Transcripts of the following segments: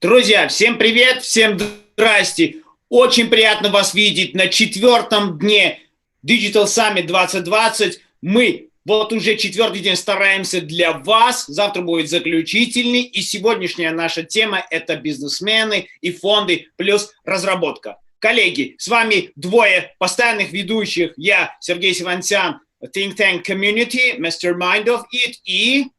Друзья, всем привет, всем здрасте. Очень приятно вас видеть на 4-м дне Digital Summit 2020. Мы вот уже 4-й день стараемся для вас. Завтра будет заключительный. И сегодняшняя наша тема – это бизнесмены и фонды плюс разработка. Коллеги, с вами двое постоянных ведущих. Я, Sergey Sevantsyan, Think Tank Community, Mastermind of It, и...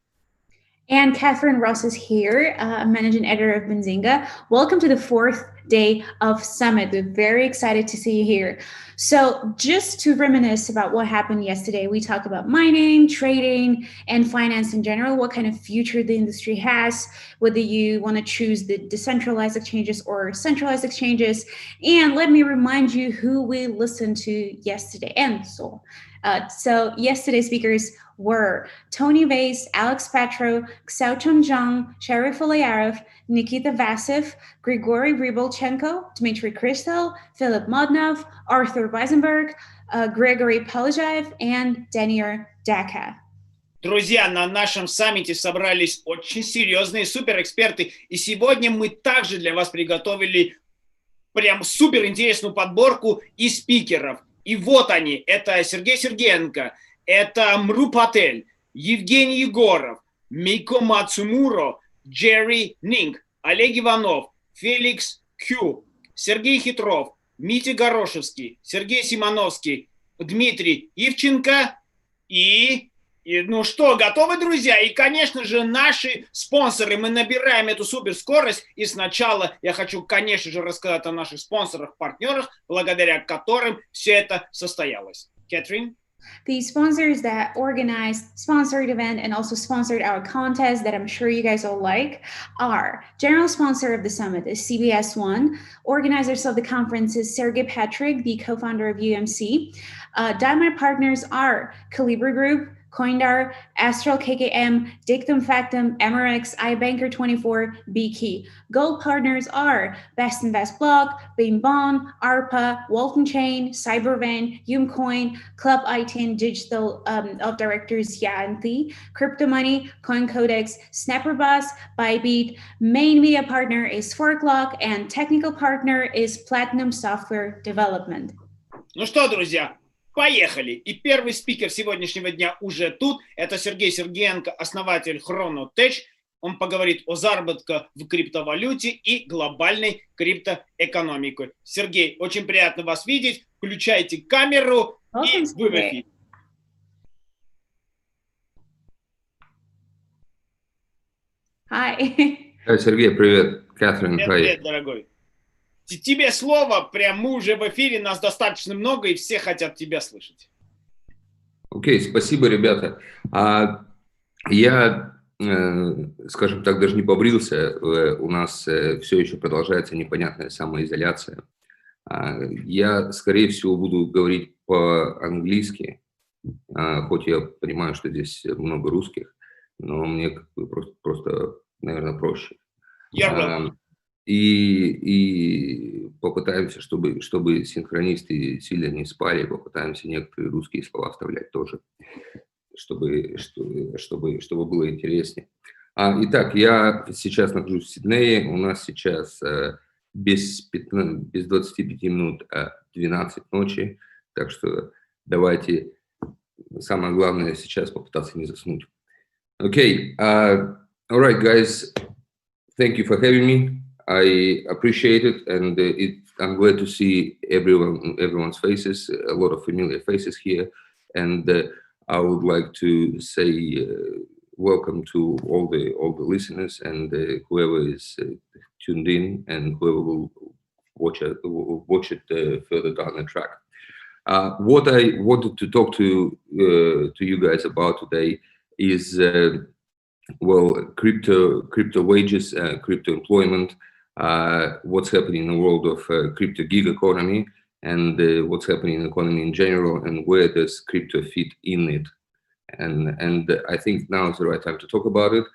And Catherine Ross is here, managing editor of Benzinga. Welcome to the 4th day of Summit. We're very excited to see you here. So just to reminisce about what happened yesterday, we talked about mining, trading, and finance in general, what kind of future the industry has, whether you want to choose the decentralized exchanges or centralized exchanges. And let me remind you who we listened to yesterday. And so yesterday's speakers were Tony Vase, Alex Petro, Xiaocheng Zhang, Sharif Olayarov, Nikita Vasiv, Grigory Rybolchenko, Dmitry Kristel, Philip Modnov, Arthur Weisenberg, Gregory Polozhaev, and Daniel Daka. Друзья, на нашем саммите собрались очень серьезные суперэксперты, и сегодня мы также для вас приготовили прям суперинтересную подборку из спикеров. И вот они, это Сергей Сергеенко, это Мру Патель, Евгений Егоров, Мико Мацумура, Джерри Нинг, Олег Иванов, Феликс Кью, Сергей Хитров, Митя Горошевский, Сергей Симоновский, Дмитрий Ивченко и ну что, готовы, друзья? И, конечно же, наши спонсоры. Мы набираем эту суперскорость. И сначала я хочу, конечно же, рассказать о наших спонсорах, партнерах, благодаря которым все это состоялось. Кэтрин? The sponsors that organized, sponsored event and also sponsored our contest that I'm sure you guys all like are general sponsor of the summit is CBS One, organizers of the conference is Sergey Patrick, the co-founder of UMC. Diamond partners are Calibri Group, Coindar, Astral KKM, Dictum Factum, Emirax, iBanker24, BKey. Gold partners are Best Invest Block, Beambon, ARPA, Walton Chain, Cybervan, Umecoin, Club ITN Digital of Directors Yanthi, Crypto Money, CoinCodex, Snapperbus, Bybit. Main media partner is Forklock, and technical partner is Platinum Software Development. Ну что, друзья? Поехали! И первый спикер сегодняшнего дня уже тут. Это Сергей Сергеенко, основатель Chronotech. Он поговорит о заработке в криптовалюте и глобальной криптоэкономике. Сергей, очень приятно вас видеть. Включайте камеру и вы в эфире. Hi. Сергей, привет. Кэтрин, привет, дорогой. Тебе слово, прям мы уже в эфире, нас достаточно много, и все хотят тебя слышать. Окей, спасибо, ребята. Я, скажем так, даже не побрился, у нас все еще продолжается непонятная самоизоляция. Я, скорее всего, буду говорить по-английски, хоть я понимаю, что здесь много русских, но мне просто наверное, проще. И попытаемся, чтобы синхронисты сильно не спали, попытаемся некоторые русские слова вставлять тоже, чтобы было интереснее. Итак, я сейчас нахожусь в Сиднее, у нас сейчас без 25 минут 12 ночи, так что давайте, самое главное сейчас попытаться не заснуть. Okay, all right, guys, thank you for having me. I appreciate it, and I'm glad to see everyone's faces, a lot of familiar faces here, and I would like to say welcome to all the listeners and whoever is tuned in and whoever will watch it further down the track. What I wanted to talk to you guys about today is crypto wages, crypto employment. What's happening in the world of crypto gig economy, and what's happening in the economy in general, and where does crypto fit in it? And I think now is the right time to talk about it,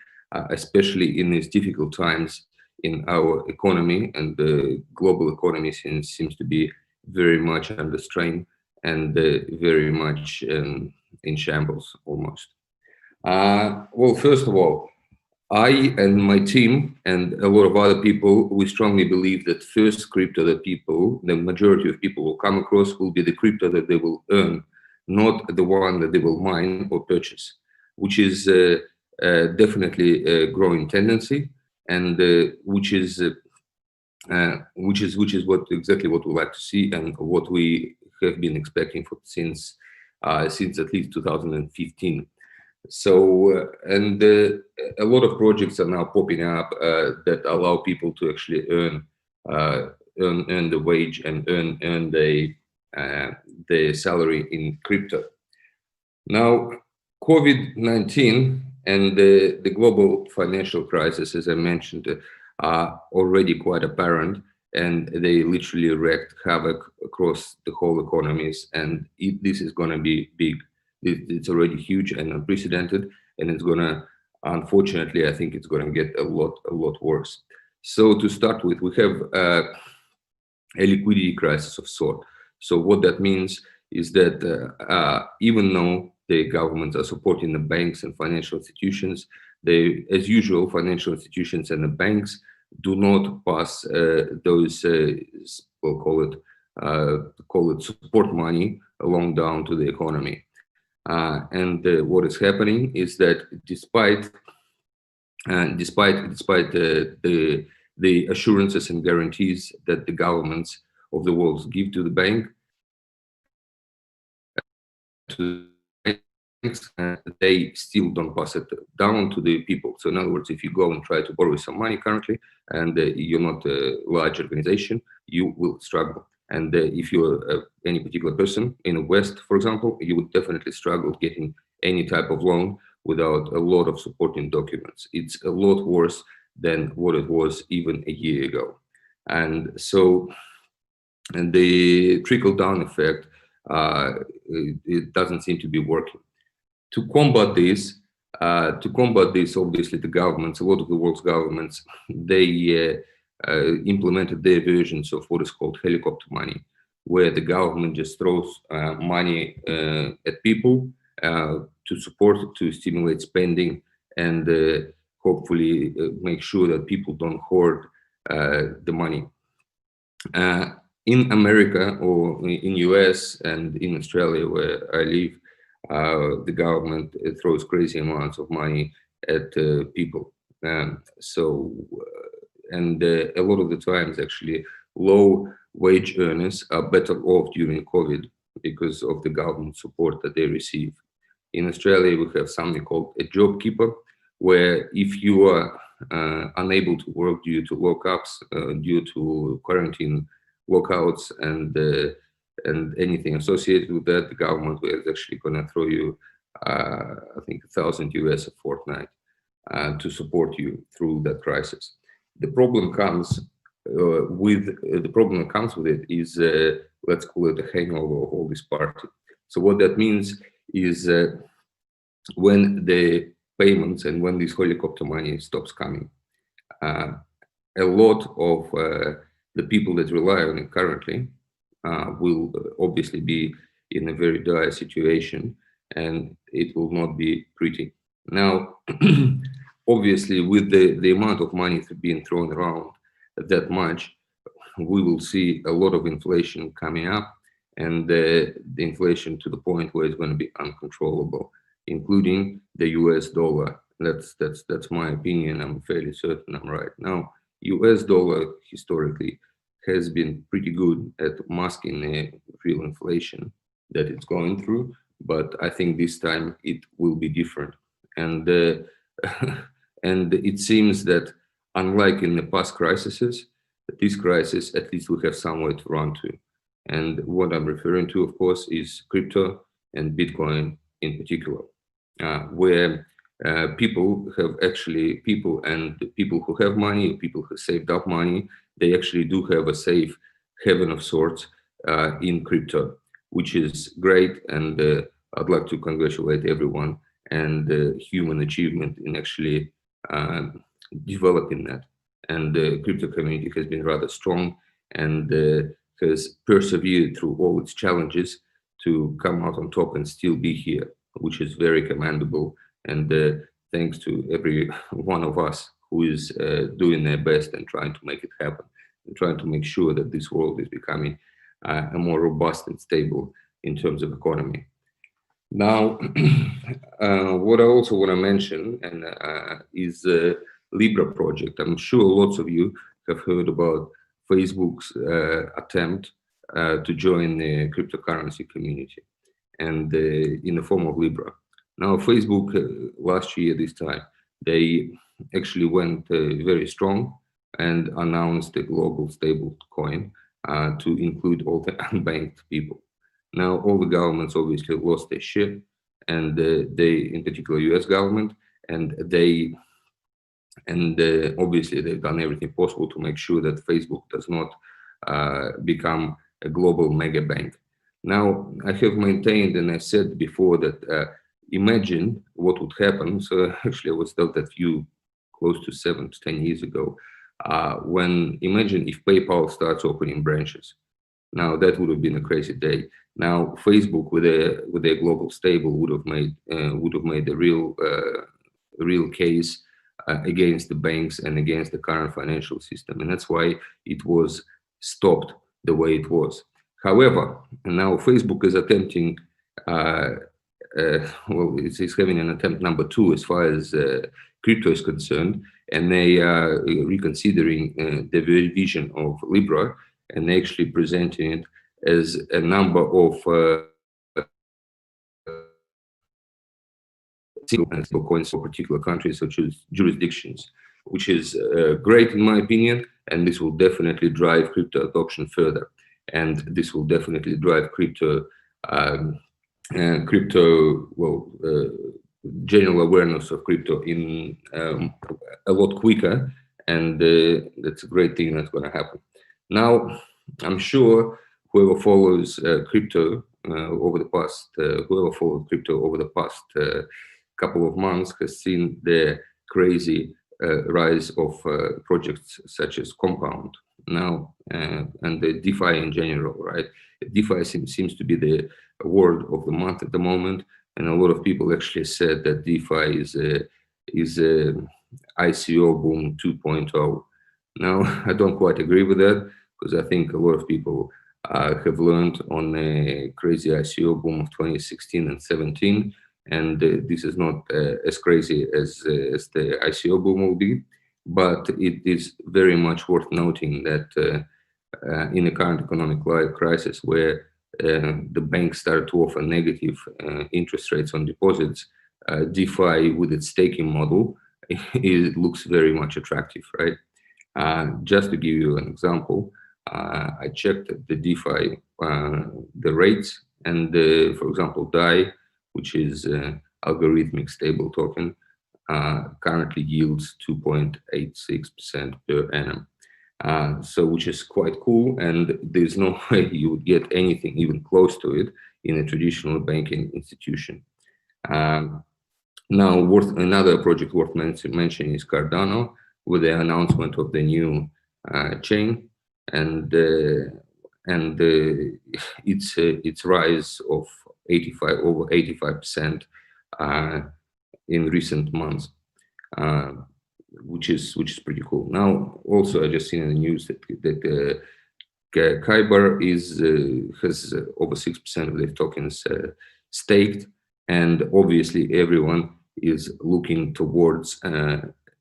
especially in these difficult times in our economy, and the global economy seems to be very much under strain and very much in shambles almost. Well, first of all, I and my team and a lot of other people, we strongly believe that first crypto that people, the majority of people will come across will be the crypto that they will earn, not the one that they will mine or purchase, which is definitely a growing tendency, and which is what exactly what we like to see and what we have been expecting since at least 2015. So a lot of projects are now popping up that allow people to actually earn the wage and earn the salary in crypto. Now, COVID-19 and the global financial crisis, as I mentioned, are already quite apparent, and they literally wreaked havoc across the whole economies. And this is going to be big. It's already huge and unprecedented, and it's going to, unfortunately, I think it's going to get a lot worse. So to start with, we have a liquidity crisis of sort. So what that means is that even though the governments are supporting the banks and financial institutions, they, as usual, financial institutions and the banks do not pass those, we'll call it support money along down to the economy. And what is happening is that despite the assurances and guarantees that the governments of the world give to the banks, they still don't pass it down to the people. So in other words, if you go and try to borrow some money currently and you're not a large organization, you will struggle. And if you're any particular person in the West, for example, you would definitely struggle getting any type of loan without a lot of supporting documents. It's a lot worse than what it was even a year ago. And so, and the trickle-down effect, it doesn't seem to be working. To combat this, obviously the governments, a lot of the world's governments, they implemented their versions of what is called helicopter money, where the government just throws money at people to support, to stimulate spending, and hopefully make sure that people don't hoard the money. In America or in US and in Australia, where I live, the government throws crazy amounts of money at people. And a lot of the times, actually, low wage earners are better off during COVID because of the government support that they receive. In Australia, we have something called a job keeper, where if you are unable to work due to lockups, due to quarantine lockouts, and anything associated with that, the government is actually going to throw you, I think, $1,000 a fortnight to support you through that crisis. The problem comes with it is, let's call it a hangover of all this party. So what that means is when the payments and when this helicopter money stops coming, a lot of the people that rely on it currently will obviously be in a very dire situation, and it will not be pretty. Now, obviously, with the amount of money being thrown around that much, we will see a lot of inflation coming up, and the inflation to the point where it's going to be uncontrollable, including the US dollar. That's my opinion. I'm fairly certain I'm right. Now, US dollar historically has been pretty good at masking the real inflation that it's going through, but I think this time it will be different. And and it seems that unlike in the past crises, this crisis, at least we have somewhere to run to. And what I'm referring to, of course, is crypto and Bitcoin in particular, where people who have money, people who saved up money, they actually do have a safe haven of sorts in crypto, which is great. And I'd like to congratulate everyone and human achievement in actually developing that. And the crypto community has been rather strong and has persevered through all its challenges to come out on top and still be here, which is very commendable. And thanks to every one of us who is doing their best and trying to make it happen, and trying to make sure that this world is becoming a more robust and stable in terms of economy. Now, what I also want to mention is the Libra project. I'm sure lots of you have heard about Facebook's attempt to join the cryptocurrency community, and in the form of Libra. Now, Facebook last year this time, they actually went very strong and announced a global stable coin to include all the unbanked people. Now, all the governments obviously lost their shit, and they, in particular, U.S. government, and obviously they've done everything possible to make sure that Facebook does not become a global mega bank. Now, I have maintained, and I said before, that imagine what would happen. So actually, I was told that close to 7 to 10 years ago, imagine if PayPal starts opening branches. Now, that would have been a crazy day. Now, Facebook with a global stable would have made a real case against the banks and against the current financial system, and that's why it was stopped the way it was. However, now Facebook is attempting, it's having an attempt number 2 as far as crypto is concerned, and they are reconsidering the vision of Libra, and actually presenting it as a number of single coins for particular countries or jurisdictions, which is great in my opinion, and this will definitely drive crypto adoption further, and this will definitely drive general awareness of crypto in a lot quicker, and that's a great thing that's going to happen. Now, I'm sure whoever follows crypto over the past couple of months has seen the crazy rise of projects such as Compound now, and the DeFi in general, right? DeFi seems to be the word of the month at the moment, and a lot of people actually said that DeFi is a ICO boom 2.0. Now, I don't quite agree with that, because I think a lot of people have learned on a crazy ICO boom of 2016 and 17, and this is not as crazy as the ICO boom will be, but it is very much worth noting that in the current economic crisis, where the banks started to offer negative interest rates on deposits, DeFi with its staking model, it looks very much attractive, right? Just to give you an example, I checked the DeFi, the rates, and for example, DAI, which is algorithmic stable token, currently yields 2.86% per annum. So which is quite cool, and there's no way you would get anything even close to it in a traditional banking institution. Now, another project worth mentioning is Cardano, with the announcement of the new chain, and its rise of over 85% in recent months, which is pretty cool. Now, also, I just seen in the news that Kyber has over 6% of their tokens staked, and obviously everyone is looking towards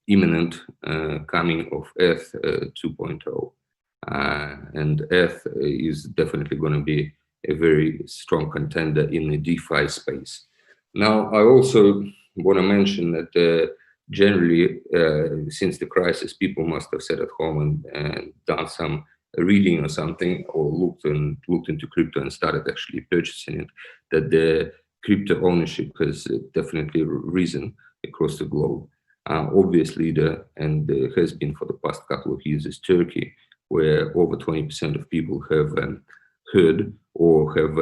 imminent coming of ETH 2.0, and ETH is definitely going to be a very strong contender in the DeFi space. Now, I also want to mention that generally, since the crisis, people must have sat at home and done some reading or something, or looked into crypto and started actually purchasing it, that the crypto ownership has definitely risen across the globe. Obvious leader, and has been for the past couple of years, is Turkey, where over 20% of people have heard or have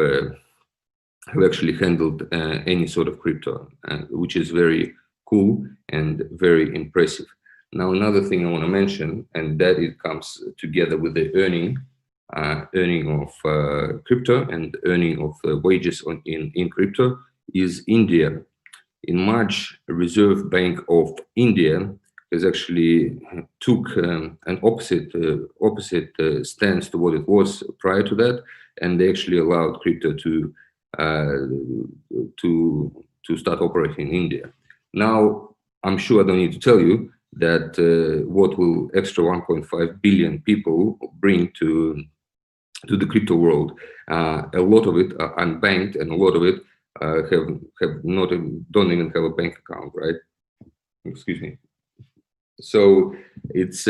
actually handled any sort of crypto, which is very cool and very impressive. Now, another thing I want to mention, and that it comes together with the earning of crypto and earning of wages in crypto, is India. in March, Reserve Bank of India has actually took an opposite stance to what it was prior to that, and they actually allowed crypto to start operating in India. Now, I'm sure I don't need to tell you that what will extra 1.5 billion people bring to the crypto world. A lot of it are unbanked, and a lot of it don't even have a bank account, right? Excuse me. So it's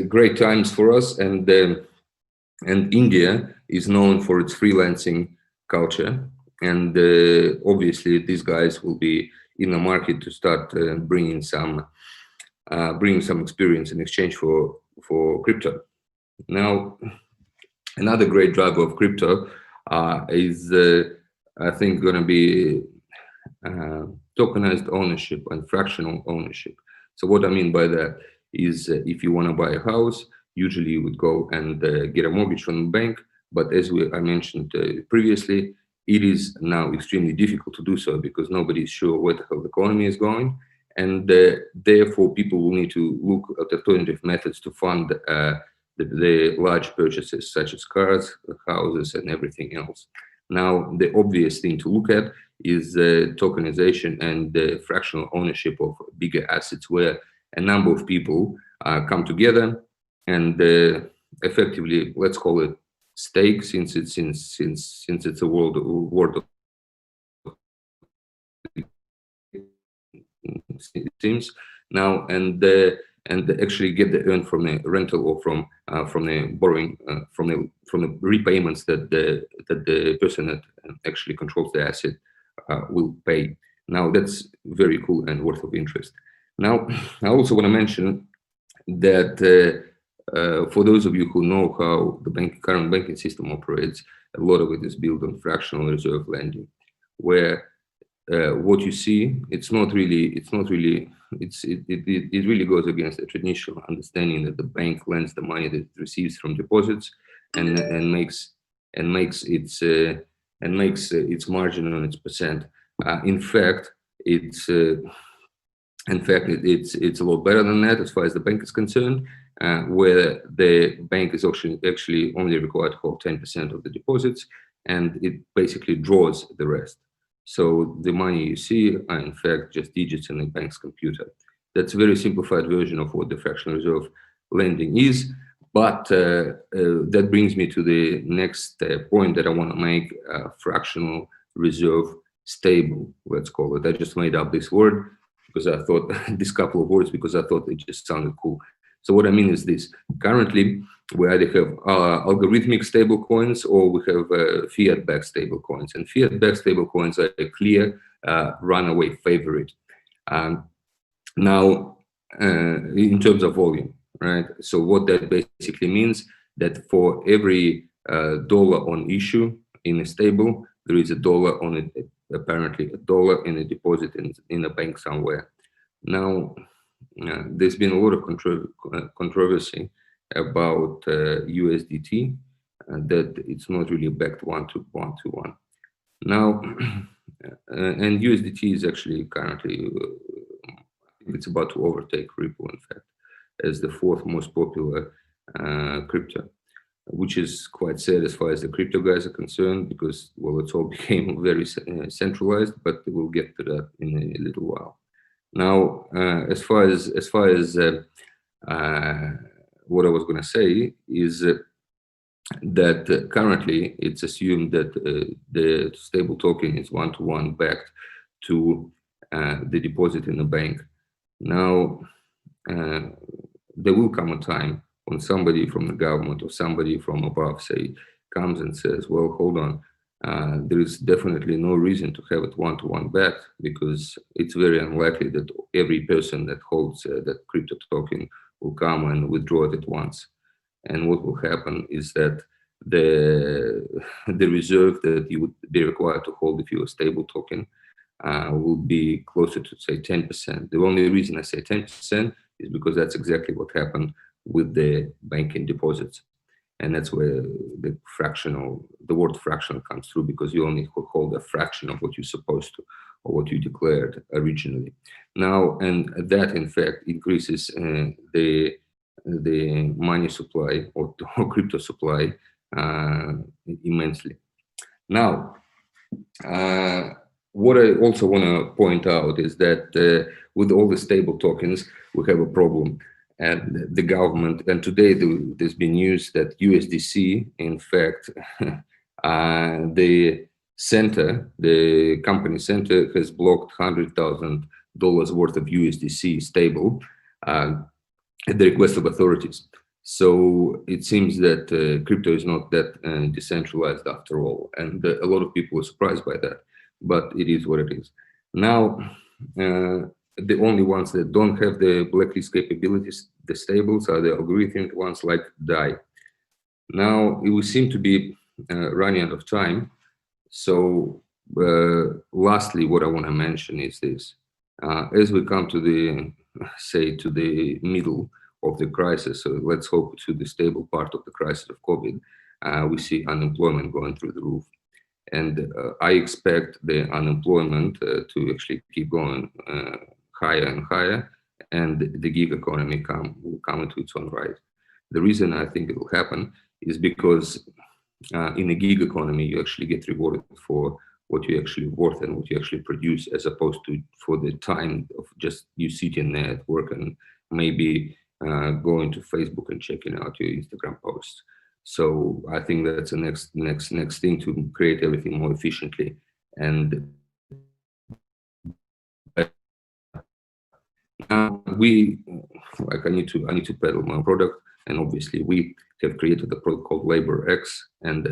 great times for us, and India is known for its freelancing culture, and obviously these guys will be in the market to start bringing some experience in exchange for crypto. Now, another great driver of crypto is I think going to be tokenized ownership and fractional ownership. So what I mean by that is if you want to buy a house, usually you would go and get a mortgage from the bank. But as I mentioned previously, it is now extremely difficult to do so because nobody is sure where the hell the economy is going. And therefore, people will need to look at alternative methods to fund the large purchases, such as cars, houses, and everything else. Now, the obvious thing to look at is tokenization and fractional ownership of bigger assets, where a number of people come together and effectively, let's call it stake, since it's a world of it seems now, and actually get the earn from the rental or from the borrowing from the repayments that the person that actually controls the asset will pay. Now that's very cool and worth of interest. Now I also want to mention that for those of you who know how the current banking system operates, a lot of it is built on fractional reserve lending, where what you see, it really goes against the traditional understanding that the bank lends the money that it receives from deposits and makes its margin on its percent. In fact, it's a lot better than that as far as the bank is concerned, where the bank is actually only required to hold 10% of the deposits, and it basically draws the rest. So the money you see are in fact just digits in the bank's computer. That's a very simplified version of what the fractional reserve lending is. But that brings me to the next point that I want to make: fractional reserve stable, let's call it. I just made up this word because I thought this couple of words because I thought it just sounded cool. So what I mean is this: currently, we either have algorithmic stable coins or we have fiat-backed stable coins. And fiat-backed stable coins are a clear runaway favorite. Now, in terms of volume, right? So what that basically means that for every dollar on issue in a stable, there is a dollar on it, apparently a dollar in a deposit in a bank somewhere. Now, there's been a lot of controversy about USDT, that it's not really backed one to one. Now, and USDT is actually currently, it's about to overtake Ripple, in fact, as the fourth most popular crypto, which is quite sad as far as the crypto guys are concerned, because, well, it's all became very centralized, but we'll get to that in a little while. Now, as far as what I was going to say is that currently it's assumed that the stable token is one-to-one backed to the deposit in the bank. Now, there will come a time when somebody from the government or somebody from above, say, comes and says, well, hold on, there is definitely no reason to have it one-to-one backed, because it's very unlikely that every person that holds that crypto token will come and withdraw it at once. And what will happen is that the reserve that you would be required to hold if you're a stable token will be closer to, say, 10%. The only reason I say 10% is because that's exactly what happened with the banking deposits. And that's where the word fractional comes through, because you only hold a fraction of what you're supposed to or what you declared originally. Now, and that in fact increases the money supply or crypto supply immensely. Now, what I also want to point out is that with all the stable tokens, we have a problem. And the government, and today there's been news that USDC, in fact, the company center has blocked $100,000 worth of USDC stable at the request of authorities. So it seems that crypto is not that decentralized after all. And a lot of people were surprised by that, but it is what it is. Now, the only ones that don't have the blacklist capabilities, the stables, are the algorithmic ones like DAI. Now, we seem to be running out of time. So lastly, what I want to mention is this. As we come to the middle of the crisis, so let's hope to the stable part of the crisis of COVID, we see unemployment going through the roof. And I expect the unemployment to actually keep going higher and higher, and the gig economy will come into its own right. The reason I think it will happen is because in a gig economy, you actually get rewarded for what you actually worth and what you actually produce, as opposed to for the time of just you sitting there at work and maybe going to Facebook and checking out your Instagram posts. So I think that's the next thing to create everything more efficiently. And now I need to peddle my product, and obviously we have created a product called LaborX, and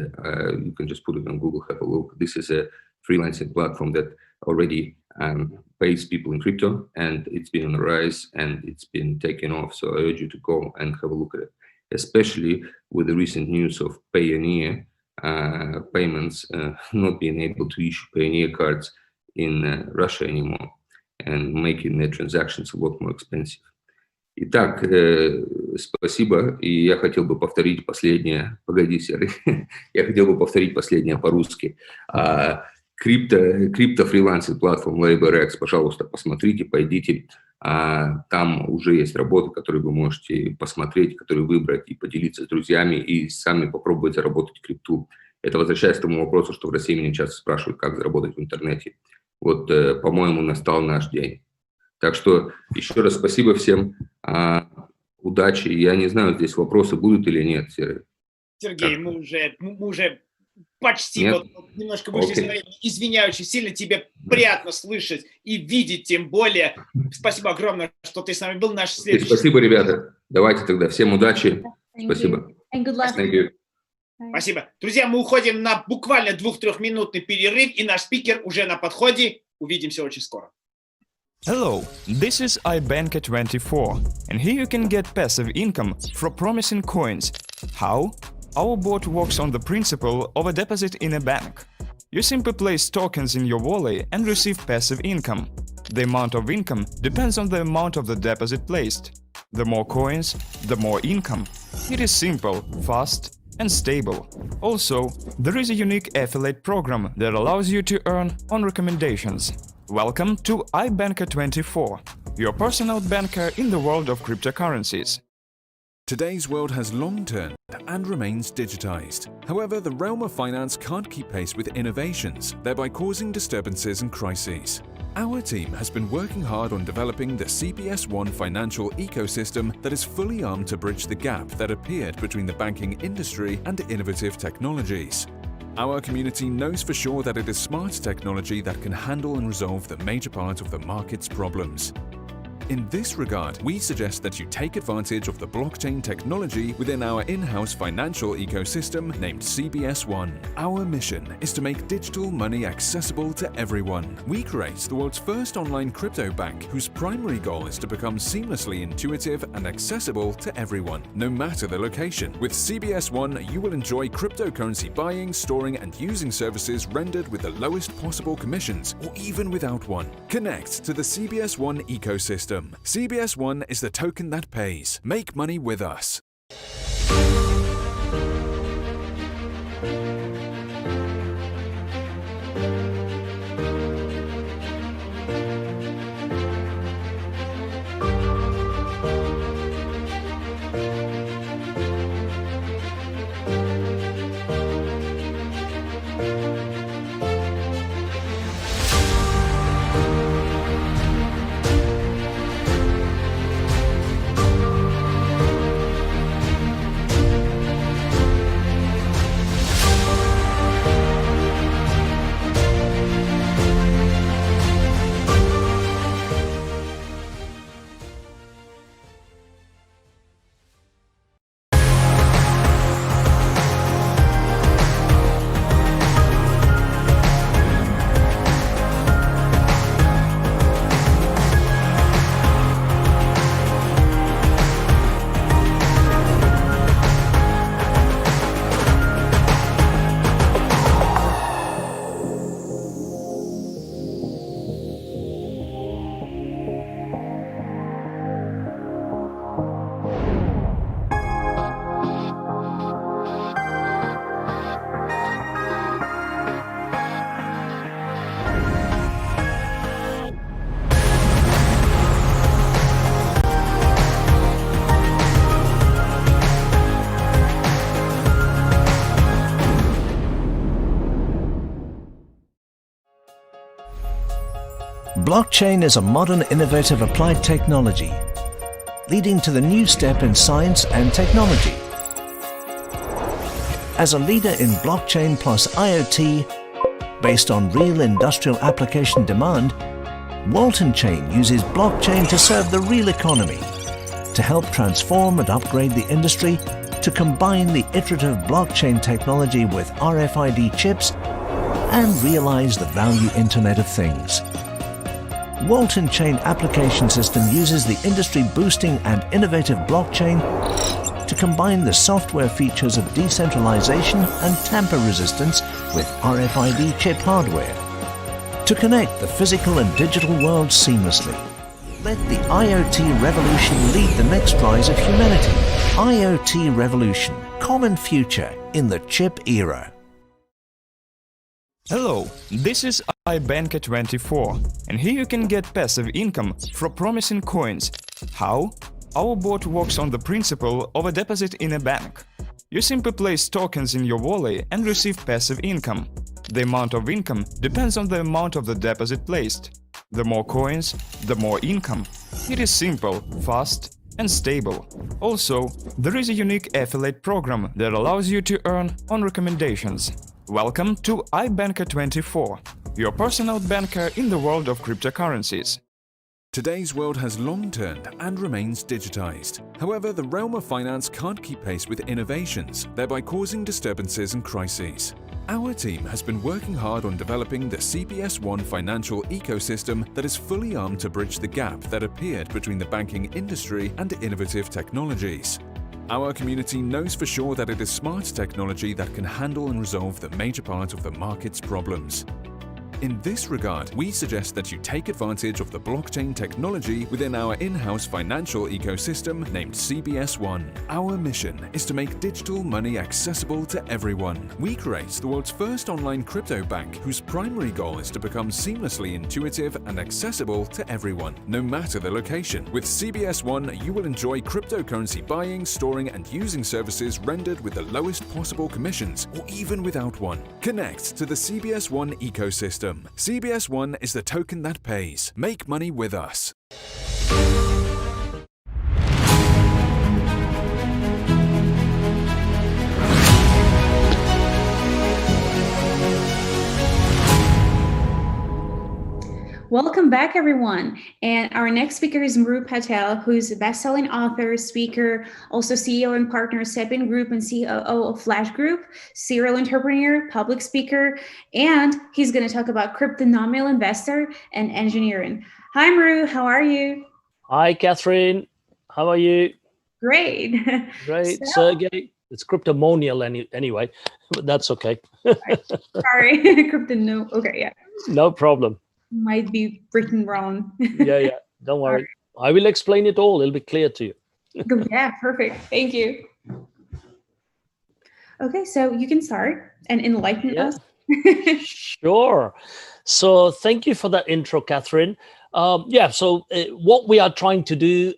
you can just put it on Google, have a look. This is a freelancing platform that already pays people in crypto, and it's been on the rise and it's been taken off. So I urge you to go and have a look at it, especially with the recent news of Payoneer payments not being able to issue Payoneer cards in Russia anymore, and making their transactions a lot more expensive. Итак, спасибо, и я хотел бы повторить последнее, погоди, Серый, я хотел бы повторить последнее по-русски. Крипто-фрилансинг платформ LaborX, пожалуйста, посмотрите, пойдите, там уже есть работы, которые вы можете посмотреть, которые выбрать и поделиться с друзьями, и сами попробовать заработать крипту. Это возвращается к тому вопросу, что в России меня часто спрашивают, как заработать в интернете. Вот, по-моему, настал наш день. Так что еще раз спасибо всем, удачи. Я не знаю, здесь вопросы будут или нет, Серый. Сергей, мы уже почти вот немножко вышли из времени. Извиняюсь, очень сильно, тебе приятно слышать и видеть, тем более. Спасибо огромное, что ты с нами был. Наш следующий... Спасибо, ребята. Давайте тогда. Всем удачи. Спасибо. Спасибо. Друзья, мы уходим на буквально 2-3-минутный перерыв, и наш спикер уже на подходе. Увидимся очень скоро. Hello, this is iBanker24, and here you can get passive income from promising coins. How? Our bot works on the principle of a deposit in a bank. You simply place tokens in your wallet and receive passive income. The amount of income depends on the amount of the deposit placed. The more coins, the more income. It is simple, fast, and stable. Also, there is a unique affiliate program that allows you to earn on recommendations. Welcome to iBanker24, your personal banker in the world of cryptocurrencies. Today's world has long turned and remains digitized. However, the realm of finance can't keep pace with innovations, thereby causing disturbances and crises. Our team has been working hard on developing the CBS1 financial ecosystem that is fully armed to bridge the gap that appeared between the banking industry and innovative technologies. Our community knows for sure that it is smart technology that can handle and resolve the major part of the market's problems. In this regard, we suggest that you take advantage of the blockchain technology within our in-house financial ecosystem named CBS1. Our mission is to make digital money accessible to everyone. We create the world's first online crypto bank whose primary goal is to become seamlessly intuitive and accessible to everyone, no matter the location. With CBS1, you will enjoy cryptocurrency buying, storing, and using services rendered with the lowest possible commissions, or even without one. Connect to the CBS1 ecosystem. CBS1 is the token that pays. Make money with us. Blockchain is a modern, innovative applied technology, leading to the new step in science and technology. As a leader in blockchain plus IoT, based on real industrial application demand, Walton Chain uses blockchain to serve the real economy, to help transform and upgrade the industry, to combine the iterative blockchain technology with RFID chips and realize the value Internet of Things. Walton Chain application system uses the industry-boosting and innovative blockchain to combine the software features of decentralization and tamper resistance with RFID chip hardware to connect the physical and digital worlds seamlessly. Let the IoT revolution lead the next rise of humanity. IoT revolution, common future in the chip era. Hello, this is iBanker24, and here you can get passive income from promising coins. How? Our bot works on the principle of a deposit in a bank. You simply place tokens in your wallet and receive passive income. The amount of income depends on the amount of the deposit placed. The more coins, the more income. It is simple, fast, and stable. Also, there is a unique affiliate program that allows you to earn on recommendations. Welcome to iBanker24, your personal banker in the world of cryptocurrencies. Today's world has long turned and remains digitized. However, the realm of finance can't keep pace with innovations, thereby causing disturbances and crises. Our team has been working hard on developing the CBS1 financial ecosystem that is fully armed to bridge the gap that appeared between the banking industry and innovative technologies. Our community knows for sure that it is smart technology that can handle and resolve the major part of the market's problems. In this regard, we suggest that you take advantage of the blockchain technology within our in-house financial ecosystem named CBS1. Our mission is to make digital money accessible to everyone. We create the world's first online crypto bank whose primary goal is to become seamlessly intuitive and accessible to everyone, no matter the location. With CBS1, you will enjoy cryptocurrency buying, storing, and using services rendered with the lowest possible commissions, or even without one. Connect to the CBS1 ecosystem. CBS1 is the token that pays. Make money with us. Welcome back, everyone. And our next speaker is Muru Patel, who's a best-selling author, speaker, also CEO and partner of Sepin Group and COO of Flash Group, serial entrepreneur, public speaker, and he's going to talk about crypto nominal investor and engineering. Hi, Muru. How are you? Hi, Catherine. How are you? Great. Great, Sergey. It's cryptomonial anyway, but that's okay. Sorry, crypto no. Okay, yeah. No problem. Might be written wrong. Yeah. Don't worry. I will explain it all. It'll be clear to you. Yeah, perfect. Thank you. Okay, so you can start and enlighten us. Sure. So thank you for that intro, Catherine. So what we are trying to do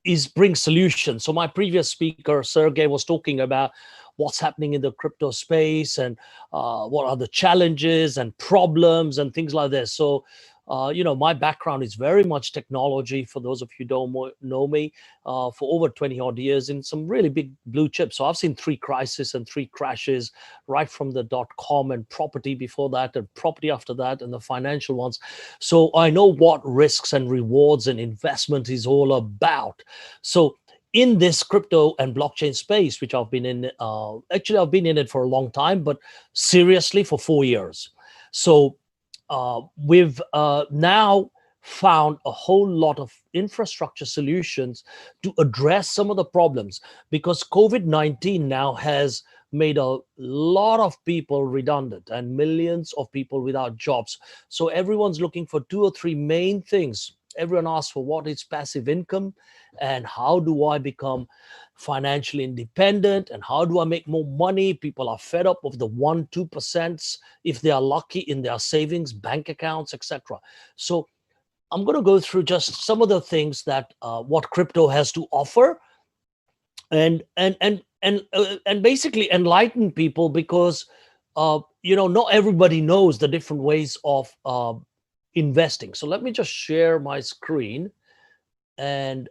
is bring solutions. So my previous speaker, Sergey, was talking about what's happening in the crypto space and what are the challenges and problems and things like this. So, my background is very much technology. For those of you who don't know me, for over 20 odd years in some really big blue chips. So I've seen 3 crises and 3 crashes, right from the .com and property before that and property after that and the financial ones. So I know what risks and rewards and investment is all about. So in this crypto and blockchain space, which I've been in, I've been in it for a long time, but seriously for 4 years. So we've now found a whole lot of infrastructure solutions to address some of the problems, because COVID-19 now has made a lot of people redundant and millions of people without jobs. So everyone's looking for 2 or 3 main things. Everyone asks for what is passive income and how do I become financially independent and how do I make more money. People are fed up of the 1-2% if they are lucky in their savings, bank accounts, etc. So I'm going to go through just some of the things that what crypto has to offer and basically enlighten people, because not everybody knows the different ways of investing. So let me just share my screen and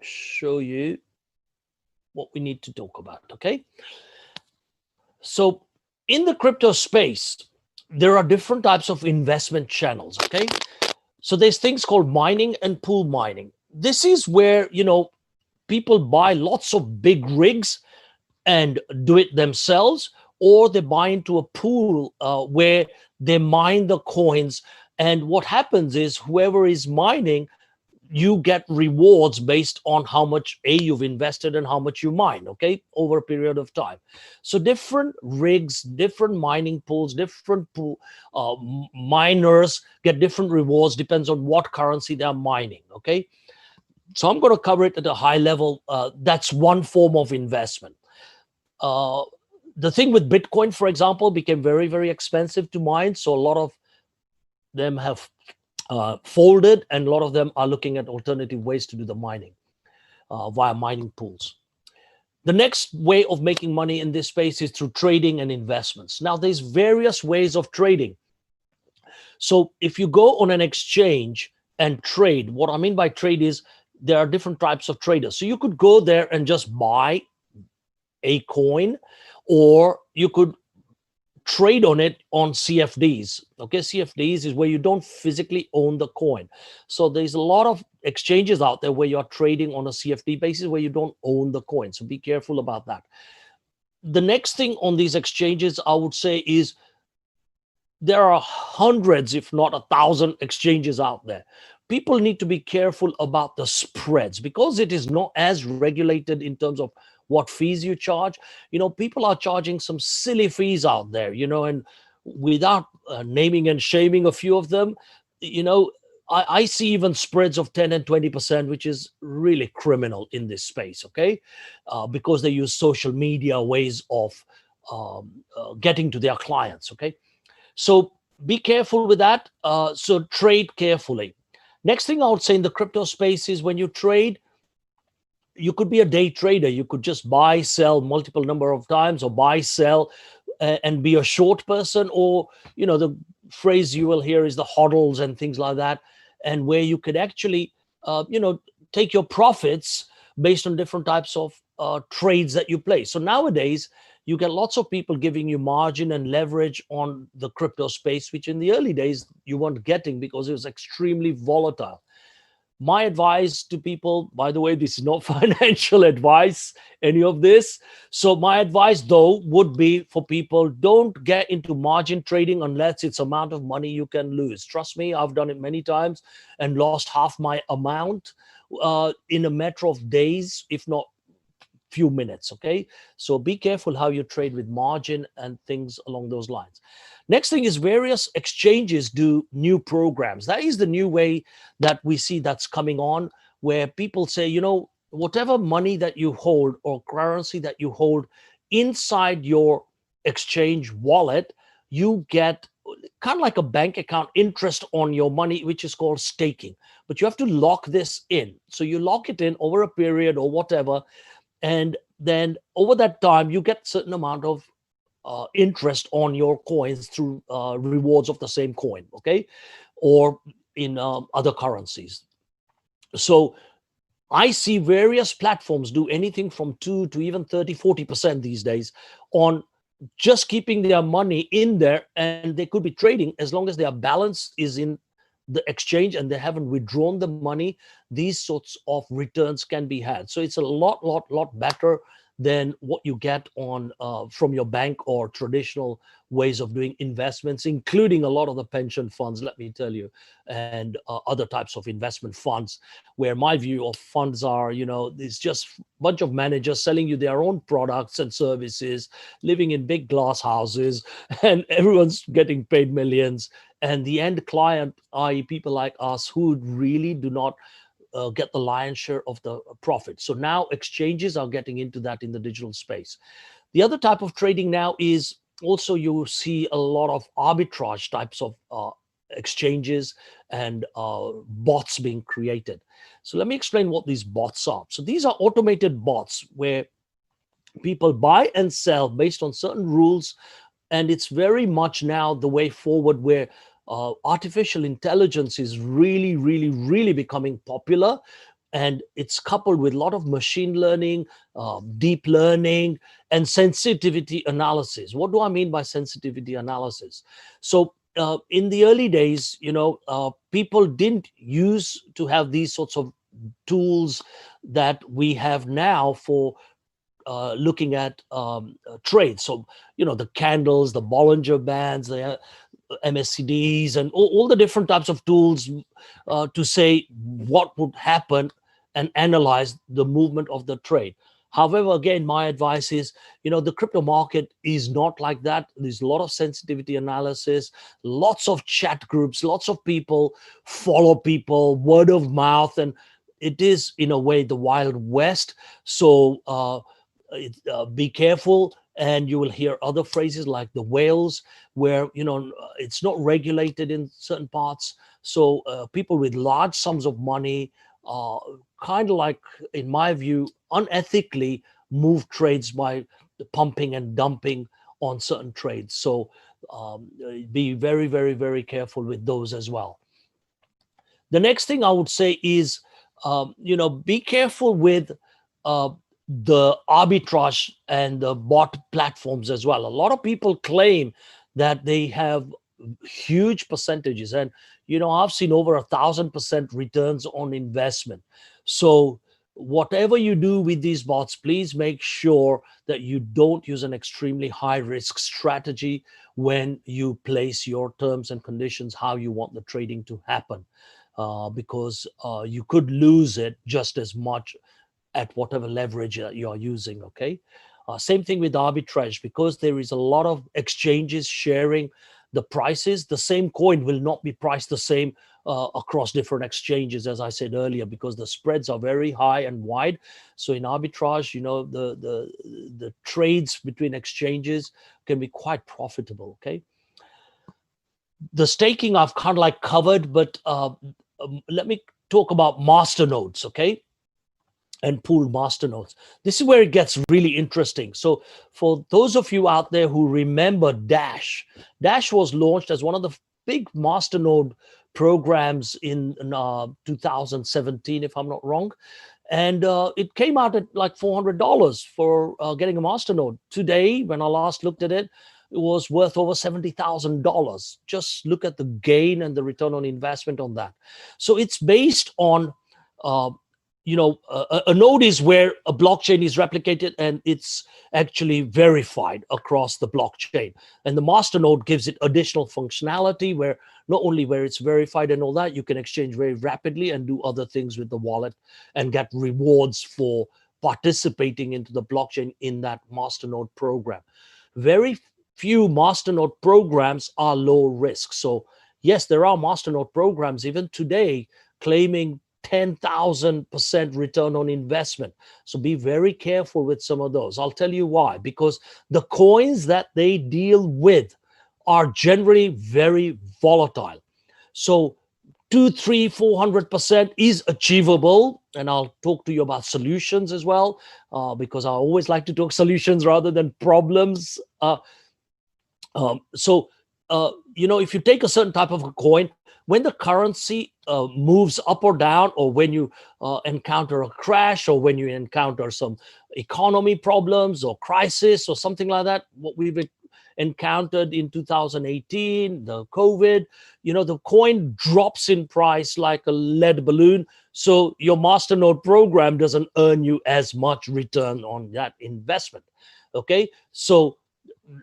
show you what we need to talk about, okay? So in the crypto space, there are different types of investment channels, okay? So there's things called mining and pool mining. This is where, people buy lots of big rigs and do it themselves, or they buy into a pool where they mine the coins. And what happens is whoever is mining, you get rewards based on how much you've invested and how much you mine, okay, over a period of time. So different rigs, different mining pools, different miners get different rewards, depends on what currency they're mining, okay? So I'm going to cover it at a high level. That's one form of investment. The thing with Bitcoin, for example, became very, very expensive to mine. So a lot of them have folded, and a lot of them are looking at alternative ways to do the mining via mining pools. The next way of making money in this space is through trading and investments. Now, there's various ways of trading. So if you go on an exchange and trade, what I mean by trade is there are different types of traders. So you could go there and just buy a coin, or you could trade on it on CFDs. Okay, CFDs is where you don't physically own the coin. So there's a lot of exchanges out there where you're trading on a CFD basis where you don't own the coin. So be careful about that. The next thing on these exchanges, I would say, is there are hundreds, if not 1,000 exchanges out there. People need to be careful about the spreads because it is not as regulated in terms of what fees you charge. People are charging some silly fees out there, and without naming and shaming a few of them, I see even spreads of 10 and 20%, which is really criminal in this space, okay? Because they use social media ways of getting to their clients, okay? So be careful with that. So trade carefully. Next thing I would say in the crypto space is when you trade, you could be a day trader. You could just buy, sell multiple number of times, or buy, sell, and be a short person. Or, the phrase you will hear is the hodls and things like that. And where you could actually, take your profits based on different types of trades that you place. So nowadays, you get lots of people giving you margin and leverage on the crypto space, which in the early days you weren't getting because it was extremely volatile. My advice to people, by the way, this is not financial advice, any of this. So my advice, though, would be for people, don't get into margin trading unless it's amount of money you can lose. Trust me, I've done it many times and lost half my amount in a matter of days, if not few minutes, okay? So be careful how you trade with margin and things along those lines. Next thing is various exchanges do new programs. That is the new way that we see that's coming on, where people say, whatever money that you hold or currency that you hold inside your exchange wallet, you get kind of like a bank account interest on your money, which is called staking. But you have to lock this in. So you lock it in over a period or whatever, and then over that time, you get a certain amount of interest on your coins through rewards of the same coin, okay? Or in other currencies. So I see various platforms do anything from 2 to even 30, 40% these days on just keeping their money in there, and they could be trading as long as their balance is in the exchange and they haven't withdrawn the money. These sorts of returns can be had. So it's a lot better than what you get on from your bank or traditional ways of doing investments, including a lot of the pension funds, let me tell you, and other types of investment funds, where my view of funds are, it's just a bunch of managers selling you their own products and services, living in big glass houses, and everyone's getting paid millions. And the end client, i.e. people like us who really do not get the lion's share of the profit. So now exchanges are getting into that in the digital space. The other type of trading now is also you see a lot of arbitrage types of exchanges and bots being created. So let me explain what these bots are. So these are automated bots where people buy and sell based on certain rules. And it's very much now the way forward where artificial intelligence is really, really, really becoming popular. And it's coupled with a lot of machine learning, deep learning, and sensitivity analysis. What do I mean by sensitivity analysis? So in the early days, people didn't use to have these sorts of tools that we have now for looking at trades. So, the candles, the Bollinger Bands, the MACDs, and all the different types of tools to say what would happen and analyze the movement of the trade. However, again, my advice is, the crypto market is not like that. There's a lot of sensitivity analysis, lots of chat groups, lots of people follow people, word of mouth, and it is, in a way, the Wild West. So be careful. And you will hear other phrases like the whales, where, it's not regulated in certain parts. So people with large sums of money kind of like, in my view, unethically move trades by pumping and dumping on certain trades. So be very, very, very careful with those as well. The next thing I would say is, be careful with the arbitrage and the bot platforms as well. A lot of people claim that they have huge percentages, and I've seen over 1,000% returns on investment. So whatever you do with these bots, please make sure that you don't use an extremely high risk strategy when you place your terms and conditions how you want the trading to happen, because you could lose it just as much at whatever leverage that you are using. Okay. Same thing with arbitrage, because there is a lot of exchanges sharing the prices. The same coin will not be priced the same across different exchanges, as I said earlier, because the spreads are very high and wide. So in arbitrage, the trades between exchanges can be quite profitable. Okay. The staking I've kind of like covered, but let me talk about masternodes. Okay. And pooled masternodes. This is where it gets really interesting. So for those of you out there who remember Dash was launched as one of the big masternode programs in 2017, if I'm not wrong. And it came out at like $400 for getting a masternode. Today, when I last looked at it, it was worth over $70,000. Just look at the gain and the return on investment on that. So it's based on a node is where a blockchain is replicated and it's actually verified across the blockchain. And the masternode gives it additional functionality where not only where it's verified and all that, you can exchange very rapidly and do other things with the wallet and get rewards for participating into the blockchain in that masternode program. Very few masternode programs are low risk. So yes, there are masternode programs even today claiming 10,000% return on investment. So be very careful with some of those. I'll tell you why. Because the coins that they deal with are generally very volatile. So 200, 300, 400% is achievable. And I'll talk to you about solutions as well, because I always like to talk solutions rather than problems. If you take a certain type of a coin, when the currency moves up or down, or when you encounter a crash, or when you encounter some economy problems or crisis or something like that, what we've encountered in 2018, the COVID, the coin drops in price like a lead balloon. So your masternode program doesn't earn you as much return on that investment. Okay, so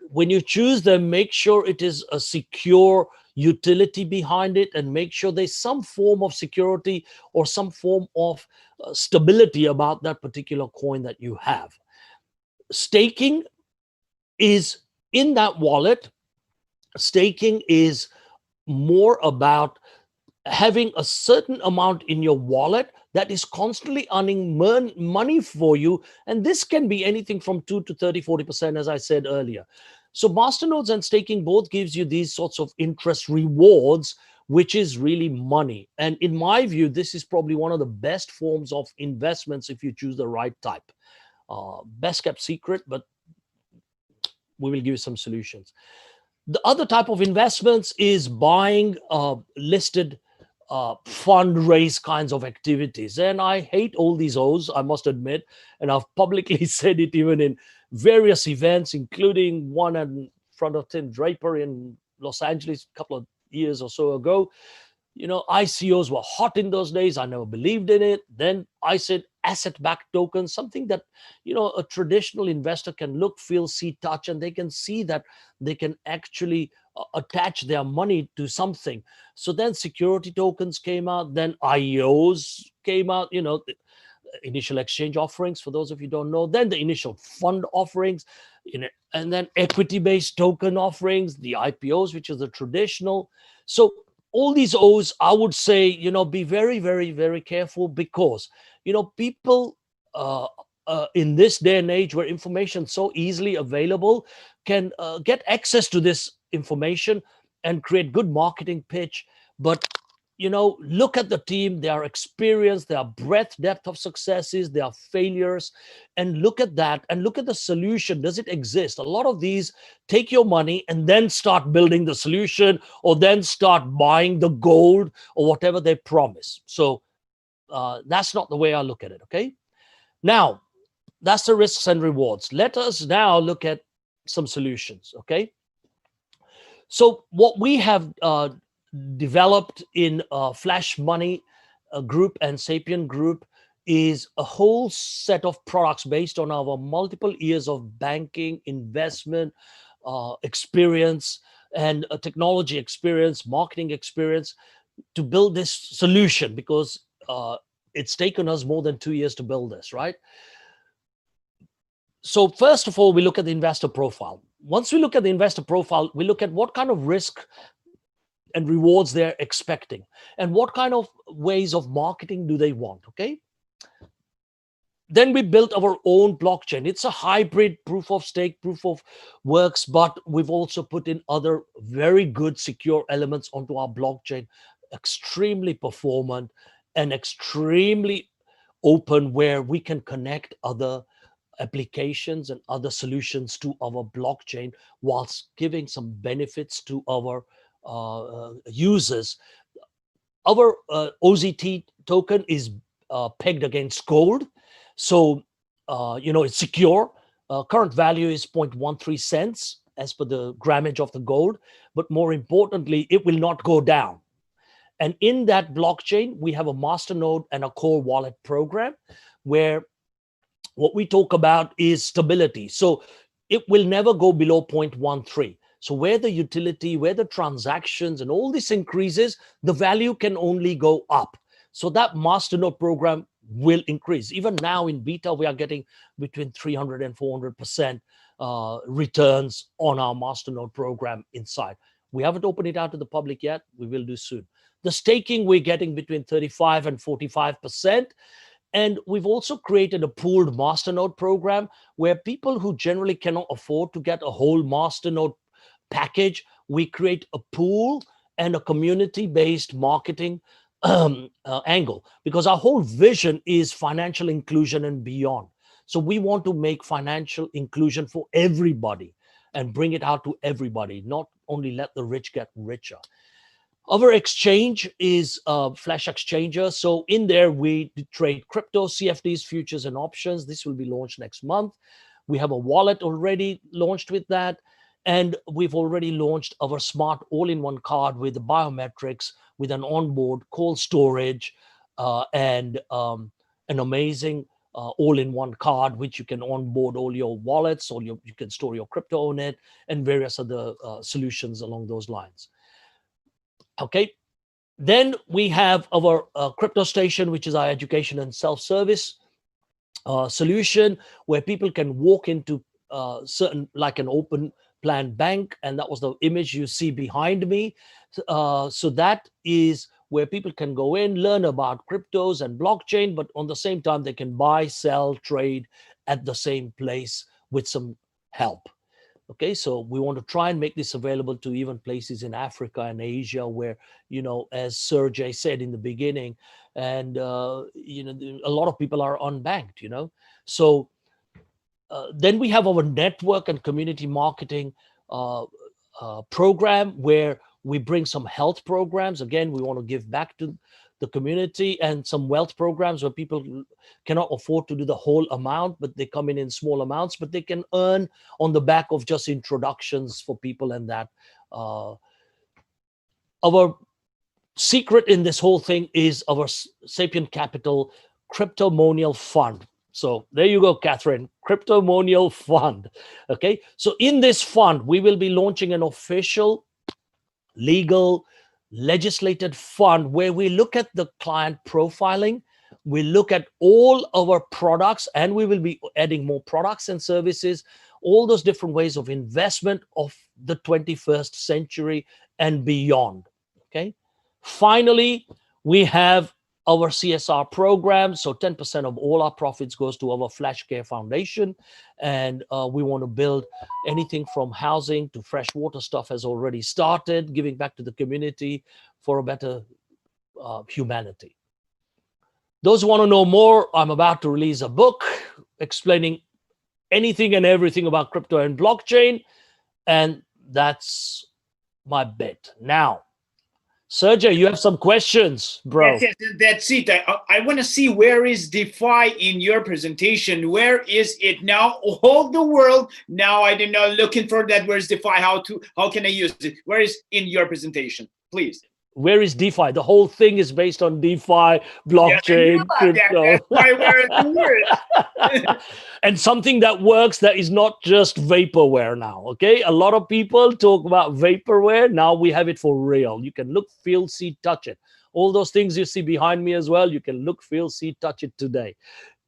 when you choose them, make sure it is a secure utility behind it, and make sure there's some form of security or some form of stability about that particular coin that you have. Staking is in that wallet. Staking is more about having a certain amount in your wallet that is constantly earning money for you. And this can be anything from 2 to 30, 40%, as I said earlier. So masternodes and staking both gives you these sorts of interest rewards, which is really money. And in my view, this is probably one of the best forms of investments if you choose the right type. Best kept secret, but we will give you some solutions. The other type of investments is buying listed fundraise kinds of activities. And I hate all these O's, I must admit. And I've publicly said it even in various events, including one in front of Tim Draper in Los Angeles a couple of years or so ago. ICOs were hot in those days. I never believed in it. Then I said asset-backed tokens, something that, a traditional investor can look, feel, see, touch, and they can see that they can actually attach their money to something. So then security tokens came out, then IEOs came out, initial exchange offerings, for those of you who don't know, then the initial fund offerings, and then equity-based token offerings, the IPOs, which is the traditional. So all these O's, I would say, be very, very, very careful, because, people in this day and age where information is so easily available can get access to this information and create good marketing pitch. But, look at the team, their experience, their breadth, depth of successes, their failures, and look at that and look at the solution. Does it exist? A lot of these take your money and then start building the solution, or then start buying the gold or whatever they promise. So that's not the way I look at it, okay? Now, that's the risks and rewards. Let us now look at some solutions, okay? So what we have developed in Flash Money Group and Sapient Group is a whole set of products based on our multiple years of banking, investment, experience, and technology experience, marketing experience, to build this solution, because it's taken us more than 2 years to build this, right? So first of all, we look at the investor profile. Once we look at the investor profile, we look at what kind of risk and rewards they're expecting, and what kind of ways of marketing do they want, okay? Then we built our own blockchain. It's a hybrid proof of stake, proof of works, but we've also put in other very good secure elements onto our blockchain, extremely performant and extremely open, where we can connect other applications and other solutions to our blockchain whilst giving some benefits to our users. Our OZT token is pegged against gold. So, it's secure. Current value is 0.13 cents as per the grammage of the gold. But more importantly, it will not go down. And in that blockchain, we have a masternode and a core wallet program, where what we talk about is stability. So it will never go below 0.13. So where the utility, where the transactions and all this increases, the value can only go up. So that masternode program will increase. Even now in beta, we are getting between 300 and 400% returns on our masternode program inside. We haven't opened it out to the public yet. We will do soon. The staking, we're getting between 35 and 45%. And we've also created a pooled masternode program, where people who generally cannot afford to get a whole masternode package, we create a pool and a community-based marketing angle, because our whole vision is financial inclusion and beyond. So we want to make financial inclusion for everybody and bring it out to everybody, not only let the rich get richer. Our exchange is Flash Exchanger. So in there, we trade crypto, CFDs, futures, and options. This will be launched next month. We have a wallet already launched with that. And we've already launched our smart all-in-one card with the biometrics, with an onboard cold storage, and an amazing all-in-one card, which you can onboard all your wallets, or you can store your crypto on it, and various other solutions along those lines. Okay, then we have our crypto station, which is our education and self-service solution, where people can walk into certain, like an open plan bank, and that was the image you see behind me. So that is where people can go in, learn about cryptos and blockchain, but on the same time, they can buy, sell, trade at the same place with some help. Okay, so we want to try and make this available to even places in Africa and Asia where, as Sergey said in the beginning, and, a lot of people are unbanked, So then we have our network and community marketing program where we bring some health programs. Again, we want to give back to the community, and some wealth programs where people cannot afford to do the whole amount, but they come in small amounts, but they can earn on the back of just introductions for people. And that our secret in this whole thing is our Sapient Capital Cryptomonial Fund. So there you go, Catherine, Cryptomonial Fund. Okay, so in this fund, we will be launching an official, legal, legislated fund where we look at the client profiling, we look at all our products, and we will be adding more products and services, all those different ways of investment of the 21st century and beyond. Okay. Finally, we have our CSR program. So 10% of all our profits goes to our Flash Care Foundation. And we want to build anything from housing to fresh water stuff has already started, giving back to the community for a better humanity. Those who want to know more, I'm about to release a book explaining anything and everything about crypto and blockchain. And that's my bit. Now, Sergey, you have some questions, bro. Yes, that's it. I want to see where is DeFi in your presentation. Where is it now? All the world now, I don't know, looking for that. Where's DeFi? How can I use it? Where is in your presentation, please? Where is DeFi? The whole thing is based on DeFi, blockchain, crypto. That's why we're in the word. And something that works, that is not just vaporware now, okay? A lot of people talk about vaporware. Now we have it for real. You can look, feel, see, touch it. All those things you see behind me as well, you can look, feel, see, touch it today.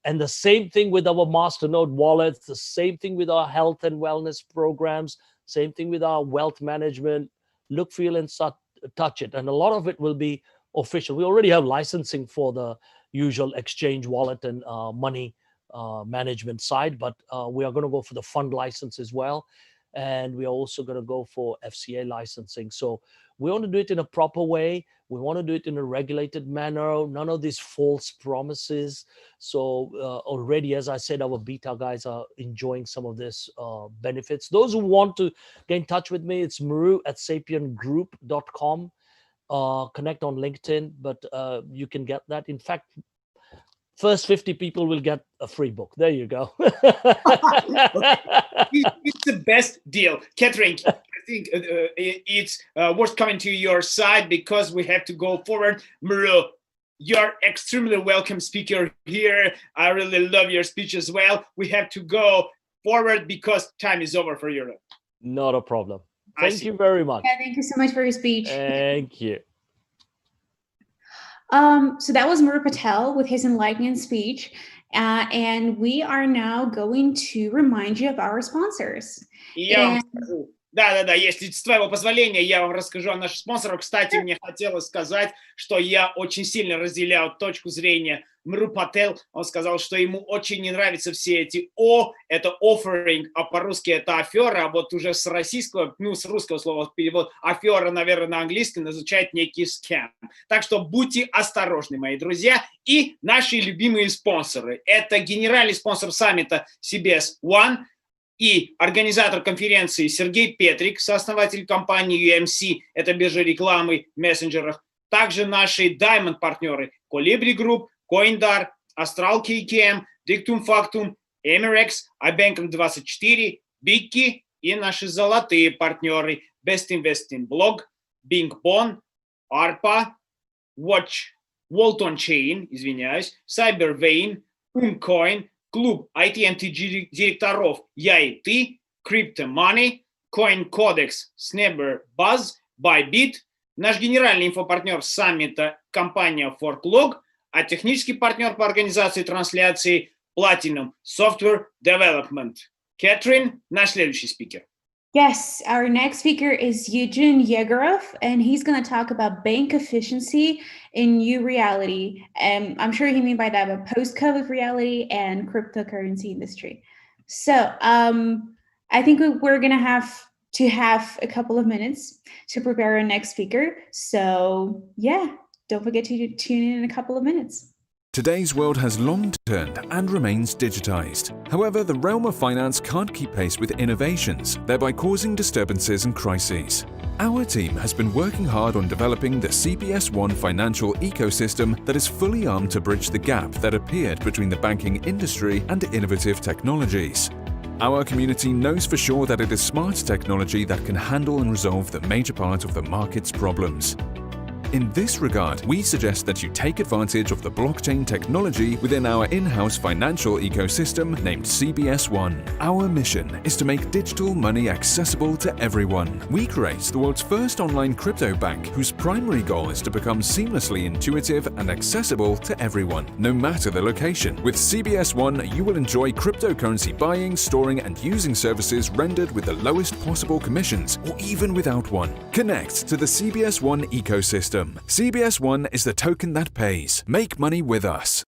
And the same thing with our Masternode wallets, the same thing with our health and wellness programs, same thing with our wealth management, look, feel, and touch it. And a lot of it will be official. We already have licensing for the usual exchange wallet and money management side, but we are going to go for the fund license as well. And we are also going to go for FCA licensing. So we want to do it in a proper way. We want to do it in a regulated manner, none of these false promises. So already, as I said, our beta guys are enjoying some of this benefits. Those who want to get in touch with me, it's muru@sapientgroup.com. Connect on LinkedIn, but you can get that. In fact, first 50 people will get a free book. There you go. It's the best deal. Catherine, I think it's worth coming to your side because we have to go forward. Muru, you're extremely welcome speaker here. I really love your speech as well. We have to go forward because time is over for Europe. Not a problem. Thank you very much. Yeah, thank you so much for your speech. Thank you. So that was Muru Patel with his enlightening speech. And we are now going to remind you of our sponsors. Да, если с твоего позволения, я вам расскажу о наших спонсорах. Кстати, мне хотелось сказать, что я очень сильно разделяю точку зрения Мру Пател. Он сказал, что ему очень не нравятся все эти «о», это offering, а по-русски это афера, а вот уже с российского, с русского слова перевод афера, наверное, на английском означает некий скам. Так что будьте осторожны, мои друзья. И наши любимые спонсоры. Это генеральный спонсор саммита CBS One, и организатор конференции Сергей Петрик, сооснователь компании UMC, это биржа рекламы в мессенджерах. Также наши Diamond-партнеры Colibri Group, CoinDar, Astral KKM, Dictum Factum, Emirex, iBanking24, Bigkey и наши золотые партнеры Best Investing Blog, Bingbon, ARPA, Walton Chain, Cybervein, Uncoin, Клуб IT-директоров «Я и ты», Crypto Money, Coin Codex, Snapper Buzz, Bybit, наш генеральный инфопартнер саммита компания ForkLog, а технический партнер по организации трансляции Platinum Software Development. Catherine, наш следующий спикер. Yes, our next speaker is Eugene Yegorov, and he's going to talk about bank efficiency in new reality. And I'm sure he means by that a post-COVID reality and cryptocurrency industry. So I think we're going to have a couple of minutes to prepare our next speaker. So yeah, don't forget to tune in a couple of minutes. Today's world has long turned and remains digitized. However, the realm of finance can't keep pace with innovations, thereby causing disturbances and crises. Our team has been working hard on developing the CBS1 financial ecosystem that is fully armed to bridge the gap that appeared between the banking industry and innovative technologies. Our community knows for sure that it is smart technology that can handle and resolve the major part of the market's problems. In this regard, we suggest that you take advantage of the blockchain technology within our in-house financial ecosystem named CBS1. Our mission is to make digital money accessible to everyone. We create the world's first online crypto bank whose primary goal is to become seamlessly intuitive and accessible to everyone, no matter the location. With CBS1, you will enjoy cryptocurrency buying, storing, and using services rendered with the lowest possible commissions, or even without one. Connect to the CBS1 ecosystem. CBS1 is the token that pays. Make money with us.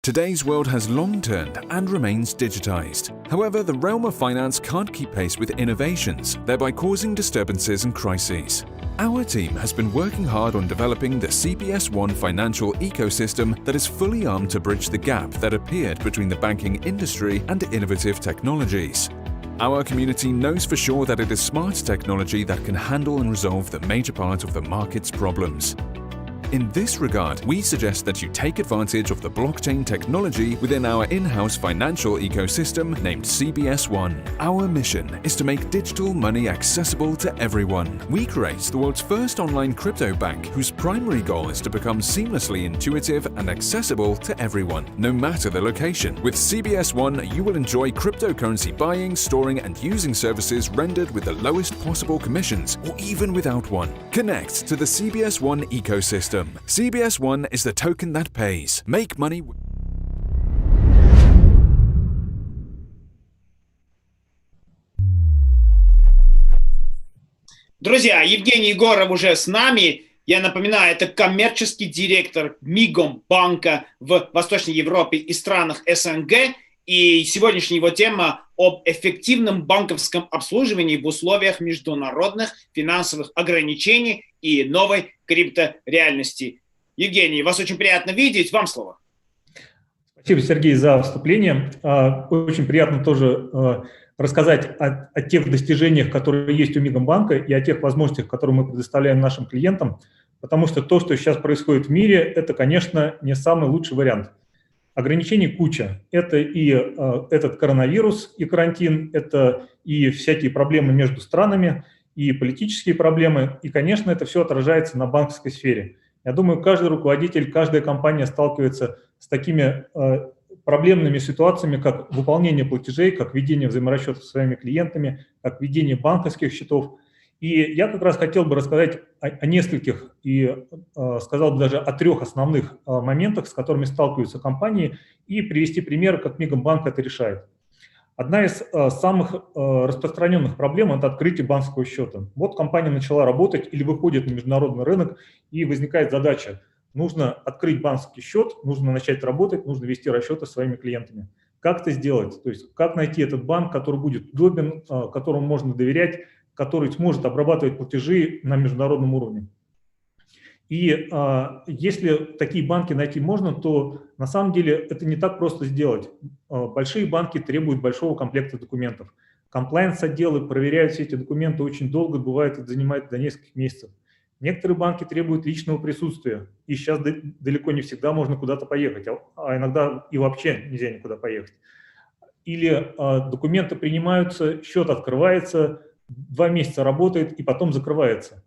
Today's world has long turned and remains digitized. However, the realm of finance can't keep pace with innovations, thereby causing disturbances and crises. Our team has been working hard on developing the CBS1 financial ecosystem that is fully armed to bridge the gap that appeared between the banking industry and innovative technologies. Our community knows for sure that it is smart technology that can handle and resolve the major part of the market's problems. In this regard, we suggest that you take advantage of the blockchain technology within our in-house financial ecosystem named CBS1. Our mission is to make digital money accessible to everyone. We create the world's first online crypto bank whose primary goal is to become seamlessly intuitive and accessible to everyone, no matter the location. With CBS1, you will enjoy cryptocurrency buying, storing, and using services rendered with the lowest possible commissions, or even without one. Connect to the CBS1 ecosystem. CBS1 is the token that pays. Make money. Друзья, Евгений Егоров уже с нами. Я напоминаю, это коммерческий директор Мигом банка в Восточной Европе и странах СНГ. И сегодняшняя его тема об эффективном банковском обслуживании в условиях международных финансовых ограничений и новой криптореальности. Евгений, вас очень приятно видеть. Вам слово. Спасибо, Сергей, за вступление. Очень приятно тоже рассказать о тех достижениях, которые есть у Мигом-банка, и о тех возможностях, которые мы предоставляем нашим клиентам, потому что то, что сейчас происходит в мире, это, конечно, не самый лучший вариант. Ограничений куча. Это и этот коронавирус, и карантин, это и всякие проблемы между странами, и политические проблемы, и, конечно, это все отражается на банковской сфере. Я думаю, каждый руководитель, каждая компания сталкивается с такими проблемными ситуациями, как выполнение платежей, как ведение взаиморасчетов со своими клиентами, как ведение банковских счетов. И я как раз хотел бы рассказать о нескольких, и сказал бы даже о 3 основных моментах, с которыми сталкиваются компании, и привести примеры, как Мигом-банк это решает. Одна из самых распространенных проблем – это открытие банковского счета. Вот компания начала работать или выходит на международный рынок, и возникает задача. Нужно открыть банковский счет, нужно начать работать, нужно вести расчеты с своими клиентами. Как это сделать? То есть как найти этот банк, который будет удобен, которому можно доверять, который сможет обрабатывать платежи на международном уровне. И если такие банки найти можно, то на самом деле это не так просто сделать. Большие банки требуют большого комплекта документов. Комплаенс-отделы проверяют все эти документы очень долго, бывает, это занимает до нескольких месяцев. Некоторые банки требуют личного присутствия, и сейчас далеко не всегда можно куда-то поехать, а иногда и вообще нельзя никуда поехать. Или документы принимаются, счет открывается, 2 месяца работает и потом закрывается.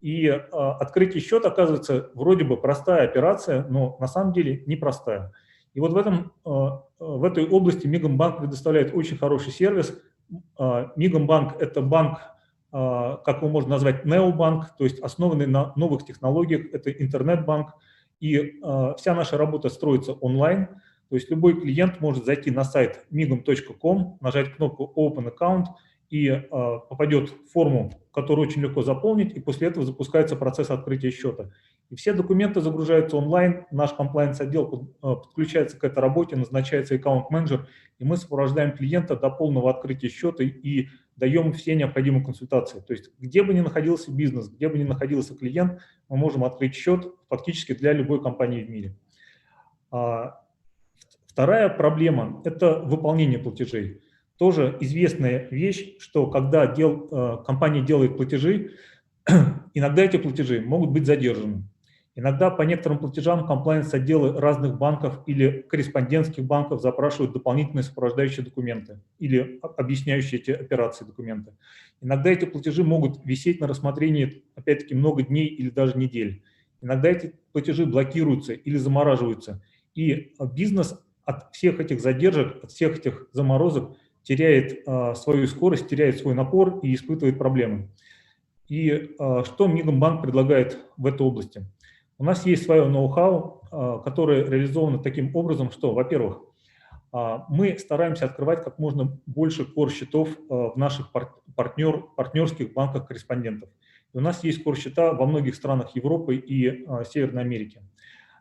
И открытие счета, оказывается, вроде бы простая операция, но на самом деле непростая. И вот в этой области Мигом-банк предоставляет очень хороший сервис. Мигом-банк – это банк, как его можно назвать, необанк, то есть основанный на новых технологиях, это интернет-банк. И вся наша работа строится онлайн, то есть любой клиент может зайти на сайт migom.com, нажать кнопку Open Account, и попадет в форму, которую очень легко заполнить, и после этого запускается процесс открытия счета. И все документы загружаются онлайн, наш комплаенс-отдел подключается к этой работе, назначается аккаунт-менеджер, и мы сопровождаем клиента до полного открытия счета и даем все необходимые консультации. То есть где бы ни находился бизнес, где бы ни находился клиент, мы можем открыть счет фактически для любой компании в мире. Вторая проблема – это выполнение платежей. Тоже известная вещь, что когда компания делает платежи, иногда эти платежи могут быть задержаны. Иногда по некоторым платежам комплаенс-отделы разных банков или корреспондентских банков запрашивают дополнительные сопровождающие документы или объясняющие эти операции документы. Иногда эти платежи могут висеть на рассмотрении, опять-таки, много дней или даже недель. Иногда эти платежи блокируются или замораживаются. И бизнес от всех этих задержек, от всех этих заморозок теряет свою скорость, теряет свой напор и испытывает проблемы. И что Мигом-банк предлагает в этой области? У нас есть свое ноу-хау, которое реализовано таким образом, что, во-первых, мы стараемся открывать как можно больше кор-счетов в наших партнерских банках-корреспондентов. У нас есть кор-счета во многих странах Европы и Северной Америки.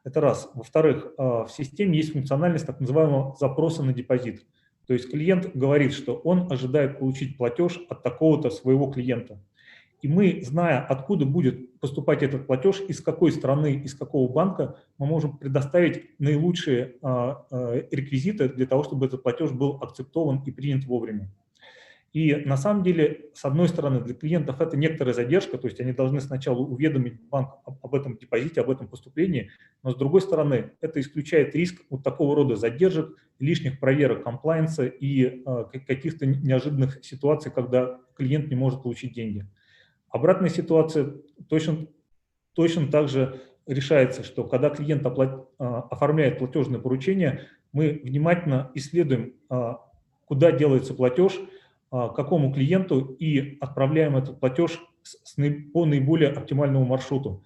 Это раз. Во-вторых, в системе есть функциональность так называемого запроса на депозит. То есть клиент говорит, что он ожидает получить платеж от такого-то своего клиента. И мы, зная, откуда будет поступать этот платеж, из какой страны, из какого банка, мы можем предоставить наилучшие реквизиты для того, чтобы этот платеж был акцептован и принят вовремя. И на самом деле, с одной стороны, для клиентов это некоторая задержка, то есть они должны сначала уведомить банк об этом депозите, об этом поступлении, но с другой стороны, это исключает риск вот такого рода задержек, лишних проверок комплаенса и каких-то неожиданных ситуаций, когда клиент не может получить деньги. Обратная ситуация точно так же решается, что когда клиент оформляет платежное поручение, мы внимательно исследуем, куда делается платеж, какому клиенту, и отправляем этот платеж по наиболее оптимальному маршруту.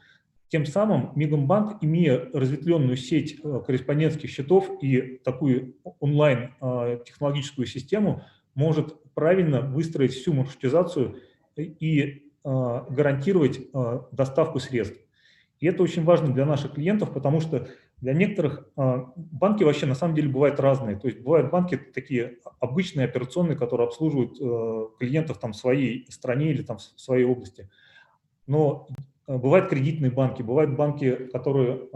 Тем самым Мигомбанк, имея разветвленную сеть корреспондентских счетов и такую онлайн-технологическую систему, может правильно выстроить всю маршрутизацию и гарантировать доставку средств. И это очень важно для наших клиентов, потому что для некоторых банки вообще на самом деле бывают разные. То есть бывают банки такие обычные, операционные, которые обслуживают клиентов там, в своей стране или там, в своей области. Но бывают кредитные банки, бывают банки, которые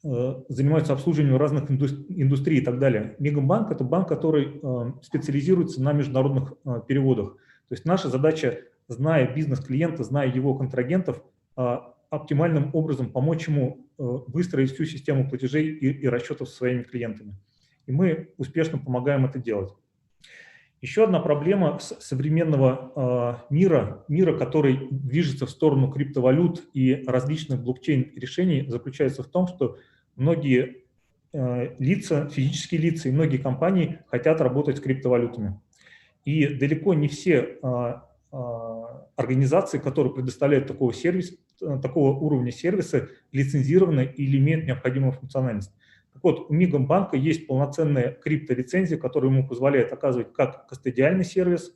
занимаются обслуживанием разных индустрий и так далее. Мигомбанк – это банк, который специализируется на международных переводах. То есть наша задача, зная бизнес клиента, зная его контрагентов, оптимальным образом помочь ему выстроить всю систему платежей и расчетов со своими клиентами. И мы успешно помогаем это делать. Еще одна проблема современного мира, который движется в сторону криптовалют и различных блокчейн-решений, заключается в том, что многие лица, физические лица и многие компании хотят работать с криптовалютами. И далеко не все организации, которые предоставляют такого уровня сервиса, лицензированы или имеют необходимую функциональность. Так вот, у Мигомбанка есть полноценная крипторецензия, которая ему позволяет оказывать как кастодиальный сервис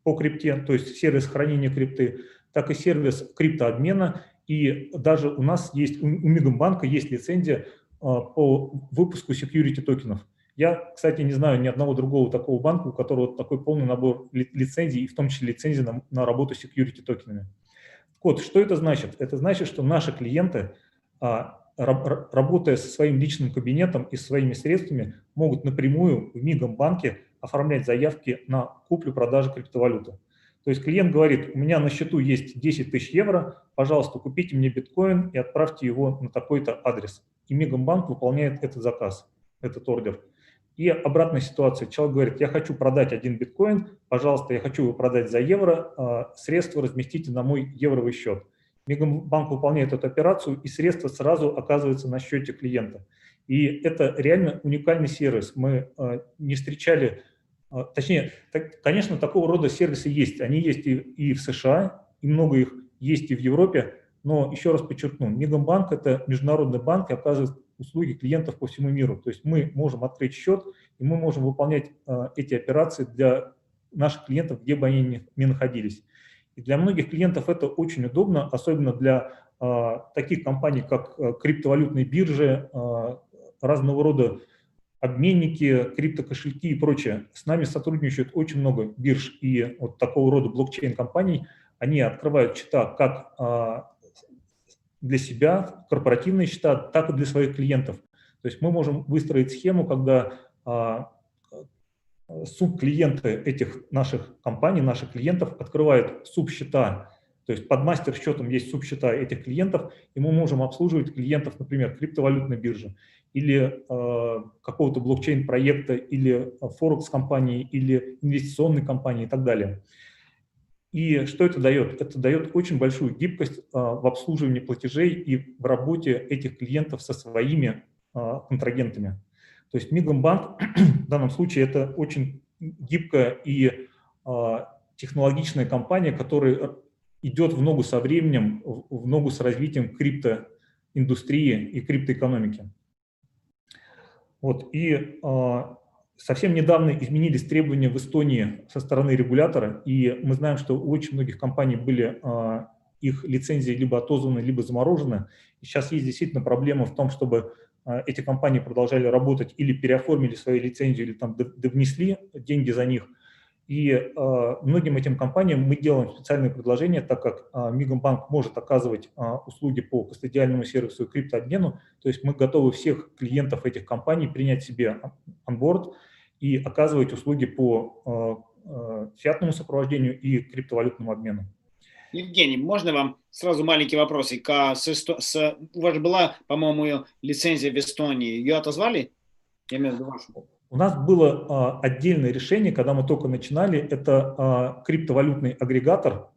по крипте, то есть сервис хранения крипты, так и сервис криптообмена. И даже у Мигомбанка есть лицензия по выпуску security токенов. Я, кстати, не знаю ни одного другого такого банка, у которого такой полный набор лицензий, и в том числе лицензий на работу с security токенами. Вот, что это значит? Это значит, что наши клиенты, работая со своим личным кабинетом и своими средствами, могут напрямую в Мигомбанке оформлять заявки на куплю-продажу криптовалюты. То есть клиент говорит: у меня на счету есть 10 тысяч евро, пожалуйста, купите мне биткоин и отправьте его на такой-то адрес. И Мигомбанк выполняет этот заказ, этот ордер. И обратная ситуация. Человек говорит: я хочу продать 1 биткоин, пожалуйста, я хочу его продать за евро, средства разместите на мой евровый счет. Мигомбанк выполняет эту операцию, и средства сразу оказываются на счете клиента. И это реально уникальный сервис. Мы не встречали, точнее, конечно, такого рода сервисы есть. Они есть и в США, и много их есть и в Европе. Но еще раз подчеркну, Мигомбанк – это международный банк и оказывает услуги клиентов по всему миру. То есть мы можем открыть счет, и мы можем выполнять эти операции для наших клиентов, где бы они ни находились. И для многих клиентов это очень удобно, особенно для таких компаний, как криптовалютные биржи, разного рода обменники, криптокошельки и прочее. С нами сотрудничают очень много бирж и вот такого рода блокчейн-компаний. Они открывают счета как для себя, корпоративные счета, так и для своих клиентов. То есть мы можем выстроить схему, когда субклиенты этих наших компаний, наших клиентов открывают субсчета, то есть под мастер-счетом есть субсчета этих клиентов, и мы можем обслуживать клиентов, например, криптовалютной биржи или какого-то блокчейн-проекта, или форекс-компании, или инвестиционной компании и так далее. И что это дает? Это дает очень большую гибкость в обслуживании платежей и в работе этих клиентов со своими контрагентами. То есть Мигомбанк в данном случае это очень гибкая и технологичная компания, которая идет в ногу со временем, в ногу с развитием криптоиндустрии и криптоэкономики. Вот. И совсем недавно изменились требования в Эстонии со стороны регулятора, и мы знаем, что у очень многих компаний были их лицензии либо отозваны, либо заморожены. И сейчас есть действительно проблема в том, чтобы эти компании продолжали работать или переоформили свою лицензию, или там довнесли деньги за них. И многим этим компаниям мы делаем специальные предложения, так как Мигомбанк может оказывать услуги по кастодиальному сервису и криптообмену. То есть мы готовы всех клиентов этих компаний принять себе онборд и оказывать услуги по фиатному сопровождению и криптовалютному обмену. Евгений, можно вам сразу маленький вопросик? У вас же была, по-моему, лицензия в Эстонии. Ее отозвали? Я имею в виду вашу. У нас было отдельное решение, когда мы только начинали. Это криптовалютный агрегатор,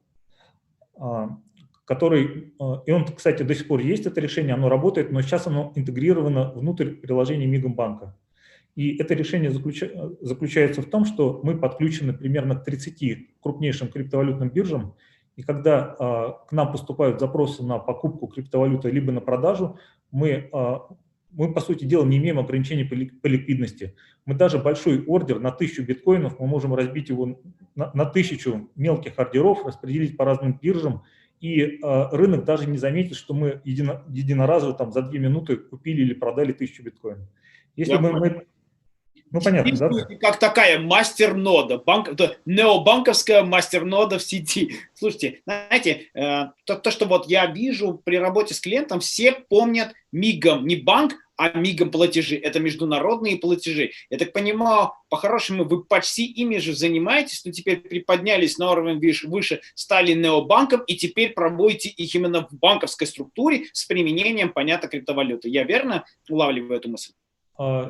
который, и он, кстати, до сих пор есть, это решение, оно работает, но сейчас оно интегрировано внутрь приложения Мигомбанка. И это решение заключается в том, что мы подключены примерно к 30 крупнейшим криптовалютным биржам, и когда к нам поступают запросы на покупку криптовалюты либо на продажу, мы, по сути дела, не имеем ограничений по ликвидности. Мы даже большой ордер на 1000 биткоинов, мы можем разбить его на 1000 мелких ордеров, распределить по разным биржам, и рынок даже не заметит, что мы единоразово там, за 2 минуты купили или продали 1000 биткоинов. Если бы мы... Ну, понятно, да? Как такая мастер-нода, необанковская мастер-нода в сети. Слушайте, знаете, то, что вот я вижу при работе с клиентом, все помнят Мигом, не банк, а Мигом платежи. Это международные платежи. Я так понимаю, по-хорошему, вы почти ими же занимаетесь, но теперь приподнялись на уровень выше, стали необанком, и теперь проводите их именно в банковской структуре с применением, понятно, криптовалюты. Я верно улавливаю эту мысль?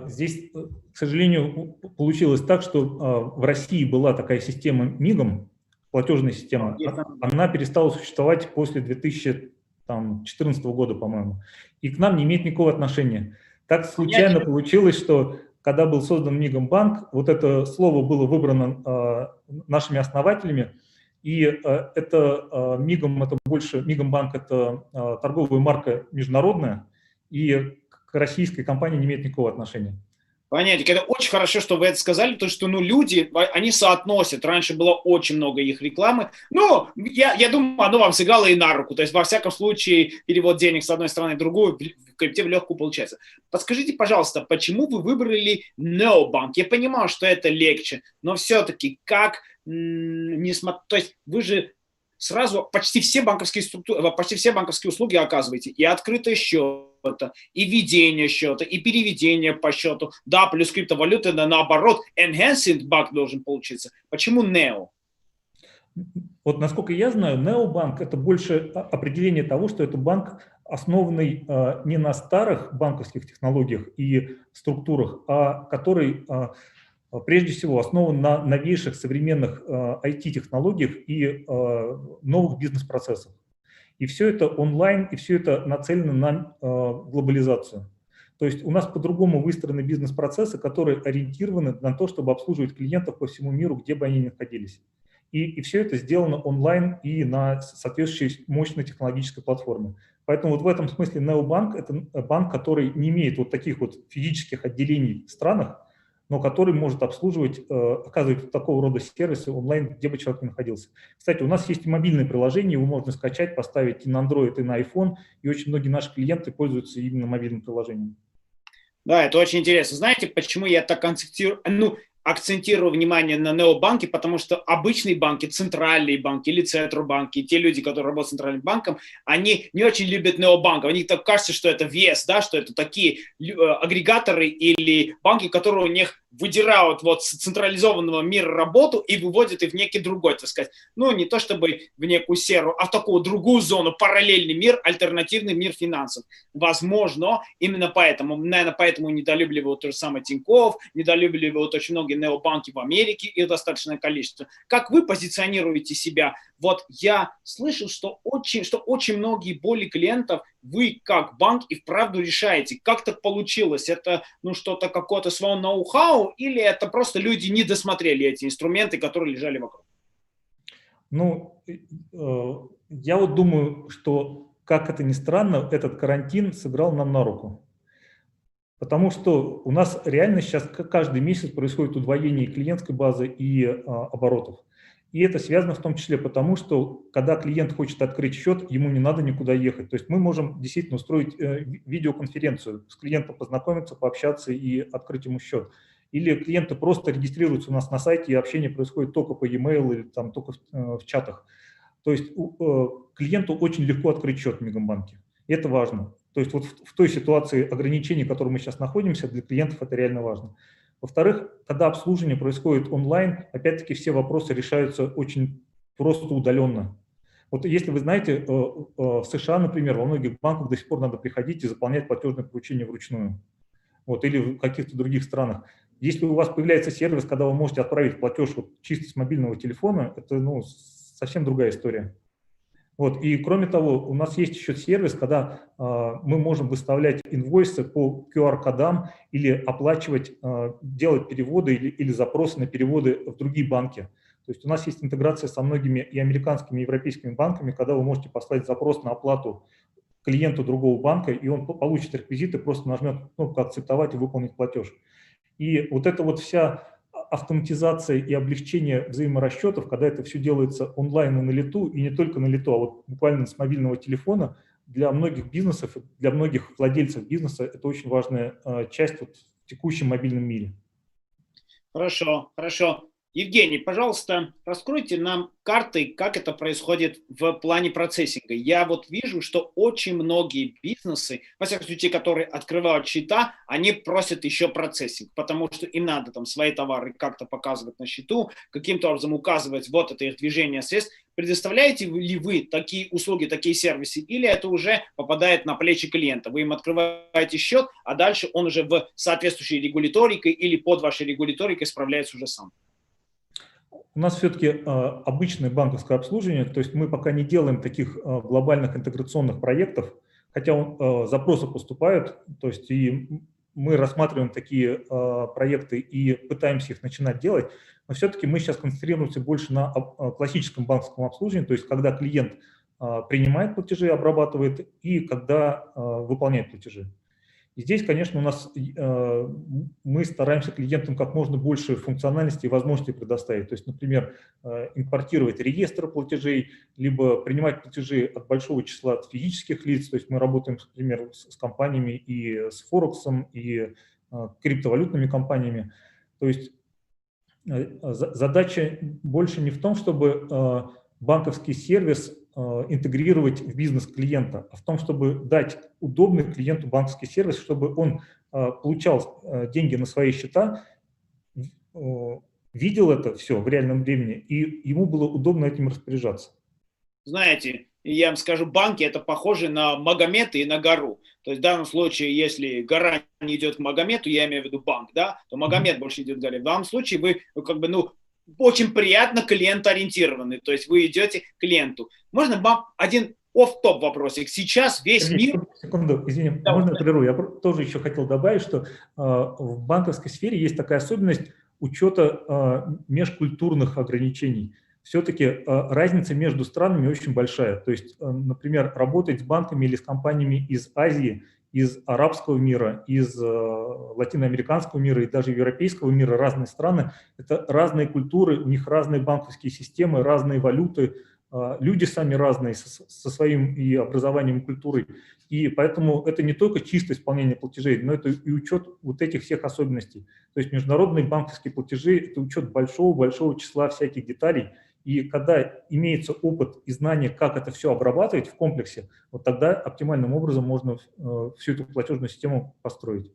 Здесь, к сожалению, получилось так, что в России была такая система МИГом, платежная система, она перестала существовать после 2014 года, по-моему, и к нам не имеет никакого отношения. Так случайно получилось, что когда был создан Мигомбанк, вот это слово было выбрано нашими основателями, и это Мигом, это больше, Мигомбанк это торговая марка международная, и к российской компании не имеет никакого отношения. Понятно. Это очень хорошо, что вы это сказали, потому что люди, они соотносят. Раньше было очень много их рекламы. Но я думаю, оно вам сыграло и на руку. То есть, во всяком случае, перевод денег с одной стороны в другую в крипте в легкую получается. Подскажите, пожалуйста, почему вы выбрали необанк? Я понимаю, что это легче, но все-таки как то есть вы же сразу почти все банковские структуры, почти все банковские услуги оказываете. И открытый счет, и ведение счета, и переведение по счету. Да, плюс криптовалюты, да, наоборот, enhanced банк должен получиться. Почему Neo? Вот насколько я знаю, необанк – это больше определение того, что это банк, основанный не на старых банковских технологиях и структурах, а который прежде всего основан на новейших современных IT-технологиях и новых бизнес-процессах. И все это онлайн, и все это нацелено на глобализацию. То есть у нас по-другому выстроены бизнес-процессы, которые ориентированы на то, чтобы обслуживать клиентов по всему миру, где бы они ни находились. И все это сделано онлайн и на соответствующей мощной технологической платформе. Поэтому вот в этом смысле необанк – это банк, который не имеет вот таких вот физических отделений в странах, но который может обслуживать, оказывать такого рода сервисы онлайн, где бы человек ни находился. Кстати, у нас есть и мобильное приложение, его можно скачать, поставить и на Android, и на iPhone, и очень многие наши клиенты пользуются именно мобильным приложением. Да, это очень интересно. Знаете, почему я так акцентирую внимание на необанке? Потому что обычные банки, центральные банки или центробанки, те люди, которые работают с центральным банком, они не очень любят необанк. Они так кажется, что это вес, да, что это такие агрегаторы или банки, которые у них выдирают вот с централизованного мира работу и выводят их в некий другой, так сказать, ну, не то чтобы в некую серую, а в такую другую зону, параллельный мир, альтернативный мир финансов. Возможно, именно поэтому, наверное, поэтому недолюбливают то же самое Тинькофф, недолюбливают очень многие необанки в Америке, и достаточное количество. Как вы позиционируете себя? Вот я слышал, что очень многие боли клиентов вы как банк и вправду решаете. Как так получилось? Это что-то какое-то свое ноу-хау или это просто люди не досмотрели эти инструменты, которые лежали вокруг? Ну, я вот думаю, что, как это ни странно, этот карантин сыграл нам на руку. Потому что у нас реально сейчас каждый месяц происходит удвоение клиентской базы и оборотов. И это связано в том числе потому, что когда клиент хочет открыть счет, ему не надо никуда ехать. То есть мы можем действительно устроить видеоконференцию, с клиентом познакомиться, пообщаться и открыть ему счет. Или клиенты просто регистрируются у нас на сайте, и общение происходит только по e-mail или там только в чатах. То есть клиенту очень легко открыть счет в Мегабанке. И это важно. То есть вот в той ситуации ограничений, в которой мы сейчас находимся, для клиентов это реально важно. Во-вторых, когда обслуживание происходит онлайн, опять-таки все вопросы решаются очень просто удаленно. Вот если вы знаете, в США, например, во многих банках до сих пор надо приходить и заполнять платежное поручение вручную. Вот, или в каких-то других странах. Если у вас появляется сервис, когда вы можете отправить платеж вот чисто с мобильного телефона, это совсем другая история. Вот. И кроме того, у нас есть еще сервис, когда мы можем выставлять инвойсы по QR-кодам или оплачивать, делать переводы или запросы на переводы в другие банки. То есть у нас есть интеграция со многими и американскими, и европейскими банками, когда вы можете послать запрос на оплату клиенту другого банка, и он получит реквизиты, просто нажмет кнопку «Акцептовать» и выполнить платеж. И вот эта вот вся автоматизация и облегчение взаиморасчетов, когда это все делается онлайн и на лету, и не только на лету, а вот буквально с мобильного телефона, для многих бизнесов, для многих владельцев бизнеса это очень важная часть вот в текущем мобильном мире. Хорошо, хорошо. Евгений, пожалуйста, раскройте нам карты, как это происходит в плане процессинга. Я вот вижу, что очень многие бизнесы, во всяком случае, те, которые открывают счета, они просят еще процессинг, потому что им надо там свои товары как-то показывать на счету, каким-то образом указывать, вот это их движение средств. Предоставляете ли вы такие услуги, такие сервисы, или это уже попадает на плечи клиента? Вы им открываете счет, а дальше он уже в соответствующей регуляторикой или под вашей регуляторикой справляется уже сам? У нас все-таки обычное банковское обслуживание, то есть мы пока не делаем таких глобальных интеграционных проектов, хотя запросы поступают, то есть и мы рассматриваем такие проекты и пытаемся их начинать делать, но все-таки мы сейчас концентрируемся больше на классическом банковском обслуживании, то есть когда клиент принимает платежи, обрабатывает, и когда выполняет платежи. И здесь, конечно, у нас мы стараемся клиентам как можно больше функциональности и возможностей предоставить. То есть, например, импортировать реестр платежей, либо принимать платежи от большого числа от физических лиц. То есть мы работаем, например, с компаниями и с Форексом, и криптовалютными компаниями. То есть задача больше не в том, чтобы банковский сервис интегрировать в бизнес клиента, а в том, чтобы дать удобный клиенту банковский сервис, чтобы он получал деньги на свои счета, видел это все в реальном времени, и ему было удобно этим распоряжаться. Знаете, я вам скажу, банки это похоже на Магомета и на гору. То есть в данном случае, если гора не идет к Магомету, я имею в виду банк, да, то Магомет больше идет к горе. В данном случае вы как бы, очень приятно клиентоориентированы, то есть вы идете к клиенту. Можно вам один офф-топ вопросик? Сейчас весь мир... Секунду, извини, да, можно я прерву? Я тоже еще хотел добавить, что в банковской сфере есть такая особенность учета межкультурных ограничений. Все-таки разница между странами очень большая. То есть, например, работать с банками или с компаниями из Азии, из арабского мира, из латиноамериканского мира и даже европейского мира, разные страны, это разные культуры, у них разные банковские системы, разные валюты, люди сами разные со своим и образованием, и культурой. И поэтому это не только чисто исполнение платежей, но это и учет вот этих всех особенностей. То есть международные банковские платежи – это учет большого-большого числа всяких деталей. И когда имеется опыт и знание, как это все обрабатывать в комплексе, вот тогда оптимальным образом можно всю эту платежную систему построить.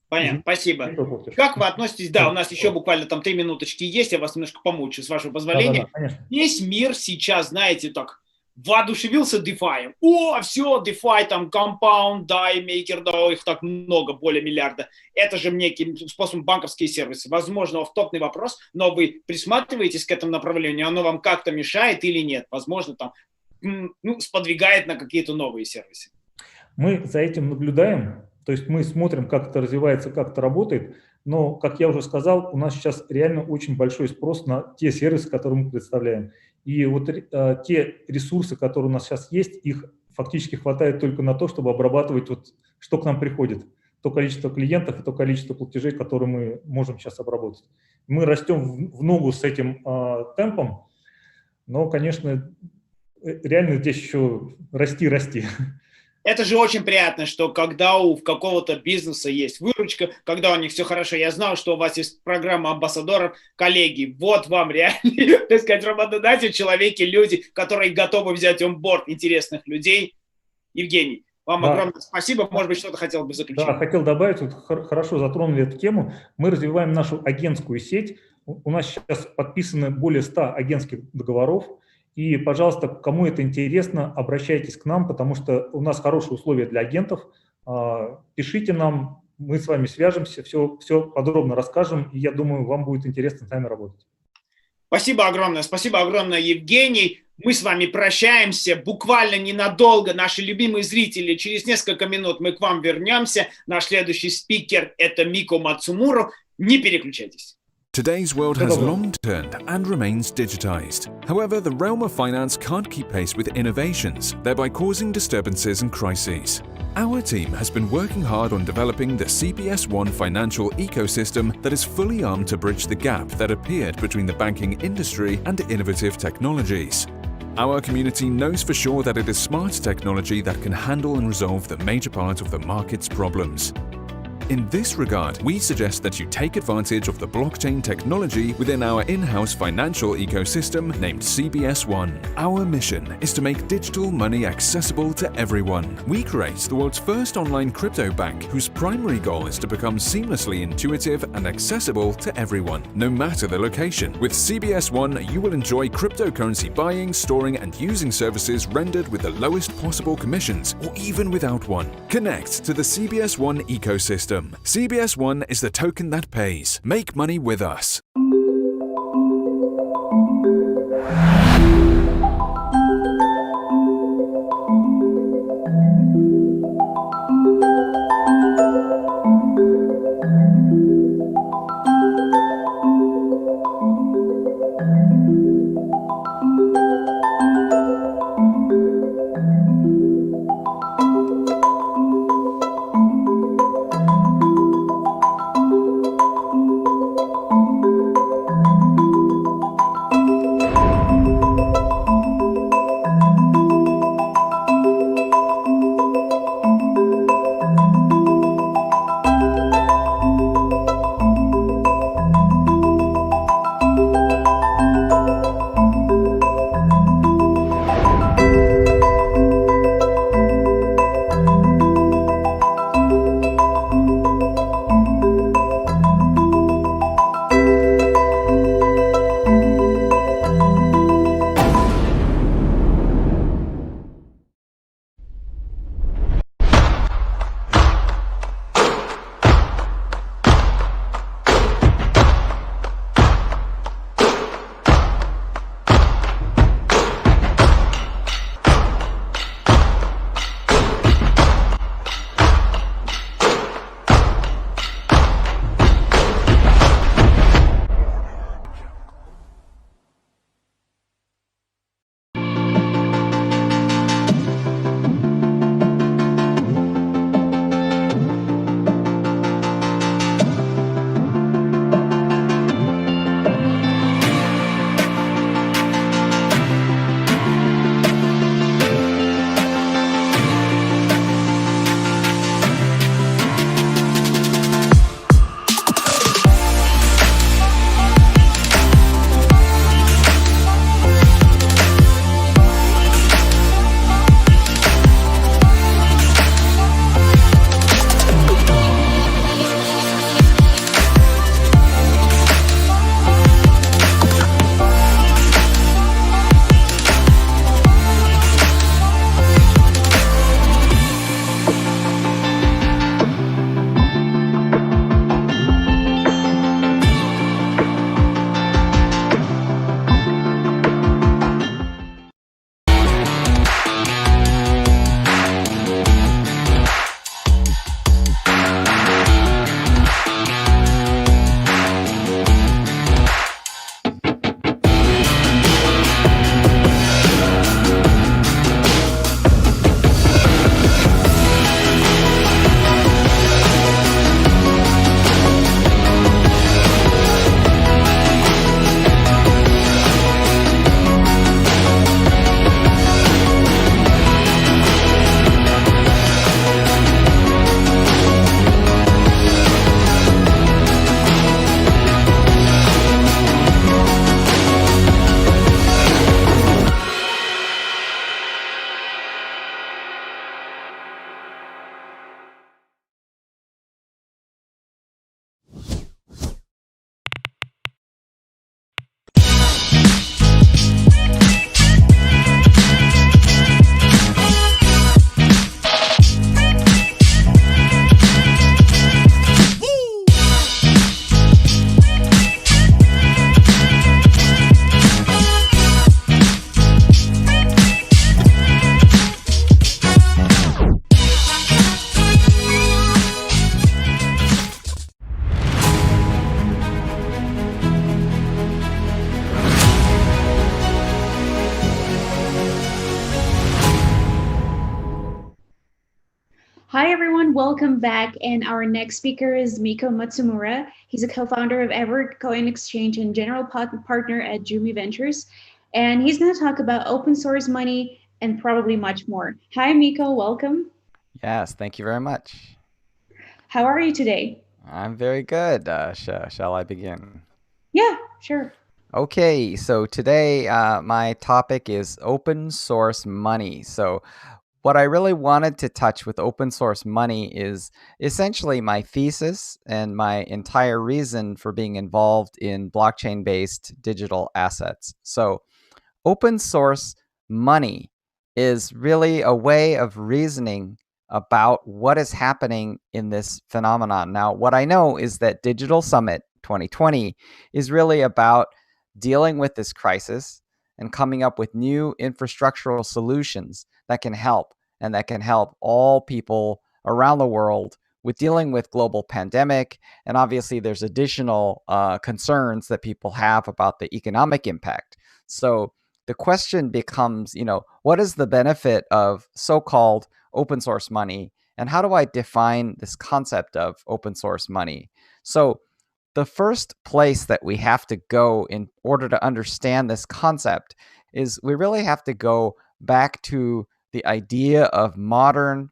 Понятно, спасибо. Как вы относитесь, да, у нас еще буквально там 3 минуточки есть, я вас немножко помучу, с вашего позволения. Да, весь мир сейчас, знаете, так воодушевился DeFi. О, все, DeFi, там, Compound, DAI, Maker, да, их так много, более миллиарда. Это же неким способом банковские сервисы. Возможно, офф-топный вопрос, но вы присматриваетесь к этому направлению, оно вам как-то мешает или нет? Возможно, там, сподвигает на какие-то новые сервисы. Мы за этим наблюдаем, то есть мы смотрим, как это развивается, как это работает, но, как я уже сказал, у нас сейчас реально очень большой спрос на те сервисы, которые мы представляем. И вот те ресурсы, которые у нас сейчас есть, их фактически хватает только на то, чтобы обрабатывать, вот, что к нам приходит. То количество клиентов и то количество платежей, которые мы можем сейчас обработать. Мы растем в ногу с этим темпом. Но, конечно, реально здесь еще расти. Это же очень приятно, что когда у какого-то бизнеса есть выручка, когда у них все хорошо. Я знал, что у вас есть программа амбассадоров, коллеги. Вот вам реально, так сказать, работодатель, человеки, люди, которые готовы взять он-борд интересных людей. Евгений, вам огромное спасибо. Может быть, что-то хотел бы заключить. Да, хотел добавить, вот хорошо затронули эту тему. Мы развиваем нашу агентскую сеть. У нас сейчас подписано более 100 агентских договоров. И, пожалуйста, кому это интересно, обращайтесь к нам, потому что у нас хорошие условия для агентов. Пишите нам, мы с вами свяжемся, все подробно расскажем, и я думаю, вам будет интересно с нами работать. Спасибо огромное, Евгений. Мы с вами прощаемся буквально ненадолго, наши любимые зрители. Через несколько минут мы к вам вернемся. Наш следующий спикер – это Мико Matsumura. Не переключайтесь. Today's world has long turned and remains digitized. However, the realm of finance can't keep pace with innovations, thereby causing disturbances and crises. Our team has been working hard on developing the CBS1 financial ecosystem that is fully armed to bridge the gap that appeared between the banking industry and innovative technologies. Our community knows for sure that it is smart technology that can handle and resolve the major part of the market's problems. In this regard, we suggest that you take advantage of the blockchain technology within our in-house financial ecosystem named CBS1. Our mission is to make digital money accessible to everyone. We create the world's first online crypto bank whose primary goal is to become seamlessly intuitive and accessible to everyone, no matter the location. With CBS1, you will enjoy cryptocurrency buying, storing, and using services rendered with the lowest possible commissions, or even without one. Connect to the CBS1 ecosystem. CBS1 is the token that pays. Make money with us. Hi, everyone. Welcome back. And our next speaker is Miko Matsumura. He's a co-founder of Evercoin Exchange and general partner at Gumi Ventures. And he's going to talk about open source money and probably much more. Hi, Miko. Welcome. Yes, thank you very much. How are you today? I'm very good. Shall I begin? Yeah, sure. Okay, so today my topic is open source money. So what I really wanted to touch with open source money is essentially my thesis and my entire reason for being involved in blockchain-based digital assets. So open source money is really a way of reasoning about what is happening in this phenomenon. Now, what I know is that Digital Summit 2020 is really about dealing with this crisis and coming up with new infrastructural solutions that can help and that can help all people around the world with dealing with global pandemic. And obviously there's additional concerns that people have about the economic impact. So the question becomes, what is the benefit of so-called open source money, and how do I define this concept of open source money? So the first place that we have to go in order to understand this concept is we really have to go back to the idea of modern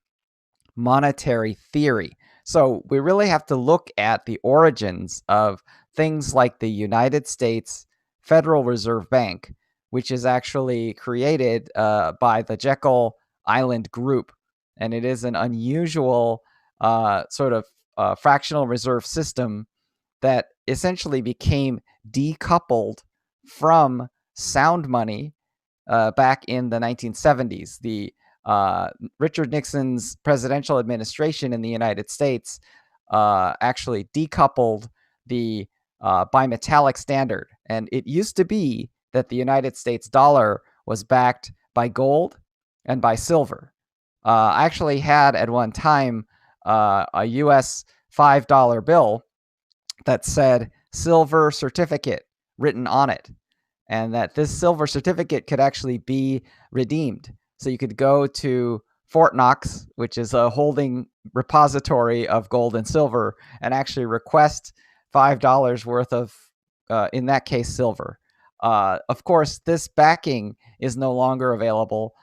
monetary theory. So we really have to look at the origins of things like the United States Federal Reserve Bank, which is actually created by the Jekyll Island Group. And it is an unusual sort of fractional reserve system that essentially became decoupled from sound money back in the 1970s. The Richard Nixon's presidential administration in the United States actually decoupled the bimetallic standard. And it used to be that the United States dollar was backed by gold and by silver. I actually had at one time a US $5 bill that said silver certificate written on it, and that this silver certificate could actually be redeemed. So you could go to Fort Knox, which is a holding repository of gold and silver, and actually request $5 worth of, in that case, silver. Of course, this backing is no longer available.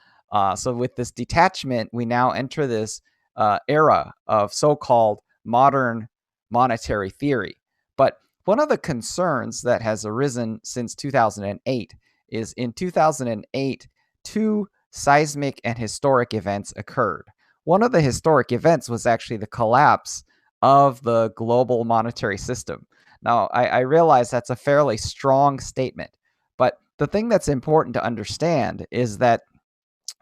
So with this detachment, we now enter this era of so-called modern monetary theory. But one of the concerns that has arisen since 2008 is in 2008, two seismic and historic events occurred. One of the historic events was actually the collapse of the global monetary system. Now, I realize that's a fairly strong statement, but the thing that's important to understand is that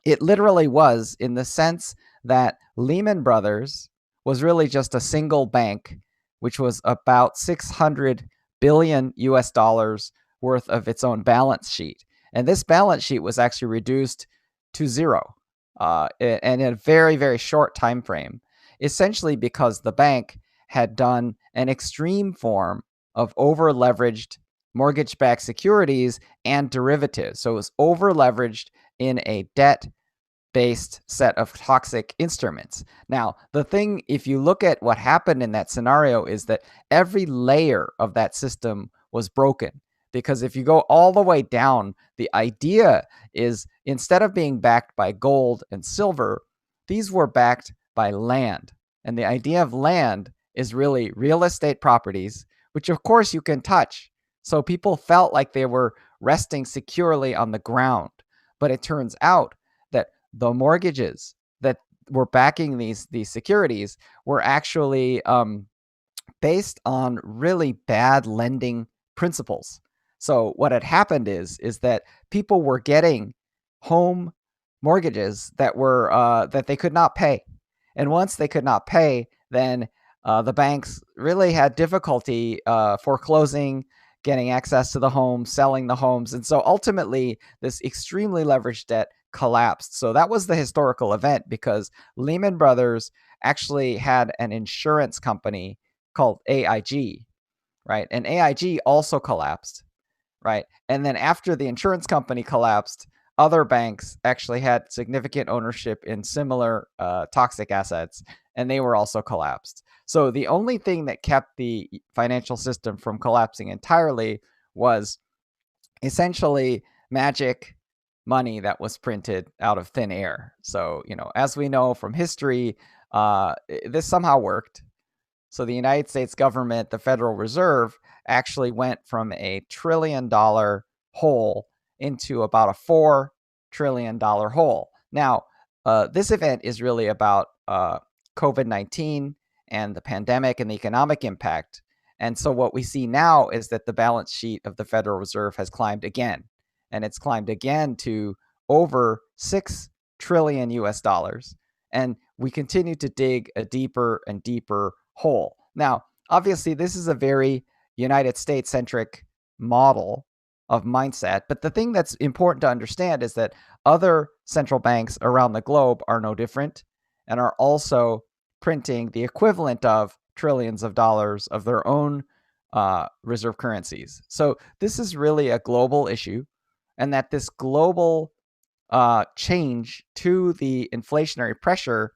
it literally was, in the sense that Lehman Brothers was really just a single bank, which was about 600 billion US dollars worth of its own balance sheet. And this balance sheet was actually reduced to zero and in a very, very short time frame, essentially because the bank had done an extreme form of over-leveraged mortgage-backed securities and derivatives. So it was over-leveraged in a debt-based set of toxic instruments. Now, the thing, if you look at what happened in that scenario, is that every layer of that system was broken. Because if you go all the way down, the idea is instead of being backed by gold and silver, these were backed by land. And the idea of land is really real estate properties, which of course you can touch. So people felt like they were resting securely on the ground. But it turns out that the mortgages that were backing these securities were actually based on really bad lending principles. So what had happened is that people were getting home mortgages that were that they could not pay, and once they could not pay, then the banks really had difficulty foreclosing, getting access to the home, selling the homes, and so ultimately this extremely leveraged debt collapsed. So that was the historical event, because Lehman Brothers actually had an insurance company called AIG, right? And AIG also collapsed. Right. And then after the insurance company collapsed, other banks actually had significant ownership in similar toxic assets. and they were also collapsed. So the only thing that kept the financial system from collapsing entirely was essentially magic money that was printed out of thin air. So, as we know from history, this somehow worked. So the United States government, the Federal Reserve, actually went from a $1 trillion hole into about a $4 trillion hole. Now, this event is really about COVID-19 and the pandemic and the economic impact. And so what we see now is that the balance sheet of the Federal Reserve has climbed again, and it's climbed again to over 6 trillion US dollars. And we continue to dig a deeper and deeper hole. Now, obviously, this is a very United States-centric model of mindset, but the thing that's important to understand is that other central banks around the globe are no different and are also printing the equivalent of trillions of dollars of their own reserve currencies. So this is really a global issue, and that this global change to the inflationary pressure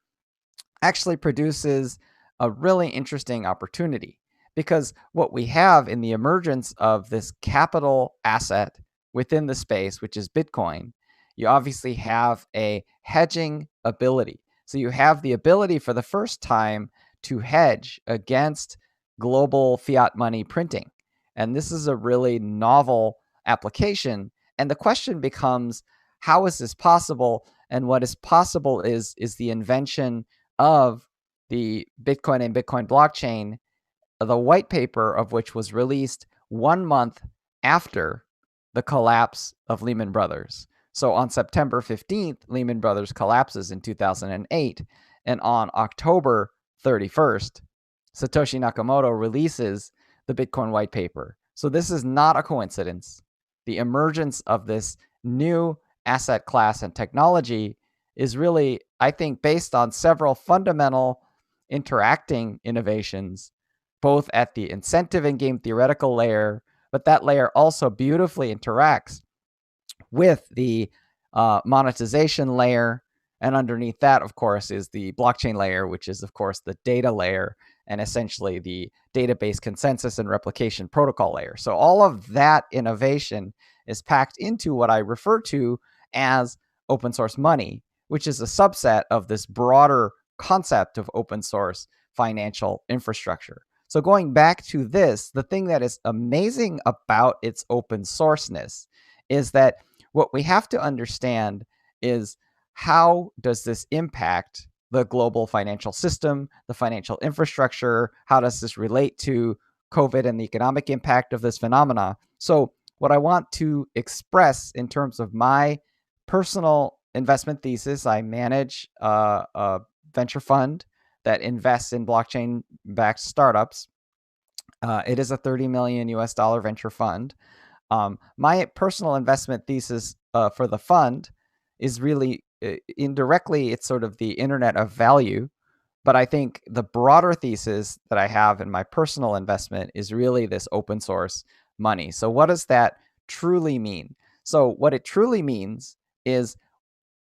actually produces a really interesting opportunity, because what we have in the emergence of this capital asset within the space, which is Bitcoin, you obviously have a hedging ability. So you have the ability for the first time to hedge against global fiat money printing. And this is a really novel application. And the question becomes, how is this possible? And what is possible is the invention of the Bitcoin and Bitcoin blockchain, the white paper of which was released 1 month after the collapse of Lehman Brothers. So on September 15th, Lehman Brothers collapses in 2008. And on October 31st, Satoshi Nakamoto releases the Bitcoin white paper. So this is not a coincidence. The emergence of this new asset class and technology is really, I think, based on several fundamental interacting innovations, both at the incentive and game theoretical layer, but that layer also beautifully interacts with the monetization layer. And underneath that, of course, is the blockchain layer, which is, of course, the data layer and essentially the database consensus and replication protocol layer. So all of that innovation is packed into what I refer to as open source money, which is a subset of this broader concept of open source financial infrastructure. So going back to this, the thing that is amazing about its open sourceness is that what we have to understand is, how does this impact the global financial system, the financial infrastructure? How does this relate to COVID and the economic impact of this phenomena? So what I want to express in terms of my personal investment thesis, I manage a venture fund that invests in blockchain-backed startups. It is a $30 million US dollar venture fund. My personal investment thesis for the fund is really indirectly, it's sort of the internet of value. But I think the broader thesis that I have in my personal investment is really this open source money. So what does that truly mean? So what it truly means is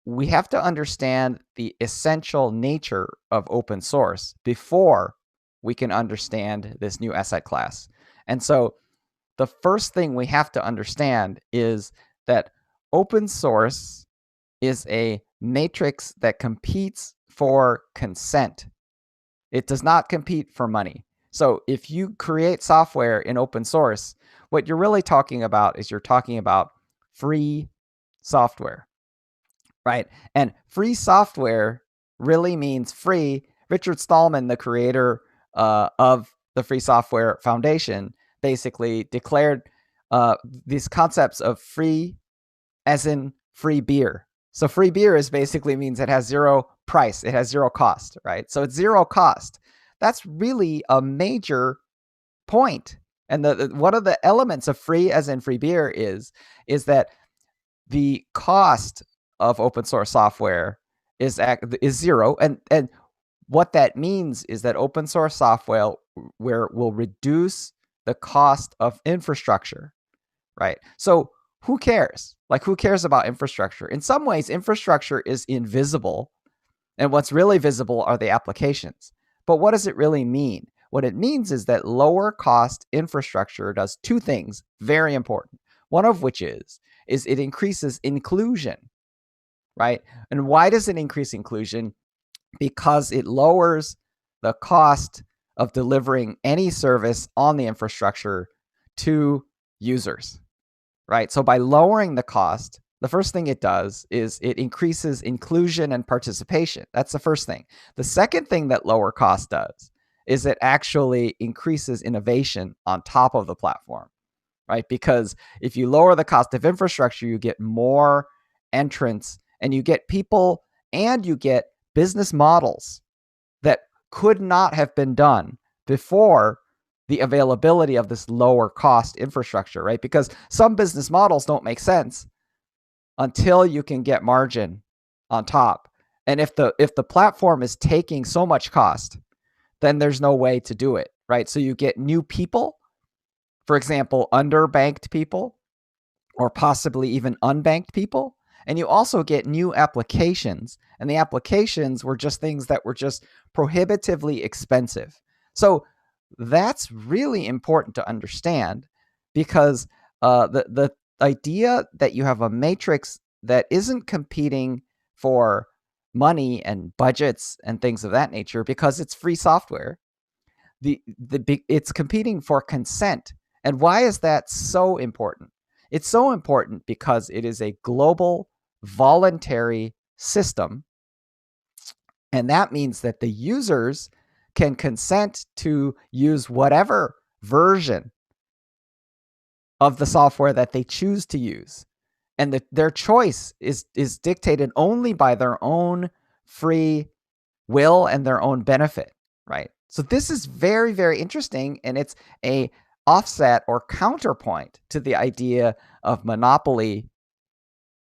we have to understand the essential nature of open source before we can understand this new asset class. And so the first thing we have to understand is that open source is a matrix that competes for consent. It does not compete for money. So if you create software in open source, what you're really talking about is you're talking about free software, right? And free software really means free. Richard Stallman, the creator of the Free Software Foundation, basically declared these concepts of free as in free beer. So free beer is basically means it has zero price, it has zero cost, right? So it's zero cost. That's really a major point. And one of the elements of free as in free beer is that the cost of open source software is zero. And what that means is that open source software will reduce the cost of infrastructure, right? So who cares? Like, who cares about infrastructure? In some ways, infrastructure is invisible And what's really visible are the applications. But what does it really mean? What it means is that lower cost infrastructure does two things very important. One of which is it increases inclusion, right? And why does it increase inclusion? Because it lowers the cost of delivering any service on the infrastructure to users, right? So by lowering the cost, the first thing it does is it increases inclusion and participation. That's the first thing. The second thing that lower cost does is it actually increases innovation on top of the platform, right? Because if you lower the cost of infrastructure, you get more entrants and you get people and you get business models that could not have been done before the availability of this lower cost infrastructure, right? Because some business models don't make sense until you can get margin on top. And if the platform is taking so much cost, then there's no way to do it, right? So you get new people, for example, underbanked people, or possibly even unbanked people. And you also get new applications. And the applications were just things that were just prohibitively expensive. So that's really important to understand, because the idea that you have a matrix that isn't competing for money and budgets and things of that nature because it's free software, it's competing for consent. And why is that so important? It's so important because it is a global voluntary system. And that means that the users can consent to use whatever version of the software that they choose to use. And their choice is dictated only by their own free will and their own benefit, right? So this is very, very interesting. And it's a offset or counterpoint to the idea of monopoly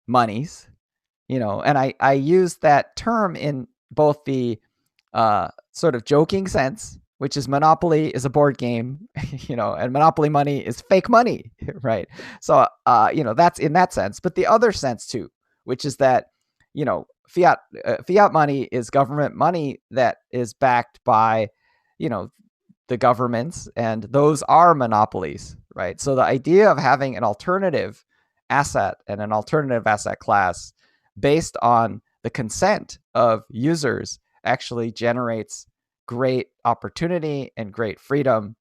monies, and I use that term in both the sort of joking sense, which is Monopoly is a board game, and Monopoly money is fake money, right? So, that's in that sense, but the other sense too, which is that, fiat money is government money that is backed by, the governments, and those are monopolies, right? So the idea of having an alternative asset and an alternative asset class based on the consent of users actually generates great opportunity and great freedom,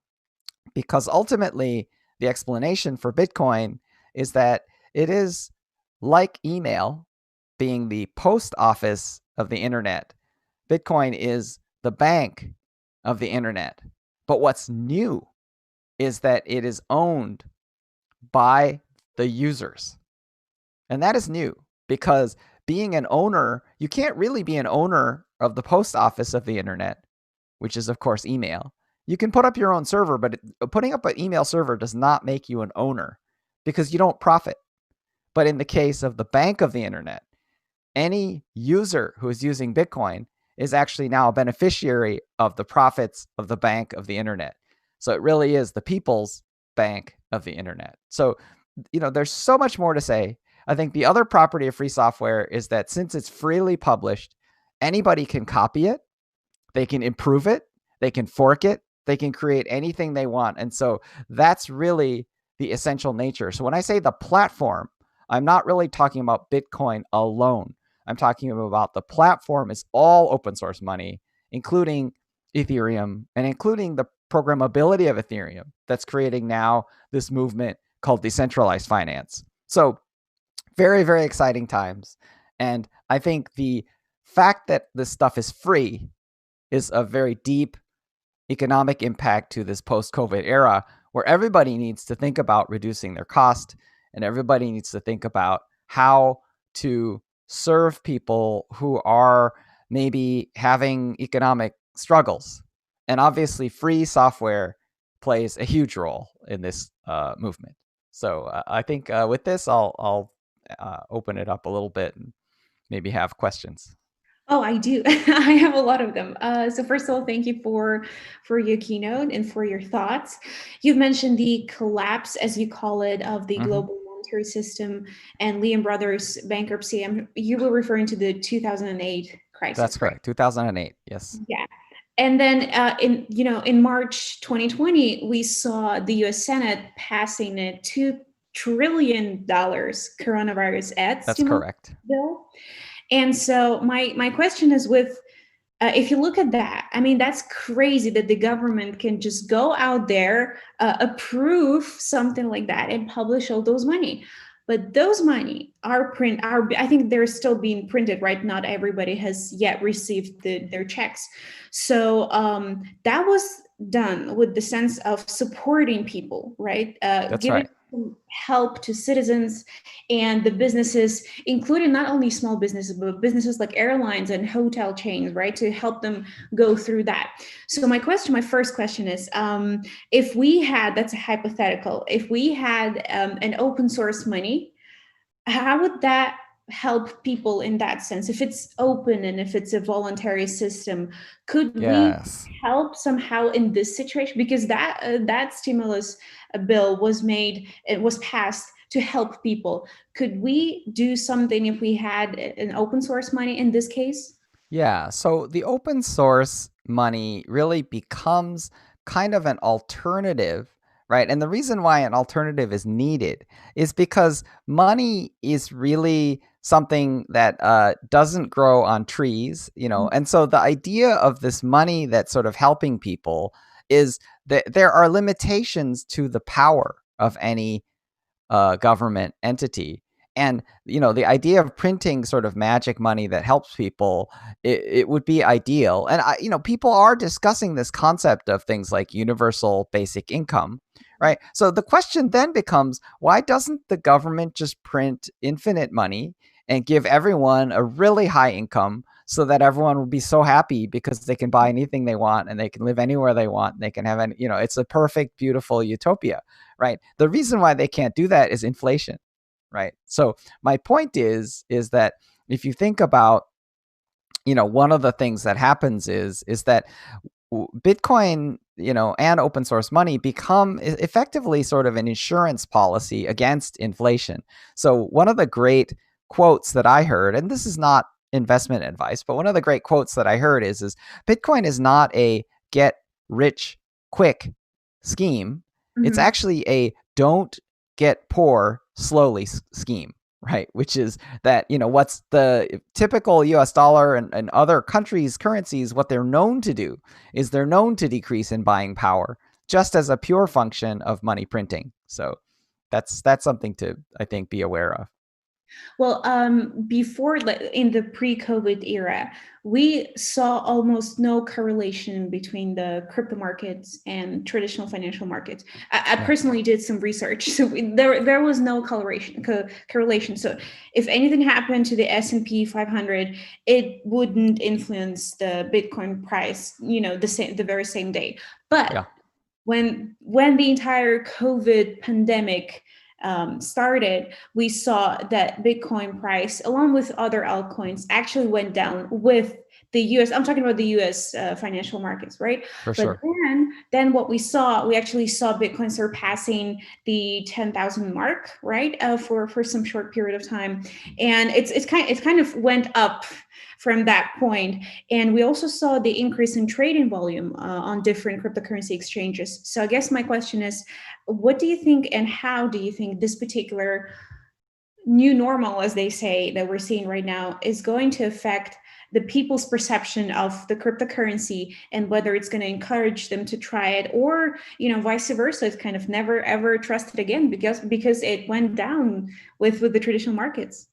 because ultimately the explanation for Bitcoin is that it is like email being the post office of the internet. Bitcoin is the bank of the internet. But what's new is that it is owned by the users. And that is new, because being an owner, you can't really be an owner of the post office of the internet, which is, of course, email. You can put up your own server, but putting up an email server does not make you an owner, because you don't profit. But in the case of the bank of the internet, any user who is using Bitcoin is actually now a beneficiary of the profits of the bank of the internet. So it really is the people's bank of the internet. So, there's so much more to say. I think the other property of free software is that since it's freely published, anybody can copy it, they can improve it, they can fork it, they can create anything they want. And so that's really the essential nature. So when I say the platform, I'm not really talking about Bitcoin alone. I'm talking about the platform is all open source money, including Ethereum and including the programmability of Ethereum that's creating now this movement called decentralized finance. So very, very exciting times. And I think the fact that this stuff is free is a very deep economic impact to this post-COVID era, where everybody needs to think about reducing their cost, and everybody needs to think about how to serve people who are maybe having economic struggles. And obviously, free software plays a huge role in this movement. So I think with this, I'll open it up a little bit and maybe have questions. Oh, I do. I have a lot of them. So first of all, thank you for your keynote and for your thoughts. You've mentioned the collapse, as you call it, of the global monetary system and Lehman Brothers bankruptcy. You were referring to the 2008 crisis. That's right? correct. 2008. Yes. Yeah. And then in March 2020, we saw the US Senate passing a $2 trillion coronavirus aid That's stimulus correct. bill. And so my question is with if you look at that, I mean, that's crazy that the government can just go out there, approve something like that and publish all those money. But those money are I think they're still being printed, right? Not everybody has yet received their checks. So that was done with the sense of supporting people, right? That's Giving right. help to citizens and the businesses, including not only small businesses, but businesses like airlines and hotel chains, right? To help them go through that. So my first question is, if we had, that's a hypothetical, if we had an open source money, how would that help people in that sense? If it's open and if it's a voluntary system, could Yes. we help somehow in this situation? Because that stimulus bill was passed to help people. Could we do something if we had an open source money in this case? Yeah. So the open source money really becomes kind of an alternative, right? And the reason why an alternative is needed is because money is really something that doesn't grow on trees, and so the idea of this money that's sort of helping people is that there are limitations to the power of any government entity. And, the idea of printing sort of magic money that helps people, it would be ideal. And, people are discussing this concept of things like universal basic income, right? So the question then becomes, why doesn't the government just print infinite money and give everyone a really high income so that everyone will be so happy because they can buy anything they want and they can live anywhere they want and they can have it's a perfect, beautiful utopia, right? The reason why they can't do that is inflation, right? So my point is that if you think about, one of the things that happens is that Bitcoin, and open source money become effectively sort of an insurance policy against inflation. So one of the great quotes that I heard, and this is not investment advice, but one of the great quotes that I heard is Bitcoin is not a get rich quick scheme. It's actually a don't get poor slowly scheme, right? Which is that, what's the typical US dollar and other countries' currencies, what they're known to do is they're known to decrease in buying power just as a pure function of money printing. So that's something to, I think, be aware of. Well, before, in the pre-COVID era, we saw almost no correlation between the crypto markets and traditional financial markets. I personally did some research, so there was no correlation. So if anything happened to the S&P 500, it wouldn't influence the Bitcoin price, the very same day. But when the entire COVID pandemic started, we saw that Bitcoin price, along with other altcoins, actually went down with the US. I'm talking about the US financial markets, right? For sure. Then what we actually saw Bitcoin surpassing the 10,000 mark, right? For some short period of time, and it's kind of went up from that point. And we also saw the increase in trading volume on different cryptocurrency exchanges. So I guess my question is, what do you think and how do you think this particular new normal, as they say, that we're seeing right now is going to affect the people's perception of the cryptocurrency and whether it's going to encourage them to try it or, vice versa, it's kind of never, ever trust it again because it went down with the traditional markets?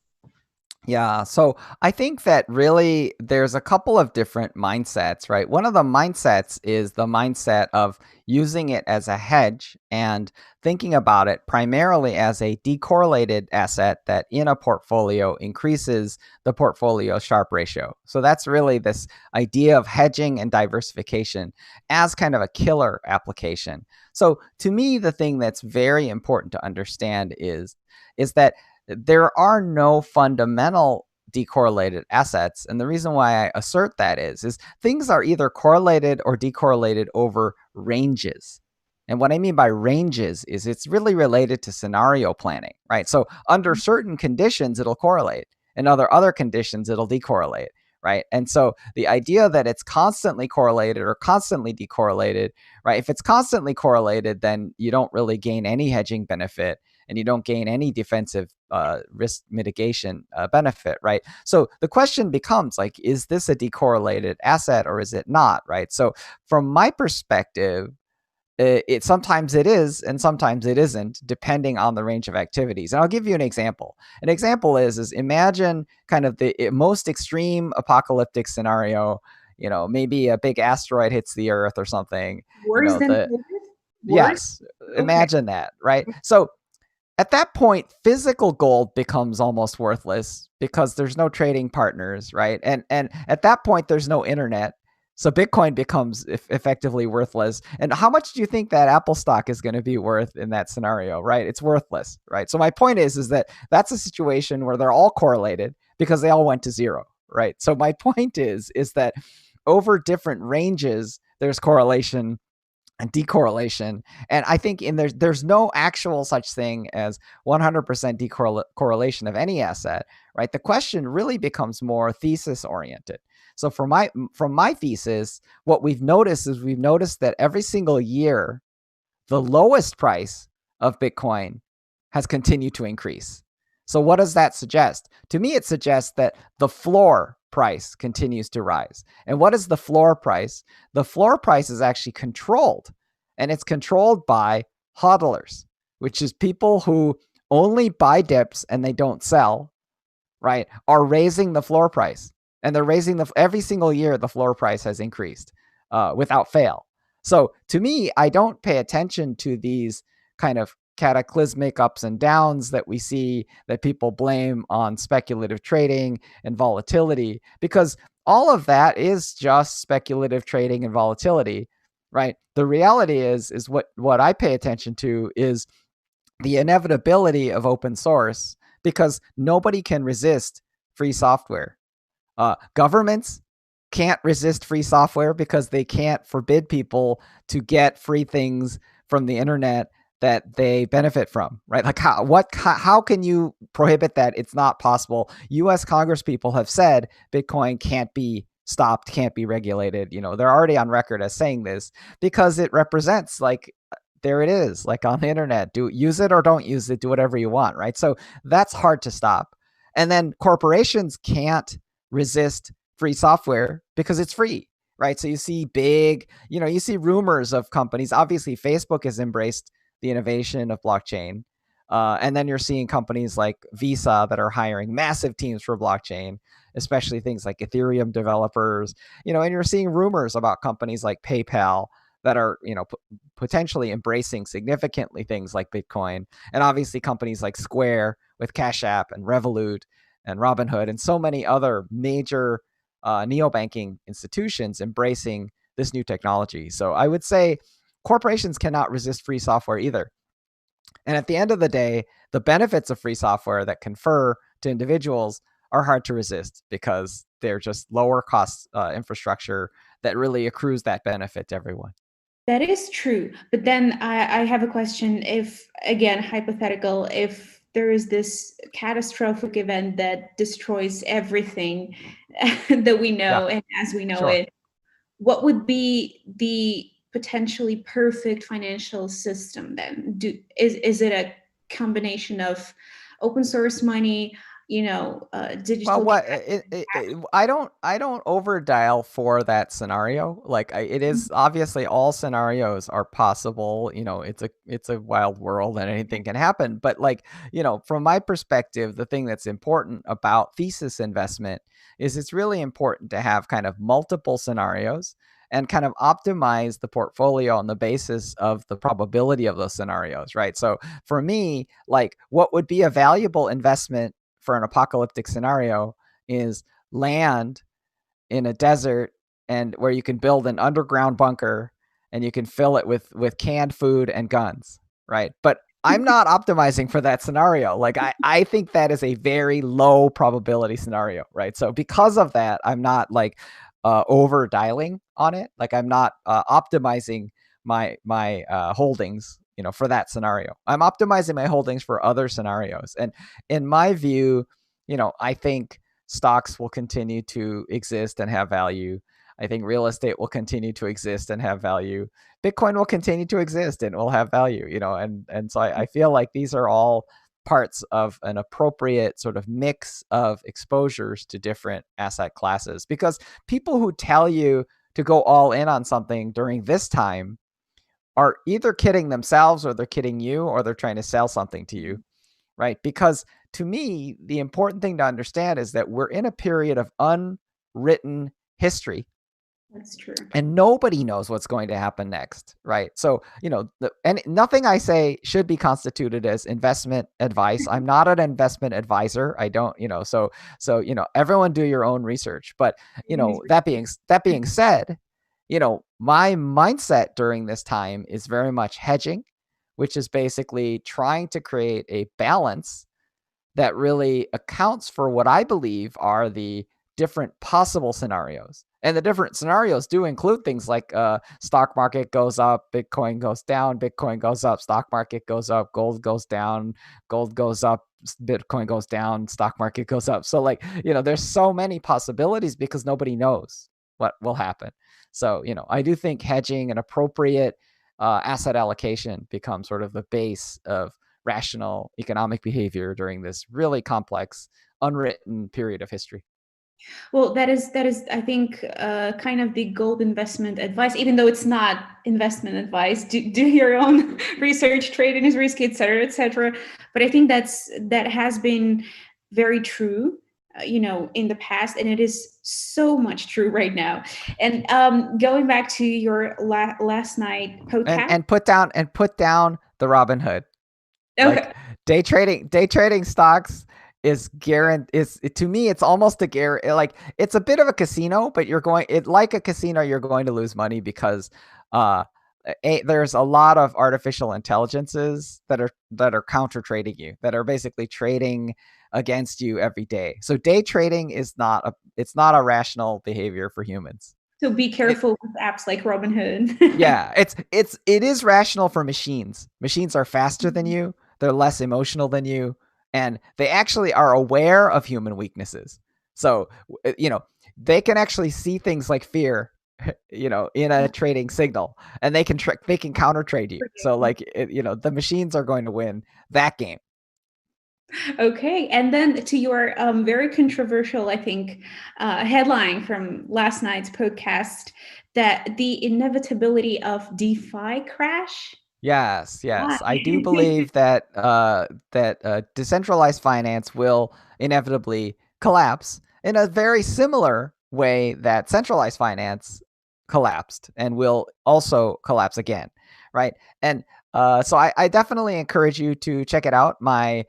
Yeah, so I think that really there's a couple of different mindsets, right? One of the mindsets is the mindset of using it as a hedge and thinking about it primarily as a decorrelated asset that in a portfolio increases the portfolio Sharpe ratio. So that's really this idea of hedging and diversification as kind of a killer application. So to me, the thing that's very important to understand is that there are no fundamental decorrelated assets. And the reason why I assert that is things are either correlated or decorrelated over ranges. And what I mean by ranges is it's really related to scenario planning, right? So under certain conditions, it'll correlate. And under other conditions, it'll decorrelate, right? And so the idea that it's constantly correlated or constantly decorrelated, right? If it's constantly correlated, then you don't really gain any hedging benefit and you don't gain any defensive risk mitigation benefit, right? So the question becomes like, is this a decorrelated asset or is it not, right? So from my perspective, it sometimes it is and sometimes it isn't, depending on the range of activities. And I'll give you an example. An example is imagine kind of the most extreme apocalyptic scenario. Maybe a big asteroid hits the Earth or something. Worse than COVID? Yes, imagine that, right? So at that point, physical gold becomes almost worthless because there's no trading partners, right? And at that point, there's no internet. So Bitcoin becomes effectively worthless. And how much do you think that Apple stock is going to be worth in that scenario, right? It's worthless, right? So my point is that that's a situation where they're all correlated because they all went to zero, right? So my point is that over different ranges, there's correlation and decorrelation. And I think there's no actual such thing as 100% decorrelation of any asset, right? The question really becomes more thesis oriented. So from my thesis, what we've noticed that every single year, the lowest price of Bitcoin has continued to increase. So what does that suggest? To me, it suggests that the floor price continues to rise. And what is the floor price? The floor price is actually controlled, and it's controlled by hodlers, which is people who only buy dips and they don't sell, right? Are raising the floor price. And they're raising every single year, the floor price has increased without fail. So to me, I don't pay attention to these kind of cataclysmic ups and downs that we see that people blame on speculative trading and volatility, because all of that is just speculative trading and volatility, right? The reality is what I pay attention to is the inevitability of open source, because nobody can resist free software. Governments can't resist free software because they can't forbid people to get free things from the internet that they benefit from, right? Like how can you prohibit that? It's not possible. US Congress people have said Bitcoin can't be stopped, can't be regulated. They're already on record as saying this because it represents, like, there it is, like on the internet, use it or don't use it, do whatever you want, right? So that's hard to stop. And then corporations can't resist free software because it's free, right? So you see you see rumors of companies. Obviously, Facebook has embraced the innovation of blockchain. And then you're seeing companies like Visa that are hiring massive teams for blockchain, especially things like Ethereum developers, and you're seeing rumors about companies like PayPal that are, potentially embracing significantly things like Bitcoin. And obviously companies like Square with Cash App and Revolut and Robinhood and so many other major neobanking institutions embracing this new technology. So I would say corporations cannot resist free software either. And at the end of the day, the benefits of free software that confer to individuals are hard to resist because they're just lower cost infrastructure that really accrues that benefit to everyone. That is true. But then I have a question. If, again, hypothetical, if there is this catastrophic event that destroys everything that we know and as we know it, what would be the potentially perfect financial system then? Is it a combination of open source money, digital? Well, I don't over dial for that scenario. Like it is obviously all scenarios are possible. It's a wild world and anything can happen. But from my perspective, the thing that's important about thesis investment is it's really important to have kind of multiple scenarios and kind of optimize the portfolio on the basis of the probability of those scenarios, right? So for me, like what would be a valuable investment for an apocalyptic scenario is land in a desert and where you can build an underground bunker and you can fill it with canned food and guns, right? But I'm not optimizing for that scenario. Like I think that is a very low probability scenario, right? So because of that, I'm not like over dialing on it. Like I'm not optimizing my holdings, for that scenario. I'm optimizing my holdings for other scenarios. And in my view, I think stocks will continue to exist and have value. I think real estate will continue to exist and have value. Bitcoin will continue to exist and will have value, and so I feel like these are all parts of an appropriate sort of mix of exposures to different asset classes. Because people who tell you to go all in on something during this time are either kidding themselves, or they're kidding you, or they're trying to sell something to you, right? Because to me, the important thing to understand is that we're in a period of unwritten history. That's true. And nobody knows what's going to happen next, right? So, and nothing I say should be constituted as investment advice. I'm not an investment advisor. I don't, so everyone do your own research. But, that being said, my mindset during this time is very much hedging, which is basically trying to create a balance that really accounts for what I believe are the different possible scenarios. And the different scenarios do include things like stock market goes up, Bitcoin goes down, Bitcoin goes up, stock market goes up, gold goes down, gold goes up, Bitcoin goes down, stock market goes up. So there's so many possibilities because nobody knows what will happen. So, I do think hedging and appropriate asset allocation becomes sort of the base of rational economic behavior during this really complex, unwritten period of history. Well, that is, I think, kind of the gold investment advice, even though it's not investment advice. Do your own research, trading is risky, et cetera, et cetera. But I think that has been very true, in the past, and it is so much true right now. And going back to your last night podcast, and put down the Robin Hood. Okay. Like day trading stocks is to me, it's almost a guarantee. Like it's a bit of a casino, but like a casino, you're going to lose money because there's a lot of artificial intelligences that are counter trading you, that are basically trading against you every day. So day trading it's not a rational behavior for humans. So be careful with apps like Robinhood. Yeah, it is rational for machines. Machines are faster than you. They're less emotional than you. And they actually are aware of human weaknesses. So, they can actually see things like fear, in a trading signal, and they can counter trade you. So the machines are going to win that game. Okay. And then to your very controversial, I think, headline from last night's podcast, that the inevitability of DeFi crash. Yes. I do believe that decentralized finance will inevitably collapse in a very similar way that centralized finance collapsed and will also collapse again, right? And so I definitely encourage you to check it out. My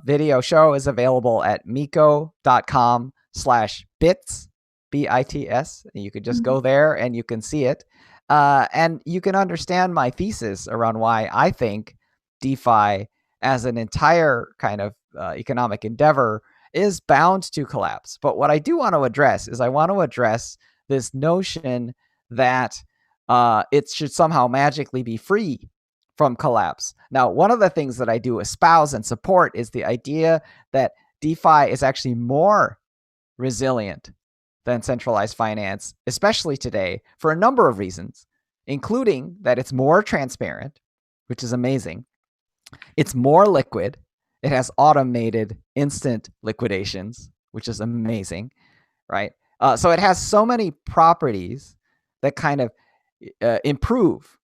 video show is available at miko.com/bits, BITS. You could just go there and you can see it. And you can understand my thesis around why I think DeFi as an entire kind of economic endeavor is bound to collapse. But what I do want to address is this notion that it should somehow magically be free from collapse. Now, one of the things that I do espouse and support is the idea that DeFi is actually more resilient than centralized finance, especially today, for a number of reasons, including that it's more transparent, which is amazing. It's more liquid. It has automated instant liquidations, which is amazing, right? So it has so many properties that kind of improve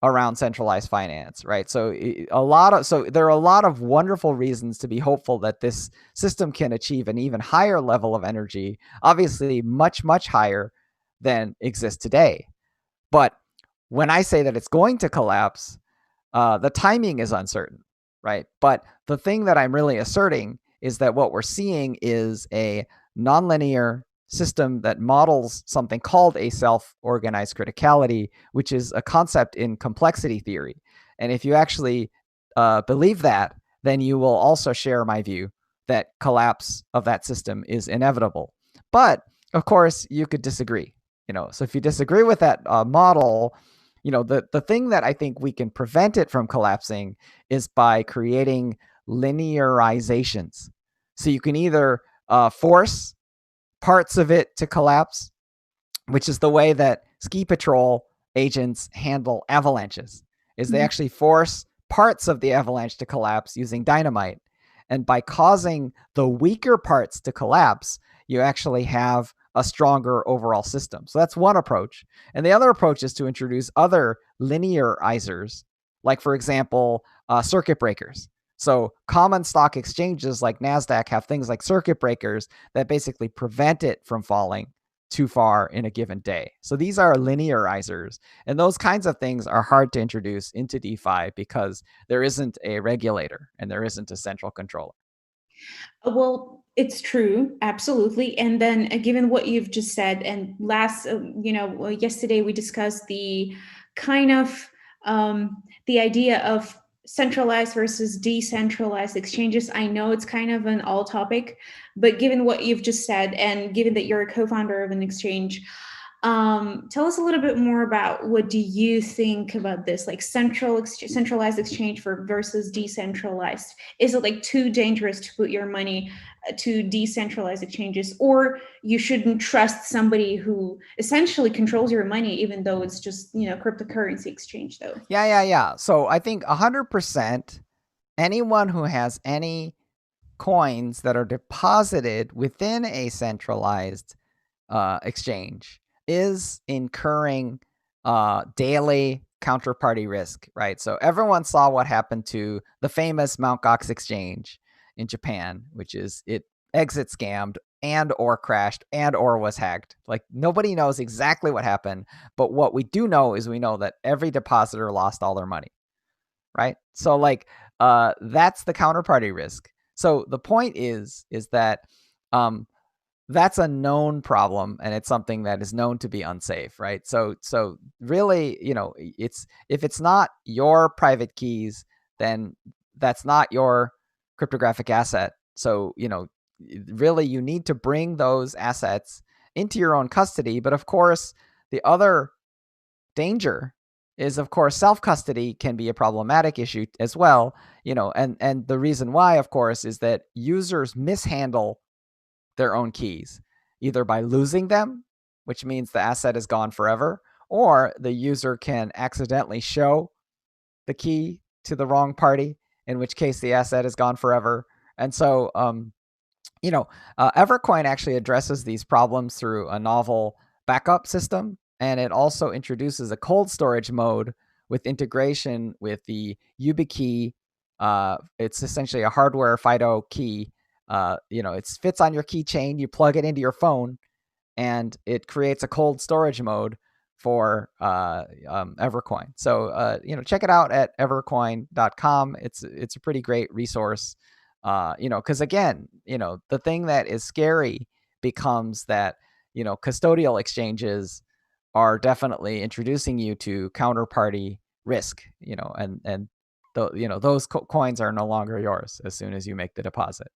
around centralized finance, right? So there are a lot of wonderful reasons to be hopeful that this system can achieve an even higher level of energy, obviously much, much higher than exists today. But when I say that it's going to collapse, the timing is uncertain, right? But the thing that I'm really asserting is that what we're seeing is a nonlinear system that models something called a self-organized criticality, which is a concept in complexity theory. And if you actually believe that, then you will also share my view that collapse of that system is inevitable. But of course, you could disagree. So if you disagree with that model, the thing that I think we can prevent it from collapsing is by creating linearizations. So you can either force parts of it to collapse, which is the way that ski patrol agents handle avalanches, is they actually force parts of the avalanche to collapse using dynamite. And by causing the weaker parts to collapse, you actually have a stronger overall system. So that's one approach. And the other approach is to introduce other linearizers, like, for example, circuit breakers. So common stock exchanges like NASDAQ have things like circuit breakers that basically prevent it from falling too far in a given day. So these are linearizers. And those kinds of things are hard to introduce into DeFi because there isn't a regulator and there isn't a central controller. Well, it's true, absolutely. And then given what you've just said, and yesterday we discussed the kind of the idea of centralized versus decentralized exchanges. I know it's kind of an all topic, but given what you've just said, and given that you're a co-founder of an exchange, tell us a little bit more about what do you think about this, like centralized exchange versus decentralized? Is it like too dangerous to put your money to decentralized exchanges, or you shouldn't trust somebody who essentially controls your money, even though it's just, cryptocurrency exchange though? Yeah. So I think 100% anyone who has any coins that are deposited within a centralized exchange is incurring daily counterparty risk, right? So everyone saw what happened to the famous Mt. Gox exchange in Japan, which is it exit scammed and or crashed and or was hacked. Like, nobody knows exactly what happened, but what we do know is we know that every depositor lost all their money, right? So that's the counterparty risk. So the point is that that's a known problem, and it's something that is known to be unsafe, right? So really, if it's not your private keys, then that's not your cryptographic asset. So, really you need to bring those assets into your own custody. But of course, the other danger is, of course, self-custody can be a problematic issue as well, and the reason why, of course, is that users mishandle their own keys, either by losing them, which means the asset is gone forever, or the user can accidentally show the key to the wrong party, in which case the asset is gone forever. And so, Evercoin actually addresses these problems through a novel backup system, and it also introduces a cold storage mode with integration with the YubiKey. It's essentially a hardware FIDO key. It fits on your keychain. You plug it into your phone, and it creates a cold storage mode for Evercoin. So check it out at evercoin.com. It's a pretty great resource. Because again, the thing that is scary becomes that custodial exchanges are definitely introducing you to counterparty risk. And those coins are no longer yours as soon as you make the deposit.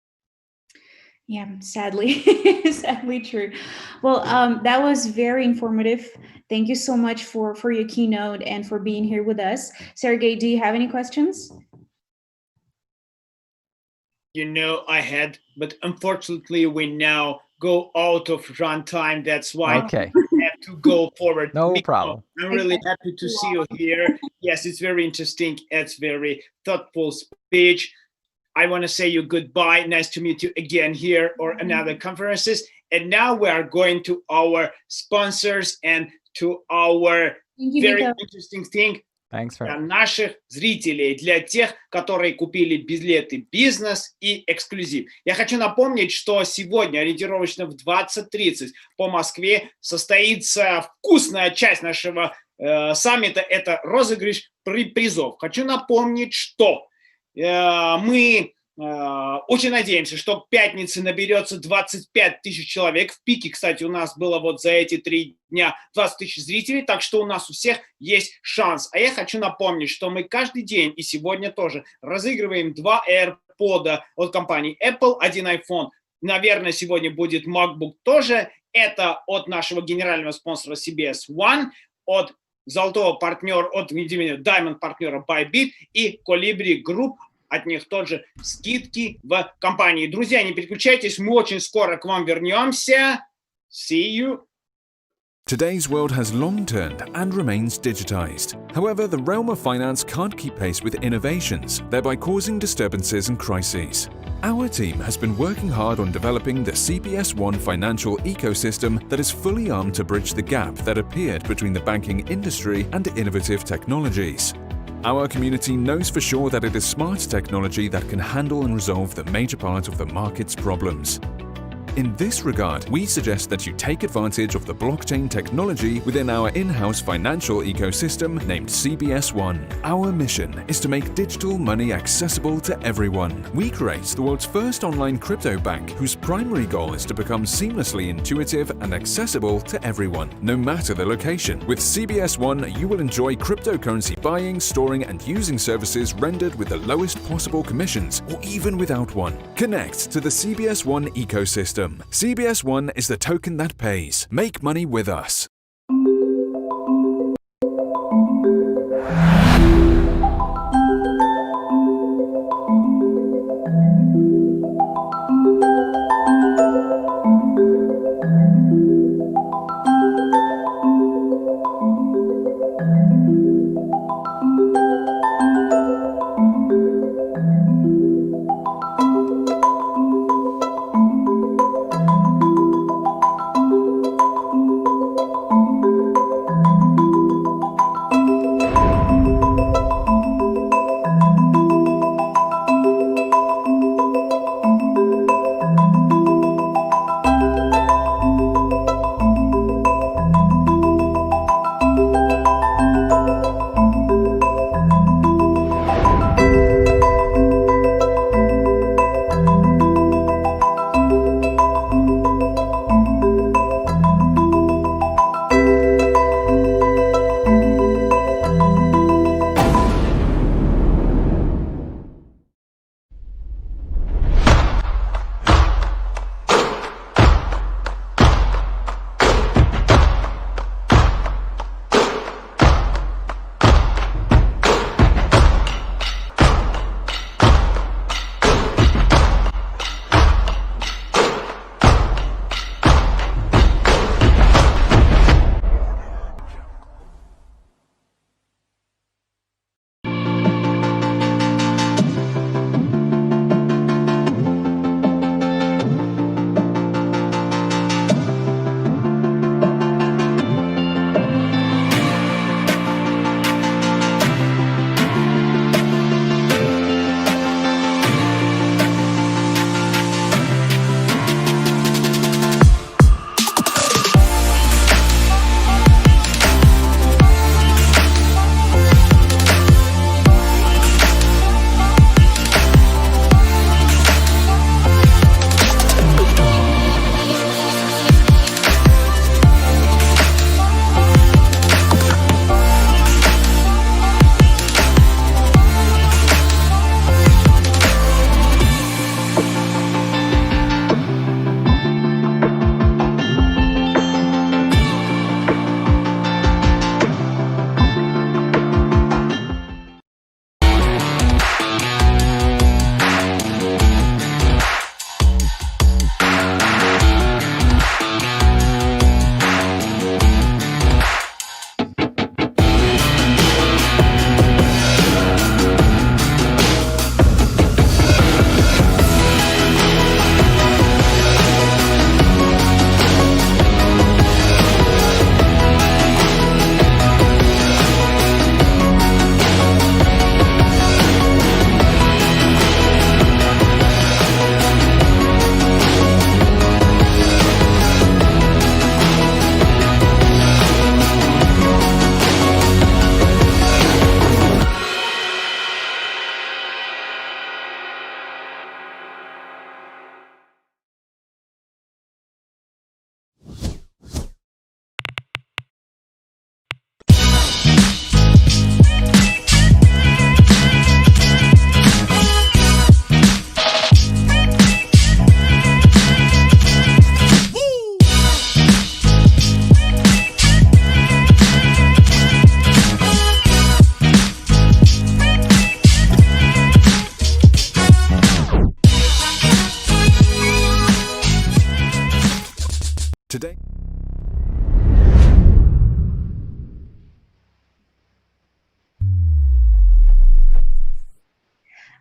Yeah, sadly, sadly true. Well, that was very informative. Thank you so much for your keynote and for being here with us. Sergey, do you have any questions? I had, but unfortunately we now go out of runtime. That's why okay. we have to go forward. No Miko, problem. I'm really happy to see you here. Yes, it's very interesting. It's very thoughtful speech. I want to say you goodbye. Nice to meet you again here or another conferences. And now we are going to our sponsors and to our very interesting thing. Для наших зрителей, для тех, которые купили билеты бизнес и эксклюзив. Я хочу напомнить, что сегодня ориентировочно в 20:30 по Москве состоится вкусная часть нашего саммита. Это розыгрыш призов. Хочу напомнить, что мы очень надеемся, что к пятнице наберется 25 тысяч человек. В пике, кстати, у нас было вот за эти 3 дня 20 тысяч зрителей, так что у нас у всех есть шанс. А я хочу напомнить, что мы каждый день и сегодня тоже разыгрываем 2 AirPod'а от компании Apple, 1 iPhone. Наверное, сегодня будет MacBook тоже. Это от нашего генерального спонсора CBS One, от золотого партнера, от Diamond партнера Bybit и Colibri Group от них тоже скидки в компании. Друзья, не переключайтесь, мы очень скоро к вам вернемся. See you. Today's world has long turned and remains digitized. However, the realm of finance can't keep pace with innovations, thereby causing disturbances and crises. Our team has been working hard on developing the CBS1 financial ecosystem that is fully armed to bridge the gap that appeared between the banking industry and innovative technologies. Our community knows for sure that it is smart technology that can handle and resolve the major part of the market's problems. In this regard, we suggest that you take advantage of the blockchain technology within our in-house financial ecosystem named CBS1. Our mission is to make digital money accessible to everyone. We create the world's first online crypto bank whose primary goal is to become seamlessly intuitive and accessible to everyone, no matter the location. With CBS1, you will enjoy cryptocurrency buying, storing and using services rendered with the lowest possible commissions or even without one. Connect to the CBS1 ecosystem. CBS1 is the token that pays. Make money with us.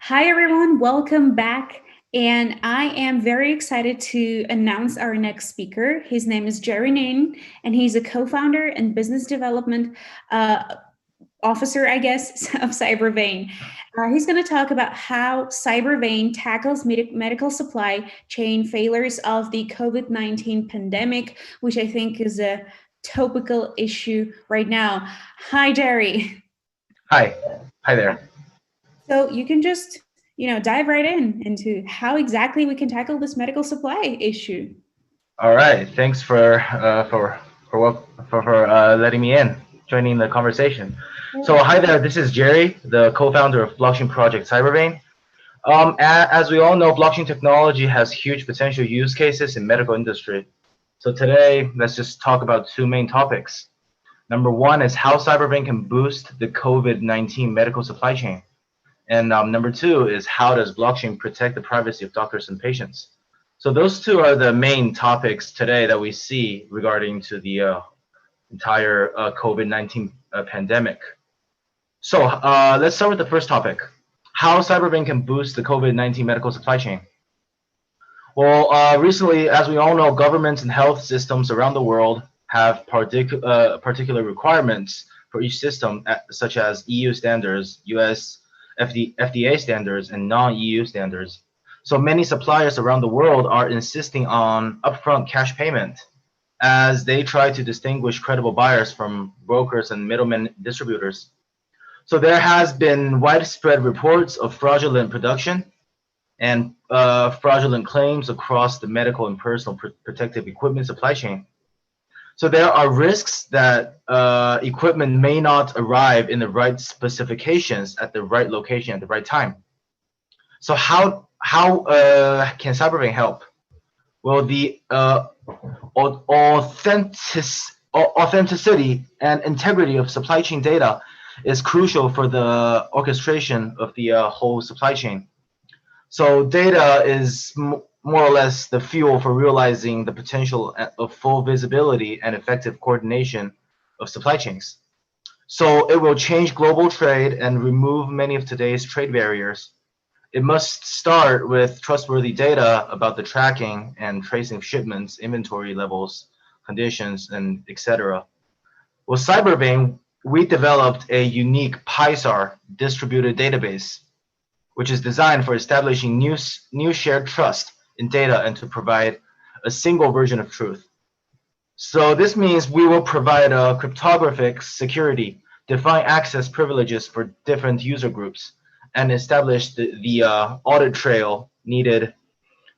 Hi, everyone. Welcome back. And I am very excited to announce our next speaker. His name is Jerry Nain, and he's a co-founder and business development officer, I guess, of Cybervein. He's going to talk about how Cybervein tackles medical supply chain failures of the COVID-19 pandemic, which I think is a topical issue right now. Hi, Jerry. Hi there. So you can just, dive right into how exactly we can tackle this medical supply issue. All right, thanks for letting me in, joining the conversation. So hi there, this is Jerry, the co-founder of blockchain project Cybervein. As we all know, blockchain technology has huge potential use cases in medical industry. So today, let's just talk about two main topics. Number one is how Cybervein can boost the COVID-19 medical supply chain. And number two is how does blockchain protect the privacy of doctors and patients. So those two are the main topics today that we see regarding to the entire COVID-19 pandemic. So let's start with the first topic, how Cybervein can boost the COVID-19 medical supply chain. Well, recently, as we all know, governments and health systems around the world have particular requirements for each system, such as EU standards, US FDA standards, and non-EU standards. So many suppliers around the world are insisting on upfront cash payment as they try to distinguish credible buyers from brokers and middlemen distributors. So there has been widespread reports of fraudulent production and fraudulent claims across the medical and personal protective equipment supply chain. So there are risks that equipment may not arrive in the right specifications at the right location at the right time. So how can Cybervein help? Well, the authenticity and integrity of supply chain data is crucial for the orchestration of the whole supply chain. So data is more or less the fuel for realizing the potential of full visibility and effective coordination of supply chains. So it will change global trade and remove many of today's trade barriers. It must start with trustworthy data about the tracking and tracing of shipments, inventory levels, conditions, and etc. Well, Cybervein, we developed a unique PRE-ICO distributed database, which is designed for establishing new shared trust in data and to provide a single version of truth. So this means we will provide a cryptographic security, define access privileges for different user groups, and establish the audit trail needed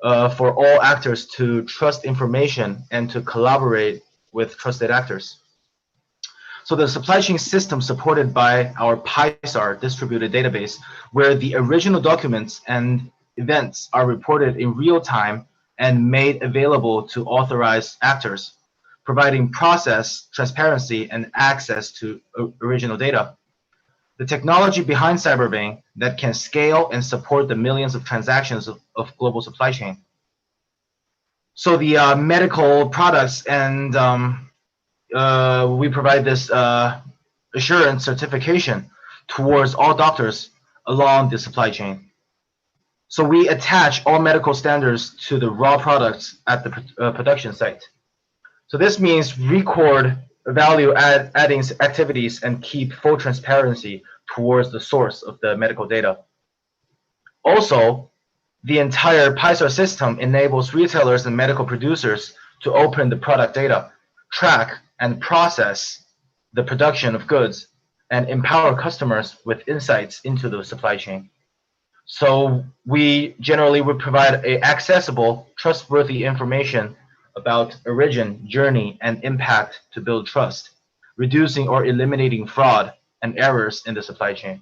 for all actors to trust information and to collaborate with trusted actors. So the supply chain system supported by our PRE-ICO distributed database, where the original documents and events are reported in real time and made available to authorized actors, providing process, transparency, and access to original data. The technology behind Cybervein that can scale and support the millions of transactions of global supply chain. So the medical products and we provide this assurance certification towards all doctors along the supply chain. So we attach all medical standards to the raw products at the production site. So this means record value adding activities and keep full transparency towards the source of the medical data. Also, the entire PRE-ICO system enables retailers and medical producers to open the product data, track and process the production of goods, and empower customers with insights into the supply chain. So we generally would provide accessible, trustworthy information about origin, journey, and impact to build trust, reducing or eliminating fraud and errors in the supply chain.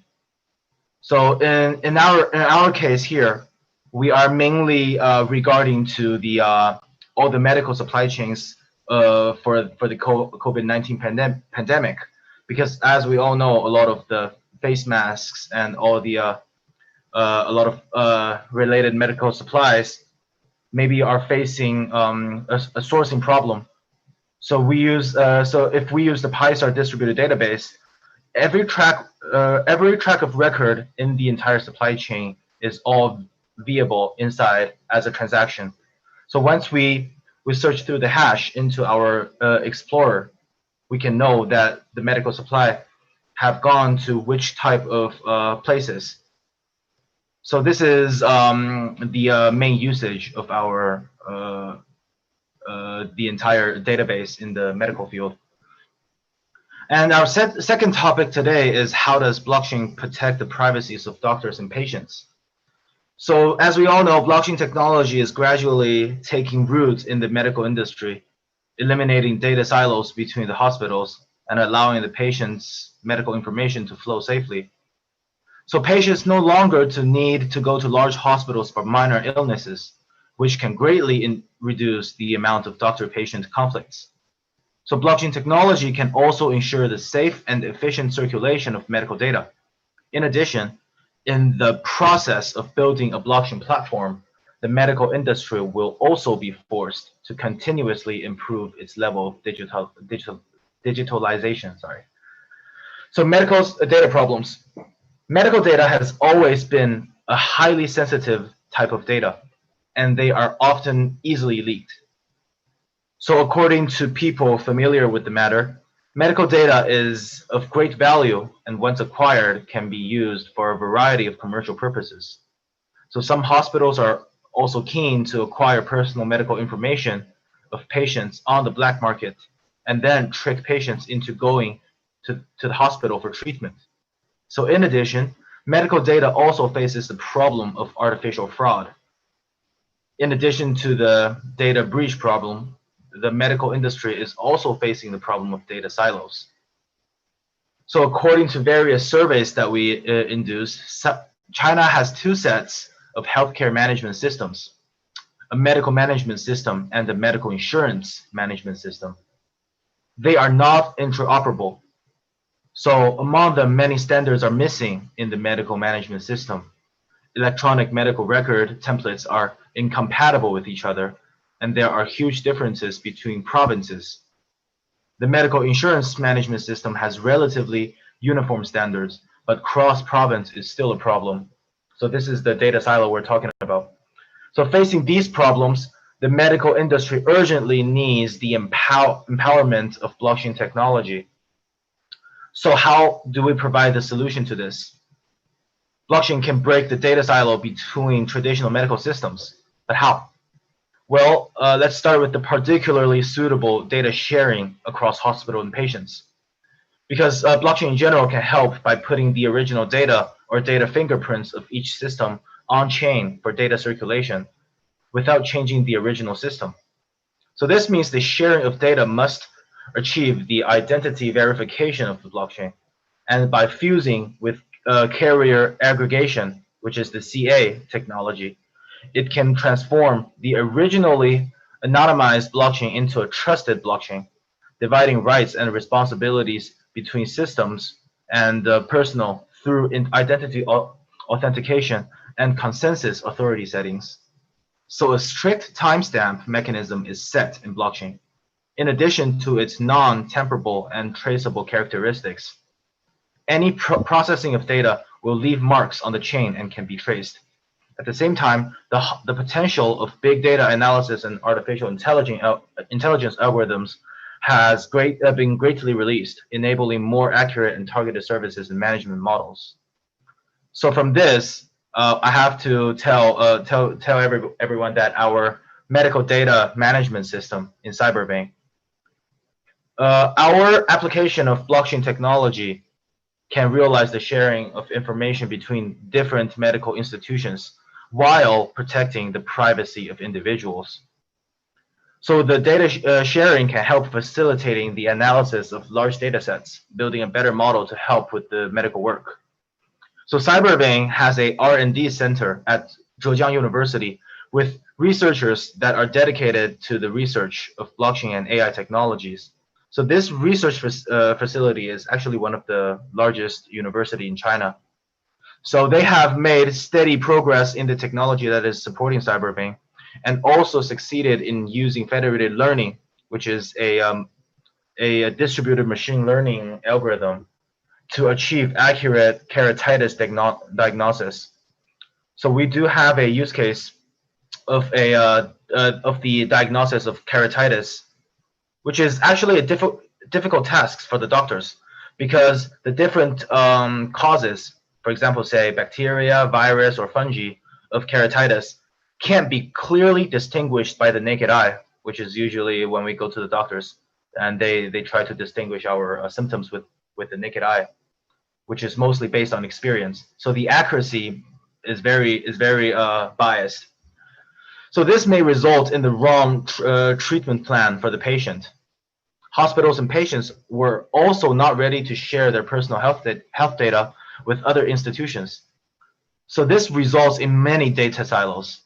So in our case here, we are mainly regarding to the all the medical supply chains for the COVID-19 pandemic, because as we all know, a lot of the face masks and all the a lot of related medical supplies maybe are facing a sourcing problem. So we use so if we use the PRE-ICO distributed database, every track of record in the entire supply chain is all viewable inside as a transaction. So once we search through the hash into our Explorer, we can know that the medical supply have gone to which type of places. So this is the main usage of our the entire database in the medical field. And our second topic today is how does blockchain protect the privacies of doctors and patients? So as we all know, blockchain technology is gradually taking root in the medical industry, eliminating data silos between the hospitals and allowing the patient's medical information to flow safely. So patients no longer need to go to large hospitals for minor illnesses, which can greatly reduce the amount of doctor-patient conflicts. So blockchain technology can also ensure the safe and efficient circulation of medical data. In addition, in the process of building a blockchain platform, the medical industry will also be forced to continuously improve its level of digitalization. So medical data problems. Medical data has always been a highly sensitive type of data, and they are often easily leaked. So according to people familiar with the matter, medical data is of great value and once acquired can be used for a variety of commercial purposes. So some hospitals are also keen to acquire personal medical information of patients on the black market and then trick patients into going to the hospital for treatment. So in addition, medical data also faces the problem of artificial fraud. In addition to the data breach problem, the medical industry is also facing the problem of data silos. So according to various surveys that we induced, China has two sets of healthcare management systems, a medical management system and a medical insurance management system. They are not interoperable. So among them, many standards are missing in the medical management system. Electronic medical record templates are incompatible with each other, and there are huge differences between provinces. The medical insurance management system has relatively uniform standards, but cross-province is still a problem. So this is the data silo we're talking about. So facing these problems, the medical industry urgently needs the empowerment of blockchain technology. So how do we provide the solution to this? Blockchain can break the data silo between traditional medical systems, but how? Well, let's start with the particularly suitable data sharing across hospital and patients. Because blockchain in general can help by putting the original data or data fingerprints of each system on chain for data circulation without changing the original system. So this means the sharing of data must achieve the identity verification of the blockchain. And by fusing with carrier aggregation, which is the CA technology, it can transform the originally anonymized blockchain into a trusted blockchain, dividing rights and responsibilities between systems and personal through identity authentication and consensus authority settings. So a strict timestamp mechanism is set in blockchain, in addition to its non-temperable and traceable characteristics. Any processing of data will leave marks on the chain and can be traced. At the same time, the potential of big data analysis and artificial intelligence algorithms has been greatly released, enabling more accurate and targeted services and management models. So from this, I have to tell everyone that our medical data management system in Cyberbank, our application of blockchain technology can realize the sharing of information between different medical institutions while protecting the privacy of individuals. So the data sharing can help facilitating the analysis of large data sets, building a better model to help with the medical work. So Cyberbank has a R&D center at Zhejiang University with researchers that are dedicated to the research of blockchain and AI technologies. So this research facility is actually one of the largest university in China. So they have made steady progress in the technology that is supporting Cyberbank, and also succeeded in using federated learning, which is a distributed machine learning algorithm, to achieve accurate keratitis diagnosis. So we do have a use case of the diagnosis of keratitis, which is actually a difficult task for the doctors, because the different causes, for example, say bacteria, virus, or fungi of keratitis, can't be clearly distinguished by the naked eye, which is usually when we go to the doctors and they try to distinguish our symptoms with the naked eye, which is mostly based on experience. So the accuracy is very biased. So this may result in the wrong treatment plan for the patient. Hospitals and patients were also not ready to share their personal health data with other institutions. So this results in many data silos.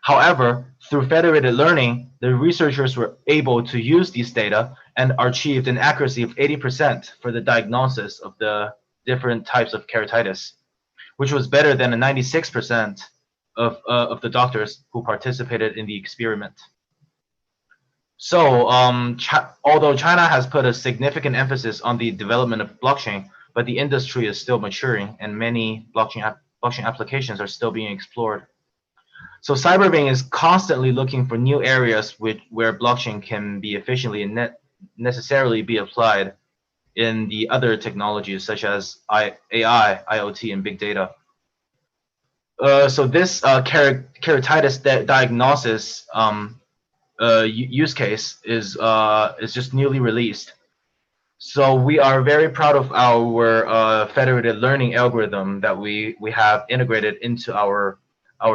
However, through federated learning, the researchers were able to use these data and achieved an accuracy of 80% for the diagnosis of the different types of keratitis, which was better than a 96% of the doctors who participated in the experiment. So although China has put a significant emphasis on the development of blockchain, but the industry is still maturing and many blockchain applications are still being explored. So Cyberbang is constantly looking for new areas where blockchain can be efficiently and necessarily be applied in the other technologies such as AI, IoT, and big data. So this keratitis diagnosis use case is just newly released. So we are very proud of our federated learning algorithm that we have integrated into our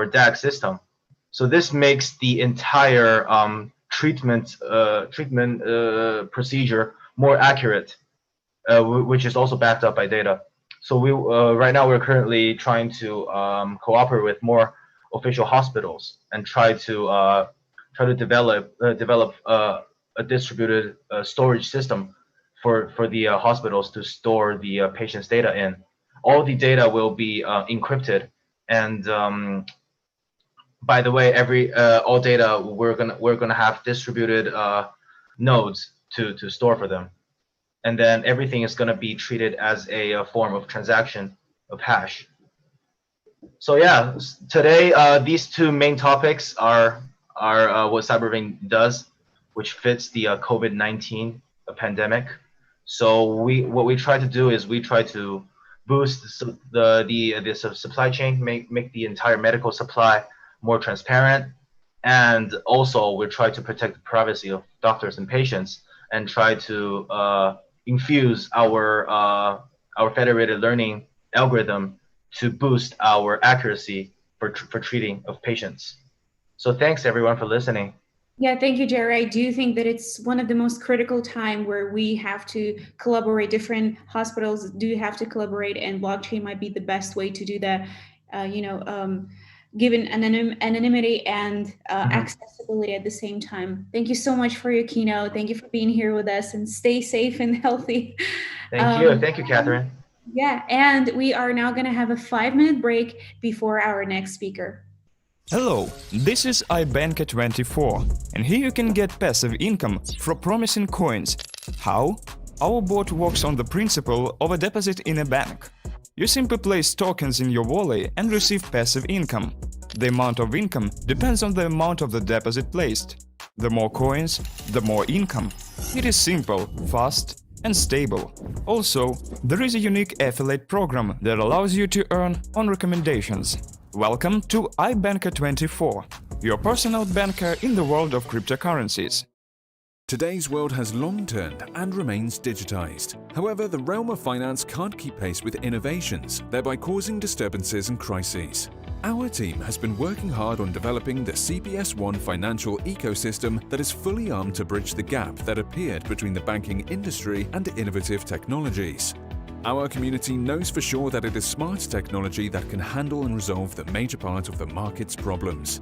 DAG system. So this makes the entire treatment procedure more accurate, which is also backed up by data. So we right now we're currently trying to cooperate with more official hospitals and try to develop a distributed storage system for the hospitals to store the patient's data in. All the data will be encrypted, and by the way, all data we're gonna have distributed nodes to store for them, and then everything is gonna be treated as a form of transaction of hash. So yeah, today these two main topics are what Cyberbang does, which fits the COVID-19 pandemic. So what we try to do is we try to boost the supply chain, make the entire medical supply more transparent, and also we try to protect the privacy of doctors and patients, and try to infuse our federated learning algorithm to boost our accuracy for treating of patients. So thanks everyone for listening. Yeah, thank you, Jerry. I do think that it's one of the most critical time where we have to collaborate. Different hospitals do have to collaborate, and blockchain might be the best way to do that. Given anonymity and accessibility at the same time. Thank you so much for your keynote. Thank you for being here with us, and stay safe and healthy. Thank you, Catherine. Yeah, and we are now going to have a 5-minute break before our next speaker. Hello, this is iBanker24, and here you can get passive income from promising coins. How? Our bot works on the principle of a deposit in a bank. You simply place tokens in your wallet and receive passive income. The amount of income depends on the amount of the deposit placed. The more coins, the more income. It is simple, fast, and stable. Also, there is a unique affiliate program that allows you to earn on recommendations. Welcome to iBanker24, your personal banker in the world of cryptocurrencies. Today's world has long turned and remains digitized. However, the realm of finance can't keep pace with innovations, thereby causing disturbances and crises. Our team has been working hard on developing the CBS1 financial ecosystem that is fully armed to bridge the gap that appeared between the banking industry and innovative technologies. Our community knows for sure that it is smart technology that can handle and resolve the major part of the market's problems.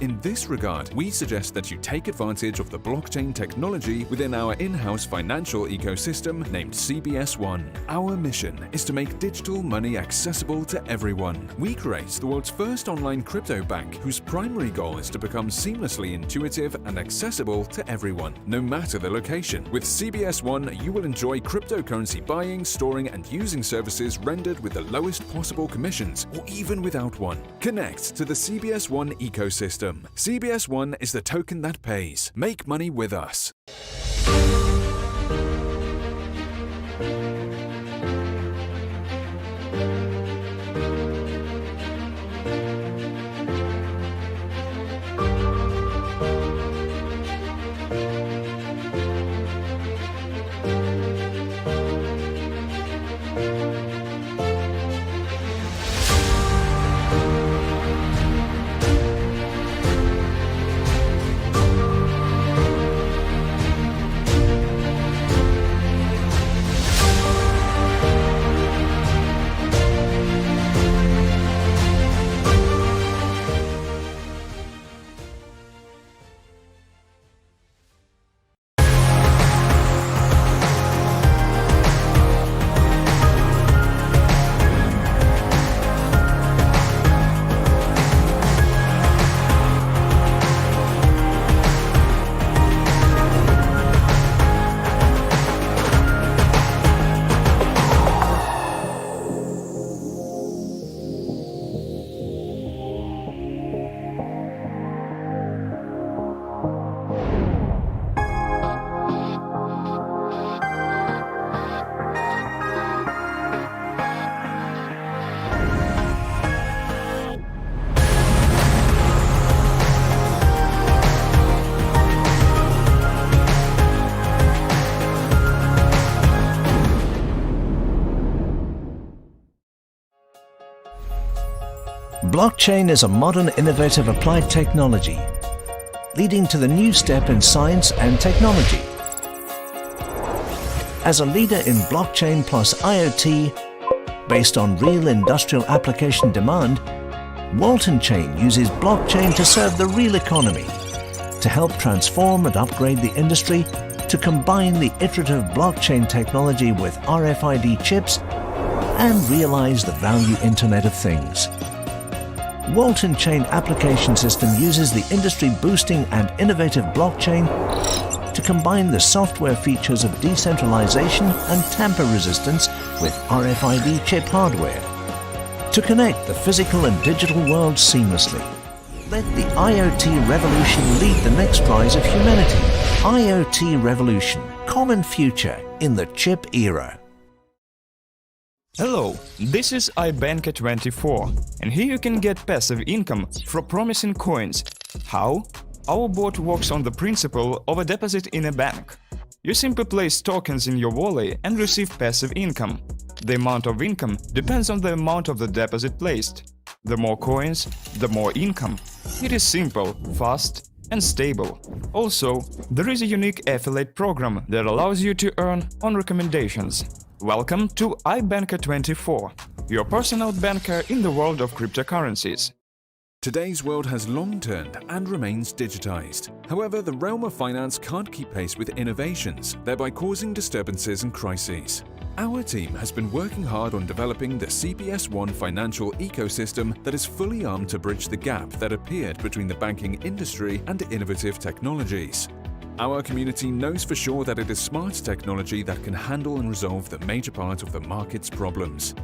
In this regard, we suggest that you take advantage of the blockchain technology within our in-house financial ecosystem named CBS One. Our mission is to make digital money accessible to everyone. We create the world's first online crypto bank whose primary goal is to become seamlessly intuitive and accessible to everyone, no matter the location. With CBS One, you will enjoy cryptocurrency buying, storing, and using services rendered with the lowest possible commissions, or even without one. Connect to the CBS One ecosystem. CBS One is the token that pays. Make money with us. Blockchain is a modern, innovative applied technology, leading to the new step in science and technology. As a leader in blockchain plus IoT, based on real industrial application demand, Walton Chain uses blockchain to serve the real economy, to help transform and upgrade the industry, to combine the iterative blockchain technology with RFID chips, and realize the value Internet of Things. Walton Chain application system uses the industry-boosting and innovative blockchain to combine the software features of decentralization and tamper resistance with RFID chip hardware to connect the physical and digital worlds seamlessly. Let the IoT revolution lead the next rise of humanity. IoT revolution, common future in the chip era. Hello, this is iBanker24, and here you can get passive income from promising coins. How? Our bot works on the principle of a deposit in a bank. You simply place tokens in your wallet and receive passive income. The amount of income depends on the amount of the deposit placed. The more coins, the more income. It is simple, fast, and stable. Also, there is a unique affiliate program that allows you to earn on recommendations. Welcome to iBanker24, your personal banker in the world of cryptocurrencies. Today's world has long turned and remains digitized. However, the realm of finance can't keep pace with innovations, thereby causing disturbances and crises. Our team has been working hard on developing the CBS One financial ecosystem that is fully armed to bridge the gap that appeared between the banking industry and innovative technologies. Our community knows for sure that it is smart technology that can handle and resolve the major part of the market's problems.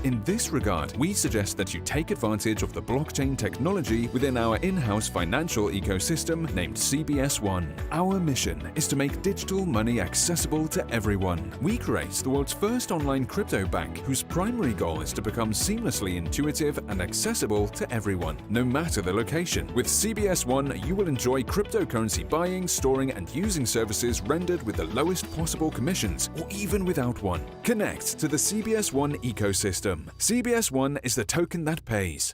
In this regard, we suggest that you take advantage of the blockchain technology within our in-house financial ecosystem named CBS One. Our mission is to make digital money accessible to everyone. We create the world's first online crypto bank whose primary goal is to become seamlessly intuitive and accessible to everyone, no matter the location. With CBS One, you will enjoy cryptocurrency buying, storing, and using services rendered with the lowest possible commissions, or even without one. Connect to the CBS One ecosystem. CBS One is the token that pays.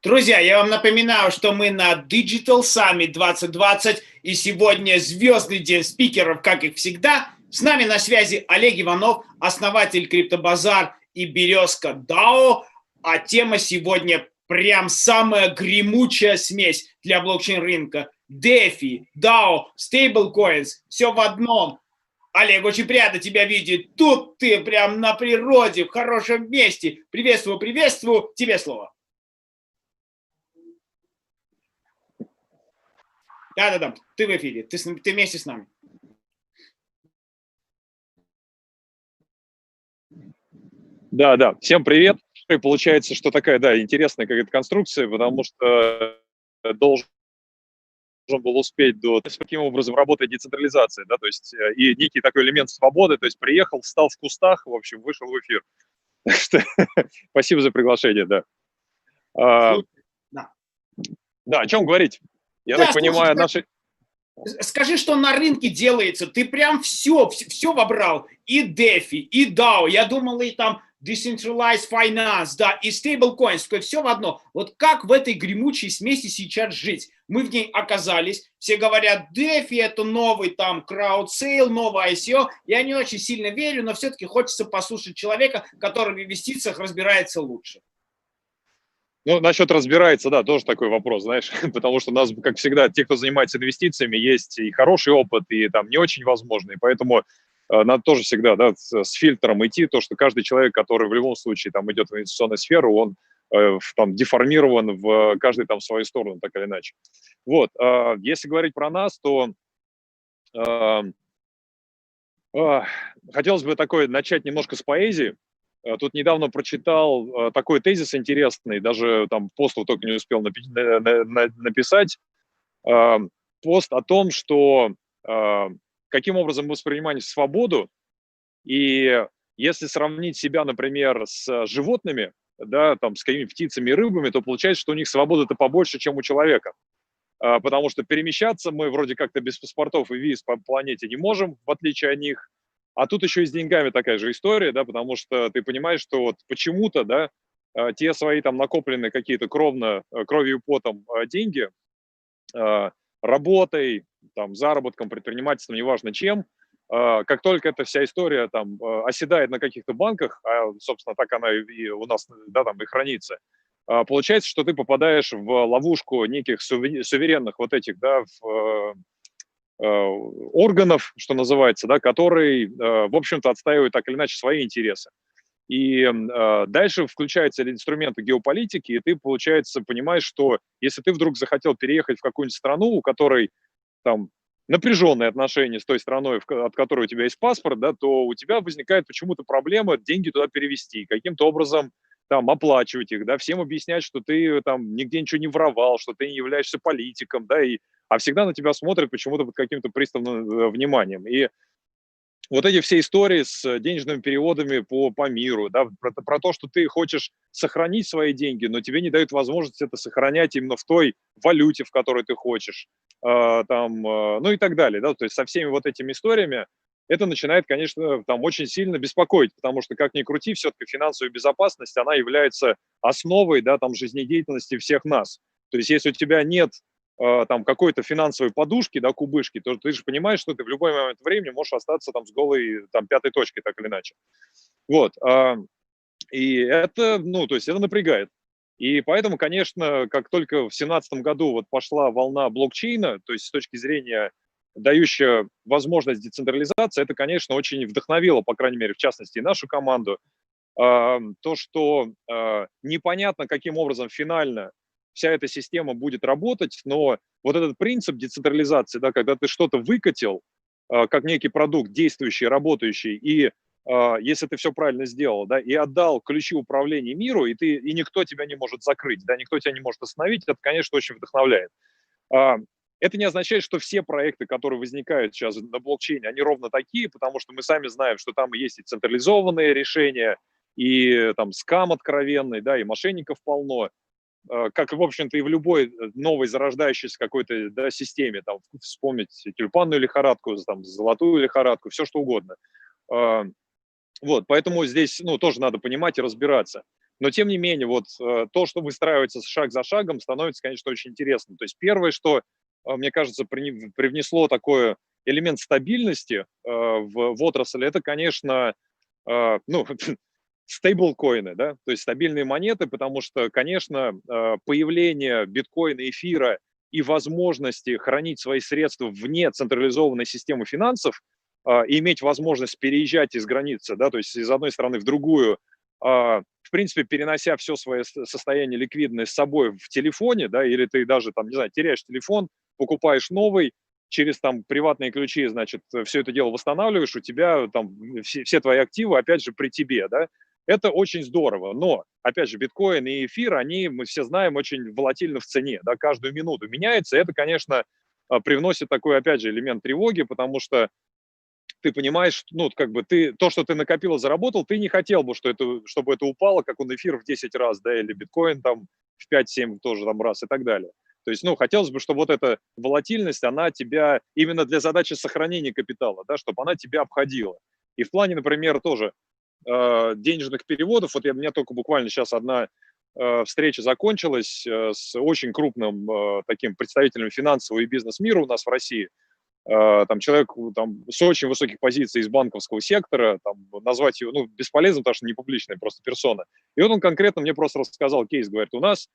Друзья, я вам напоминаю, что мы на Digital Summit 2020, и сегодня звездный день спикеров, как и всегда. С нами на связи Олег Иванов, основатель Криптобазар и Березка DAO, а тема сегодня прям самая гремучая смесь для блокчейн-рынка. DeFi, DAO, Stablecoins, все в одном. Олег, очень приятно тебя видеть. Тут ты прям на природе, в хорошем месте. Приветствую, приветствую. Тебе слово. Да, ты в эфире, ты вместе с нами. Да, всем привет. И получается, что такая, да, интересная какая-то конструкция, потому что должен был успеть каким образом работает децентрализация, да, то есть и некий такой элемент свободы, то есть приехал, встал в кустах, в общем, вышел в эфир. Так что спасибо за приглашение, да. Да, о чем говорить? Я так понимаю, наши... Скажи, что на рынке делается. Ты прям все вобрал. И DeFi, и DAO. Я думал, и там Decentralized Finance, да, и Stablecoins. Все в одно. Вот как в этой гремучей смеси сейчас жить? Мы в ней оказались. Все говорят, DeFi это новый там краудсейл, новый ICO. Я не очень сильно верю, но все-таки хочется послушать человека, который в инвестициях разбирается лучше. Ну, насчет разбирается, да, тоже такой вопрос, знаешь, потому что у нас, как всегда, те, кто занимается инвестициями, есть и хороший опыт, и там не очень возможный, поэтому надо тоже всегда, да, с фильтром идти, то, что каждый человек, который в любом случае там идет в инвестиционную сферу, он там деформирован в каждый там свою сторону, так или иначе. Вот, если говорить про нас, то хотелось бы такое начать немножко с поэзии. Тут недавно прочитал такой тезис интересный, даже там пост вот только не успел написать. Пост о том, что каким образом мы воспринимаем свободу, и если сравнить себя, например, с животными, да, там, с какими-то птицами и рыбами, то получается, что у них свобода-то побольше, чем у человека. Потому что перемещаться мы вроде как-то без паспортов и виз по планете не можем, в отличие от них. А тут еще и с деньгами такая же история, да, потому что ты понимаешь, что вот почему-то, да, те свои там накопленные какие-то кровью и потом деньги, работой, там, заработком, предпринимательством, неважно чем, как только эта вся история там оседает на каких-то банках, а, собственно, так она и у нас, да, там и хранится, получается, что ты попадаешь в ловушку неких суверенных вот этих, да, органов, что называется, да, которые, в общем-то, отстаивают так или иначе свои интересы. И дальше включаются инструменты геополитики, и ты, получается, понимаешь, что если ты вдруг захотел переехать в какую-нибудь страну, у которой там напряженные отношения с той страной, от которой у тебя есть паспорт, да, то у тебя возникает почему-то проблема деньги туда перевести, каким-то образом там оплачивать их, да, всем объяснять, что ты там нигде ничего не воровал, что ты не являешься политиком, да, а всегда на тебя смотрят почему-то под каким-то пристальным вниманием. И вот эти все истории с денежными переводами по миру, да, про то, что ты хочешь сохранить свои деньги, но тебе не дают возможность это сохранять именно в той валюте, в которой ты хочешь, ну и так далее, да, то есть со всеми вот этими историями это начинает, конечно, там очень сильно беспокоить, потому что, как ни крути, все-таки финансовая безопасность, она является основой, да, там, жизнедеятельности всех нас. То есть если у тебя нет там какой-то финансовой подушки, да, кубышки, то ты же понимаешь, что ты в любой момент времени можешь остаться там с голой там пятой точкой, так или иначе. Вот. И это, ну, то есть это напрягает. И поэтому, конечно, как только в 2017 году вот пошла волна блокчейна, то есть с точки зрения дающая возможность децентрализации, это, конечно, очень вдохновило, по крайней мере, в частности, и нашу команду. То, что непонятно, каким образом финально вся эта система будет работать, но вот этот принцип децентрализации, да, когда ты что-то выкатил, как некий продукт действующий, работающий, и если ты все правильно сделал, да, и отдал ключи управления миру, и никто тебя не может закрыть, да, никто тебя не может остановить, это, конечно, очень вдохновляет. Это не означает, что все проекты, которые возникают сейчас на блокчейне, они ровно такие, потому что мы сами знаем, что там есть и централизованные решения, и там скам откровенный, да, и мошенников полно, как, в общем-то, и в любой новой зарождающейся какой-то, да, системе, там, вспомнить тюльпанную лихорадку, там, золотую лихорадку, все что угодно. Вот, поэтому здесь, ну, тоже надо понимать и разбираться. Но, тем не менее, вот то, что выстраивается шаг за шагом, становится, конечно, очень интересным. То есть первое, что, мне кажется, привнесло такой элемент стабильности в отрасль, это, конечно, ну, стейблкоины, да, то есть стабильные монеты, потому что, конечно, появление биткоина, эфира и возможности хранить свои средства вне централизованной системы финансов, и иметь возможность переезжать из границы, да, то есть из одной страны в другую, в принципе, перенося все свое состояние ликвидное с собой в телефоне, да, или ты даже, там, не знаю, теряешь телефон, покупаешь новый, через там приватные ключи, значит, все это дело восстанавливаешь, у тебя там все твои активы, опять же, при тебе, да, это очень здорово, но, опять же, биткоин и эфир, они, мы все знаем, очень волатильны в цене, да, каждую минуту меняется, это, конечно, привносит такой, опять же, элемент тревоги, потому что ты понимаешь, ну, как бы то, что ты накопил и заработал, ты не хотел бы, чтобы это упало, как он эфир в 10 раз, да, или биткоин там в 5-7 тоже там раз и так далее. То есть, ну, хотелось бы, чтобы вот эта волатильность, она тебя именно для задачи сохранения капитала, да, чтобы она тебя обходила. И в плане, например, тоже денежных переводов, вот у меня только буквально сейчас одна встреча закончилась с очень крупным таким представителем финансового и бизнес-мира у нас в России, там человек там, с очень высоких позиций из банковского сектора, там, назвать его, ну, бесполезно, потому что не публичная просто персона. И вот он конкретно мне просто рассказал кейс, говорит, у нас,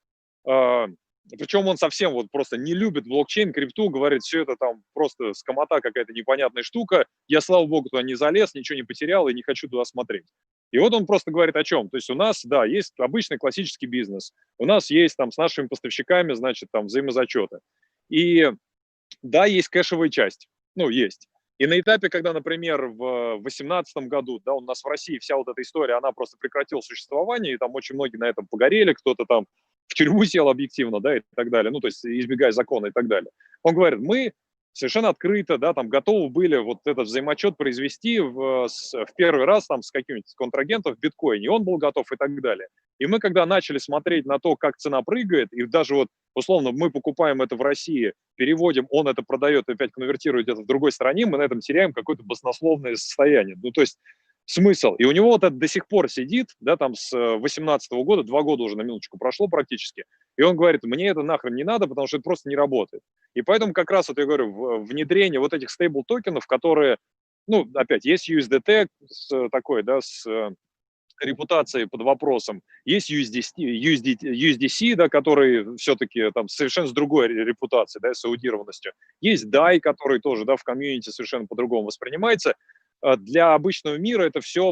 причем он совсем вот просто не любит блокчейн, крипту, говорит, все это там просто скомота какая-то непонятная штука, я, слава богу, туда не залез, ничего не потерял и не хочу туда смотреть. И вот он просто говорит о чем, то есть у нас, да, есть обычный классический бизнес, у нас есть там с нашими поставщиками, значит, там взаимозачеты. И да, есть кэшевая часть, ну, есть. И на этапе, когда, например, в 2018 году, да, у нас в России вся вот эта история, она просто прекратила существование, и там очень многие на этом погорели, кто-то там в тюрьму сел объективно, да, и так далее, ну, то есть избегая закона и так далее. Он говорит, мы совершенно открыто, да, там готовы были вот этот взаимоотчет произвести в первый раз там с каким-нибудь контрагентом в биткоине, и он был готов и так далее. И мы, когда начали смотреть на то, как цена прыгает, и даже вот, условно, мы покупаем это в России, переводим, он это продает и опять конвертирует где-то в другой стране, мы на этом теряем какое-то баснословное состояние. Ну, то есть смысл. И у него вот это до сих пор сидит, да, там с 2018 года, 2 года уже на минуточку прошло практически, и он говорит, мне это нахрен не надо, потому что это просто не работает. И поэтому как раз, вот я говорю, внедрение вот этих стейбл-токенов, которые, ну, опять, есть USDT с такой, да, с репутацией под вопросом, есть USDC, да, который все-таки там совершенно с другой репутацией, да, с аудированностью. Есть DAI, который тоже, да, в комьюнити совершенно по-другому воспринимается. Для обычного мира это все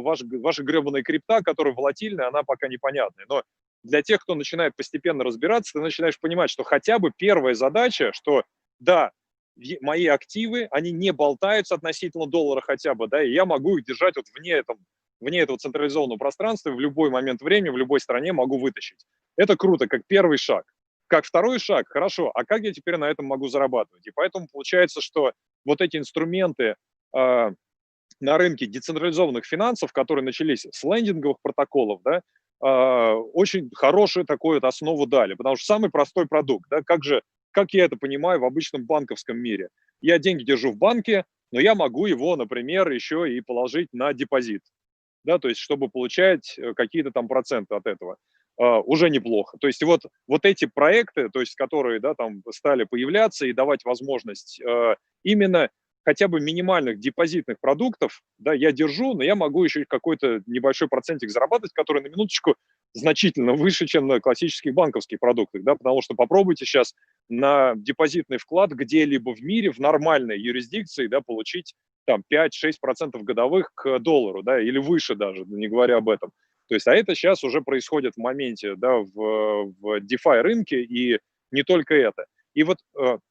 ваша гребаная крипта, которая волатильная, она пока непонятная. Но для тех, кто начинает постепенно разбираться, ты начинаешь понимать, что хотя бы первая задача, что да, мои активы, они не болтаются относительно доллара хотя бы, да, и я могу их держать вот вне этого централизованного пространства, в любой момент времени, в любой стране могу вытащить. Это круто, как первый шаг. Как второй шаг, хорошо, а как я теперь на этом могу зарабатывать? И поэтому получается, что вот эти инструменты на рынке децентрализованных финансов, которые начались с лендинговых протоколов, да, очень хорошую такую вот основу дали, потому что самый простой продукт, да, как я это понимаю в обычном банковском мире. Я деньги держу в банке, но я могу его, например, еще и положить на депозит, да, то есть чтобы получать какие-то там проценты от этого. Уже неплохо. То есть вот эти проекты, то есть которые, да, там стали появляться и давать возможность именно хотя бы минимальных депозитных продуктов, да, я держу, но я могу еще какой-то небольшой процентик зарабатывать, который на минуточку значительно выше, чем на классических банковских продуктах, да, потому что попробуйте сейчас на депозитный вклад где-либо в мире в нормальной юрисдикции, да, получить там 5-6% годовых к доллару, да, или выше даже, не говоря об этом. То есть, а это сейчас уже происходит в моменте, да, в DeFi рынке, и не только это. И вот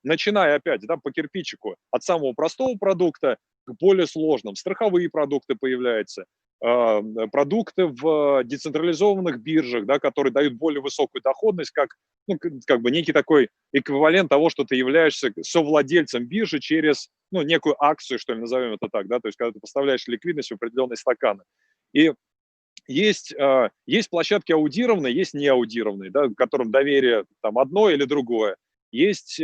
начиная опять, да, по кирпичику от самого простого продукта к более сложным, страховые продукты появляются, продукты в децентрализованных биржах, да, которые дают более высокую доходность, как, ну, как бы некий такой эквивалент того, что ты являешься совладельцем биржи через, ну, некую акцию, что ли, назовем это так, да, то есть когда ты поставляешь ликвидность в определенные стаканы. И есть площадки аудированные, есть неаудированные, да, которым доверие там одно или другое. Есть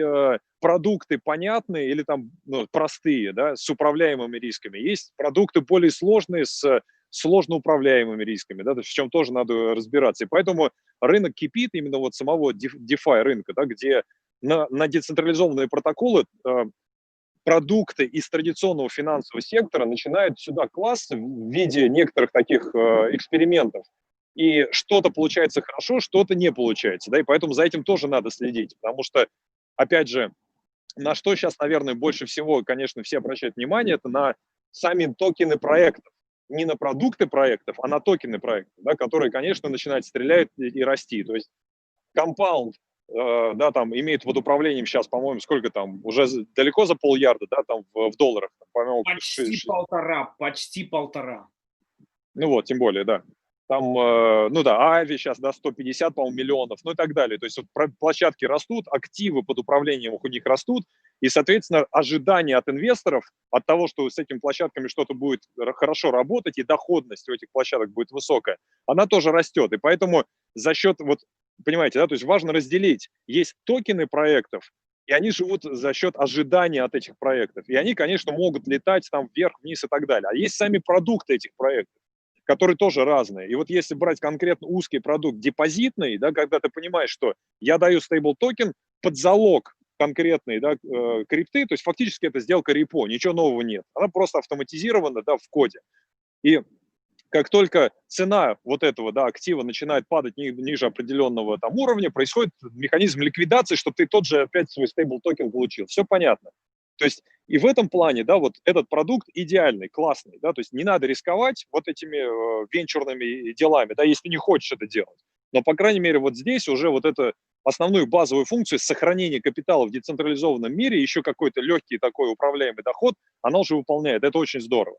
продукты понятные или там, ну, простые, да, с управляемыми рисками. Есть продукты более сложные, с сложно управляемыми рисками, да, в чем тоже надо разбираться. И поэтому рынок кипит именно вот самого DeFi рынка, да, где на децентрализованные протоколы продукты из традиционного финансового сектора начинают сюда класться в виде некоторых таких экспериментов. И что-то получается хорошо, что-то не получается. Да, и поэтому за этим тоже надо следить. Потому что, опять же, на что сейчас, наверное, больше всего, конечно, все обращают внимание, это на сами токены проектов. Не на продукты проектов, а на токены проектов, да, которые, конечно, начинают стрелять и расти. То есть Compound, да, там имеет под управлением сейчас, по-моему, сколько там, уже далеко за полярда, да, там в долларах, по-моему, почти полтора. Ну вот, тем более, да. Там, ну да, Ави сейчас, да, 150, по-моему, миллионов, ну и так далее. То есть вот площадки растут, активы под управлением у них растут, и, соответственно, ожидания от инвесторов, от того, что с этими площадками что-то будет хорошо работать, и доходность у этих площадок будет высокая, она тоже растет. И поэтому за счет, вот, понимаете, да, то есть важно разделить. Есть токены проектов, и они живут за счет ожидания от этих проектов. И они, конечно, могут летать там вверх, вниз и так далее. А есть сами продукты этих проектов, которые тоже разные. И вот если брать конкретно узкий продукт депозитный, да, когда ты понимаешь, что я даю стейбл-токен под залог конкретной, да, крипты, то есть фактически это сделка репо, ничего нового нет. Она просто автоматизирована, да, в коде. И как только цена вот этого, да, актива начинает падать ниже определенного там уровня, происходит механизм ликвидации, чтобы ты тот же опять свой стейбл-токен получил. Все понятно. То есть и в этом плане, да, вот этот продукт идеальный, классный, да, то есть не надо рисковать вот этими венчурными делами, да, если не хочешь это делать. Но, по крайней мере, вот здесь уже вот эту основную базовую функцию сохранения капитала в децентрализованном мире, еще какой-то легкий такой управляемый доход, она уже выполняет. Это очень здорово.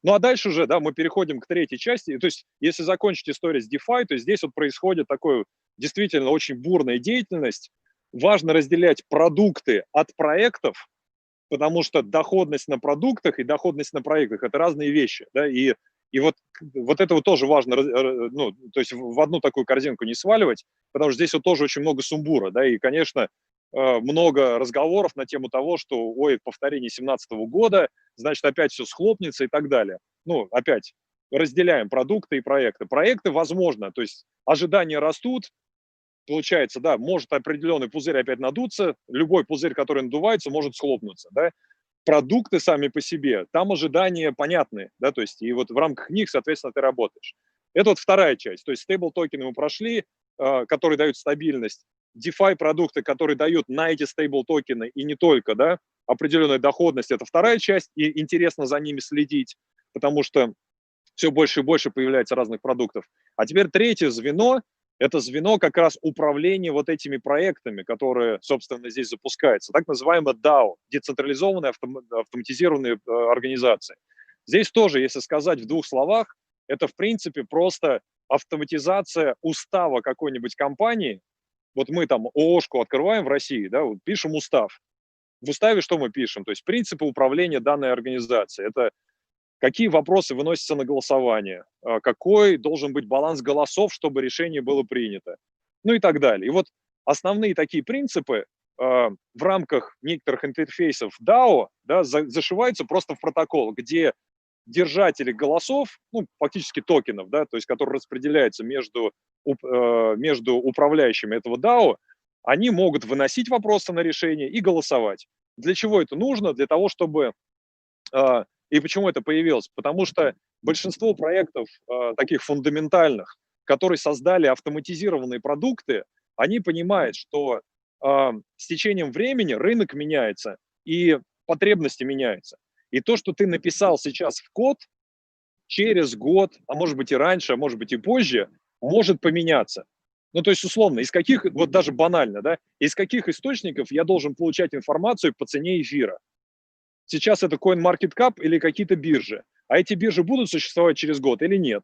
Ну, а дальше уже, да, мы переходим к третьей части. То есть, если закончить историю с DeFi, то здесь вот происходит такое действительно очень бурная деятельность. Важно разделять продукты от проектов, потому что доходность на продуктах и доходность на проектах – это разные вещи, да, и вот это вот тоже важно, ну, то есть в одну такую корзинку не сваливать, потому что здесь вот тоже очень много сумбура, да, и, конечно, много разговоров на тему того, что, ой, повторение 2017 года, значит, опять все схлопнется и так далее. Ну, опять, разделяем продукты и проекты. Проекты возможно, то есть ожидания растут, получается, да, может определенный пузырь опять надуться, любой пузырь, который надувается, может схлопнуться, да. Продукты сами по себе, там ожидания понятны, да, то есть и вот в рамках них, соответственно, ты работаешь. Это вот вторая часть, то есть стейбл-токены мы прошли, которые дают стабильность, DeFi-продукты, которые дают на эти стейбл-токены и не только, да, определенная доходность, это вторая часть, и интересно за ними следить, потому что все больше и больше появляется разных продуктов. А теперь третье звено, это звено как раз управления вот этими проектами, которые, собственно, здесь запускаются. Так называемая DAO, децентрализованные автоматизированные организации. Здесь тоже, если сказать в двух словах, это, в принципе, просто автоматизация устава какой-нибудь компании. Вот мы там ООшку открываем в России, да, вот пишем устав. В уставе что мы пишем? То есть принципы управления данной организацией. Это какие вопросы выносятся на голосование, какой должен быть баланс голосов, чтобы решение было принято, ну и так далее. И вот основные такие принципы в рамках некоторых интерфейсов DAO, да, зашиваются просто в протокол, где держатели голосов, ну, фактически токенов, да, то есть которые распределяются между управляющими этого DAO, они могут выносить вопросы на решение и голосовать. Для чего это нужно? Для того, чтобы... И почему это появилось? Потому что большинство проектов таких фундаментальных, которые создали автоматизированные продукты, они понимают, что с течением времени рынок меняется и потребности меняются. И то, что ты написал сейчас в код, через год, а может быть и раньше, а может быть и позже, может поменяться. Ну, то есть, условно, из каких, вот даже банально, да, из каких источников я должен получать информацию по цене эфира? Сейчас это CoinMarketCap или какие-то биржи. А эти биржи будут существовать через год или нет?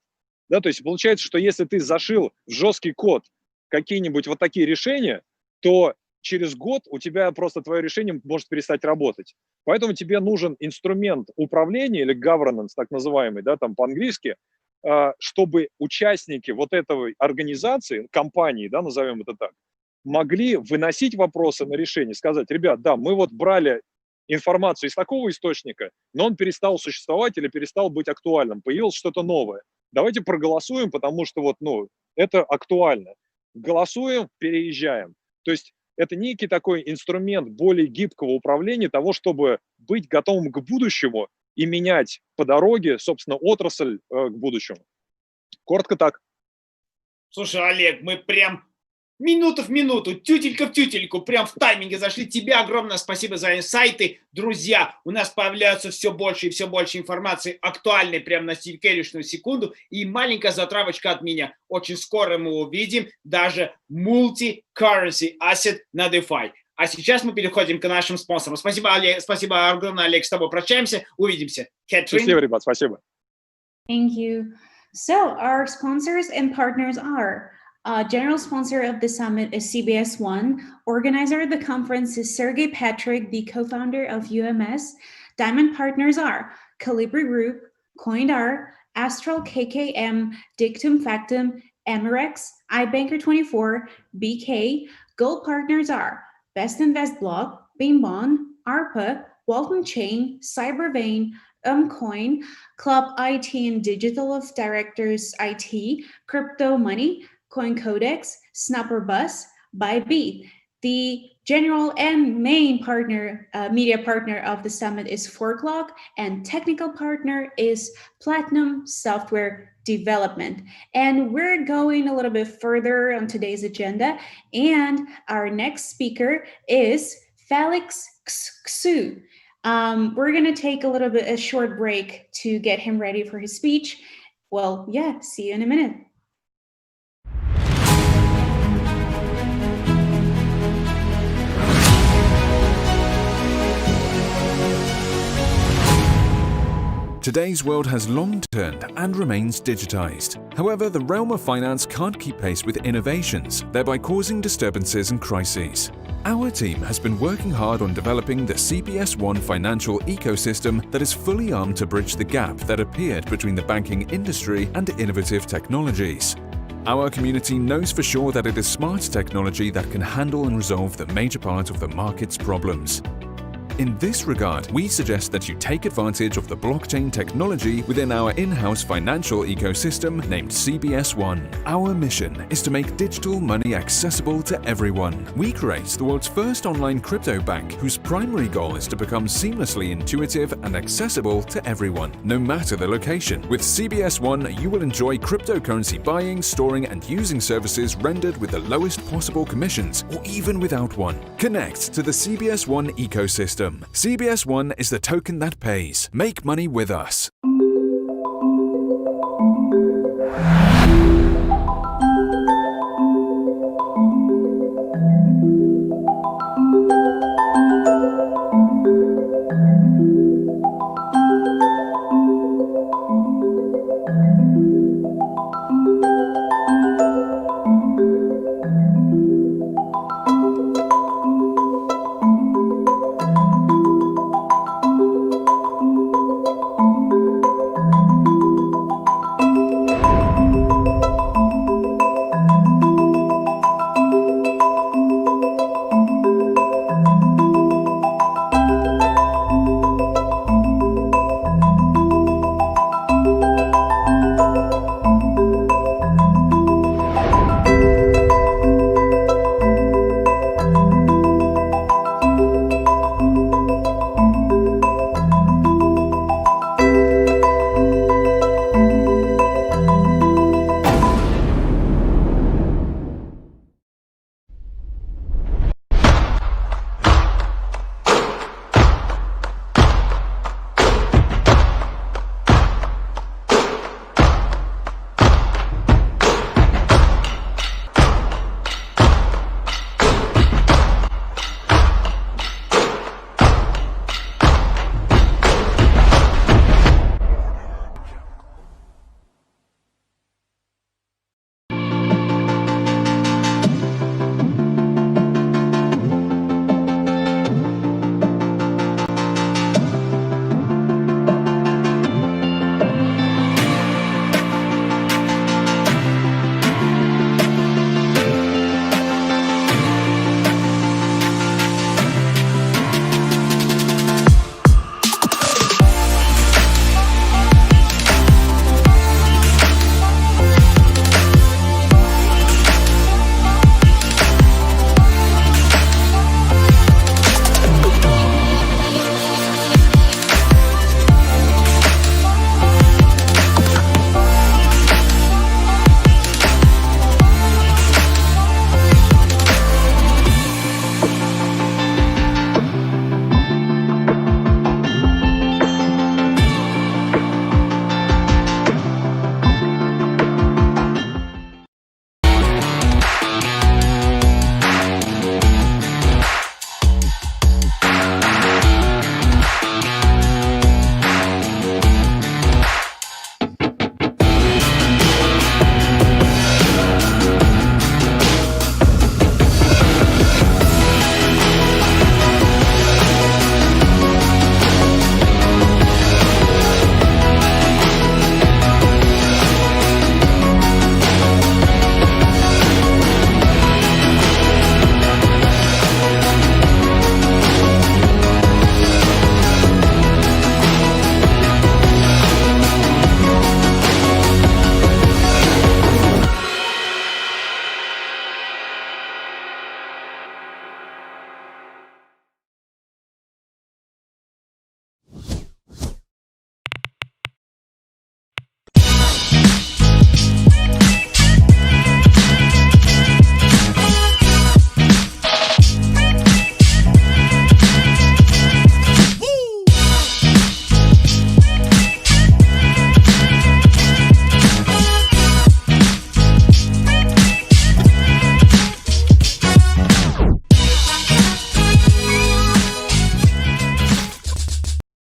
Да, то есть получается, что если ты зашил в жесткий код какие-нибудь вот такие решения, то через год у тебя просто твое решение может перестать работать. Поэтому тебе нужен инструмент управления или governance, так называемый, да, там по-английски, чтобы участники вот этой организации, компании, да, назовем это так, могли выносить вопросы на решение, сказать, ребят, да, мы вот брали информацию из такого источника, но он перестал существовать или перестал быть актуальным, появилось что-то новое. Давайте проголосуем, потому что вот, ну, это актуально. Голосуем, переезжаем. То есть это некий такой инструмент более гибкого управления того, чтобы быть готовым к будущему и менять по дороге, собственно, отрасль к будущему. Коротко так. Слушай, Олег, мы прям минуту в минуту, тютелька в тютельку, прям в тайминге зашли. Тебе огромное спасибо за инсайты. Друзья, у нас появляются все больше и все больше информации, актуальной прямо на секундную секунду. И маленькая затравочка от меня. Очень скоро мы увидим даже multi-currency asset на DeFi. А сейчас мы переходим к нашим спонсорам. Спасибо, Олег, спасибо огромное, Олег, с тобой прощаемся. Увидимся. Счастливо, ребят, спасибо. Thank you. So our sponsors and partners are general sponsor of the summit is CBS One. Organizer of the conference is Sergey Patrick, the co-founder of UMS. Diamond partners are Calibri Group, CoinDar, Astral KKM, Dictum Factum, Amerex, iBanker24, BK. Gold partners are Best Invest Block, Beambon, ARPA, Walton Chain, Cybervein, Coin, Club IT and Digital of Directors IT, Crypto Money, Coin Codex, Snapper Bus, Bybit. The general and main partner, media partner of the summit is Forklock, and technical partner is Platinum Software Development. And we're going a little bit further on today's agenda, and our next speaker is Felix Xu. We're going to take a short break to get him ready for his speech. Well, yeah, see you in a minute. Today's world has long turned and remains digitized. However, the realm of finance can't keep pace with innovations, thereby causing disturbances and crises. Our team has been working hard on developing the CBS One financial ecosystem that is fully armed to bridge the gap that appeared between the banking industry and innovative technologies. Our community knows for sure that it is smart technology that can handle and resolve the major part of the market's problems. In this regard, we suggest that you take advantage of the blockchain technology within our in-house financial ecosystem named CBS One. Our mission is to make digital money accessible to everyone. We create the world's first online crypto bank whose primary goal is to become seamlessly intuitive and accessible to everyone, no matter the location. With CBS One, you will enjoy cryptocurrency buying, storing, and using services rendered with the lowest possible commissions, or even without one. Connect to the CBS One ecosystem. CBS One is the token that pays. Make money with us.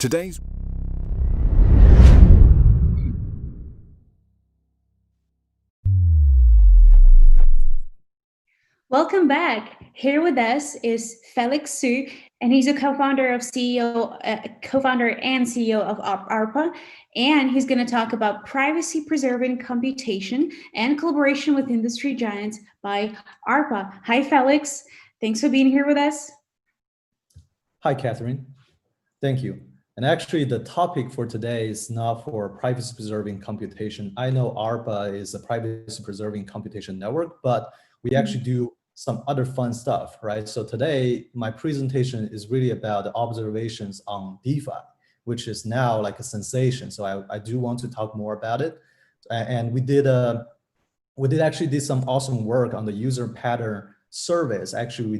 Today's Welcome back. Here with us is Felix Su, and he's a co-founder and CEO of ARPA, and he's going to talk about privacy-preserving computation and collaboration with industry giants by ARPA. Hi, Felix. Thanks for being here with us. Hi, Catherine. Thank you. And actually, the topic for today is not for privacy-preserving computation. I know ARPA is a privacy-preserving computation network, but we actually do some other fun stuff, right? So today, my presentation is really about the observations on DeFi, which is now like a sensation. So I do want to talk more about it. And we actually did some awesome work on the user pattern surveys. Actually, we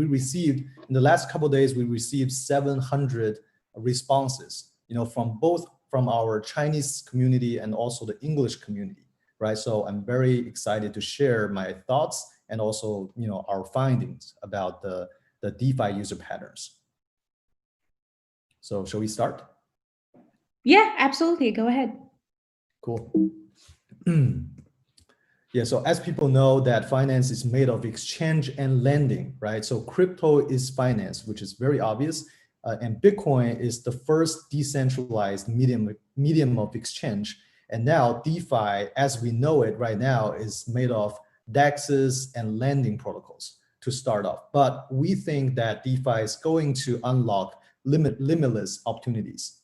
received, in the last couple of days, we received 700 responses, from our Chinese community and also the English community. Right, so I'm very excited to share my thoughts and also, our findings about the DeFi user patterns. So, shall we start? Yeah, absolutely. Go ahead. Cool. Yeah. So, as people know, that finance is made of exchange and lending, right? So, crypto is finance, which is very obvious, and Bitcoin is the first decentralized medium of exchange. And now DeFi, as we know it right now, is made of DEXs and lending protocols to start off. But we think that DeFi is going to unlock limitless opportunities.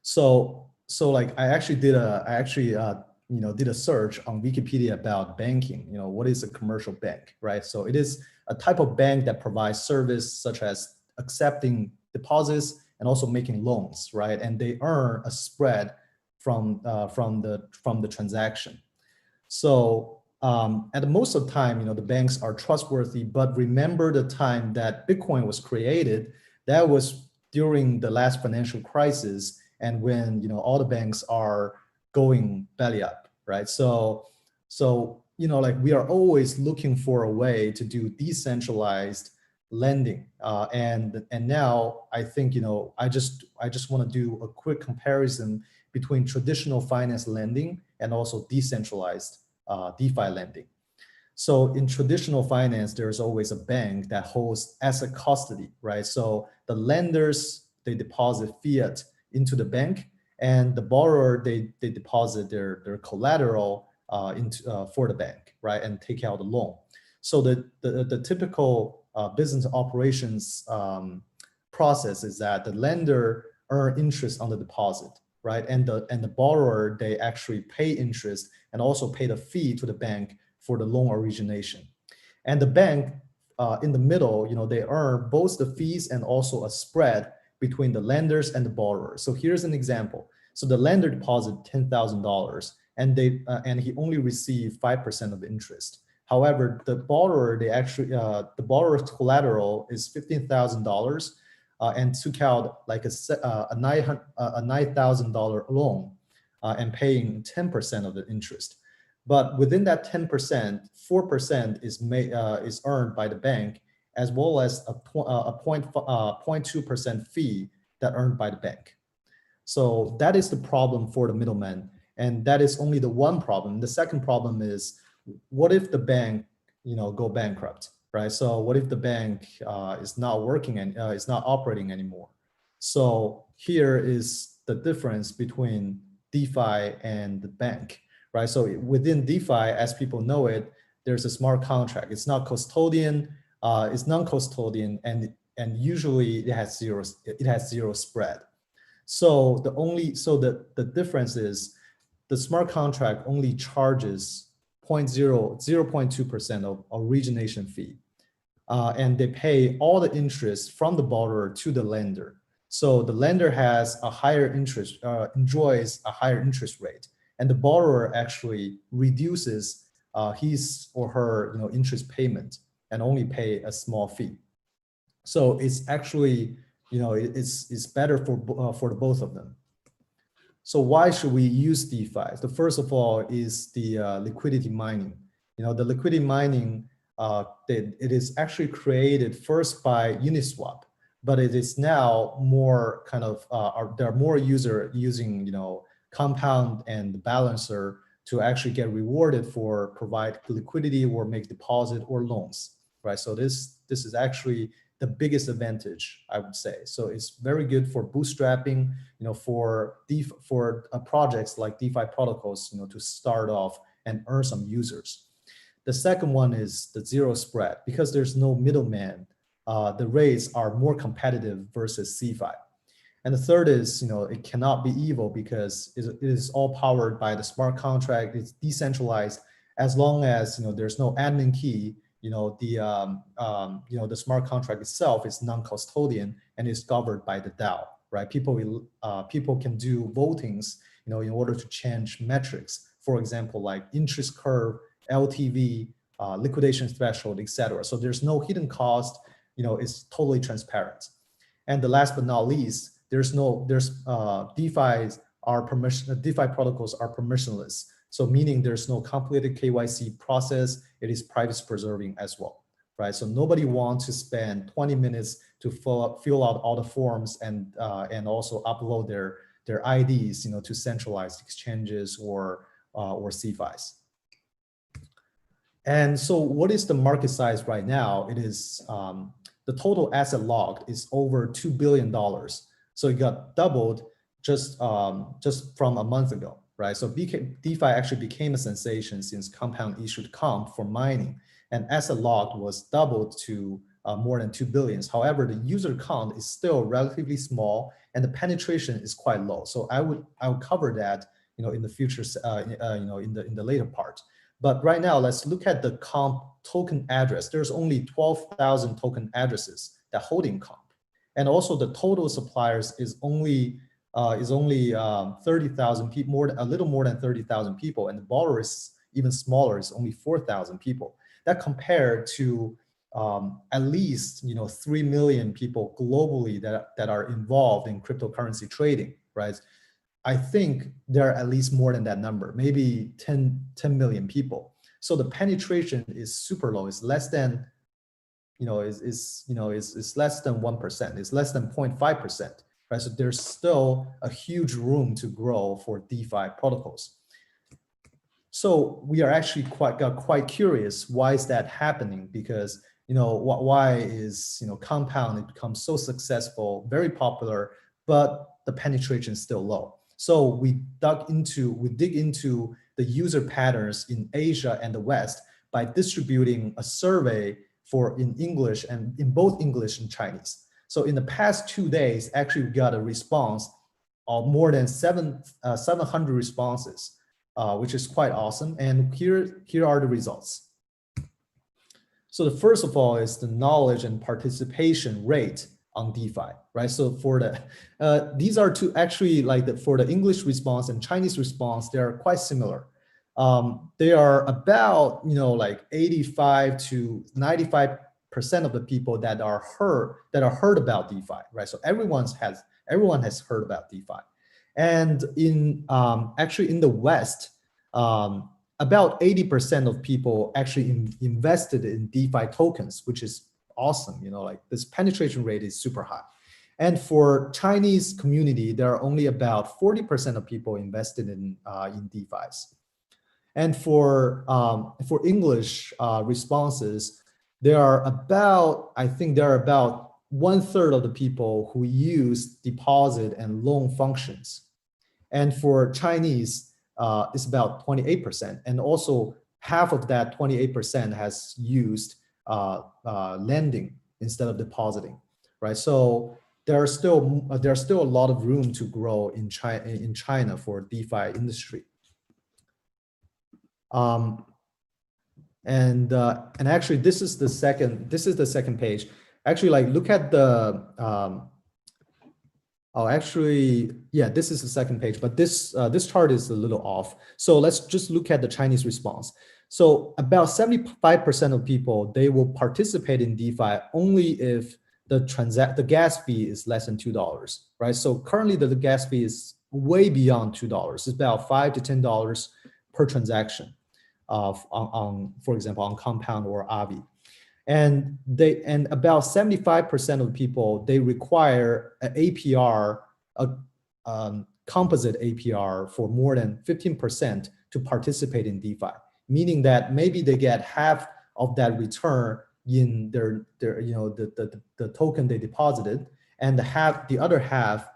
So like I actually did a search on Wikipedia about banking. What is a commercial bank, right? So it is a type of bank that provides service such as accepting deposits and also making loans, right? And they earn a spread from the transaction. So at most of the time, the banks are trustworthy, but remember the time that Bitcoin was created, that was during the last financial crisis, and when all the banks are going belly up, right? So like we are always looking for a way to do decentralized lending, and now I think I just want to do a quick comparison between traditional finance lending and also decentralized DeFi lending. So in traditional finance, there's always a bank that holds asset custody, right? So the lenders, they deposit fiat into the bank, and the borrower, they deposit their collateral for the bank, right? And take out the loan. So the typical business operations process is that the lender earn interest on the deposit, right? And the borrower, they actually pay interest and also pay the fee to the bank for the loan origination. And the bank in the middle, they earn both the fees and also a spread between the lenders and the borrower. So here's an example. So the lender deposited $10,000 and he only received 5% of the interest. However, the borrower, the borrower's collateral is $15,000 and took out like a $9,000 loan and paying 10% of the interest. But within that 10%, 4% is earned by the bank, as well as a 0.2% fee that earned by the bank. So that is the problem for the middleman, and that is only the one problem. The second problem is, what if the bank, go bankrupt, right? So what if the bank is not working and is not operating anymore? So here is the difference between DeFi and the bank, right? So within DeFi, as people know it, there's a smart contract. It's not custodian, it's non-custodian, and usually it has zero spread. So the difference is the smart contract only charges 0.2% of origination fee, and they pay all the interest from the borrower to the lender. So the lender has a higher interest, enjoys a higher interest rate, and the borrower actually reduces his or her interest payment and only pay a small fee. So it's actually it's better for the both of them. So why should we use DeFi? The first of all is the liquidity mining. The liquidity mining, it is actually created first by Uniswap, but it is now more kind of, there are more users using, you know, Compound and Balancer to actually get rewarded for provide liquidity or make deposit or loans, right? So this is actually the biggest advantage, I would say. So it's very good for bootstrapping, you know, for projects like DeFi protocols, you know, to start off and earn some users. The second one is the zero spread. Because there's no middleman, the rates are more competitive versus CeFi. And the third is, you know, it cannot be evil because it is all powered by the smart contract. It's decentralized. As long as, you know, there's no admin key, you know, the smart contract itself is non-custodian and is governed by the DAO, right? People can do votings, you know, in order to change metrics. For example, like interest curve, LTV, liquidation threshold, etc. So there's no hidden cost, you know, it's totally transparent. And the last but not least, DeFi protocols are permissionless. So meaning there's no complicated KYC process, it is privacy preserving as well, right? So nobody wants to spend 20 minutes to fill out all the forms and also upload their IDs, you know, to centralized exchanges or CeFis. And so what is the market size right now? It is, the total asset logged is over $2 billion. So it got doubled just from a month ago, right? So DeFi actually became a sensation since Compound issued comp for mining, and asset logged was doubled to more than 2 billion. However, the user count is still relatively small and the penetration is quite low. So I would cover that, you know, in the future, you know, in the later part. But right now, let's look at the comp token address. There's only 12,000 token addresses that holding comp. And also the total suppliers is only 30,000 people, a little more than 30,000 people. And the borrower is even smaller, it's only 4,000 people. That compared to at least, you know, 3 million people globally that are involved in cryptocurrency trading, right? I think there are at least more than that number, maybe 10 million people. So the penetration is super low. It's less than, you know, it's less than 1%. It's less than 0.5%, right? So there's still a huge room to grow for DeFi protocols. So we are actually quite curious, why is that happening? Because, you know, why is, you know, Compound, it becomes so successful, very popular, but the penetration is still low. So we dig into the user patterns in Asia and the West by distributing a survey in English and in both English and Chinese. So in the past 2 days, actually we got a response of more than 700 responses, which is quite awesome. And here are the results. So the first of all is the knowledge and participation rate on DeFi, right? So for the, these are two actually for the English response and Chinese response, they are quite similar. They are about, you know, like 85 to 95% of the people that are heard about DeFi, right? So everyone has heard about DeFi. And in actually in the West, about 80% of people actually invested in DeFi tokens, which is awesome. You know, like this penetration rate is super high. And for Chinese community, there are only about 40% of people invested in DeFis. And for English responses, there are about, I think there are about 1/3 of the people who use deposit and loan functions. And for Chinese, it's about 28%. And also half of that 28% has used lending instead of depositing, right? So there's still a lot of room to grow in China for DeFi industry. And actually this is the second page. Actually, like look at the this is the second page, but this chart is a little off. So let's just look at the Chinese response. So about 75% of people, they will participate in DeFi only if the gas fee is less than $2, right? So currently the gas fee is way beyond $2. It's about $5 to $10 per transaction, for example, on Compound or Avi. And about 75% of people, they require an APR, composite APR for more than 15% to participate in DeFi, meaning that maybe they get half of that return in their the token they deposited, and the other half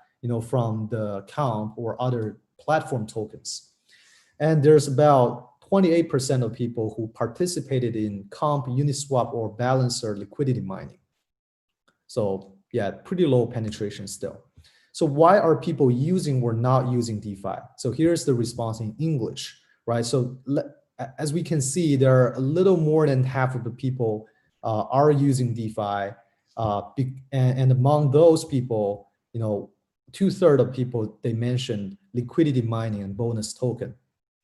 from the account or other platform tokens. And there's about 28% of people who participated in Comp, Uniswap, or Balancer liquidity mining. So yeah, pretty low penetration still. So why are people using or not using DeFi? So here's the response in English, right? So as we can see, there are a little more than half of the people are using DeFi. And among those people, 2/3 of people, they mentioned liquidity mining and bonus token.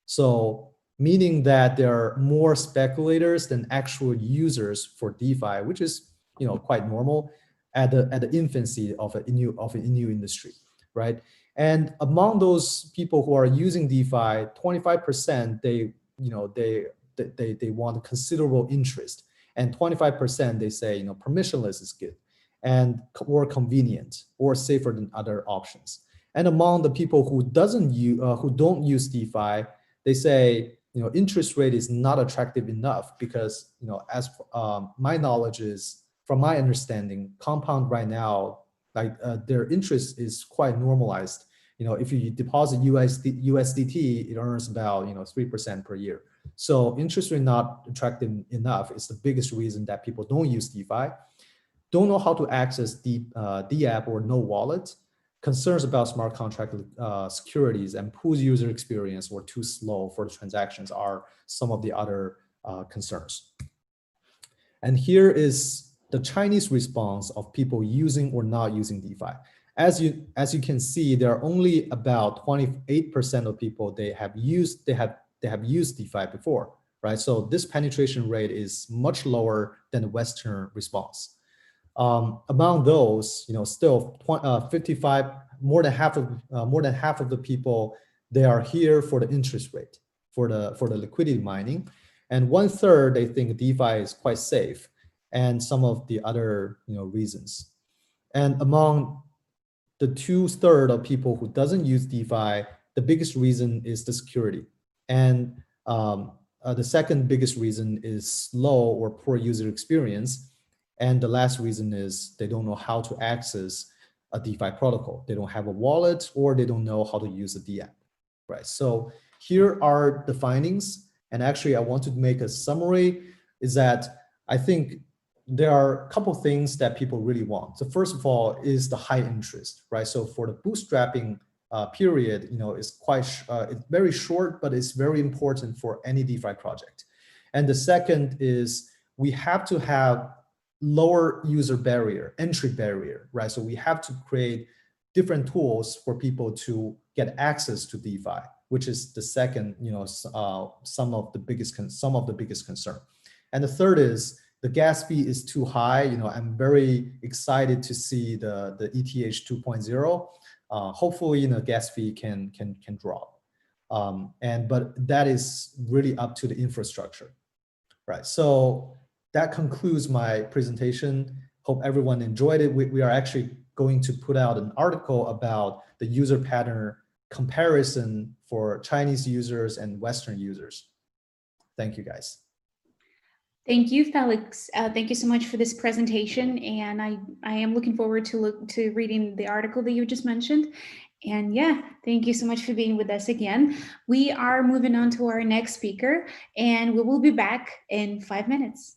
So meaning that there are more speculators than actual users for DeFi, which is quite normal at the infancy of a new industry, right? And among those people who are using DeFi, 25% they want considerable interest, and 25% they say permissionless is good and more convenient or safer than other options. And among the people who don't use DeFi, they say interest rate is not attractive enough because as my knowledge is, from my understanding, Compound right now, their interest is quite normalized. If you deposit USDT, it earns about 3% per year. So interest rate not attractive enough is the biggest reason that people don't use DeFi, don't know how to access DApp or no wallet. Concerns about smart contract securities and poor user experience were too slow for the transactions are some of the other concerns. And here is the Chinese response of people using or not using DeFi. As you can see, there are only about 28% of people they have used DeFi before, right? So this penetration rate is much lower than the Western response. Among those, still 55, more than half of the people, they are here for the interest rate, for the liquidity mining, and 1/3 they think DeFi is quite safe, and some of the other reasons. And among the 2/3 of people who doesn't use DeFi, the biggest reason is the security, and the second biggest reason is slow or poor user experience. And the last reason is they don't know how to access a DeFi protocol. They don't have a wallet or they don't know how to use a DApp, right? So here are the findings. And actually I want to make a summary is that I think there are a couple of things that people really want. So first of all is the high interest, right? So for the bootstrapping period, it's it's very short, but it's very important for any DeFi project. And the second is we have to have lower user barrier, entry barrier, right? So we have to create different tools for people to get access to DeFi, which is the second, some of the biggest concern. And the third is the gas fee is too high. I'm very excited to see the ETH 2.0. Hopefully, gas fee can drop. But that is really up to the infrastructure, right? So that concludes my presentation. Hope everyone enjoyed it. We are actually going to put out an article about the user pattern comparison for Chinese users and Western users. Thank you, guys. Thank you, Felix. Thank you so much for this presentation. And I am looking forward to reading the article that you just mentioned. And yeah, thank you so much for being with us again. We are moving on to our next speaker, and we will be back in 5 minutes.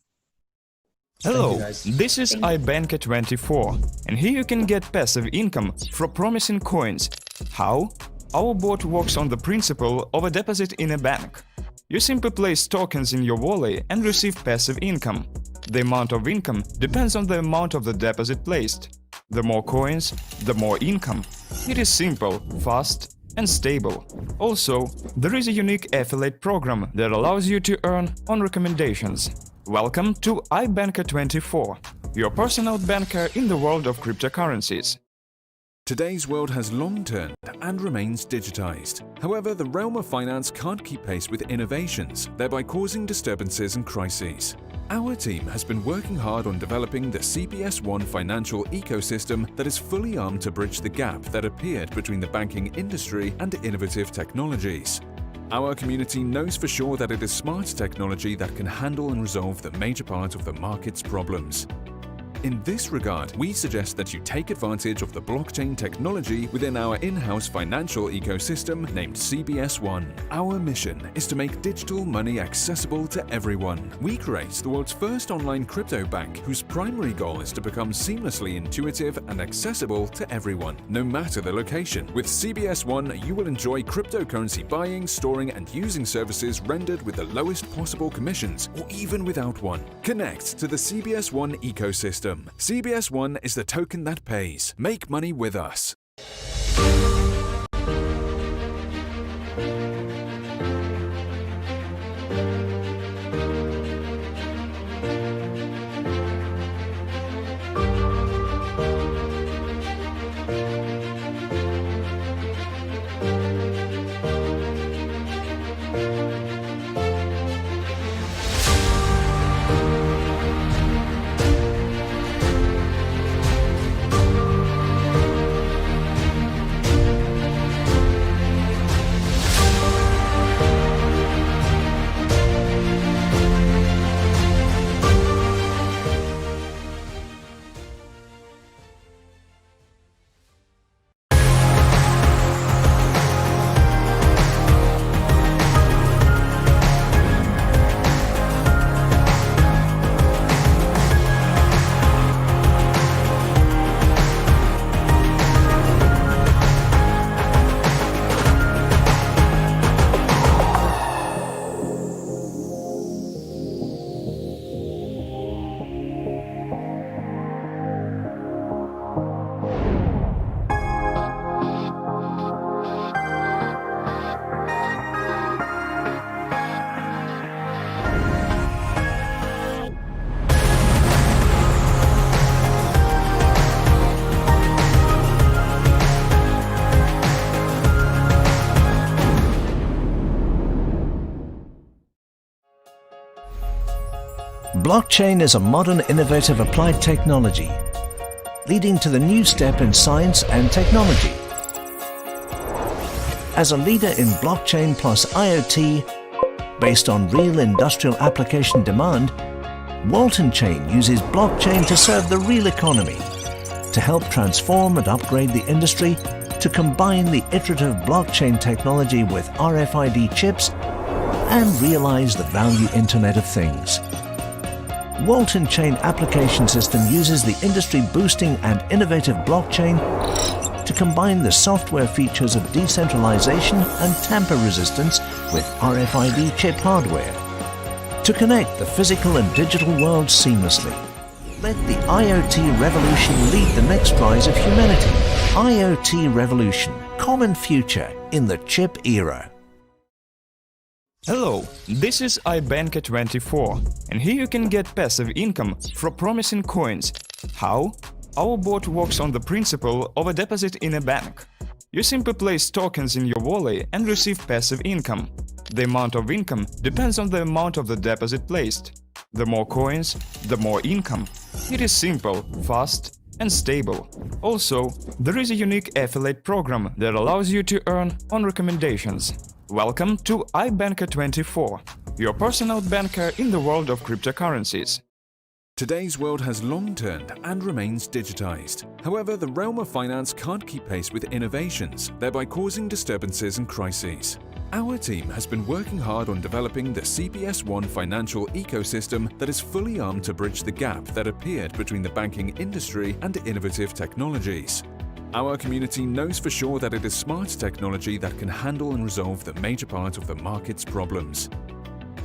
Hello, this is iBanker24, and here you can get passive income from promising coins. How? Our bot works on the principle of a deposit in a bank. You simply place tokens in your wallet and receive passive income. The amount of income depends on the amount of the deposit placed. The more coins, the more income. It is simple, fast, and stable. Also, there is a unique affiliate program that allows you to earn on recommendations. Welcome to iBanker24, your personal banker in the world of cryptocurrencies. Today's world has long turned and remains digitized. However, the realm of finance can't keep pace with innovations, thereby causing disturbances and crises. Our team has been working hard on developing the CBS1 financial ecosystem that is fully armed to bridge the gap that appeared between the banking industry and innovative technologies. Our community knows for sure that it is smart technology that can handle and resolve the major part of the market's problems. In this regard, we suggest that you take advantage of the blockchain technology within our in-house financial ecosystem named CBS1. Our mission is to make digital money accessible to everyone. We create the world's first online crypto bank whose primary goal is to become seamlessly intuitive and accessible to everyone, no matter the location. With CBS1, you will enjoy cryptocurrency buying, storing, and using services rendered with the lowest possible commissions, or even without one. Connect to the CBS1 ecosystem. CBS1 is the token that pays. Make money with us. Blockchain is a modern, innovative applied technology, leading to the new step in science and technology. As a leader in blockchain plus IoT, based on real industrial application demand, Walton Chain uses blockchain to serve the real economy, to help transform and upgrade the industry, to combine the iterative blockchain technology with RFID chips, and realize the value Internet of Things. Walton Chain application system uses the industry-boosting and innovative blockchain to combine the software features of decentralization and tamper resistance with RFID chip hardware to connect the physical and digital worlds seamlessly. Let the IoT revolution lead the next rise of humanity. IoT revolution, common future in the chip era. Hello, this is iBanker24, and here you can get passive income from promising coins. How? Our bot works on the principle of a deposit in a bank. You simply place tokens in your wallet and receive passive income. The amount of income depends on the amount of the deposit placed. The more coins, the more income. It is simple, fast, and stable. Also, there is a unique affiliate program that allows you to earn on recommendations. Welcome to iBanker24, your personal banker in the world of cryptocurrencies. Today's world has long turned and remains digitized. However, the realm of finance can't keep pace with innovations, thereby causing disturbances and crises. Our team has been working hard on developing the CBS1 financial ecosystem that is fully armed to bridge the gap that appeared between the banking industry and innovative technologies. Our community knows for sure that it is smart technology that can handle and resolve the major part of the market's problems.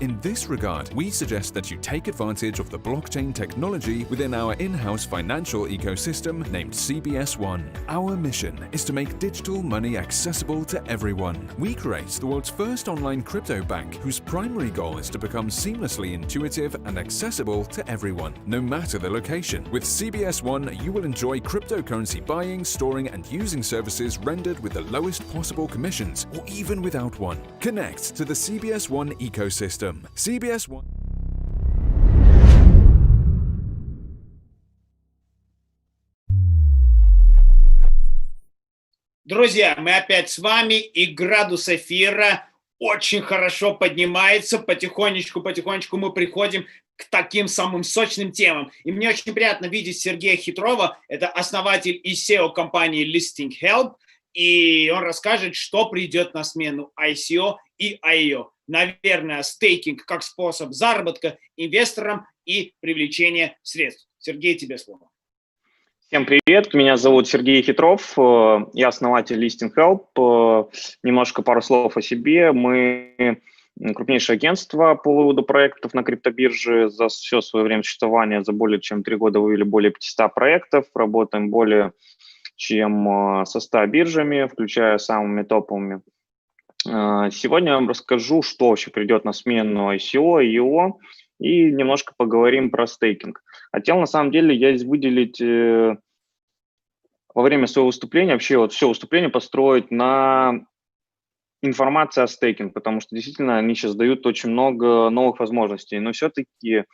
In this regard, we suggest that you take advantage of the blockchain technology within our in-house financial ecosystem named CBS1. Our mission is to make digital money accessible to everyone. We create the world's first online crypto bank whose primary goal is to become seamlessly intuitive and accessible to everyone, no matter the location. With CBS1, you will enjoy cryptocurrency buying, storing, and using services rendered with the lowest possible commissions, or even without one. Connect to the CBS1 ecosystem. CBS1 Друзья, мы опять с вами, и градус эфира очень хорошо поднимается. Потихонечку мы приходим к таким самым сочным темам. И мне очень приятно видеть Сергея Хитрова, это основатель и SEO компании Listing Help, и он расскажет, что придет на смену ICO и IEO. Наверное, стейкинг как способ заработка инвесторам и привлечения средств. Сергей, тебе слово. Всем привет, меня зовут Сергей Хитров, я основатель Listing Help. Немножко пару слов о себе. Мы крупнейшее агентство по выводу проектов на криптобирже. За все свое время существования, за более чем 3 года вывели более 500 проектов, работаем более чем со 100 биржами, включая самыми топовыми. Сегодня я вам расскажу, что вообще придет на смену ICO, IEO, и немножко поговорим про стейкинг. Хотел на самом деле я здесь выделить во время своего выступления, вообще вот все выступление построить на информации о стейкинге, потому что действительно они сейчас дают очень много новых возможностей, но все-таки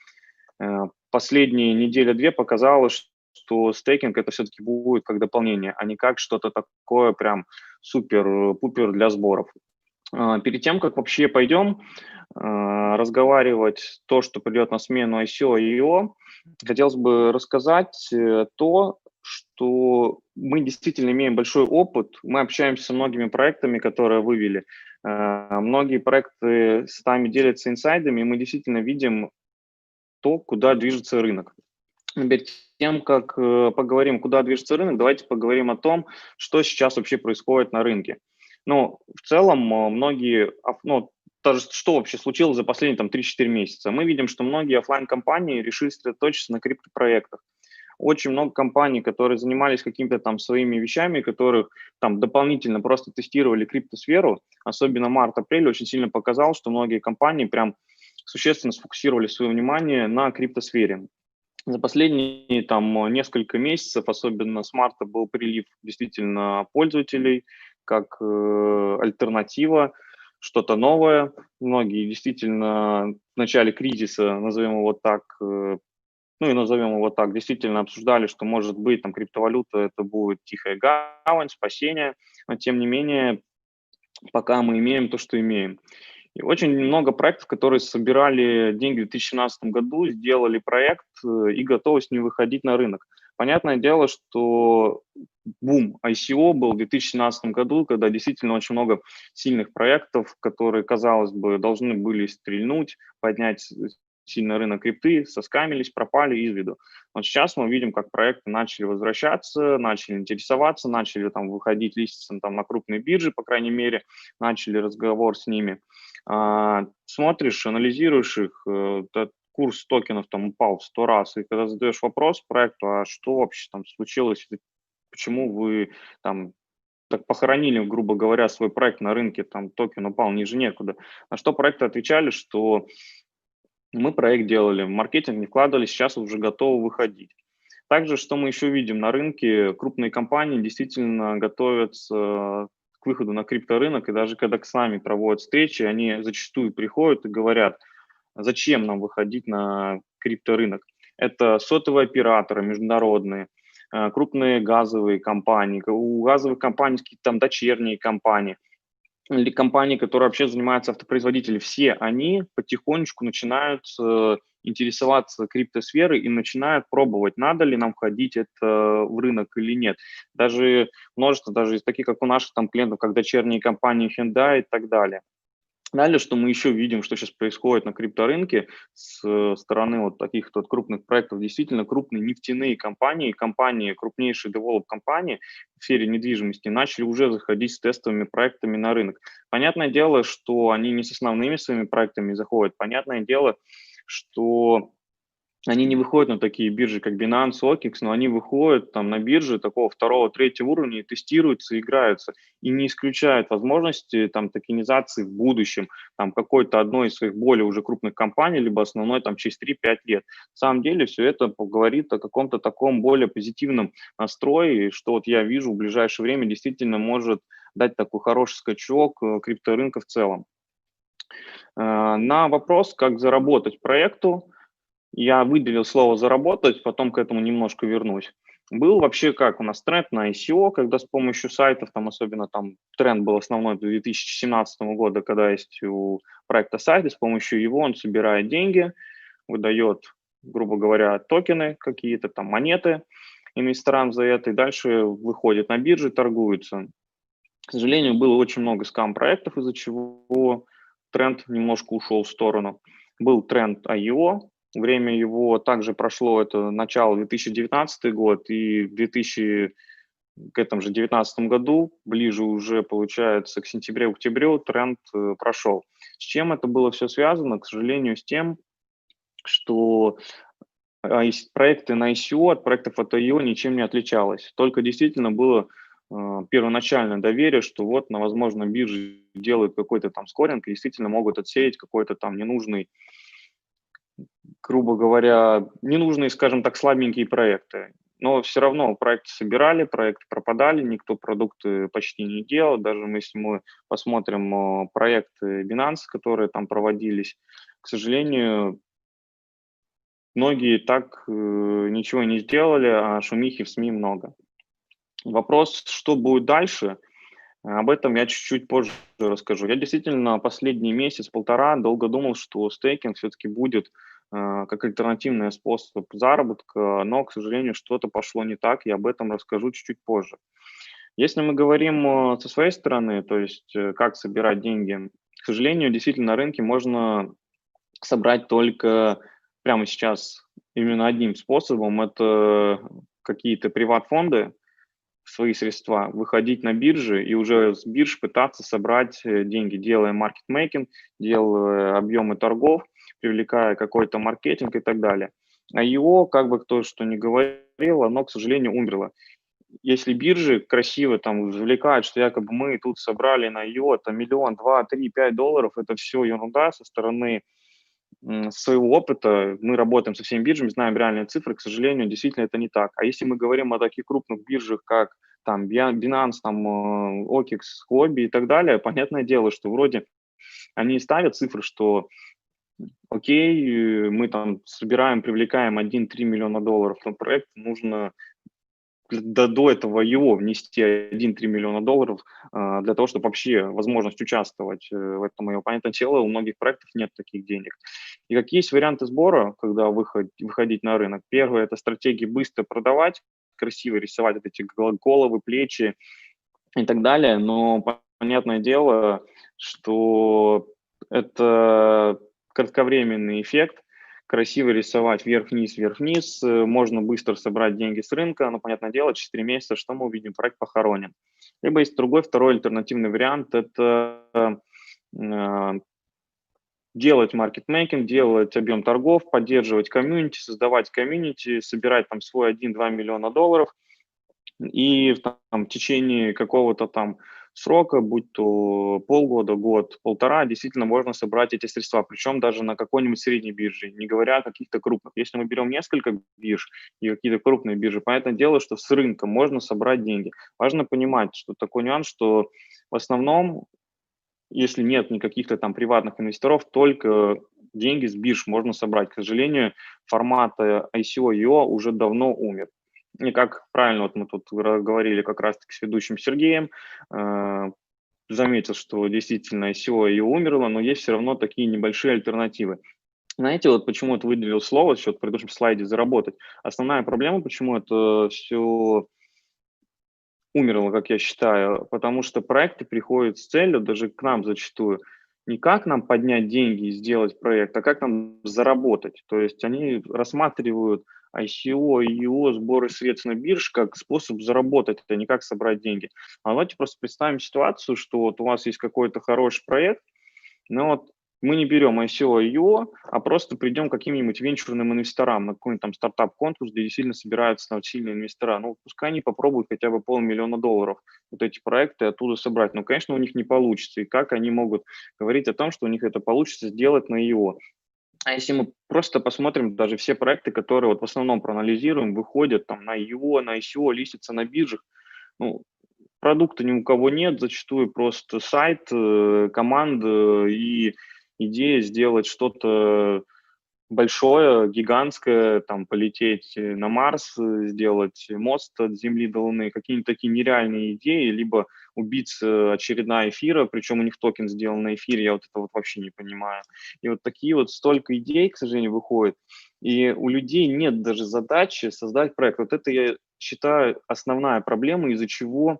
последние неделя-две показалось, что стейкинг это все-таки будет как дополнение, а не как что-то такое прям супер-пупер для сборов. Перед тем, как вообще пойдем разговаривать то, что придет на смену ICO и IEO, хотелось бы рассказать то, что мы действительно имеем большой опыт, мы общаемся со многими проектами, которые вывели. Многие проекты с нами делятся инсайдами, и мы действительно видим то, куда движется рынок. Перед тем, как поговорим, куда движется рынок, давайте поговорим о том, что сейчас вообще происходит на рынке. Ну, в целом, многие, даже что вообще случилось за последние 3-4 месяца? Мы видим, что многие офлайн-компании решили сосредоточиться на криптопроектах. Очень много компаний, которые занимались какими-то своими вещами, которых дополнительно просто тестировали криптосферу, особенно март-апрель очень сильно показал, что многие компании прям существенно сфокусировали свое внимание на криптосфере. За последние несколько месяцев, особенно с марта, был прилив действительно пользователей, как альтернатива, что-то новое. Многие действительно в начале кризиса, назовем его так, действительно обсуждали, что может быть криптовалюта это будет тихая гавань, спасение, но тем не менее пока мы имеем то, что имеем. И очень много проектов, которые собирали деньги в 2017 году, сделали проект и готовы с ним выходить на рынок. Понятное дело, что бум ICO был в 2017 году, когда действительно очень много сильных проектов, которые, казалось бы, должны были стрельнуть, поднять сильно рынок крипты, соскамились, пропали из виду. Но сейчас мы видим, как проекты начали возвращаться, начали интересоваться, начали выходить, листиться на крупные биржи, по крайней мере, начали разговор с ними. Смотришь, анализируешь их, курс токенов упал в 100 раз, и когда задаешь вопрос проекту, а что вообще случилось, почему вы так похоронили, грубо говоря, свой проект на рынке, токен упал ниже некуда, на что проекты отвечали, что мы проект делали, в маркетинг не вкладывали, сейчас уже готовы выходить. Также, что мы еще видим на рынке, крупные компании действительно готовятся к выходу на крипторынок, и даже когда с нами проводят встречи, они зачастую приходят и говорят, зачем нам выходить на крипторынок. Это сотовые операторы международные, крупные газовые компании, у газовых компаний какие-то дочерние компании, или компании, которые вообще занимаются автопроизводители, все они потихонечку начинают интересоваться криптосферой и начинают пробовать, надо ли нам входить в рынок или нет. Даже множество, даже из таких, как у наших клиентов, как дочерние компании Hyundai и так далее. Далее, что мы еще видим, что сейчас происходит на крипторынке с стороны таких крупных проектов, действительно крупные нефтяные компании, крупнейшие девелоп-компании в сфере недвижимости начали уже заходить с тестовыми проектами на рынок. Понятное дело, что они не с основными своими проектами заходят, понятное дело, что они не выходят на такие биржи, как Binance, OKX, но они выходят на биржи такого 2-3 уровня и тестируются, играются, и не исключают возможности токенизации в будущем, какой-то одной из своих более уже крупных компаний, либо основной через 3-5 лет. На самом деле все это говорит о каком-то таком более позитивном настрое, что я вижу в ближайшее время действительно может дать такой хороший скачок крипторынка в целом. На вопрос, как заработать проекту, я выделил слово «заработать», потом к этому немножко вернусь. Был вообще как у нас тренд на ICO, когда с помощью сайтов, там особенно там тренд был основной до 2017 года, когда есть у проекта сайт, и с помощью его он собирает деньги, выдает, грубо говоря, токены какие-то, там монеты инвесторам за это, и дальше выходит на биржи, торгуются. К сожалению, было очень много скам-проектов, из-за чего тренд немножко ушел в сторону. Был тренд IEO, время его также прошло, это начало 2019 год, и к этому же 2019 году, ближе уже, получается, к сентябрю-октябрю, тренд прошел. С чем это было все связано? К сожалению, с тем, что проекты на ICO от проектов от IEO ничем не отличалось. Только действительно было первоначальное доверие, что вот, возможно, биржи делают какой-то там скоринг и действительно могут отсеять какой-то там ненужный, грубо говоря, ненужные, скажем так, слабенькие проекты. Но все равно проекты собирали, проекты пропадали, никто продукты почти не делал. Даже если мы посмотрим проекты Binance, которые там проводились, к сожалению, многие так ничего не сделали, а шумихи в СМИ много. Вопрос, что будет дальше, об этом я чуть-чуть позже расскажу. Я действительно последний месяц-полтора долго думал, что стейкинг все-таки будет как альтернативный способ заработка, но, к сожалению, что-то пошло не так, и об этом расскажу чуть-чуть позже. Если мы говорим со своей стороны, то есть как собирать деньги, к сожалению, действительно на рынке можно собрать только прямо сейчас именно одним способом. Это какие-то приват-фонды, свои средства, выходить на биржи и уже с бирж пытаться собрать деньги, делая маркетмейкинг, делая объемы торгов, привлекая какой-то маркетинг и так далее. А его, как бы кто что ни говорил, оно, к сожалению, умерло. Если биржи красиво там завлекают, что якобы мы тут собрали на IO там 1, 2, 3, 5 долларов, это все ерунда со стороны своего опыта. Мы работаем со всеми биржами, знаем реальные цифры, к сожалению, действительно это не так. А если мы говорим о таких крупных биржах, как там Binance, там OKX, Huobi и так далее, понятное дело, что вроде они ставят цифры, что окей, мы там собираем, привлекаем 1-3 миллиона долларов на проект, нужно до этого его внести 1-3 миллиона долларов для того, чтобы вообще возможность участвовать в этом. И, понятное дело, у многих проектов нет таких денег. И какие есть варианты сбора, когда выходить на рынок? Первое – это стратегии быстро продавать, красиво рисовать вот эти головы, плечи и так далее. Но понятное дело, что это кратковременный эффект. Красиво рисовать вверх-вниз, можно быстро собрать деньги с рынка, но, понятное дело, через 3 месяца что мы увидим? Проект похоронен. Либо есть второй альтернативный вариант – это делать маркетмейкинг, делать объем торгов, поддерживать комьюнити, создавать комьюнити, собирать там свой 1-2 миллиона долларов и в течение какого-то там срока, будь то полгода, год, полтора, действительно можно собрать эти средства, причем даже на какой-нибудь средней бирже, не говоря о каких-то крупных. Если мы берем несколько бирж и какие-то крупные биржи, понятное дело, что с рынка можно собрать деньги. Важно понимать, что такой нюанс, что в основном, если нет никаких-то там приватных инвесторов, только деньги с бирж можно собрать. К сожалению, формат ICO и IO уже давно умер. И как правильно, вот мы тут говорили как раз-таки с ведущим Сергеем, заметил, что действительно ICO и умерло, но есть все равно такие небольшие альтернативы. Знаете, вот почему это выделил слово, еще в предыдущем слайде «заработать». Основная проблема, почему это все умерло, как я считаю, потому что проекты приходят с целью, даже к нам зачастую, не как нам поднять деньги и сделать проект, а как нам заработать. То есть они рассматривают ICO, IEO, сборы средств на бирже как способ заработать, это не как собрать деньги. А давайте просто представим ситуацию, что вот у вас есть какой-то хороший проект, но вот мы не берем ICO, IEO, а просто придем к каким-нибудь венчурным инвесторам на какой-нибудь там стартап-конкурс, где действительно собираются там сильные инвестора. Ну, пускай они попробуют хотя бы $500 000 вот эти проекты оттуда собрать. Но, конечно, у них не получится. И как они могут говорить о том, что у них это получится сделать на IEO? А если мы просто посмотрим даже все проекты, которые вот в основном проанализируем, выходят там на IEO, на ICO, листятся на биржах, ну, продукта ни у кого нет, зачастую просто сайт, команда и идея сделать что-то большое, гигантское, там, полететь на Марс, сделать мост от Земли до Луны, какие-нибудь такие нереальные идеи, либо убиться очередная эфира, причем у них токен сделан на эфире, я вот это вот вообще не понимаю. И вот такие вот столько идей, к сожалению, выходит, и у людей нет даже задачи создать проект. Вот это, я считаю, основная проблема, из-за чего,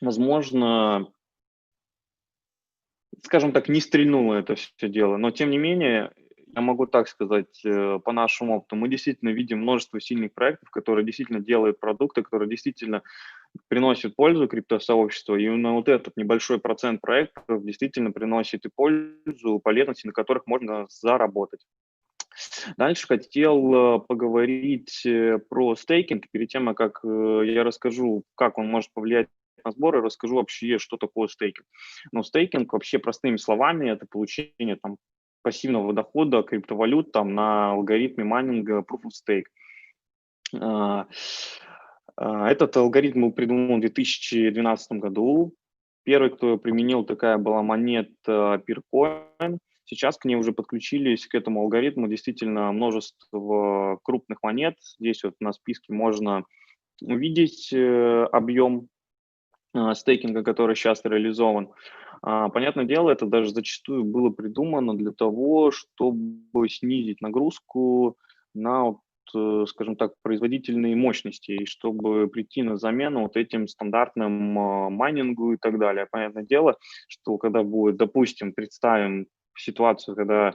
возможно, скажем так, не стрельнуло это все дело. Но, тем не менее, я могу так сказать, по нашему опыту, мы действительно видим множество сильных проектов, которые действительно делают продукты, которые действительно приносят пользу криптосообществу. И именно вот этот небольшой процент проектов действительно приносит и пользу, полезности, на которых можно заработать. Дальше хотел поговорить про стейкинг. Перед тем, как я расскажу, как он может повлиять на сборы, расскажу вообще, что такое стейкинг. Но стейкинг вообще простыми словами это получение там пассивного дохода криптовалют там на алгоритме майнинга Proof of Stake. Этот алгоритм был придуман в 2012 году. Первый, кто применил, такая была монета PRE-ICO. Сейчас к ней уже подключились, к этому алгоритму, действительно множество крупных монет. Здесь вот на списке можно увидеть объем стейкинга, который сейчас реализован. Понятное дело, это даже зачастую было придумано для того, чтобы снизить нагрузку на, скажем так, производительные мощности, и чтобы прийти на замену вот этим стандартным майнингу и так далее. Понятное дело, что когда будет, допустим, представим ситуацию, когда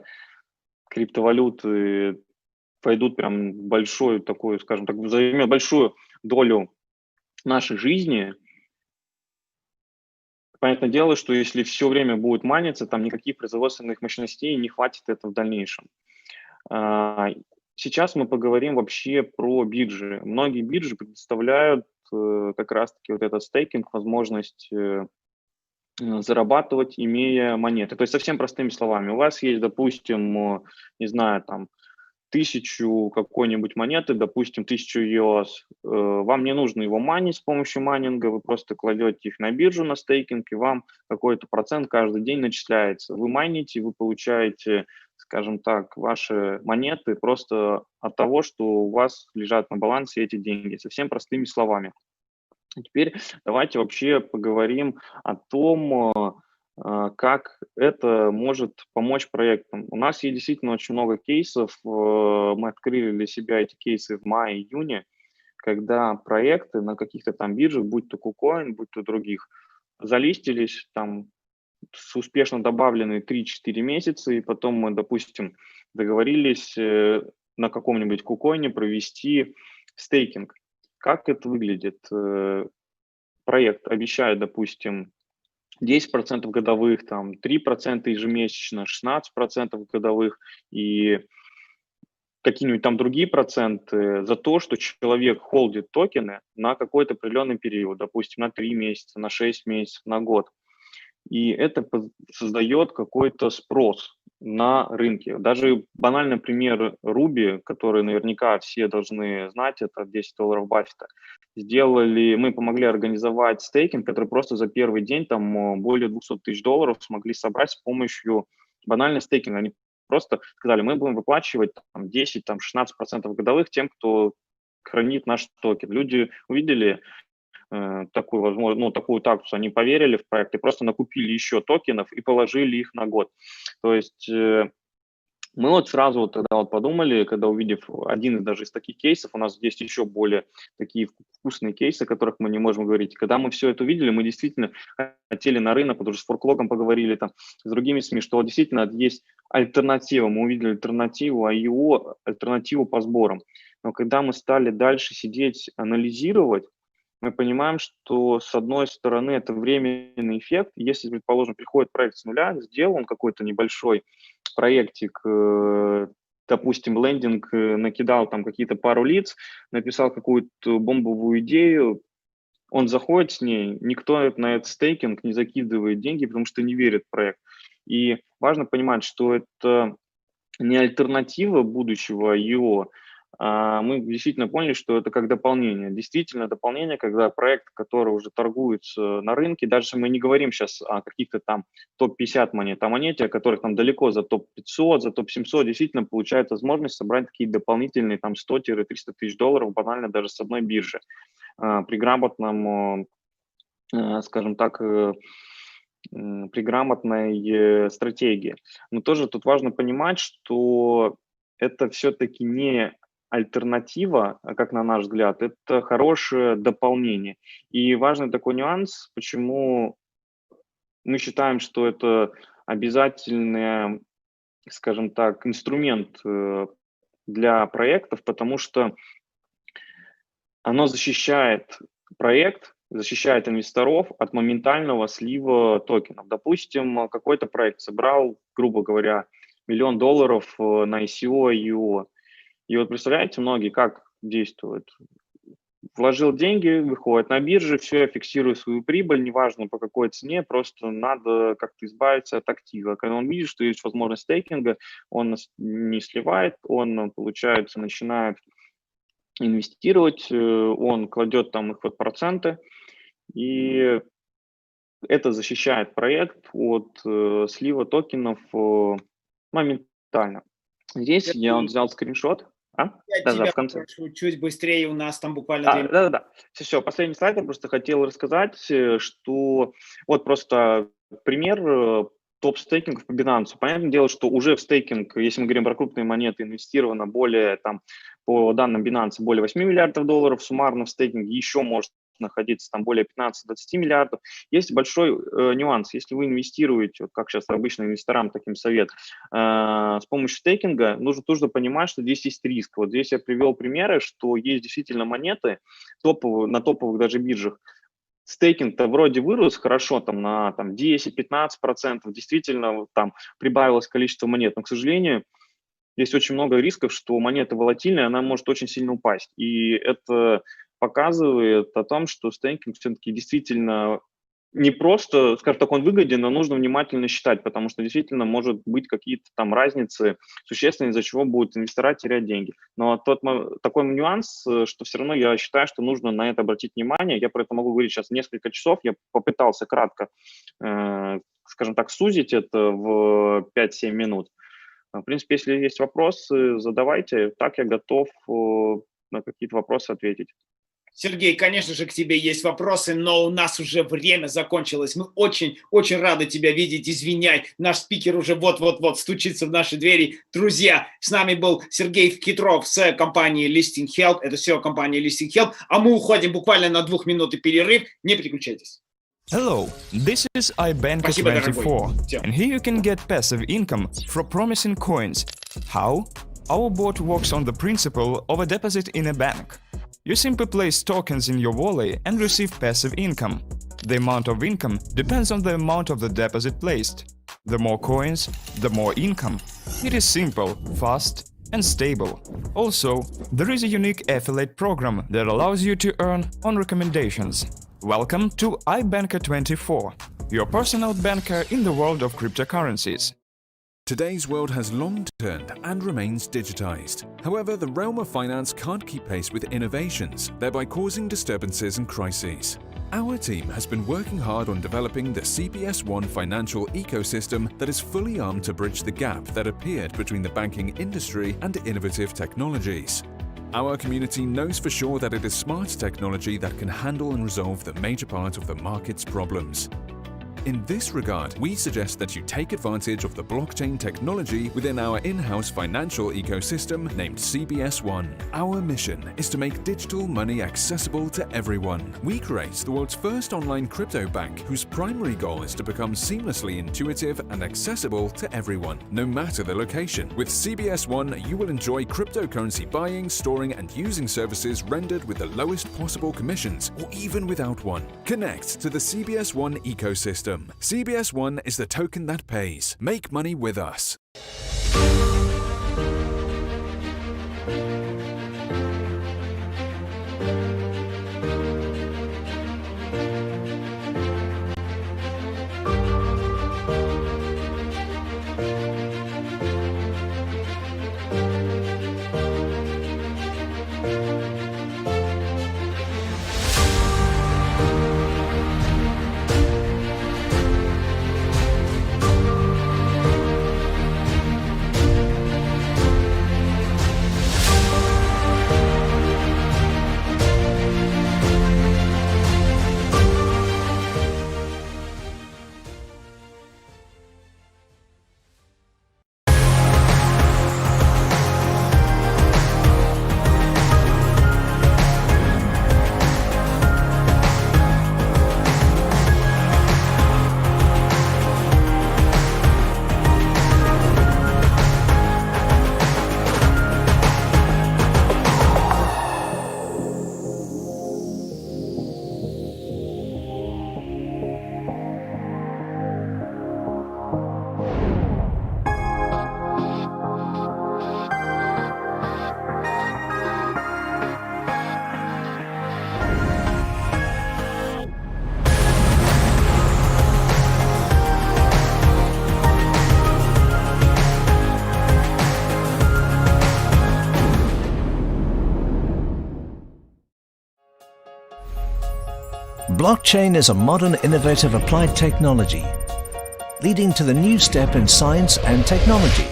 криптовалюты пойдут прям в большую такую, скажем так, займет большую долю нашей жизни. Понятное дело, что если все время будет майниться, там никаких производственных мощностей не хватит это в дальнейшем. Сейчас мы поговорим вообще про биржи. Многие биржи предоставляют как раз-таки вот этот стейкинг, возможность зарабатывать, имея монеты. То есть совсем простыми словами. У вас есть, допустим, не знаю, там, 1000 какой-нибудь монеты, допустим, 1000 EOS. Вам не нужно его майнить с помощью майнинга, вы просто кладете их на биржу на стейкинг, и вам какой-то процент каждый день начисляется. Вы майните, вы получаете, скажем так, ваши монеты просто от того, что у вас лежат на балансе эти деньги. Совсем простыми словами. Теперь давайте вообще поговорим о том, как это может помочь проектам. У нас есть действительно очень много кейсов. Мы открыли для себя эти кейсы в мае-июне, когда проекты на каких-то там биржах, будь то KuCoin, будь то других, залистились там с успешно добавленные 3-4 месяца, и потом мы, допустим, договорились на каком-нибудь KuCoin провести стейкинг. Как это выглядит? Проект обещает, допустим, 10% годовых, там 3% ежемесячно, 16% годовых и какие-нибудь там другие проценты за то, что человек холдит токены на какой-то определенный период, допустим, на 3 месяца, на 6 месяцев, на год. И это создает какой-то спрос на рынке. Даже банальный пример Руби, который наверняка все должны знать, это $10 Баффета. Мы помогли организовать стейкинг, который просто за первый день там более $200 тысяч смогли собрать с помощью банального стейкинга. Они просто сказали, мы будем выплачивать там, 10-16% годовых тем, кто хранит наш токен. Люди увидели такую возможность, такую акцию, они поверили в проект и просто накупили еще токенов и положили их на год. То есть мы вот сразу вот тогда вот подумали, когда увидев один даже из таких кейсов, у нас есть еще более такие вкусные кейсы, о которых мы не можем говорить. Когда мы все это увидели, мы действительно хотели на рынок, потому что с Форклогом поговорили там, с другими СМИ, что действительно есть альтернатива. Мы увидели альтернативу IEO, альтернативу по сборам. Но когда мы стали дальше сидеть, анализировать, мы понимаем, что, с одной стороны, это временный эффект. Если, предположим, приходит проект с нуля, сделал он какой-то небольшой проектик, допустим, лендинг, накидал там какие-то пару лиц, написал какую-то бомбовую идею, он заходит с ней, никто на этот стейкинг не закидывает деньги, потому что не верит в проект. И важно понимать, что это не альтернатива будущего IEO, мы действительно поняли, что это как дополнение. Действительно дополнение, когда проект, который уже торгуется на рынке, даже если мы не говорим сейчас о каких-то там топ-50 монет, а монете, о которых там далеко за топ-500, за топ-700, действительно получает возможность собрать такие дополнительные там 100-300 тысяч долларов банально даже с одной биржи. При грамотном, скажем так, при грамотной стратегии. Но тоже тут важно понимать, что это все-таки не альтернатива, как на наш взгляд, это хорошее дополнение. И важный такой нюанс, почему мы считаем, что это обязательный, скажем так, инструмент для проектов, потому что оно защищает проект, защищает инвесторов от моментального слива токенов. Допустим, какой-то проект собрал, грубо говоря, $1 миллион на ICO и IO. И вот представляете, многие как действуют? Вложил деньги, выходит на бирже, все, я фиксирую свою прибыль, неважно по какой цене, просто надо как-то избавиться от актива. Когда он видит, что есть возможность стейкинга, он не сливает, он, получается, начинает инвестировать, он кладет там их под проценты, и это защищает проект от слива токенов моментально. Здесь я вот взял скриншот. Я тебя прошу чуть быстрее, у нас там буквально... Да. Все, последний слайд я просто хотел рассказать, что вот просто пример топ-стейкингов по Binance. Понятное дело, что уже в стейкинг, если мы говорим про крупные монеты, инвестировано более, там, по данным Binance, более $8 миллиардов, суммарно в стейкинге еще может находиться там более 15-20 миллиардов. Есть большой нюанс. Если вы инвестируете, вот как сейчас обычно инвесторам таким совет, с помощью стейкинга, нужно понимать, что здесь есть риск. Вот здесь я привел примеры, что есть действительно монеты топовые, на топовых даже биржах. Стейкинг-то вроде вырос хорошо там, на там, 10-15%, действительно там прибавилось количество монет, но, к сожалению, есть очень много рисков, что монета волатильная, она может очень сильно упасть. И это показывает о том, что стейкинг все-таки действительно не просто, скажем так, он выгоден, но нужно внимательно считать, потому что действительно может быть какие-то там разницы существенные, из-за чего будут инвестора терять деньги. Но такой нюанс, что все равно я считаю, что нужно на это обратить внимание. Я про это могу говорить сейчас несколько часов. Я попытался кратко, скажем так, сузить это в 5-7 минут. В принципе, если есть вопросы, задавайте. Так я готов на какие-то вопросы ответить. Сергей, конечно же, к тебе есть вопросы, но у нас уже время закончилось. Мы очень рады тебя видеть. Извиняй, наш спикер уже вот-вот стучится в наши двери. Друзья, с нами был Сергей Хитров с компании Listing Help. Это SEO компания Listing Help. А мы уходим буквально на 2 минуты перерыв. Не переключайтесь. Hello, this is iBanker24, and here you can get passive income from promising coins. How? Our bot works on the principle of a deposit in a bank. You simply place tokens in your wallet and receive passive income. The amount of income depends on the amount of the deposit placed. The more coins, the more income. It is simple, fast, and stable. Also, there is a unique affiliate program that allows you to earn on recommendations. Welcome to iBanker24, your personal banker in the world of cryptocurrencies. Today's world has long turned and remains digitized. However, the realm of finance can't keep pace with innovations, thereby causing disturbances and crises. Our team has been working hard on developing the CBS1 financial ecosystem that is fully armed to bridge the gap that appeared between the banking industry and innovative technologies. Our community knows for sure that it is smart technology that can handle and resolve the major part of the market's problems. In this regard, we suggest that you take advantage of the blockchain technology within our in-house financial ecosystem named CBS1. Our mission is to make digital money accessible to everyone. We create the world's first online crypto bank whose primary goal is to become seamlessly intuitive and accessible to everyone, no matter the location. With CBS1, you will enjoy cryptocurrency buying, storing, and using services rendered with the lowest possible commissions, or even without one. Connect to the CBS1 ecosystem. CBS1 is the token that pays. Make money with us. Blockchain is a modern, innovative applied technology, leading to the new step in science and technology.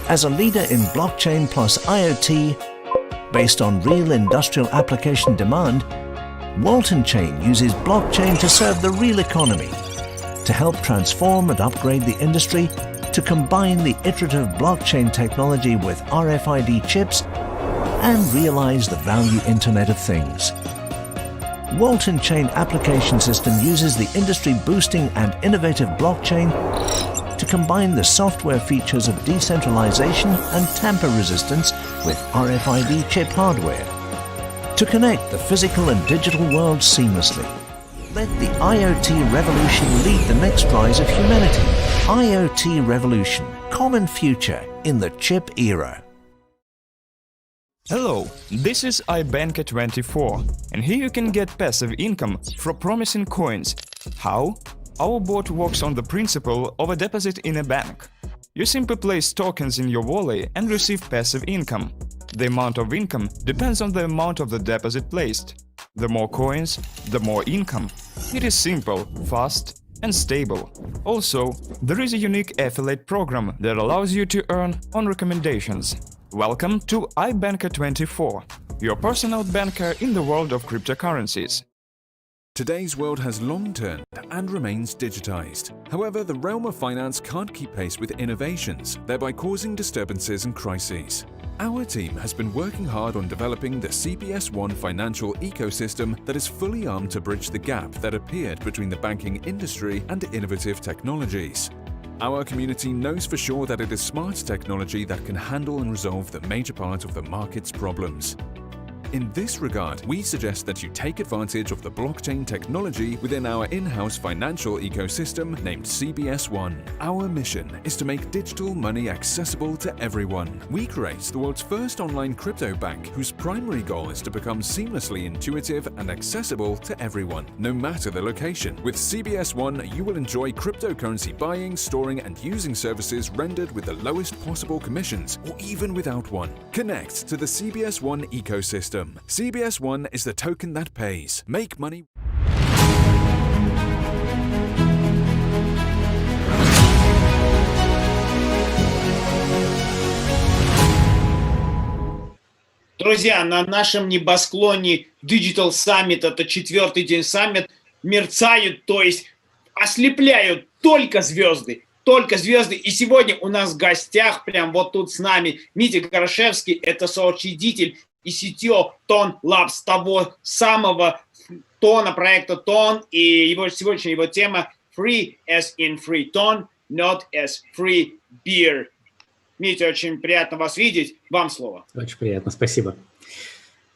As a leader in blockchain plus IoT, based on real industrial application demand, Walton Chain uses blockchain to serve the real economy, to help transform and upgrade the industry, to combine the iterative blockchain technology with RFID chips and realize the value Internet of Things. Walton Chain application system uses the industry-boosting and innovative blockchain to combine the software features of decentralization and tamper resistance with RFID chip hardware to connect the physical and digital worlds seamlessly. Let the IoT revolution lead the next rise of humanity. IoT revolution, common future in the chip era. Hello, this is iBanker24, and here you can get passive income from promising coins. How? Our bot works on the principle of a deposit in a bank. You simply place tokens in your wallet and receive passive income. The amount of income depends on the amount of the deposit placed. The more coins, the more income. It is simple, fast, and stable. Also, there is a unique affiliate program that allows you to earn on recommendations. Welcome to iBanker24, your personal banker in the world of cryptocurrencies. Today's world has long turned and remains digitized. However, the realm of finance can't keep pace with innovations, thereby causing disturbances and crises. Our team has been working hard on developing the CBS1 financial ecosystem that is fully armed to bridge the gap that appeared between the banking industry and innovative technologies. Our community knows for sure that it is smart technology that can handle and resolve the major part of the market's problems. In this regard, we suggest that you take advantage of the blockchain technology within our in-house financial ecosystem named CBS1. Our mission is to make digital money accessible to everyone. We create the world's first online crypto bank whose primary goal is to become seamlessly intuitive and accessible to everyone, no matter the location. With CBS1, you will enjoy cryptocurrency buying, storing, and using services rendered with the lowest possible commissions, or even without one. Connect to the CBS1 ecosystem. CBS1 is the token that pays. Make money. Друзья, на нашем небосклоне Digital Summit, это 4-й день Summit, мерцают, то есть ослепляют только звезды. Только звезды. И сегодня у нас в гостях, прям вот тут с нами, Митя Горошевский, это соучредитель и CTO Ton Labs, того самого Тона, проекта Ton, и его сегодняшняя его тема Free as in free Ton, not as free beer. Митя, очень приятно вас видеть. Вам слово. Очень приятно, спасибо.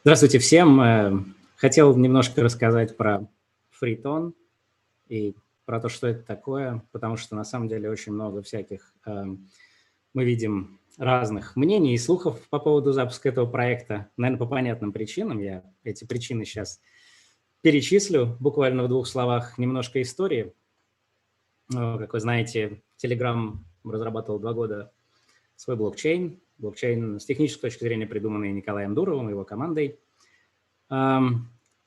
Здравствуйте всем. Хотел немножко рассказать про Free Ton и про то, что это такое, потому что на самом деле очень много всяких мы видим разных мнений и слухов по поводу запуска этого проекта. Наверное, по понятным причинам. Я эти причины сейчас перечислю буквально в 2 словах. Немножко истории. Как вы знаете, Telegram разрабатывал 2 года свой блокчейн. Блокчейн с технической точки зрения придуманный Николаем Дуровым и его командой.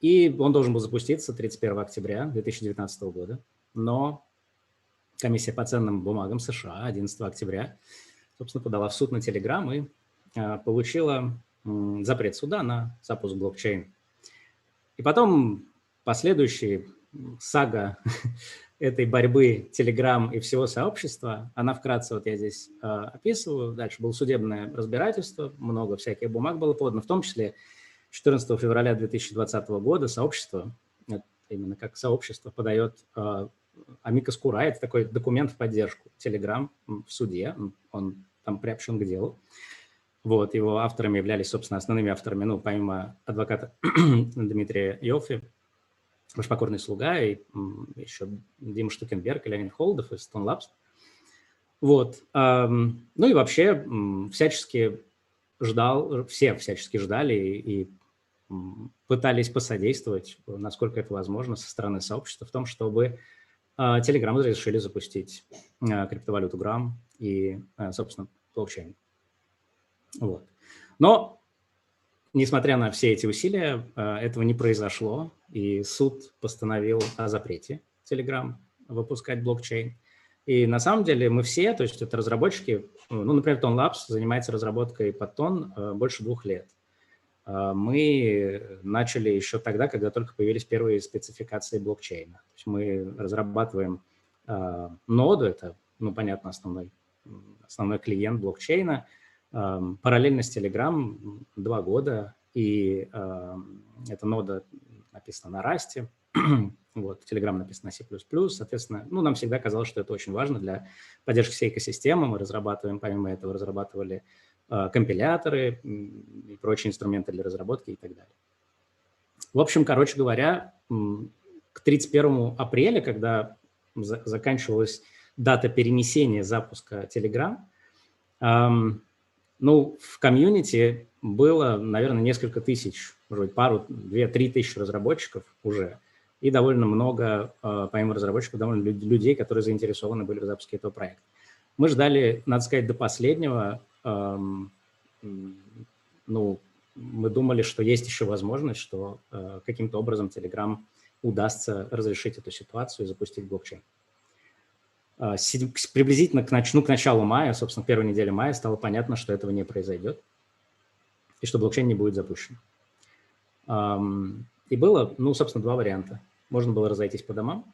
И он должен был запуститься 31 октября 2019 года. Но комиссия по ценным бумагам США 11 октября собственно, подала в суд на Telegram и получила запрет суда на запуск блокчейна. И потом последующая сага этой борьбы Telegram и всего сообщества, она вкратце вот я здесь описываю. Дальше было судебное разбирательство, много всяких бумаг было подано, в том числе 14 февраля 2020 года сообщество, именно как сообщество, подает amicus curiae, это такой документ в поддержку Telegram в суде, он там приобщен к делу. Вот, его авторами являлись, собственно, основными авторами, ну, помимо адвоката Дмитрия Йоффи, ваш покорный слуга, и еще Дима Штукенберг и Леонид Холодов из Ton Labs. Вот, ну и вообще всячески все всячески ждали и пытались посодействовать, насколько это возможно, со стороны сообщества в том, чтобы Telegram разрешили запустить криптовалюту Gram и, собственно, блокчейн. Вот. Но несмотря на все эти усилия, этого не произошло, и суд постановил о запрете Telegram выпускать блокчейн. И на самом деле мы все, то есть это разработчики, ну, например, Ton Labs занимается разработкой Python больше 2 лет. Мы начали еще тогда, когда только появились первые спецификации блокчейна. То есть мы разрабатываем ноду, это, ну, понятно, основной клиент блокчейна, параллельно с Telegram 2 года, и эта нода написана на Rust, вот, Telegram написано на C++, соответственно, ну, нам всегда казалось, что это очень важно для поддержки всей экосистемы. Мы разрабатываем, помимо этого, разрабатывали компиляторы и прочие инструменты для разработки и так далее. В общем, короче говоря, к 31 апреля, когда заканчивалась дата перенесения запуска Telegram, ну, в комьюнити было, наверное, несколько тысяч, может быть, пару, 2-3 тысячи разработчиков уже, и довольно много, помимо разработчиков, довольно людей, которые заинтересованы были в запуске этого проекта. Мы ждали, надо сказать, до последнего. Ну, мы думали, что есть еще возможность, что каким-то образом Telegram удастся разрешить эту ситуацию и запустить блокчейн. Приблизительно к началу мая, собственно, первой недели мая, стало понятно, что этого не произойдет и что блокчейн не будет запущен. И было, ну, собственно, 2 варианта. Можно было разойтись по домам,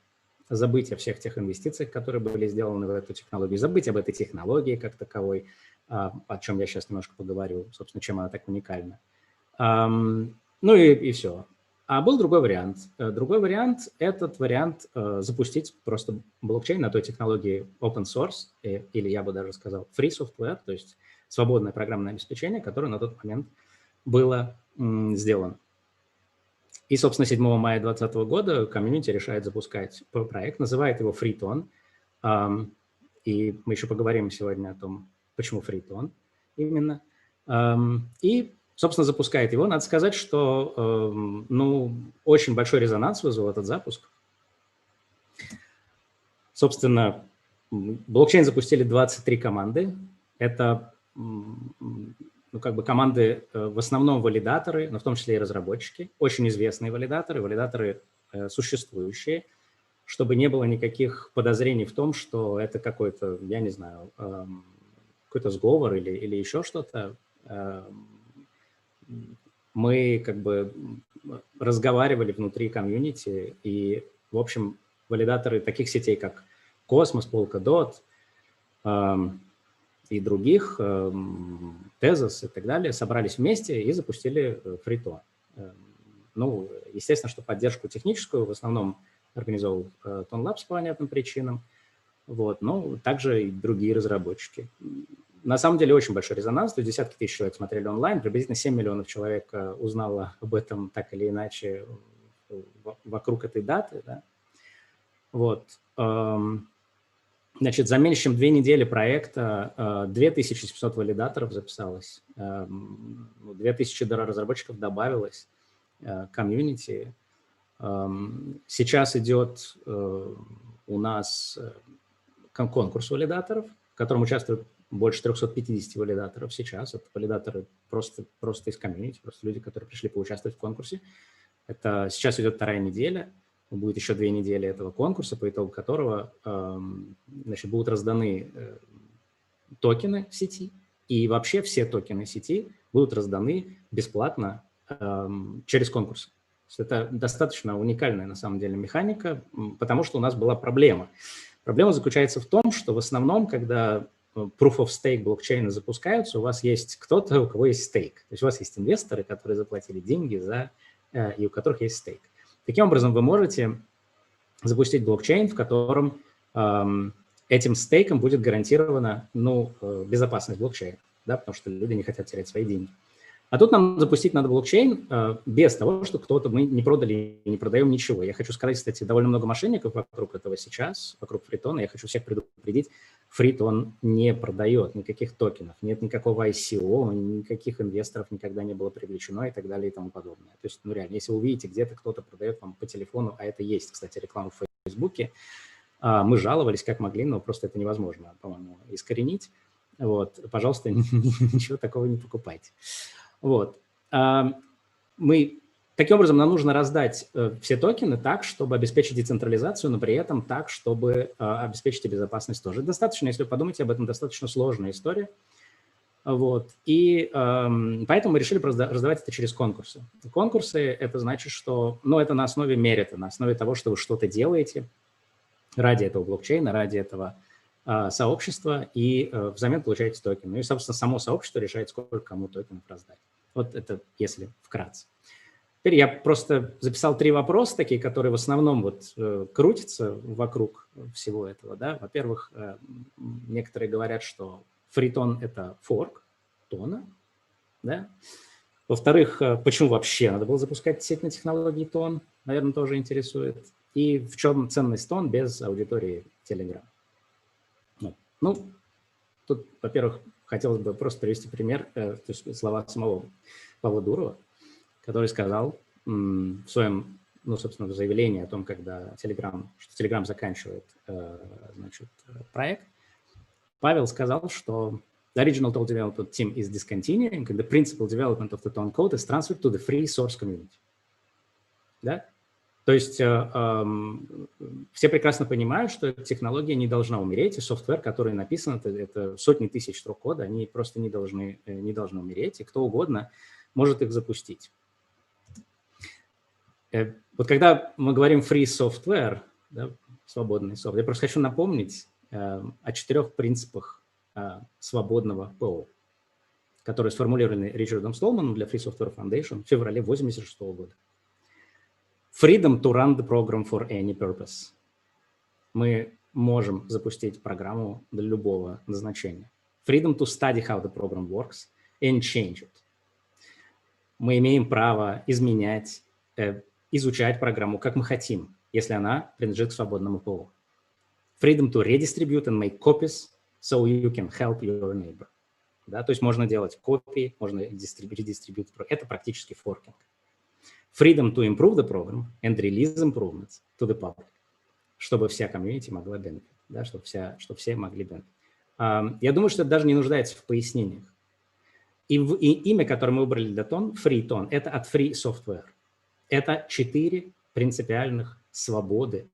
забыть о всех тех инвестициях, которые были сделаны в эту технологию, забыть об этой технологии как таковой, о чем я сейчас немножко поговорю, собственно, чем она так уникальна. Ну и все. А был другой вариант. Другой вариант – этот вариант запустить просто блокчейн на той технологии open source, или я бы даже сказал free software, то есть свободное программное обеспечение, которое на тот момент было сделано. И, собственно, 7 мая 2020 года комьюнити решает запускать проект, называет его Freeton. И мы еще поговорим сегодня о том, почему Freeton именно. И, собственно, запускает его. Надо сказать, что ну, очень большой резонанс вызвал этот запуск. Собственно, блокчейн запустили 23 команды. Это ну, как бы команды в основном валидаторы, но в том числе и разработчики, очень известные валидаторы существующие, чтобы не было никаких подозрений в том, что это какой-то, я не знаю, какой-то сговор или еще что-то. Мы как бы разговаривали внутри комьюнити, и, в общем, валидаторы таких сетей, как Космос, Polkadot и других, Tezos и так далее, собрались вместе и запустили Freeton. Ну, естественно, что поддержку техническую в основном организовал Ton Labs по понятным причинам, вот, но также и другие разработчики. На самом деле очень большой резонанс, то есть десятки тысяч человек смотрели онлайн, приблизительно 7 миллионов человек узнало об этом так или иначе вокруг этой даты. Да? Вот. Значит, за меньше чем 2 недели проекта 2700 валидаторов записалось, 2000 разработчиков добавилось к комьюнити. Сейчас идет у нас конкурс валидаторов, в котором участвуют больше 350 валидаторов сейчас. Это валидаторы просто из комьюнити, просто люди, которые пришли поучаствовать в конкурсе. Это сейчас идет 2-я неделя. Будет еще 2 недели этого конкурса, по итогу которого значит, будут разданы токены в сети, и вообще все токены сети будут разданы бесплатно через конкурс. Это достаточно уникальная на самом деле механика, потому что у нас была проблема. Проблема заключается в том, что в основном, когда Proof of Stake блокчейны запускаются, у вас есть кто-то, у кого есть стейк. То есть у вас есть инвесторы, которые заплатили деньги и у которых есть стейк. Таким образом, вы можете запустить блокчейн, в котором этим стейком будет гарантирована безопасность блокчейна, да, потому что люди не хотят терять свои деньги. А тут нам запустить надо блокчейн без того, что кто-то, мы не продали и не продаем ничего. Я хочу сказать, кстати, довольно много мошенников вокруг этого сейчас, вокруг Freeton. Я хочу всех предупредить, Freeton не продает никаких токенов, нет никакого ICO, никаких инвесторов никогда не было привлечено и так далее и тому подобное. То есть, ну реально, если вы увидите, где-то кто-то продает вам по телефону, а это есть, кстати, реклама в Фейсбуке, мы жаловались как могли, но просто это невозможно, по-моему, искоренить. Вот, пожалуйста, ничего такого не покупайте. Вот. Таким образом, нам нужно раздать все токены так, чтобы обеспечить децентрализацию, но при этом так, чтобы обеспечить и безопасность тоже. Достаточно, если вы подумаете об этом, достаточно сложная история. Вот. И поэтому мы решили просто раздавать это через конкурсы. Конкурсы – это значит, что это на основе мерита, на основе того, что вы что-то делаете ради этого блокчейна, ради этого сообщества, и взамен получаете токен. Ну и, собственно, само сообщество решает, сколько кому токенов раздать. Вот это если вкратце. Теперь я просто записал 3 вопроса такие, которые в основном крутятся вокруг всего этого. Да? Во-первых, некоторые говорят, что фритон – это форк тона. Да? Во-вторых, почему вообще надо было запускать сеть на технологии тон, наверное, тоже интересует. И в чем ценность тон без аудитории Telegram. Ну, тут, во-первых, хотелось бы просто привести пример, то есть слова самого Павла Дурова, который сказал в своем, собственно, заявлении о том, что Telegram заканчивает, проект. Павел сказал, что the original tool development team is discontinuing, and the principal development of the tone code is transferred to the free source community. Да? То есть все прекрасно понимают, что эта технология не должна умереть, и софтвер, который написан, это сотни тысяч строк кода, они просто не должны умереть, и кто угодно может их запустить. Вот когда мы говорим free software, да, свободный софт, я просто хочу напомнить о 4 принципах свободного ПО, которые сформулированы Ричардом Столманом для Free Software Foundation в феврале 1986 года. Freedom to run the program for any purpose. Мы можем запустить программу для любого назначения. Freedom to study how the program works and change it. Мы имеем право изучать программу, как мы хотим, если она принадлежит к свободному ПО. Freedom to redistribute and make copies so you can help your neighbor. Да, то есть можно делать копии, можно редистрибьютить. Это практически форкинг. Freedom to improve the program and release improvements to the public, чтобы вся комьюнити могла benefit, да, чтобы все могли benefit. Я думаю, что это даже не нуждается в пояснениях. И имя, которое мы выбрали для тон, FreeTone, это от Free Software. Это 4 принципиальных свободы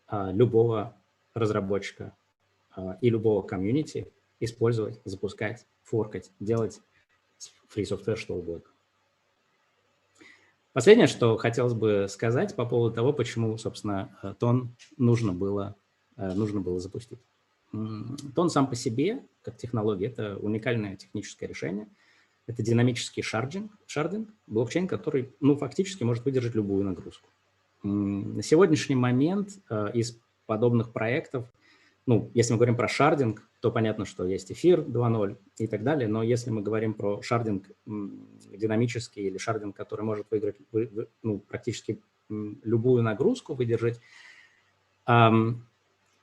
любого разработчика и любого комьюнити использовать, запускать, форкать, делать с Free Software что угодно. Последнее, что хотелось бы сказать по поводу того, почему, собственно, тон нужно было запустить. Тон сам по себе, как технология, это уникальное техническое решение. Это динамический шардинг, блокчейн, который, фактически может выдержать любую нагрузку. На сегодняшний момент из подобных проектов, если мы говорим про шардинг, то понятно, что есть эфир 2.0 и так далее, но если мы говорим про шардинг динамический или шардинг, который может выиграть практически любую нагрузку, выдержать,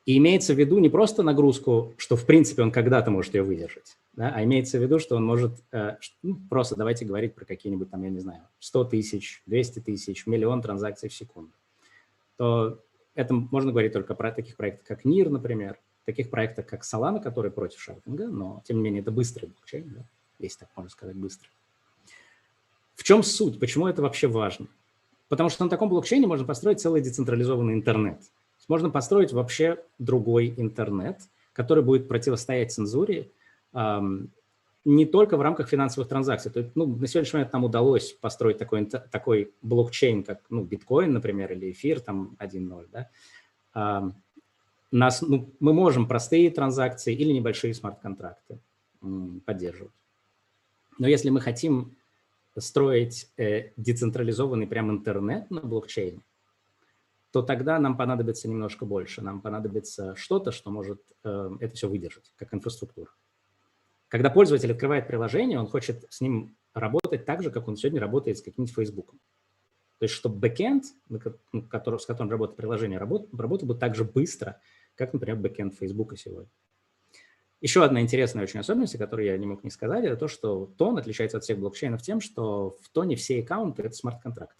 и имеется в виду не просто нагрузку, что в принципе он когда-то может ее выдержать, да, а имеется в виду, что он может, просто давайте говорить про какие-нибудь там, я не знаю, 100 тысяч, 200 тысяч, миллион транзакций в секунду, то это можно говорить только про таких проектов, как NIR, например, таких проектов, как Solana, которые против шардинга, но, тем не менее, это быстрый блокчейн, да, если так можно сказать, быстрый. В чем суть? Почему это вообще важно? Потому что на таком блокчейне можно построить целый децентрализованный интернет. Можно построить вообще другой интернет, который будет противостоять цензуре не только в рамках финансовых транзакций. То есть, на сегодняшний момент нам удалось построить такой блокчейн, как биткоин, например, или эфир, там 1.0, да. Мы можем простые транзакции или небольшие смарт-контракты поддерживать. Но если мы хотим строить децентрализованный прям интернет на блокчейне, то тогда нам понадобится немножко больше. Нам понадобится что-то, что может это все выдержать, как инфраструктура. Когда пользователь открывает приложение, он хочет с ним работать так же, как он сегодня работает с каким-нибудь Фейсбуком. То есть, чтобы бэкэнд, с которым работает приложение, работал бы так же быстро, как, например, бэкэнд Фейсбука сегодня. Еще одна интересная очень особенность, о которой я не мог не сказать, это то, что тон отличается от всех блокчейнов тем, что в тоне все аккаунты – это смарт-контракты.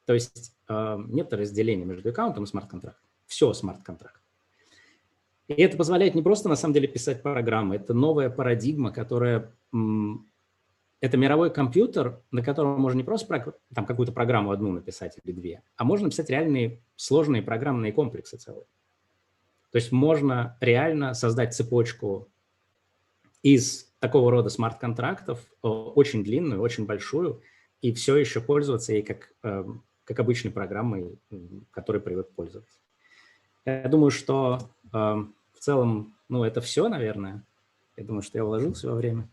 То есть нет разделения между аккаунтом и смарт-контрактом. Все смарт-контракт. И это позволяет не просто, на самом деле, писать программы. Это новая парадигма, которая это мировой компьютер, на котором можно не просто там какую-то программу одну написать или две, а можно написать реальные сложные программные комплексы целые. То есть можно реально создать цепочку из такого рода смарт-контрактов, очень длинную, очень большую, и все еще пользоваться ей как обычной программой, которой привык пользоваться. Я думаю, что в целом, это все, наверное. Я думаю, что я уложился во время.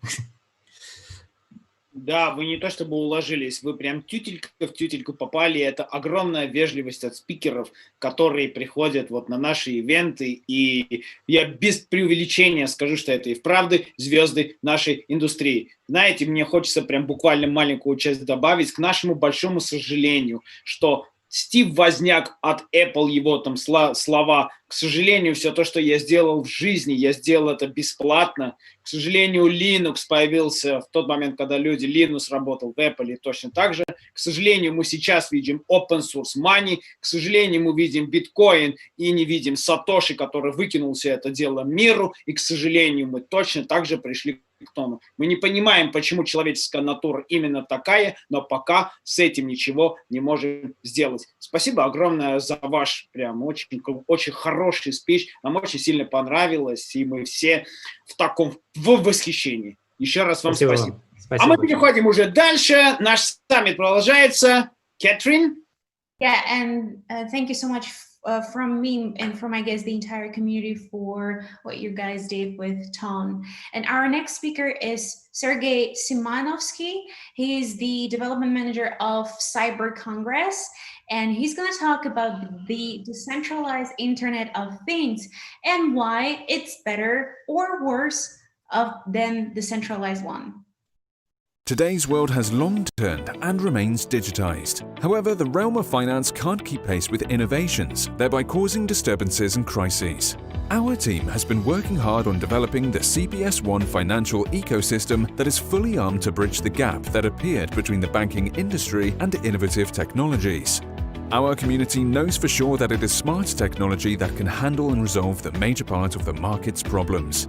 Да, вы не то чтобы уложились, вы прям тютелька в тютельку попали. Это огромная вежливость от спикеров, которые приходят вот на наши ивенты. И я без преувеличения скажу, что это и вправду звезды нашей индустрии. Знаете, мне хочется прям буквально маленькую часть добавить к нашему большому сожалению, что Стив Возняк от Apple, его там слова, к сожалению, все то, что я сделал в жизни, я сделал это бесплатно. К сожалению, Linux появился в тот момент, когда Linux работал в Apple, и точно так же. К сожалению, мы сейчас видим open source money, к сожалению, мы видим биткоин и не видим Сатоши, который выкинул все это дело миру, и, к сожалению, мы точно так же пришли к тому. Мы не понимаем, почему человеческая натура именно такая, но пока с этим ничего не можем сделать. Спасибо огромное за ваш прям очень хороший спич. Нам очень сильно понравилось, и мы все в восхищении. Еще раз вам спасибо. А мы переходим уже дальше. Наш саммит продолжается. Catherine? Yeah, and thank you so much from me and from, I guess, the entire community for what you guys did with Tom. And our next speaker is Sergey Sevantsyan. He is the development manager of Cyber Congress, and he's going to talk about the decentralized Internet of Things and why it's better or worse than the centralized one. Today's world has long turned and remains digitized. However, the realm of finance can't keep pace with innovations, thereby causing disturbances and crises. Our team has been working hard on developing the CBS1 financial ecosystem that is fully armed to bridge the gap that appeared between the banking industry and innovative technologies. Our community knows for sure that it is smart technology that can handle and resolve the major part of the market's problems.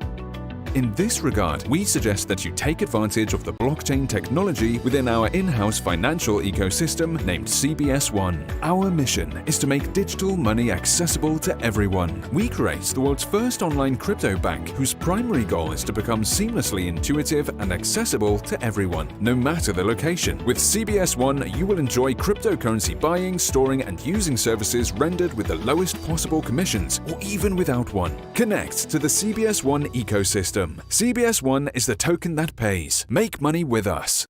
In this regard, we suggest that you take advantage of the blockchain technology within our in-house financial ecosystem named CBS1. Our mission is to make digital money accessible to everyone. We create the world's first online crypto bank whose primary goal is to become seamlessly intuitive and accessible to everyone, no matter the location. With CBS1, you will enjoy cryptocurrency buying, storing, and using services rendered with the lowest possible commissions, or even without one. Connect to the CBS1 ecosystem. CBS1 is the token that pays. Make money with us.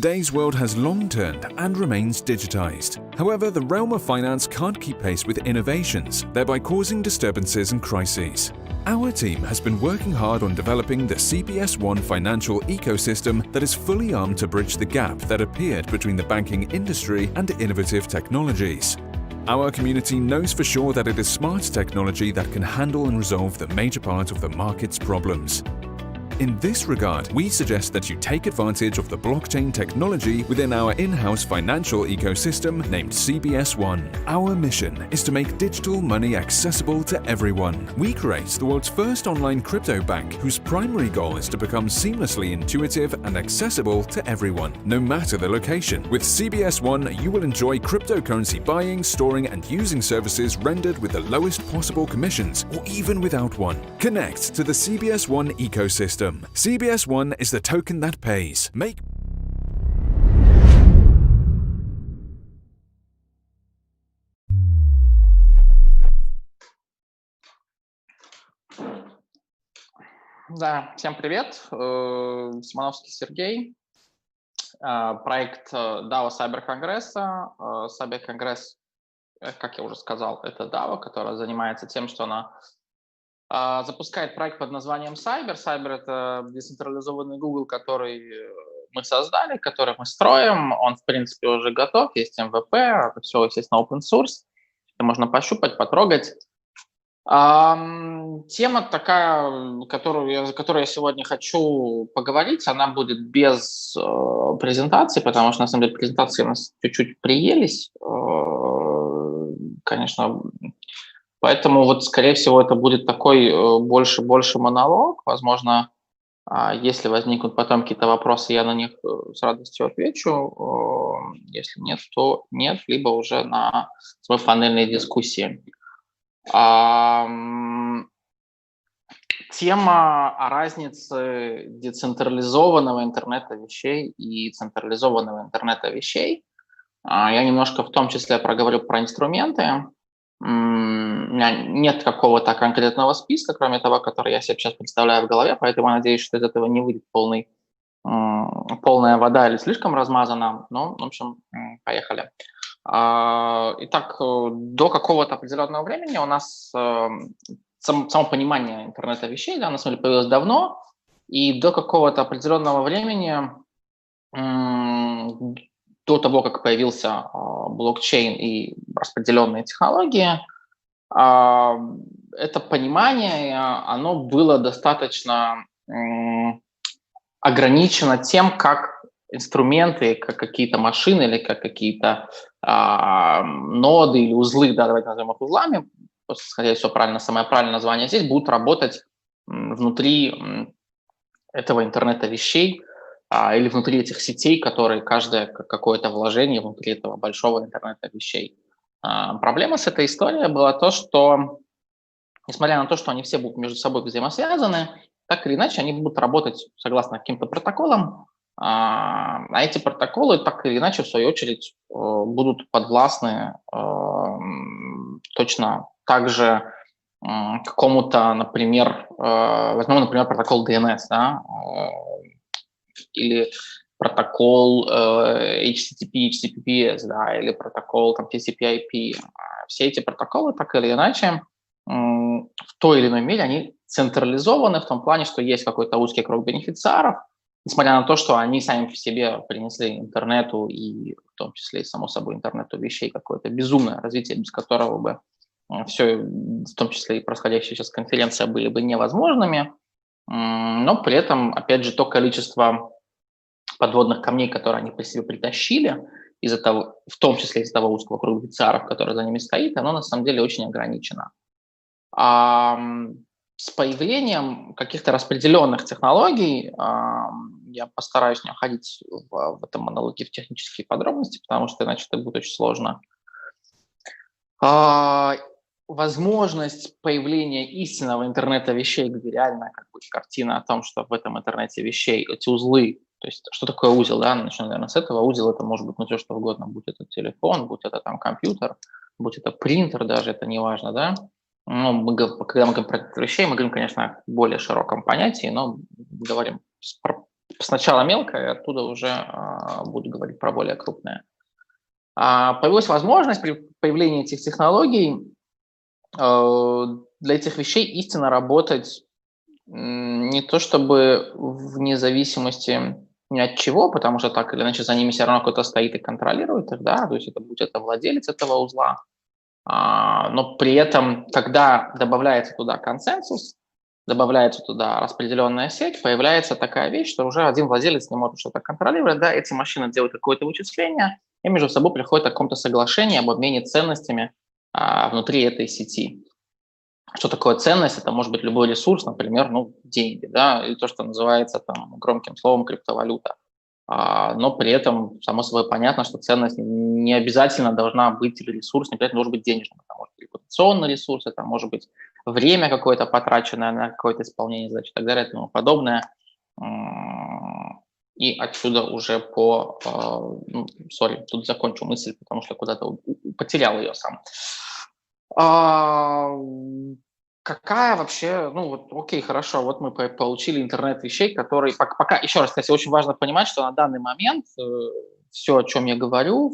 Today's world has long turned and remains digitized. However, the realm of finance can't keep pace with innovations, thereby causing disturbances and crises. Our team has been working hard on developing the CBS1 financial ecosystem that is fully armed to bridge the gap that appeared between the banking industry and innovative technologies. Our community knows for sure that it is smart technology that can handle and resolve the major part of the market's problems. In this regard, we suggest that you take advantage of the blockchain technology within our in-house financial ecosystem named CBS1. Our mission is to make digital money accessible to everyone. We create the world's first online crypto bank whose primary goal is to become seamlessly intuitive and accessible to everyone, no matter the location. With CBS1, you will enjoy cryptocurrency buying, storing, and using services rendered with the lowest possible commissions, or even without one. Connect to the CBS1 ecosystem. CBS1 is the token that pays. Make Да, всем привет. Симоновский Сергей. Проект DAO Cyberконгресса. Cyberконгресс, как я уже сказал, это DAO, которая занимается тем, что она запускает проект под названием Cyber. Cyber — это децентрализованный Google, который мы создали, который мы строим. Он, в принципе, уже готов, есть MVP, это все, естественно, open source. Это можно пощупать, потрогать. Тема такая, которую я сегодня хочу поговорить, она будет без презентации, потому что, на самом деле, презентации у нас чуть-чуть приелись. Конечно, поэтому вот, скорее всего, это будет такой больше монолог. Возможно, если возникнут потом какие-то вопросы, я на них с радостью отвечу. Если нет, то нет, либо уже на свой панельной дискуссии. Тема о разнице децентрализованного интернета вещей и централизованного интернета вещей. Я немножко в том числе проговорю про инструменты. У меня нет какого-то конкретного списка, кроме того, который я себе сейчас представляю в голове, поэтому я надеюсь, что из этого не выйдет полная вода или слишком размазана. Ну, в общем, поехали. Итак, до какого-то определенного времени у нас само понимание интернета вещей, да, на самом деле появилось давно, и до какого-то определенного времени, до того, как появился блокчейн и распределенные технологии, это понимание, оно было достаточно ограничено тем, как инструменты, как какие-то машины или как какие-то ноды или узлы, да, давайте назовем их узлами, скорее всего, самое правильное название здесь, будут работать внутри этого интернета вещей или внутри этих сетей, которые каждое какое-то вложение внутри этого большого интернета вещей. Проблема с этой историей была то, что, несмотря на то, что они все будут между собой взаимосвязаны, так или иначе они будут работать согласно каким-то протоколам, а эти протоколы так или иначе, в свою очередь, будут подвластны точно так же какому-то, например, возьмем, например, протокол DNS, да, или протокол HTTP, HTTPS, да, или протокол там, TCP/IP. Все эти протоколы, так или иначе, в той или иной мере, они централизованы в том плане, что есть какой-то узкий круг бенефициаров, несмотря на то, что они сами по себе принесли интернету и в том числе и, само собой, интернету вещей какое-то безумное развитие, без которого бы все, в том числе и происходящие сейчас конференции, были бы невозможными. Но при этом, опять же, то количество подводных камней, которые они по себе притащили, из-за того, в том числе из-за того узкого круга бенефициаров, который за ними стоит, оно на самом деле очень ограничено. С появлением каких-то распределенных технологий, я постараюсь не уходить в этом монологе в технические подробности, потому что иначе это будет очень сложно. Возможность появления истинного интернета вещей, где реально как бы картина о том, что в этом интернете вещей эти узлы, то есть что такое узел, да, начнем, наверное, с этого. Узел — это может быть все что угодно, будь это телефон, будь это там компьютер, будь это принтер даже, это не важно, да. Ну, когда мы говорим про вещей, мы говорим, конечно, о более широком понятии, но говорим сначала мелкое, оттуда уже буду говорить про более крупное. Появилась возможность при появлении этих технологий для этих вещей истинно работать не то чтобы вне зависимости ни от чего, потому что так или иначе за ними все равно кто-то стоит и контролирует их, да, то есть это будет владелец этого узла, но при этом, когда добавляется туда консенсус, добавляется туда распределенная сеть, появляется такая вещь, что уже один владелец не может что-то контролировать, да, эти машины делают какое-то вычисление, и между собой приходят к какому-то соглашению об обмене ценностями внутри этой сети. Что такое ценность? Это может быть любой ресурс, например, деньги, да, или то, что называется там громким словом криптовалюта. Но при этом, само собой, понятно, что ценность не обязательно должна быть, или ресурс не обязательно должен быть денежным. Это может быть репутационный ресурс, это может быть время какое-то потраченное на какое-то исполнение задач и так далее и тому подобное. И отсюда уже тут закончу мысль, потому что куда-то потерял ее сам. Какая вообще, окей, хорошо, вот мы получили интернет вещей, которые пока, еще раз, кстати, очень важно понимать, что на данный момент все, о чем я говорю,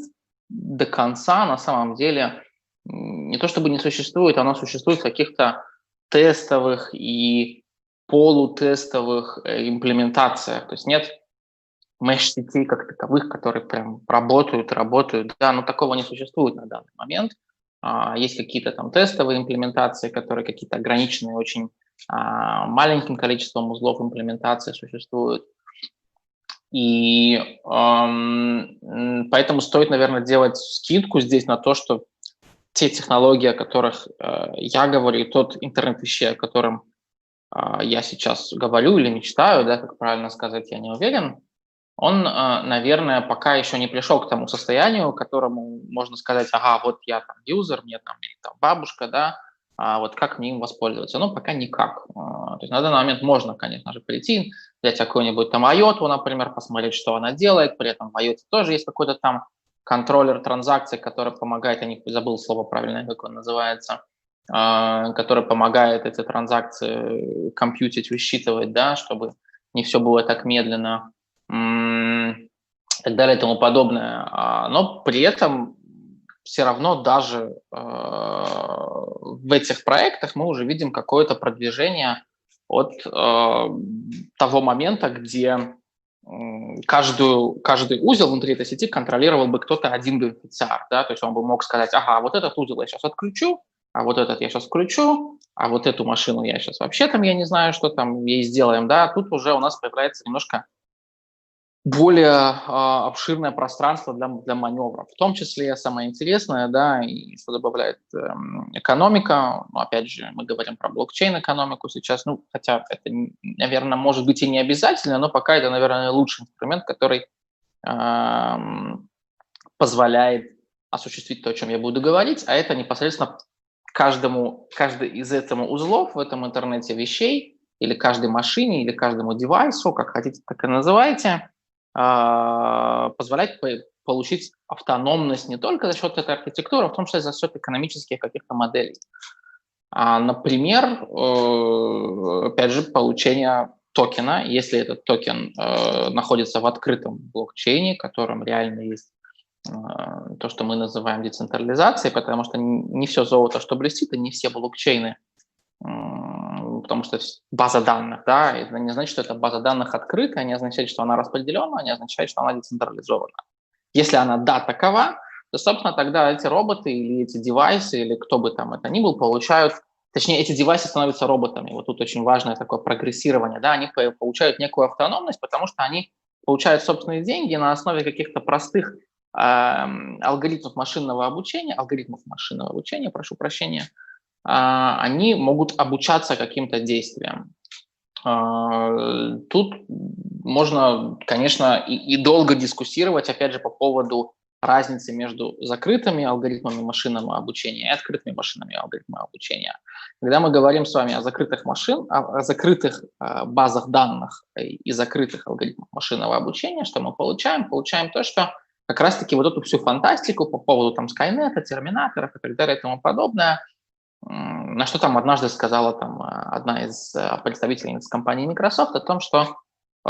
до конца на самом деле не то чтобы не существует, оно существует в каких-то тестовых и полутестовых имплементациях, то есть нет меш-сетей как таковых, которые прям работают, да, но такого не существует на данный момент. Есть какие-то там тестовые имплементации, которые какие-то ограниченные очень маленьким количеством узлов имплементации существуют. И поэтому стоит, наверное, делать скидку здесь на то, что те технологии, о которых я говорю, и тот интернет вещей, о котором я сейчас говорю или мечтаю, да, как правильно сказать, я не уверен, он, наверное, пока еще не пришел к тому состоянию, которому можно сказать, ага, вот я там юзер, мне там, или там бабушка, да, вот как мне им воспользоваться? Пока никак. То есть на данный момент можно, конечно же, прийти, взять какую-нибудь там IOTA, например, посмотреть, что она делает, при этом в IOTA тоже есть какой-то там контроллер транзакций, который помогает, я не забыл слово правильное, как он называется, который помогает эти транзакции компьютить, высчитывать, да, чтобы не все было так медленно, и так далее и тому подобное. Но при этом все равно даже в этих проектах мы уже видим какое-то продвижение от того момента, где каждый узел внутри этой сети контролировал бы кто-то один бенефициар, да, то есть он бы мог сказать, ага, вот этот узел я сейчас отключу, а вот этот я сейчас включу, а вот эту машину я сейчас вообще там, я не знаю, что там ей сделаем, да, тут уже у нас появляется немножко более обширное пространство для маневра. В том числе самое интересное, да, и что добавляет экономика. Опять же, мы говорим про блокчейн-экономику сейчас, хотя это, наверное, может быть и не обязательно, но пока это, наверное, лучший инструмент, который позволяет осуществить то, о чем я буду говорить, а это непосредственно каждый из этих узлов в этом интернете вещей, или каждой машине, или каждому девайсу, как хотите, так и называйте, позволять получить автономность не только за счет этой архитектуры, а в том числе за счет экономических каких-то моделей. Например, опять же, получение токена, если этот токен находится в открытом блокчейне, в котором реально есть то, что мы называем децентрализацией, потому что не все золото, что блестит, и не все блокчейны, потому что база данных, да, это не значит, что эта база данных открытая, не означает, что она распределенная, не означает, что она децентрализована. Если она, да, такова, то, собственно, тогда эти роботы или эти девайсы, или кто бы там это ни был, получают, точнее, эти девайсы становятся роботами. Вот тут очень важное такое прогрессирование, да, они получают некую автономность, потому что они получают собственные деньги на основе каких-то простых алгоритмов машинного обучения, прошу прощения, они могут обучаться каким-то действиям. Тут можно, конечно, и долго дискуссировать, опять же, по поводу разницы между закрытыми алгоритмами машинного обучения и открытыми машинами алгоритмов обучения. Когда мы говорим с вами о закрытых о закрытых базах данных и закрытых алгоритмах машинного обучения, что мы получаем? Получаем то, что как раз-таки вот эту всю фантастику по поводу там Скайнета, терминаторов и так далее и тому подобное, на что там однажды сказала там одна из представительниц компании Microsoft о том, что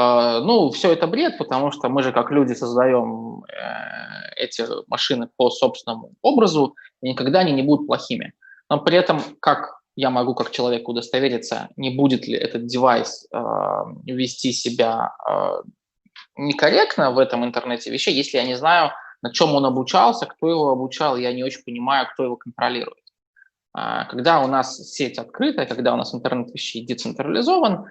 Ну, все это бред, потому что мы же как люди создаем эти машины по собственному образу, и никогда они не будут плохими. Но при этом, как я могу как человек удостовериться, не будет ли этот девайс вести себя некорректно в этом интернете вещей, если я не знаю, на чем он обучался, кто его обучал, я не очень понимаю, кто его контролирует. Когда у нас сеть открытая, когда у нас интернет вещей децентрализован,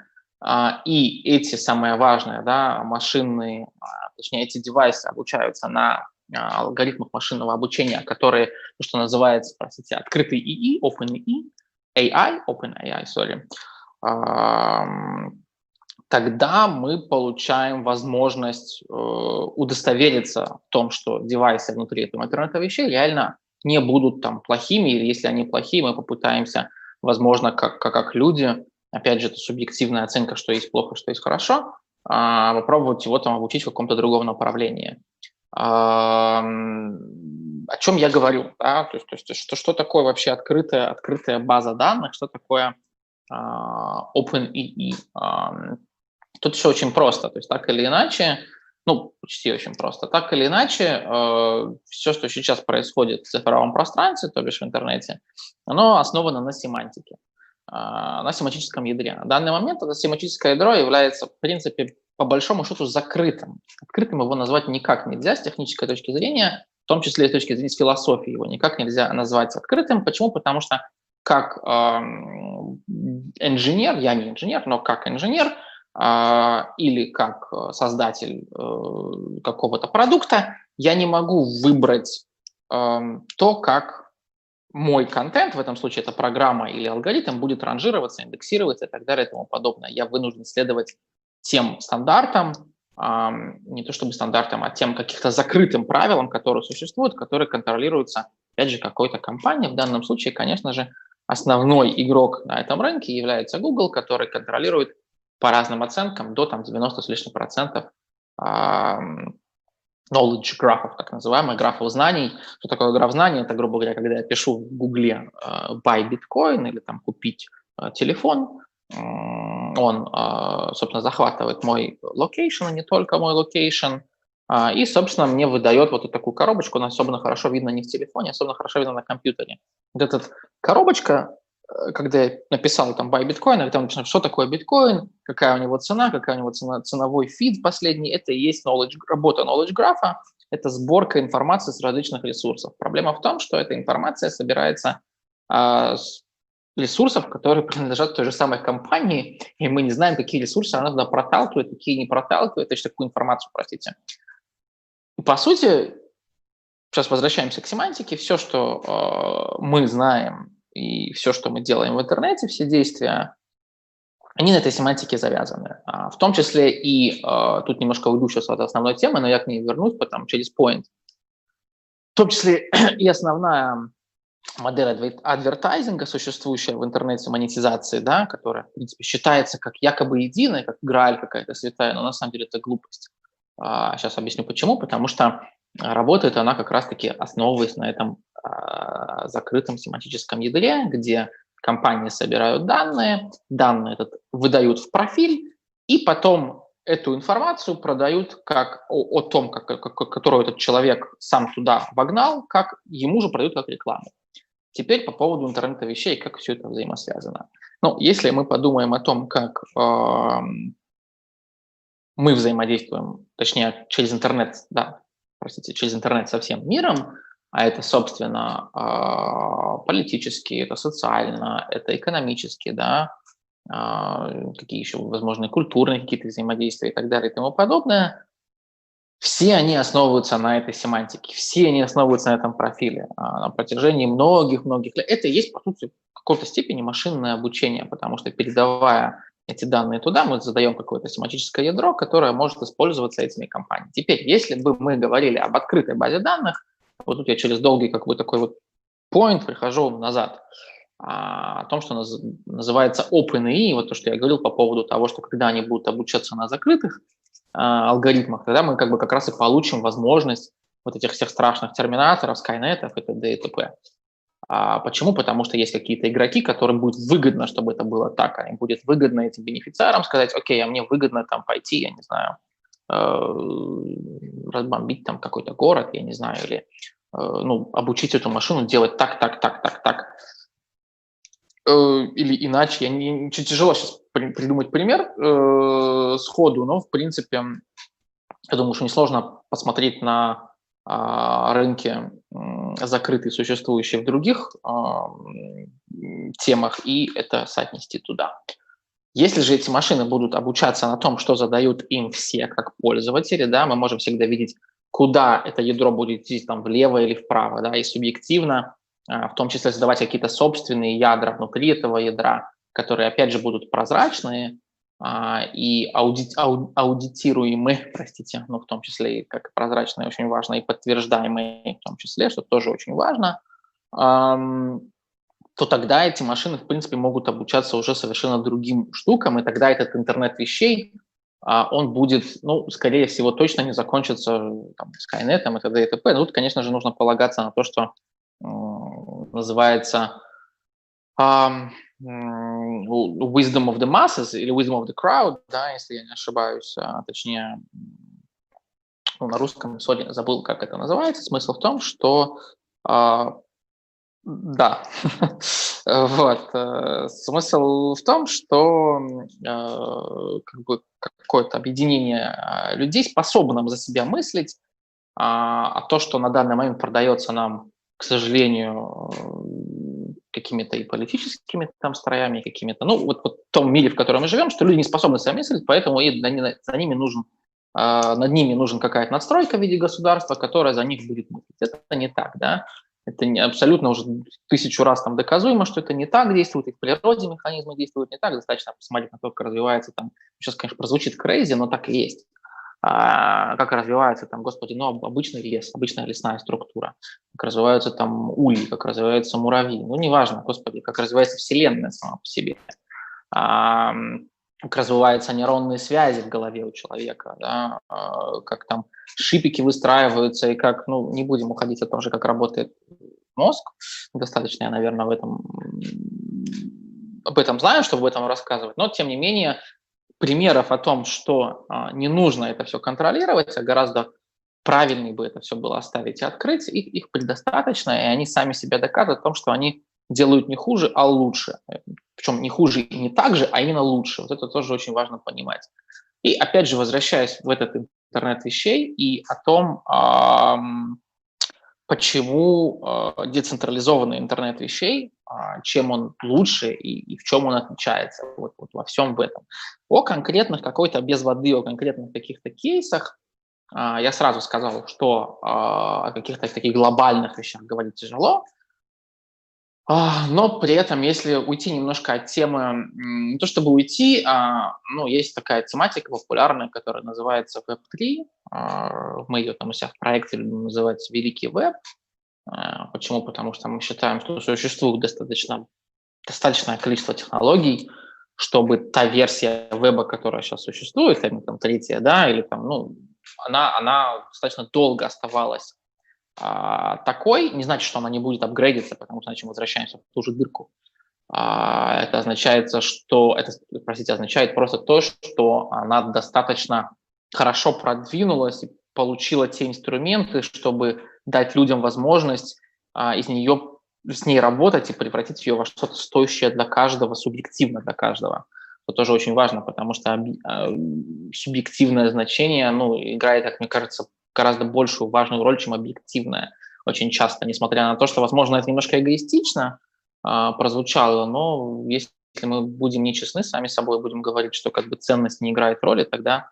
и эти, самое важное, да, машинные, точнее, эти девайсы обучаются на алгоритмах машинного обучения, которые, что называется, простите, открытый ИИ, OpenAI, sorry, тогда мы получаем возможность удостовериться в том, что девайсы внутри этого интернета вещей реально не будут там плохими, или если они плохие, мы попытаемся, возможно, как люди, опять же, это субъективная оценка, что есть плохо, что есть хорошо, попробовать его там обучить в каком-то другом направлении. О чем я говорю? Да? То есть что такое вообще открытая база данных, что такое OpenEE? Тут все очень просто. То есть так или иначе, ну, почти очень просто, так или иначе, все, что сейчас происходит в цифровом пространстве, то бишь в интернете, оно основано на семантике, на семантическом ядре. На данный момент это семантическое ядро является, в принципе, по большому счету закрытым. Открытым его назвать никак нельзя с технической точки зрения, в том числе и с точки зрения философии его никак нельзя назвать открытым. Почему? Потому что как инженер, я не инженер, но как инженер или как создатель какого-то продукта, я не могу выбрать то, как мой контент, в этом случае это программа или алгоритм, будет ранжироваться, индексироваться и так далее и тому подобное. Я вынужден следовать тем стандартам, не то чтобы стандартам, а тем каких-то закрытым правилам, которые существуют, которые контролируются, опять же, какой-то компанией. В данном случае, конечно же, основной игрок на этом рынке является Google, который контролирует по разным оценкам до там, 90 с лишним процентов knowledge графов, так называемых, графов знаний. Что такое граф знаний? Это, грубо говоря, когда я пишу в Гугле buy Bitcoin или там купить телефон, он, собственно, захватывает мой локейшн, и не только мой локейшн, и, собственно, мне выдает вот эту такую коробочку, она особенно хорошо видно не в телефоне, особенно хорошо видно на компьютере. Вот эта коробочка, когда я написал там buy Bitcoin, я там написал, что такое биткоин, какая у него цена, какая у него ценовой фид последний, это и есть работа knowledge графа, это сборка информации с различных ресурсов. Проблема в том, что эта информация собирается с ресурсов, которые принадлежат той же самой компании, и мы не знаем, какие ресурсы она туда проталкивает, какие не проталкивает, то есть такую информацию, простите. И, по сути, сейчас возвращаемся к семантике, все, что мы знаем, и все, что мы делаем в интернете, все действия, они на этой семантике завязаны. В том числе и, тут немножко уйду сейчас от основной темы, но я к ней вернусь потом через point. В том числе и основная модель адвертайзинга, существующая в интернете, монетизации, да, которая, в принципе, считается как якобы единая, как грааль какая-то святая, но на самом деле это глупость. Сейчас объясню почему. Потому что работает она как раз-таки основываясь на этом закрытом семантическом ядре, где компании собирают данные этот выдают в профиль, и потом эту информацию продают как о том, которую этот человек сам туда вогнал, как ему же продают как рекламу. Теперь по поводу интернета вещей, как все это взаимосвязано. Ну, если мы подумаем о том, как мы взаимодействуем, точнее, через интернет, через интернет со всем миром, а это, собственно, политически, это социально, это экономически, да, какие еще, возможно, культурные какие-то взаимодействия и так далее и тому подобное, все они основываются на этой семантике, все они основываются на этом профиле на протяжении многих-многих лет. Это и есть, по сути, в какой-то степени машинное обучение, потому что, передавая эти данные туда, мы задаем какое-то семантическое ядро, которое может использоваться этими компаниями. Теперь, если бы мы говорили об открытой базе данных, вот тут я через долгий такой вот point прихожу назад, о том, что называется OpenAI, вот то, что я говорил по поводу того, что когда они будут обучаться на закрытых алгоритмах, тогда мы как раз и получим возможность вот этих всех страшных терминаторов, скайнетов и т.д. и т.п. Почему? Потому что есть какие-то игроки, которым будет выгодно, чтобы это было так. Им будет выгодно этим бенефициарам сказать: окей, а мне выгодно там пойти, я не знаю, разбомбить там какой-то город, я не знаю, или обучить эту машину делать так. Или иначе. Тяжело сейчас придумать пример сходу, но, в принципе, я думаю, что несложно посмотреть на рынки, закрытые, существующие в других темах, и это соотнести туда. Если же эти машины будут обучаться на том, что задают им все как пользователи, да, мы можем всегда видеть, куда это ядро будет идти, там, влево или вправо, да, и субъективно, в том числе создавать какие-то собственные ядра внутри этого ядра, которые, опять же, будут прозрачные и аудитируемые, простите, в том числе и как прозрачные очень важно, и подтверждаемые в том числе, что тоже очень важно, то тогда эти машины, в принципе, могут обучаться уже совершенно другим штукам, и тогда этот интернет вещей, он будет, скорее всего, точно не закончится там, Skynet и т.д. и т.п. Тут, конечно же, нужно полагаться на то, что называется wisdom of the masses или wisdom of the crowd, да, если я не ошибаюсь, точнее, на русском сегодня забыл, как это называется. Смысл в том, что да, вот. Смысл в том, что какое-то объединение людей, способных за себя мыслить, а то, что на данный момент продается нам, к сожалению, какими-то и политическими там строями, какими-то, вот в том мире, в котором мы живем, что люди не способны себя мыслить, поэтому над ними нужен какая-то надстройка в виде государства, которая за них будет мыслить. Это не так, да. Это абсолютно уже 1000 раз там доказуемо, что это не так действует, и в природе механизмы действуют не так. Достаточно посмотреть на то, как развивается там, сейчас, конечно, прозвучит crazy, но так и есть. Как развивается там, обычный лес, обычная лесная структура, как развиваются там ульи, как развиваются муравьи. Неважно, господи, как развивается Вселенная сама по себе. Как развиваются нейронные связи в голове у человека, да, как там шипики выстраиваются, и как, не будем уходить о том же, как работает мозг. Достаточно я, наверное, об этом знаю, чтобы об этом рассказывать, но, тем не менее, примеров о том, что не нужно это все контролировать, а гораздо правильнее бы это все было оставить и открыть, их предостаточно, и они сами себя доказывают о том, что они делают не хуже, а лучше. Причем не хуже и не так же, а именно лучше. Вот это тоже очень важно понимать. И опять же, возвращаясь в этот интернет вещей и о том, почему децентрализованный интернет вещей, чем он лучше и в чем он отличается. Вот во всем в этом. О конкретных какой-то без воды, о конкретных каких-то кейсах я сразу сказал, что о каких-то таких глобальных вещах говорить тяжело. Но при этом, если уйти немножко от темы, не то чтобы уйти, есть такая тематика популярная, которая называется Web3. Мы ее там у себя в проекте любим называть «Великий веб». Почему? Потому что мы считаем, что существует достаточное количество технологий, чтобы та версия веба, которая сейчас существует, там третья, да, или там, она достаточно долго оставалась такой, не значит, что она не будет апгрейдиться, потому что иначе мы возвращаемся в ту же дырку. Это означает просто то, что она достаточно хорошо продвинулась и получила те инструменты, чтобы дать людям возможность с ней работать и превратить ее во что-то стоящее для каждого, субъективно для каждого. Это тоже очень важно, потому что субъективное значение играет, как мне кажется, гораздо большую важную роль, чем объективная. Очень часто, несмотря на то, что, возможно, это немножко эгоистично прозвучало, но если мы будем нечестны сами с собой, будем говорить, что как бы ценность не играет роли, тогда,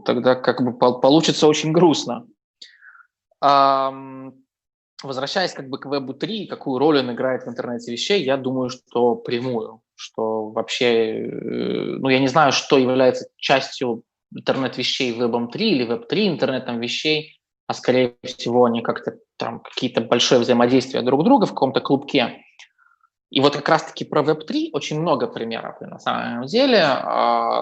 тогда как бы получится очень грустно. Возвращаясь как бы к Web 3, какую роль он играет в интернете вещей, я думаю, что прямую, что вообще, я не знаю, что является частью интернет-вещей Web 3 или Web 3 интернетом вещей, а скорее всего они как-то там какие-то большое взаимодействие друг друга в каком-то клубке. И вот как раз-таки про Web 3 очень много примеров на самом деле,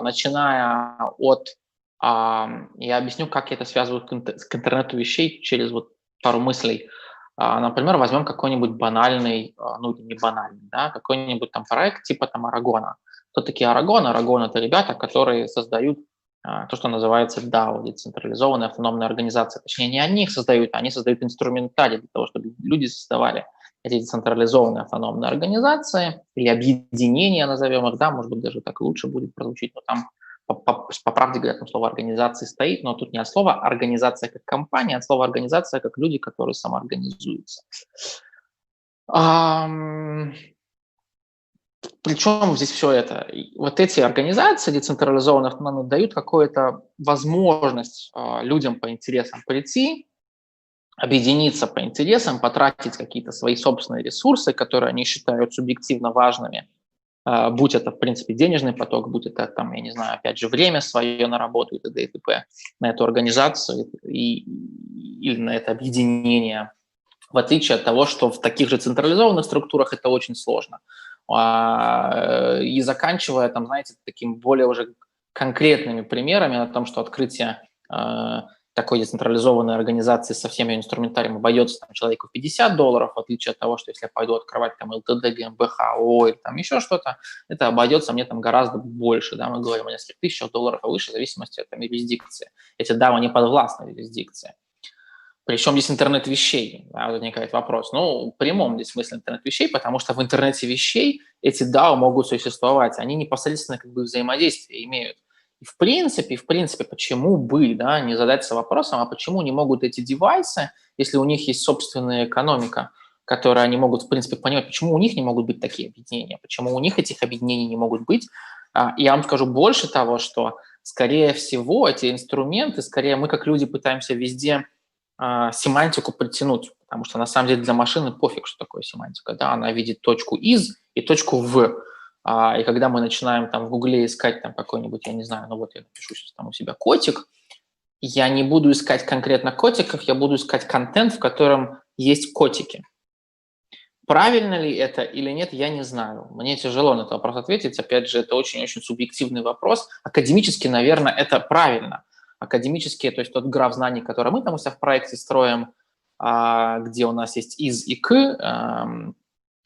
начиная от, я объясню, как я это связываю к интернету вещей через вот пару мыслей. Например, возьмем какой-нибудь банальный, ну, не банальный, да, какой-нибудь там проект типа там Арагона. Кто такие Арагон? Арагон – это ребята, которые создают то, что называется DAO, децентрализованная автономная организация. Точнее, не они их создают, а они создают инструментарий для того, чтобы люди создавали эти децентрализованные автономные организации или объединения, назовем их, да, может быть, даже так лучше будет прозвучить, но там по правде говоря, там слово организации стоит, но тут не от слова организация как компания, а от слова организация как люди, которые самоорганизуются. Причем здесь все это? Вот эти организации децентрализованные автономные дают какую-то возможность людям по интересам прийти, объединиться по интересам, потратить какие-то свои собственные ресурсы, которые они считают субъективно важными, будь это, в принципе, денежный поток, будь это, там, я не знаю, опять же, время свое на работу и т.д. и т.п. на эту организацию или на это объединение, в отличие от того, что в таких же централизованных структурах это очень сложно. И заканчивая, там, знаете, такими более уже конкретными примерами о том, что открытие такой децентрализованной организации со всеми инструментарием обойдется там, человеку $50, в отличие от того, что если я пойду открывать там ЛТД, ГМБХ, ООО или там еще что-то, это обойдется мне там гораздо больше, да, мы говорим о нескольких тысячах долларов, а выше, в зависимости от там, юрисдикции. Эти DAO не подвластны юрисдикции. Причем здесь интернет вещей, да, возникает вопрос. Ну, в прямом здесь смысле интернет вещей, потому что в интернете вещей эти DAO могут существовать, они непосредственно как бы взаимодействие имеют. И в принципе, почему бы, да, не задаться вопросом, а почему не могут эти девайсы, если у них есть собственная экономика, которую они могут, в принципе, понимать, почему у них не могут быть такие объединения, почему у них этих объединений не могут быть. И я вам скажу больше того, что, скорее всего, эти инструменты, скорее мы, как люди, пытаемся везде семантику притянуть, потому что, на самом деле, для машины пофиг, что такое семантика, да, она видит точку «из» и точку «в». И когда мы начинаем там в Гугле искать там какой-нибудь, я не знаю, ну вот я напишу сейчас там у себя котик, я не буду искать конкретно котиков, я буду искать контент, в котором есть котики. Правильно ли это или нет, я не знаю. Мне тяжело на этот вопрос ответить. Опять же, это очень-очень субъективный вопрос. Академически, наверное, это правильно. Академически, то есть тот граф знаний, который мы там у себя в проекте строим, где у нас есть из и к,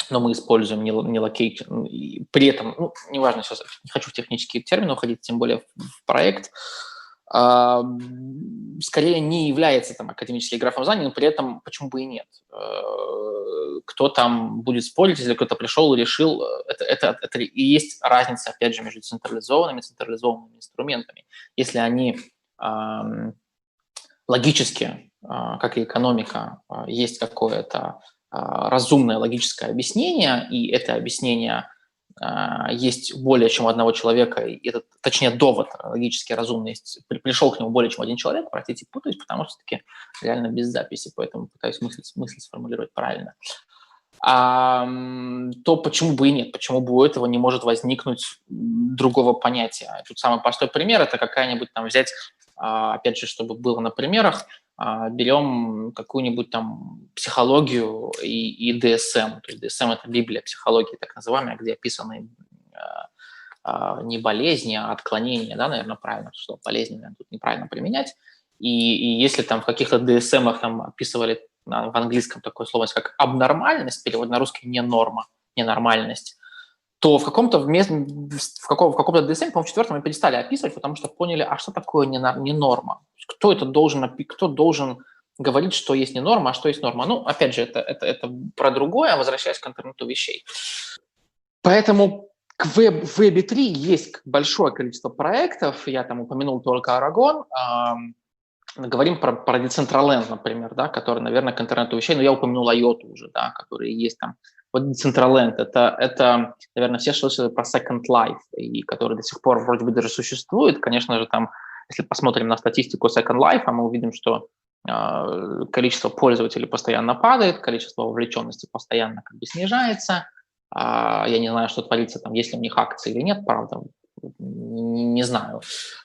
но мы используем не location, при этом, ну, неважно, сейчас не хочу в технические термины уходить, тем более в проект, скорее не является там академическим графом знаний, но при этом почему бы и нет. Кто там будет спорить, если кто-то пришел и решил, это и есть разница, опять же, между централизованными инструментами. Если они логически, как и экономика, есть какое-то разумное логическое объяснение, и это объяснение есть более чем у одного человека, и это, точнее, довод логически разумный, пришел к нему более чем один человек, простите, путаюсь, потому что все-таки реально без записи, поэтому пытаюсь мысль сформулировать правильно. То почему бы и нет, почему бы у этого не может возникнуть другого понятия. Тут самый простой пример – это какая-нибудь там взять, опять же, чтобы было на примерах, берем какую-нибудь там психологию и DSM. То есть DSM – это Библия психологии, так называемая, где описаны не болезни, а отклонения, да, наверное, правильно, что болезни, наверное, тут неправильно применять. И если там в каких-то DSM-ах там описывали в английском такое слово, как абнормальность, перевод на русский не норма, ненормальность, то в каком-то DSM, по-моему, в 4-м мы перестали описывать, потому что поняли, а что такое не норма? Кто должен говорить, что есть не норма, а что есть норма? Ну, опять же, это про другое, возвращаясь к интернету вещей. Поэтому в Web 3 есть большое количество проектов, я там упомянул только Aragon, говорим про Decentraland, например, да, который, наверное, к интернету вещей, но я упомянул IOTA уже, да, которые есть там. Вот Decentraland, это, наверное, все слышали про Second Life, и который до сих пор вроде бы даже существует. Конечно же, там, если посмотрим на статистику Second Life, мы увидим, что количество пользователей постоянно падает, количество вовлеченности постоянно как бы снижается. Я не знаю, что творится там, есть ли у них акции или нет, правда, не знаю.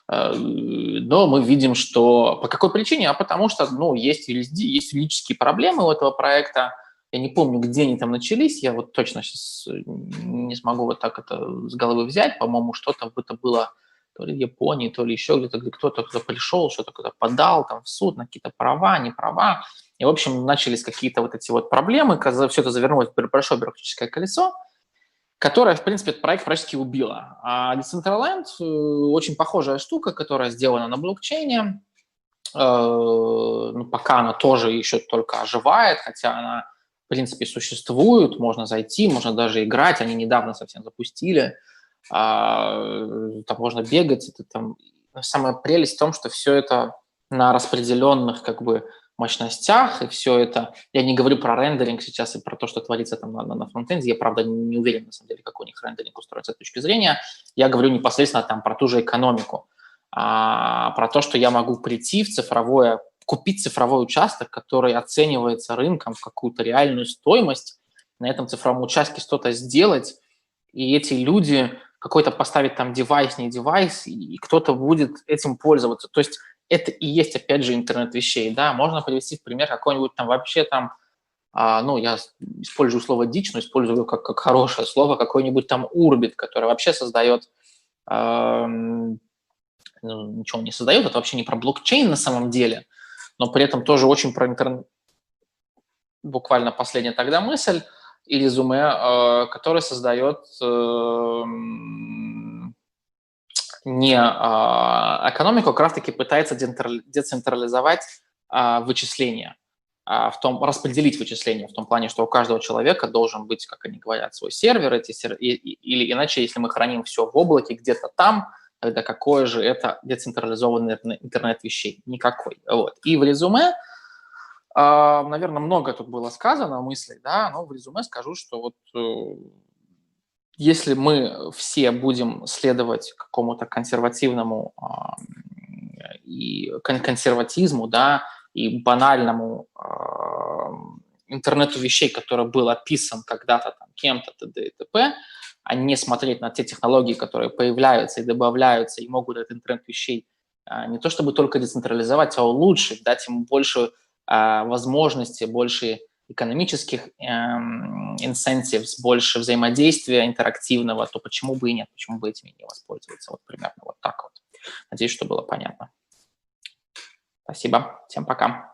Но мы видим, что по какой причине? А потому что, ну, есть юридические проблемы у этого проекта. Я не помню, где они там начались. Я вот точно сейчас не смогу вот так это с головы взять. По-моему, что-то это было то ли в Японии, то ли еще где-то, где кто-то пришел, что-то куда подал там в суд на какие-то права, не права. И, в общем, начались какие-то вот эти вот проблемы, все это завернулось в большое бюрократическое колесо, которое, в принципе, этот проект практически убило. А Decentraland очень похожая штука, которая сделана на блокчейне. Пока она тоже еще только оживает, хотя она, в принципе, существует, можно зайти, можно даже играть, они недавно совсем запустили, там можно бегать. Самая прелесть в том, что все это на распределенных как бы мощностях, и все это, я не говорю про рендеринг сейчас и про то, что творится там на фронтенде, я, правда, не уверен, на самом деле, как у них рендеринг устроен с этой точки зрения, я говорю непосредственно там про ту же экономику, про то, что я могу прийти в цифровое, купить цифровой участок, который оценивается рынком в какую-то реальную стоимость, на этом цифровом участке что-то сделать, и эти люди какой-то поставить там девайс, не девайс, и кто-то будет этим пользоваться. То есть это и есть, опять же, интернет вещей, да, можно привести в пример какой-нибудь там вообще там, я использую слово дичь, но использую как хорошее слово, какой-нибудь там Урбит, который вообще создает, ничего не создает, это вообще не про блокчейн на самом деле, но при этом тоже очень про интернет, буквально последняя тогда мысль, и резюме, который создает не экономику, как раз-таки пытается децентрализовать вычисления, распределить вычисления в том плане, что у каждого человека должен быть, как они говорят, свой сервер, или иначе, если мы храним все в облаке где-то там, тогда какой же это децентрализованный интернет вещей? Никакой. Вот. И в резюме, наверное, много тут было сказано мыслей, да, но в резюме скажу, что вот если мы все будем следовать какому-то консервативному и консерватизму, да, и банальному интернету вещей, который был описан когда-то там кем-то, т.д. и т.п., а не смотреть на те технологии, которые появляются и добавляются, и могут этот интернет вещей не то чтобы только децентрализовать, а улучшить, дать ему больше возможностей, больше экономических incentives, больше взаимодействия интерактивного, то почему бы и нет, почему бы этими не воспользоваться? Вот примерно вот так вот. Надеюсь, что было понятно. Спасибо. Всем пока.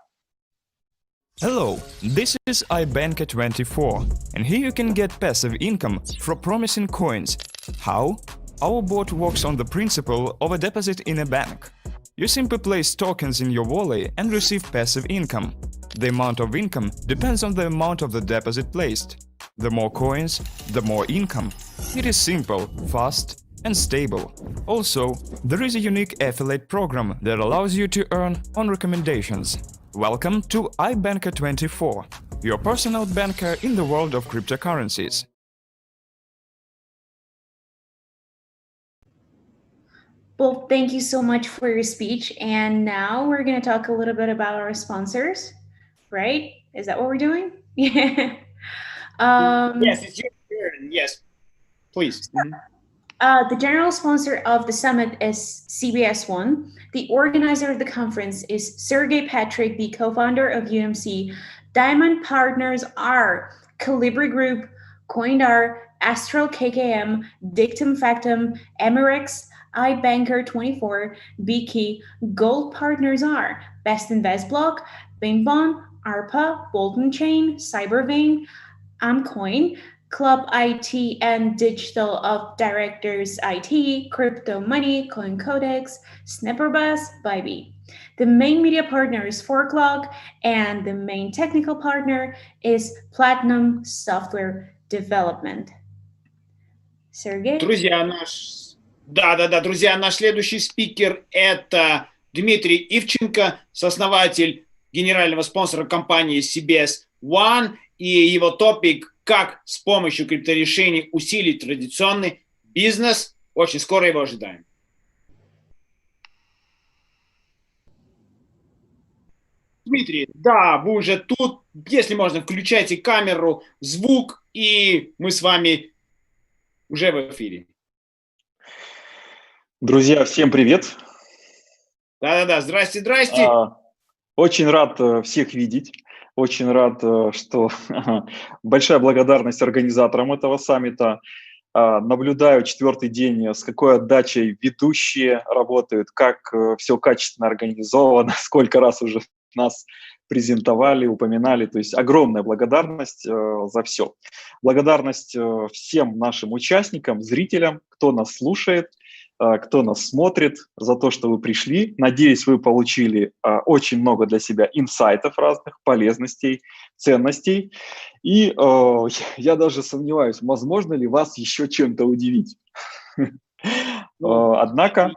Hello, this is iBanker24, and here you can get passive income from promising coins. How? Our bot works on the principle of a deposit in a bank. You simply place tokens in your wallet and receive passive income. The amount of income depends on the amount of the deposit placed. The more coins, the more income. It is simple, fast, and stable. Also, there is a unique affiliate program that allows you to earn on recommendations. Welcome to iBanker24, your personal banker in the world of cryptocurrencies. Well, thank you so much for your speech. And now we're going to talk a little bit about our sponsors, right? Is that what we're doing? Yeah. Yes, it's your turn. Yes, please. The general sponsor of the summit is CBS1. The organizer of the conference is Sergey Patrick, the co-founder of UMC. Diamond partners are Calibri Group, Coindar, Astral KKM, Dictum Factum, Emirates, iBanker24, Bkey. Gold partners are Best Invest Block, Bingbon, ARPA, Bolton Chain, Cybervein, Amcoin, Club IT and Digital of Directors IT, Crypto Money, Coin Codex, Snapperbus, Bybee. The main media partner is 4O'Clock, and the main technical partner is Platinum Software Development. Sergey? Друзья, друзья, наш следующий спикер – это Дмитрий Ивченко, сооснователь генерального спонсора компании CBS One, и его топик «Как с помощью крипторешений усилить традиционный бизнес». Очень скоро его ожидаем. Дмитрий, да, вы уже тут. Если можно, включайте камеру, звук, и мы с вами уже в эфире. Друзья, всем привет. Да-да-да, здрасте. Очень рад всех видеть. Очень рад, что большая благодарность организаторам этого саммита. Наблюдаю 4-й день, с какой отдачей ведущие работают, как все качественно организовано, сколько раз уже нас презентовали, упоминали. То есть огромная благодарность за все. Благодарность всем нашим участникам, зрителям, кто нас слушает, кто нас смотрит, за то, что вы пришли. Надеюсь, вы получили очень много для себя инсайтов разных, полезностей, ценностей. И я даже сомневаюсь, возможно ли вас еще чем-то удивить. Однако...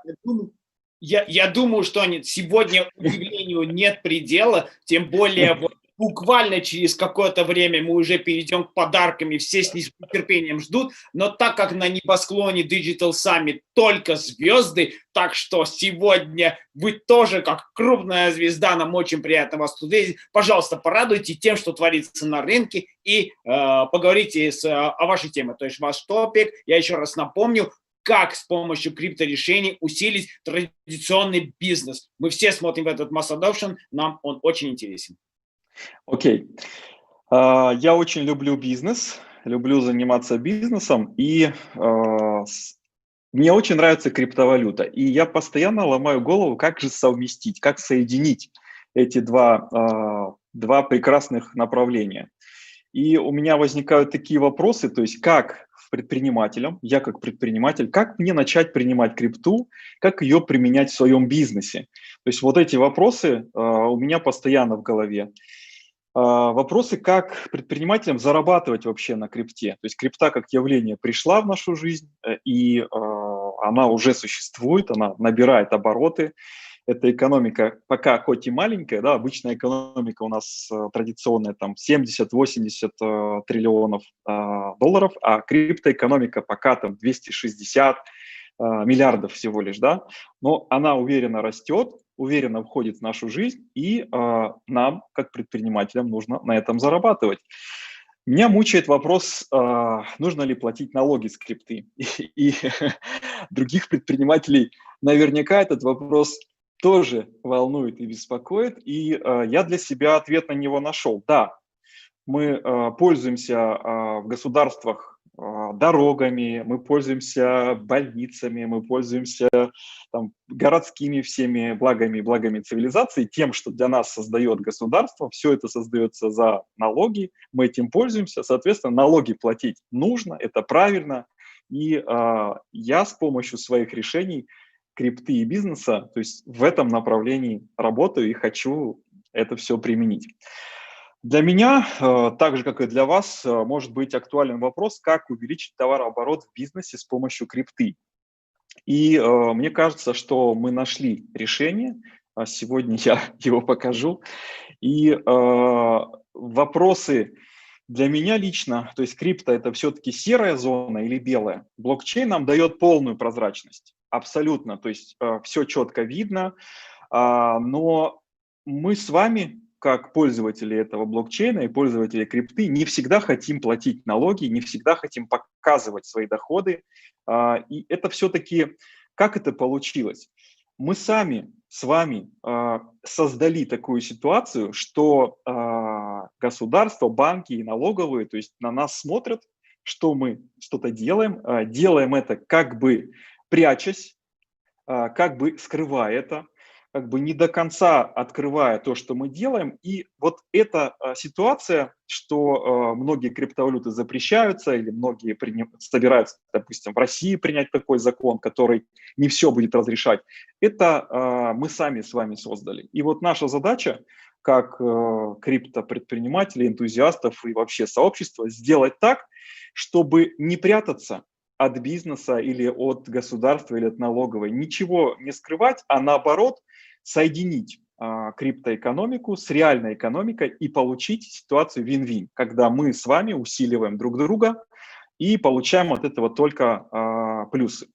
Я думаю, что сегодня удивлению нет предела, тем более вот буквально через какое-то время мы уже перейдем к подаркам, и все с нетерпением ждут, но так как на небосклоне Digital Summit только звезды, так что сегодня вы тоже как крупная звезда, нам очень приятно вас тут видеть. Пожалуйста, порадуйте тем, что творится на рынке, и поговорите о вашей теме, то есть ваш топик. Я еще раз напомню, как с помощью крипторешений усилить традиционный бизнес. Мы все смотрим в этот Mass Adoption, нам он очень интересен. Окей. Я очень люблю бизнес, люблю заниматься бизнесом, и мне очень нравится криптовалюта. И я постоянно ломаю голову, как же совместить, как соединить эти два прекрасных направления. И у меня возникают такие вопросы, то есть как предпринимателям, я как предприниматель, как мне начать принимать крипту, как ее применять в своем бизнесе. То есть вот эти вопросы у меня постоянно в голове. Вопросы, как предпринимателям зарабатывать вообще на крипте. То есть крипта как явление пришла в нашу жизнь, и она уже существует, она набирает обороты. Эта экономика пока хоть и маленькая, да, обычная экономика у нас традиционная, там 70-80 триллионов долларов, а криптоэкономика пока там 260 миллиардов всего лишь, да, но она уверенно растет, уверенно входит в нашу жизнь, и нам, как предпринимателям, нужно на этом зарабатывать. Меня мучает вопрос, нужно ли платить налоги с крипты. И других предпринимателей наверняка этот вопрос тоже волнует и беспокоит, и я для себя ответ на него нашел. Да, мы пользуемся в государствах дорогами, мы пользуемся больницами, мы пользуемся там, городскими всеми благами цивилизации, тем, что для нас создает государство, все это создается за налоги, мы этим пользуемся, соответственно, налоги платить нужно, это правильно, и я с помощью своих решений крипты и бизнеса, то есть в этом направлении работаю и хочу это все применить. Для меня, так же, как и для вас, может быть актуален вопрос, как увеличить товарооборот в бизнесе с помощью крипты. И мне кажется, что мы нашли решение. Сегодня я его покажу. И вопросы для меня лично, то есть крипто – это все-таки серая зона или белая? Блокчейн нам дает полную прозрачность. Абсолютно. То есть все четко видно. Но мы с вами, как пользователи этого блокчейна и пользователи крипты, не всегда хотим платить налоги, не всегда хотим показывать свои доходы. И это все-таки, как это получилось? Мы сами с вами создали такую ситуацию, что государство, банки и налоговые, то есть на нас смотрят, что мы что-то делаем, делаем это как бы прячась, как бы скрывая это, как бы не до конца открывая то, что мы делаем. И вот эта ситуация, что многие криптовалюты запрещаются, или многие собираются, допустим, в России принять такой закон, который не все будет разрешать, это мы сами с вами создали. И вот наша задача, как криптопредпринимателей, энтузиастов и вообще сообщества, сделать так, чтобы не прятаться от бизнеса или от государства или от налоговой, ничего не скрывать, а наоборот соединить криптоэкономику с реальной экономикой и получить ситуацию win-win, когда мы с вами усиливаем друг друга и получаем от этого только плюсы.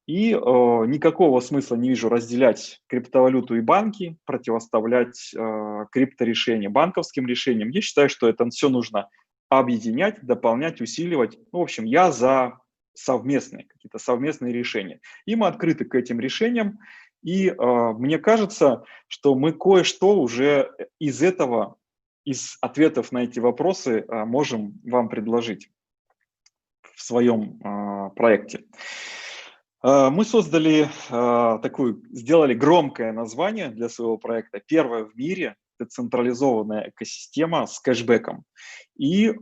И никакого смысла не вижу разделять криптовалюту и банки, противоставлять крипторешения банковским решениям. Я считаю, что это все нужно объединять, дополнять, усиливать. Ну, в общем, я за какие-то совместные решения. И мы открыты к этим решениям. И мне кажется, что мы кое-что уже из этого, из ответов на эти вопросы можем вам предложить в своем проекте. Мы создали сделали громкое название для своего проекта, первое в мире, децентрализованная экосистема с кэшбэком. И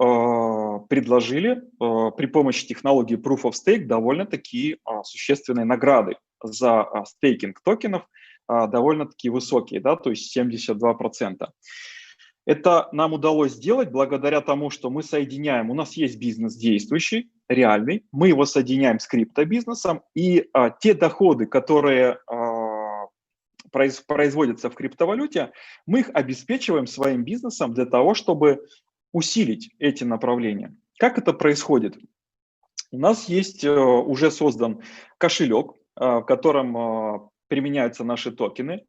предложили при помощи технологии Proof of Stake довольно-таки существенные награды за стейкинг токенов, довольно-таки высокие, да, то есть 72%. Это нам удалось сделать благодаря тому, что мы соединяем, у нас есть бизнес действующий, реальный, мы его соединяем с криптобизнесом, и те доходы, которые производятся в криптовалюте, мы их обеспечиваем своим бизнесом для того, чтобы усилить эти направления. Как это происходит? У нас есть уже создан кошелек, в котором применяются наши токены.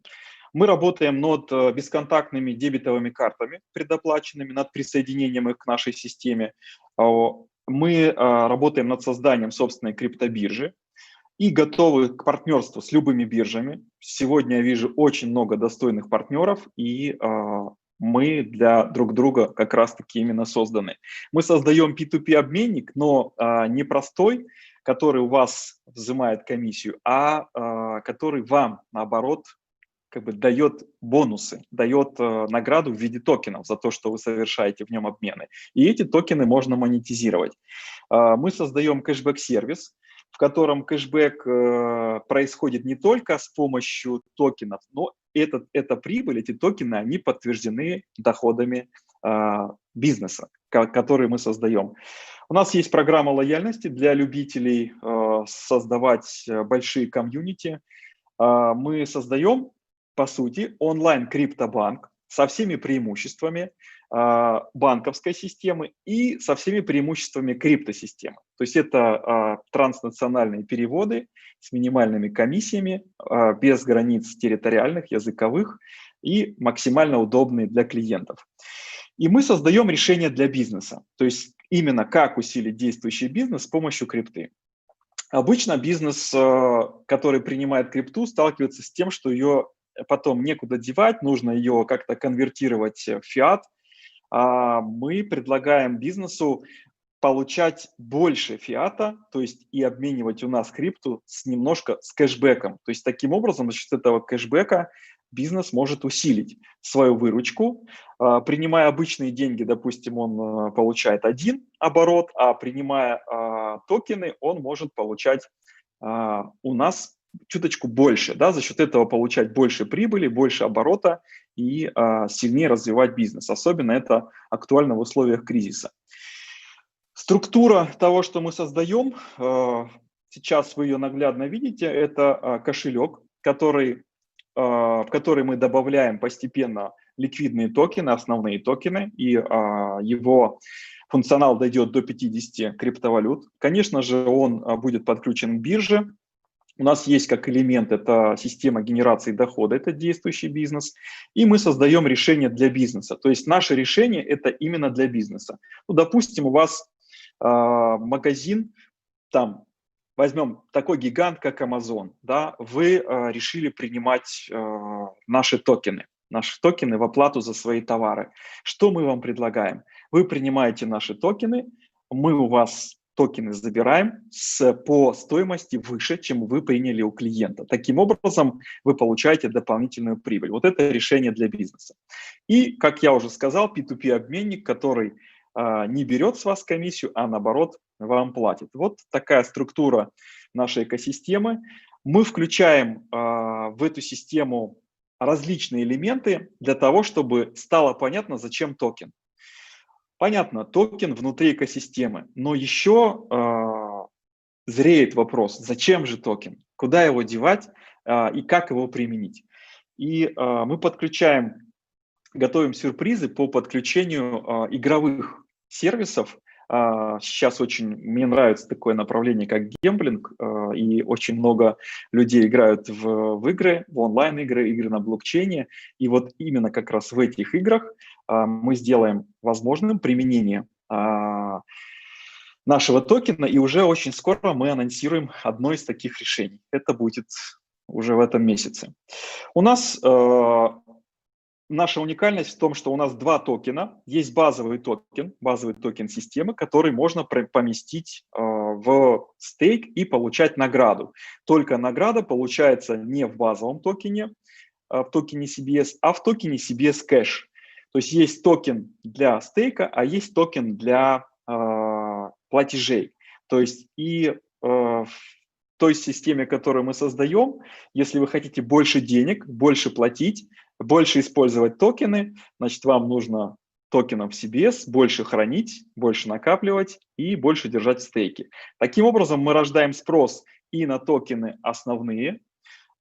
Мы работаем над бесконтактными дебетовыми картами, предоплаченными, над присоединением их к нашей системе. Мы работаем над созданием собственной криптобиржи и готовы к партнерству с любыми биржами. Сегодня я вижу очень много достойных партнеров, и мы для друг друга как раз-таки именно созданы. Мы создаем P2P-обменник, но не простой, который у вас взимает комиссию, а который вам, наоборот, как бы дает бонусы, дает награду в виде токенов за то, что вы совершаете в нем обмены. И эти токены можно монетизировать. Мы создаем кэшбэк-сервис, в котором кэшбэк происходит не только с помощью токенов, но эта прибыль, эти токены, они подтверждены доходами бизнеса, который мы создаем. У нас есть программа лояльности для любителей создавать большие комьюнити. Мы создаем, по сути, онлайн-криптобанк со всеми преимуществами банковской системы и со всеми преимуществами криптосистемы. То есть это транснациональные переводы с минимальными комиссиями, без границ территориальных, языковых и максимально удобные для клиентов. И мы создаем решения для бизнеса, то есть именно как усилить действующий бизнес с помощью крипты. Обычно бизнес, который принимает крипту, сталкивается с тем, что ее потом некуда девать, нужно ее как-то конвертировать в фиат. Мы предлагаем бизнесу получать больше фиата, то есть и обменивать у нас крипту немножко с кэшбэком. То есть таким образом за счет этого кэшбэка бизнес может усилить свою выручку. Принимая обычные деньги, допустим, он получает один оборот, а принимая токены, он может получать у нас чуточку больше, да, за счет этого получать больше прибыли, больше оборота и сильнее развивать бизнес. Особенно это актуально в условиях кризиса. Структура того, что мы создаем, сейчас вы ее наглядно видите, это кошелек, в который мы добавляем постепенно ликвидные токены, основные токены, и его функционал дойдет до 50 криптовалют. Конечно же, он будет подключен к бирже. У нас есть как элемент, это система генерации дохода, это действующий бизнес, и мы создаем решение для бизнеса. То есть наше решение это именно для бизнеса. Ну, допустим, у вас магазин, там, возьмем такой гигант, как Amazon, да, вы решили принимать наши токены в оплату за свои товары. Что мы вам предлагаем? Вы принимаете наши токены, мы у вас токены забираем по стоимости выше, чем вы приняли у клиента. Таким образом, вы получаете дополнительную прибыль. Вот это решение для бизнеса. И, как я уже сказал, P2P-обменник, который не берет с вас комиссию, а наоборот вам платит. Вот такая структура нашей экосистемы. Мы включаем в эту систему различные элементы для того, чтобы стало понятно, зачем токен. Понятно, токен внутри экосистемы, но еще зреет вопрос, зачем же токен, куда его девать и как его применить. И мы подключаем, готовим сюрпризы по подключению игровых сервисов. Сейчас мне нравится такое направление, как гемблинг, и очень много людей играют в игры, в онлайн-игры, игры на блокчейне. И вот именно как раз в этих играх мы сделаем возможным применение нашего токена, и уже очень скоро мы анонсируем одно из таких решений. Это будет уже в этом месяце. У нас наша уникальность в том, что у нас два токена. Есть базовый токен системы, который можно поместить в стейк и получать награду. Только награда получается не в базовом токене, в токене CBS, а в токене CBS Cash. То есть есть токен для стейка, а есть токен для платежей. То есть и в той системе, которую мы создаем, если вы хотите больше денег, больше платить, больше использовать токены, значит, вам нужно токенов CBS больше хранить, больше накапливать и больше держать в стейке. Таким образом, мы рождаем спрос и на токены основные,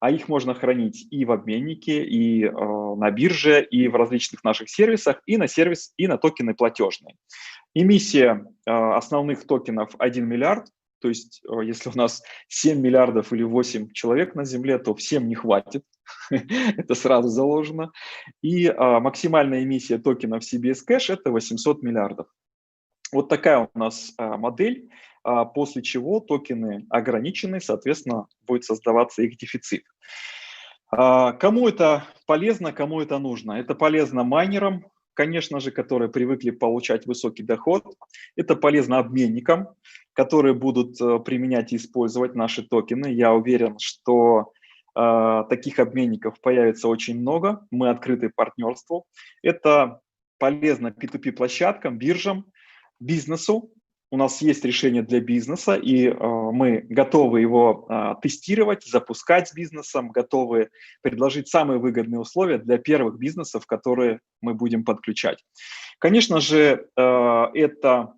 а их можно хранить и в обменнике, и на бирже, и в различных наших сервисах, и на токены платежные. Эмиссия основных токенов 1 миллиард. То есть, если у нас 7 миллиардов или 8 человек на Земле, то всем не хватит. Это сразу заложено. И максимальная эмиссия токенов CBS Cash – это 800 миллиардов. Вот такая у нас модель, после чего токены ограничены, соответственно, будет создаваться их дефицит. Кому это полезно, кому это нужно? Это полезно майнерам, конечно же, которые привыкли получать высокий доход. Это полезно обменникам, которые будут применять и использовать наши токены. Я уверен, что таких обменников появится очень много. Мы открыты партнерству. Это полезно P2P-площадкам, биржам, бизнесу. У нас есть решение для бизнеса, и мы готовы его тестировать, запускать с бизнесом, готовы предложить самые выгодные условия для первых бизнесов, которые мы будем подключать. Конечно же, это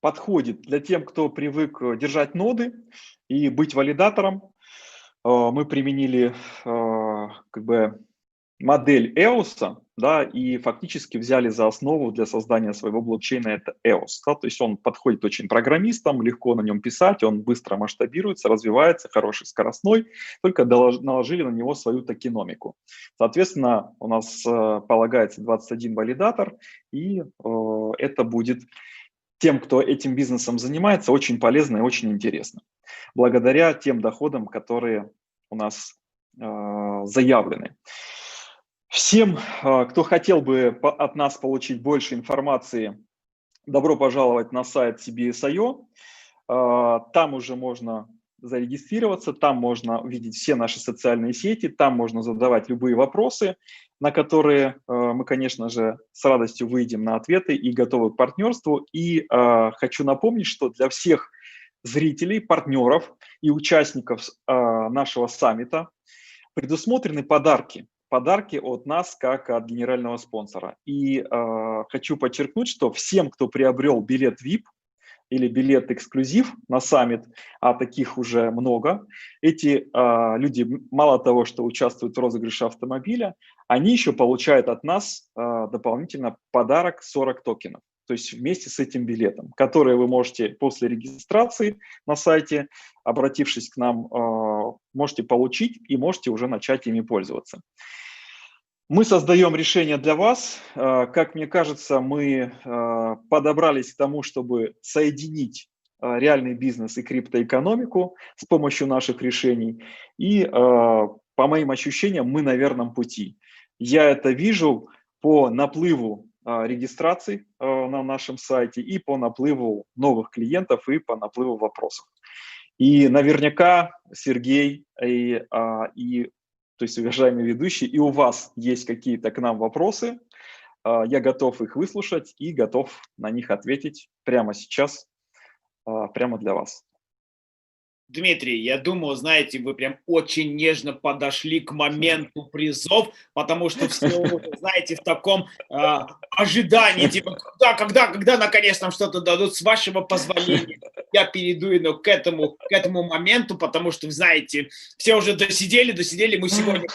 подходит для тех, кто привык держать ноды и быть валидатором. Мы применили модель EOS, да, и фактически взяли за основу для создания своего блокчейна это EOS. Да, то есть он подходит очень программистам, легко на нем писать, он быстро масштабируется, развивается, хороший, скоростной, только наложили на него свою токеномику. Соответственно, у нас полагается 21 валидатор, и это будет тем, кто этим бизнесом занимается, очень полезно и очень интересно, благодаря тем доходам, которые у нас заявлены. Всем, кто хотел бы от нас получить больше информации, добро пожаловать на сайт CBS.io. Там уже можно зарегистрироваться, там можно увидеть все наши социальные сети, там можно задавать любые вопросы, на которые мы, конечно же, с радостью выйдем на ответы и готовы к партнерству. И хочу напомнить, что для всех зрителей, партнеров и участников нашего саммита предусмотрены подарки. Подарки от нас, как от генерального спонсора. И хочу подчеркнуть, что всем, кто приобрел билет VIP или билет эксклюзив на саммит, а таких уже много, эти люди мало того, что участвуют в розыгрыше автомобиля, они еще получают от нас дополнительно подарок 40 токенов. То есть вместе с этим билетом, которые вы можете после регистрации на сайте, обратившись к нам, можете получить и можете уже начать ими пользоваться. Мы создаем решение для вас. Как мне кажется, мы подобрались к тому, чтобы соединить реальный бизнес и криптоэкономику с помощью наших решений. И по моим ощущениям, мы на верном пути. Я это вижу по наплыву регистраций на нашем сайте и по наплыву новых клиентов и по наплыву вопросов. И наверняка Сергей то есть, уважаемые ведущие, и у вас есть какие-то к нам вопросы, я готов их выслушать и готов на них ответить прямо сейчас, прямо для вас. Дмитрий, я думаю, знаете, вы прям очень нежно подошли к моменту призов, потому что все, знаете, в таком ожидании, типа, когда наконец нам что-то дадут, с вашего позволения. Я перейду к этому моменту, потому что, знаете, все уже досидели, мы сегодня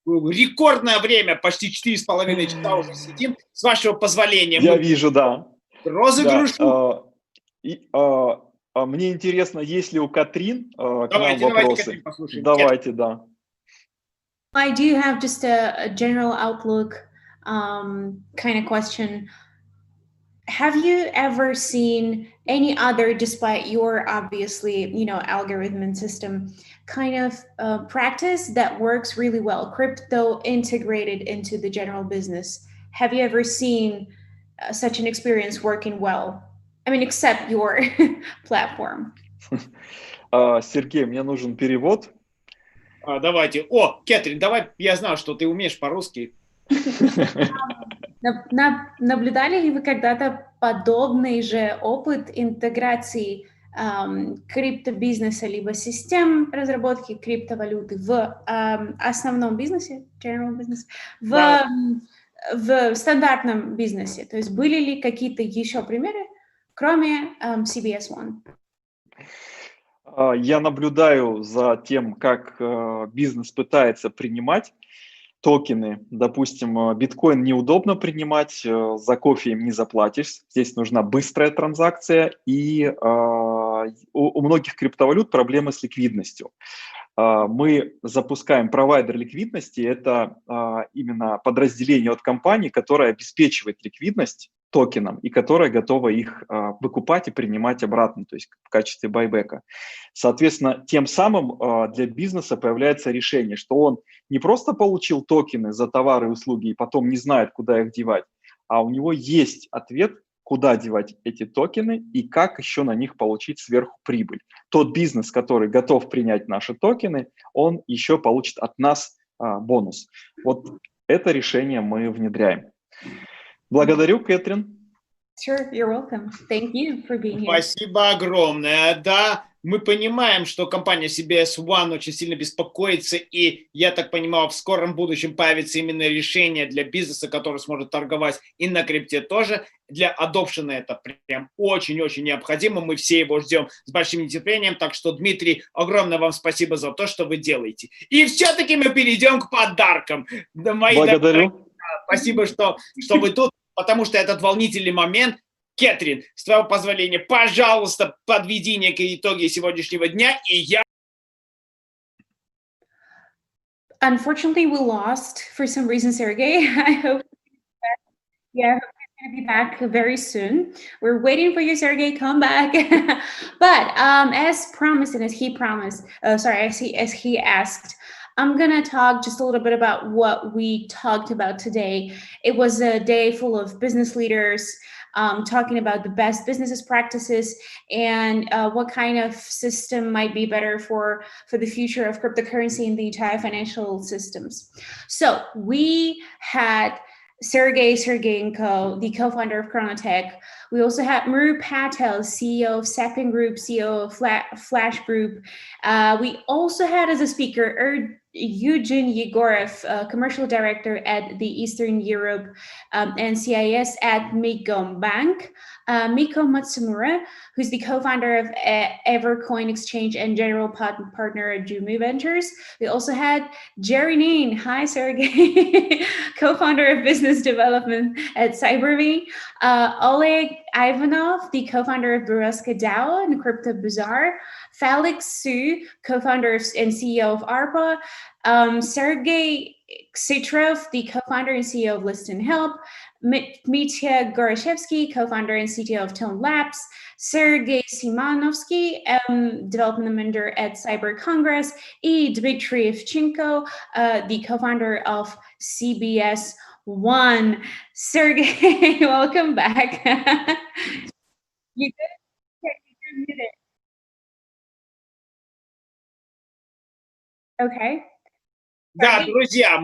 рекордное время, почти 4,5 часа уже сидим. С вашего позволения. Я вижу, да. Розыгрышу. Мне интересно, есть ли у Катрин к нам вопросы? Давайте, да. I do have just a general outlook kind of question. Have you ever seen any other, despite your obviously, algorithm and system, kind of practice that works really well, crypto integrated into the general business? Have you ever seen such an experience working well? I mean, except your platform. Сергей, мне нужен перевод. Давайте. О, Кэтрин, давай, я знал, что ты умеешь по-русски. Наблюдали ли вы когда-то подобный же опыт интеграции криптобизнеса либо систем разработки криптовалюты в основном бизнесе, general business, в стандартном бизнесе? То есть были ли какие-то еще примеры, кроме CBS One? Я наблюдаю за тем, как бизнес пытается принимать токены. Допустим, биткоин неудобно принимать, за кофе им не заплатишь. Здесь нужна быстрая транзакция, и у многих криптовалют проблемы с ликвидностью. Мы запускаем провайдер ликвидности, это именно подразделение от компании, которое обеспечивает ликвидность токенам и которая готова их выкупать и принимать обратно, то есть в качестве байбека. Соответственно, тем самым для бизнеса появляется решение, что он не просто получил токены за товары и услуги и потом не знает, куда их девать, а у него есть ответ, куда девать эти токены и как еще на них получить сверху прибыль. Тот бизнес, который готов принять наши токены, он еще получит от нас бонус. Вот это решение мы внедряем. Благодарю, Кэтрин. Sure, you're welcome. Thank you for being here. Спасибо огромное. Да, мы понимаем, что компания CBS One очень сильно беспокоится, и, я так понимаю, в скором будущем появится именно решение для бизнеса, который сможет торговать и на крипте тоже. Для адопшена это прям очень-очень необходимо. Мы все его ждем с большим нетерпением. Так что, Дмитрий, огромное вам спасибо за то, что вы делаете. И все-таки мы перейдем к подаркам. Благодарю. Спасибо, что вы тут, потому что этот волнительный момент. Кэтрин, с твоего позволения, пожалуйста, подведи некие итоги сегодняшнего дня, и я... Unfortunately, we lost for some reason, Sergey. I hope he's going to be back very soon. We're waiting for you, Sergey. Come back. But as promised and as he promised, as he asked, I'm going to talk just a little bit about what we talked about today. It was a day full of business leaders talking about the best business practices and what kind of system might be better for the future of cryptocurrency in the entire financial systems. So we had Sergey Sergeyenko, the co-founder of Chronotech. We also had Muru Patel, CEO of Sapin Group, CEO of Flash Group. We also had as a speaker Eugene Yegorov, commercial director at the Eastern Europe and CIS at Miko Bank. Miko Matsumura, who's the co-founder of Evercoin Exchange and general partner at Gumi Ventures. We also had Jerry Neen, hi Sergey, co-founder of business development at CyberV. Oleg Ivanov, the co-founder of Beruska DAO and Crypto Bazaar. Felix Su, co-founder and CEO of ARPA. Sergey Sitrov, the co-founder and CEO of List and Help. Mitya Gorashevsky, co-founder and CTO of Tone Labs. Sergey Simonovsky, development manager at Cyber Congress. And Dmitry Evchenko, the co-founder of CBS One. Sergey, welcome back. You good? You're muted. Okay. Да, друзья,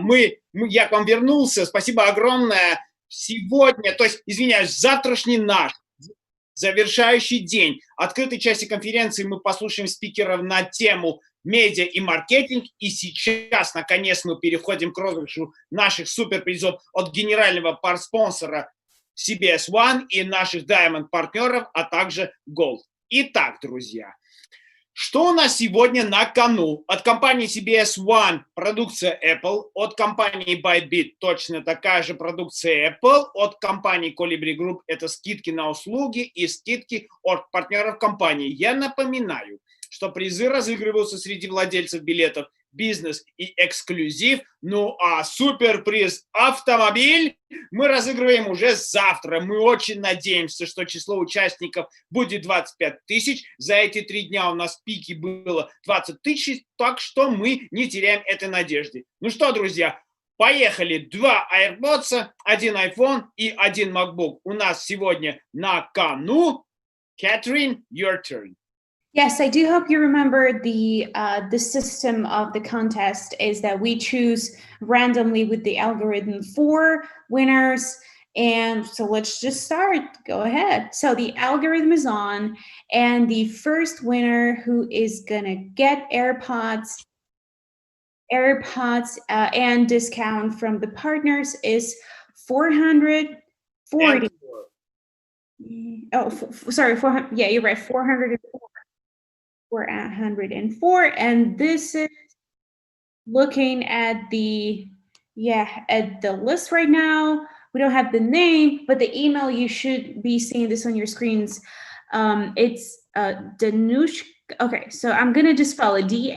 я к вам вернулся. Спасибо огромное. Сегодня, то есть, извиняюсь, завтрашний наш завершающий день открытой части конференции мы послушаем спикеров на тему медиа и маркетинг. И сейчас, наконец, мы переходим к розыгрышу наших суперпризов от генерального партспонсора CBS One и наших Diamond партнеров, а также Gold. Итак, друзья, что у нас сегодня на кону? От компании CBS One продукция Apple, от компании Bybit точно такая же продукция Apple, от компании Colibri Group это скидки на услуги и скидки от партнеров компании. Я напоминаю, что призы разыгрываются среди владельцев билетов бизнес и эксклюзив. Ну а суперприз автомобиль мы разыгрываем уже завтра. Мы очень надеемся, что число участников будет 25 тысяч. За эти 3 дня у нас пики было 20 тысяч, так что мы не теряем этой надежды. Ну что, друзья, поехали. 2 AirPods, 1 iPhone и 1 MacBook у нас сегодня на кону. Кэтрин, your turn. Yes, I do hope you remember the system of the contest is that we choose randomly with the algorithm 4 winners. And so let's just start. Go ahead. So the algorithm is on, and the first winner who is gonna get AirPods and discount from the partners is 440. Oh, sorry, 400. Yeah, you're right. 404. 404, and this is looking at the list right now. We don't have the name, but the email, you should be seeing this on your screens. It's Danush. Okay, so I'm gonna just spell it the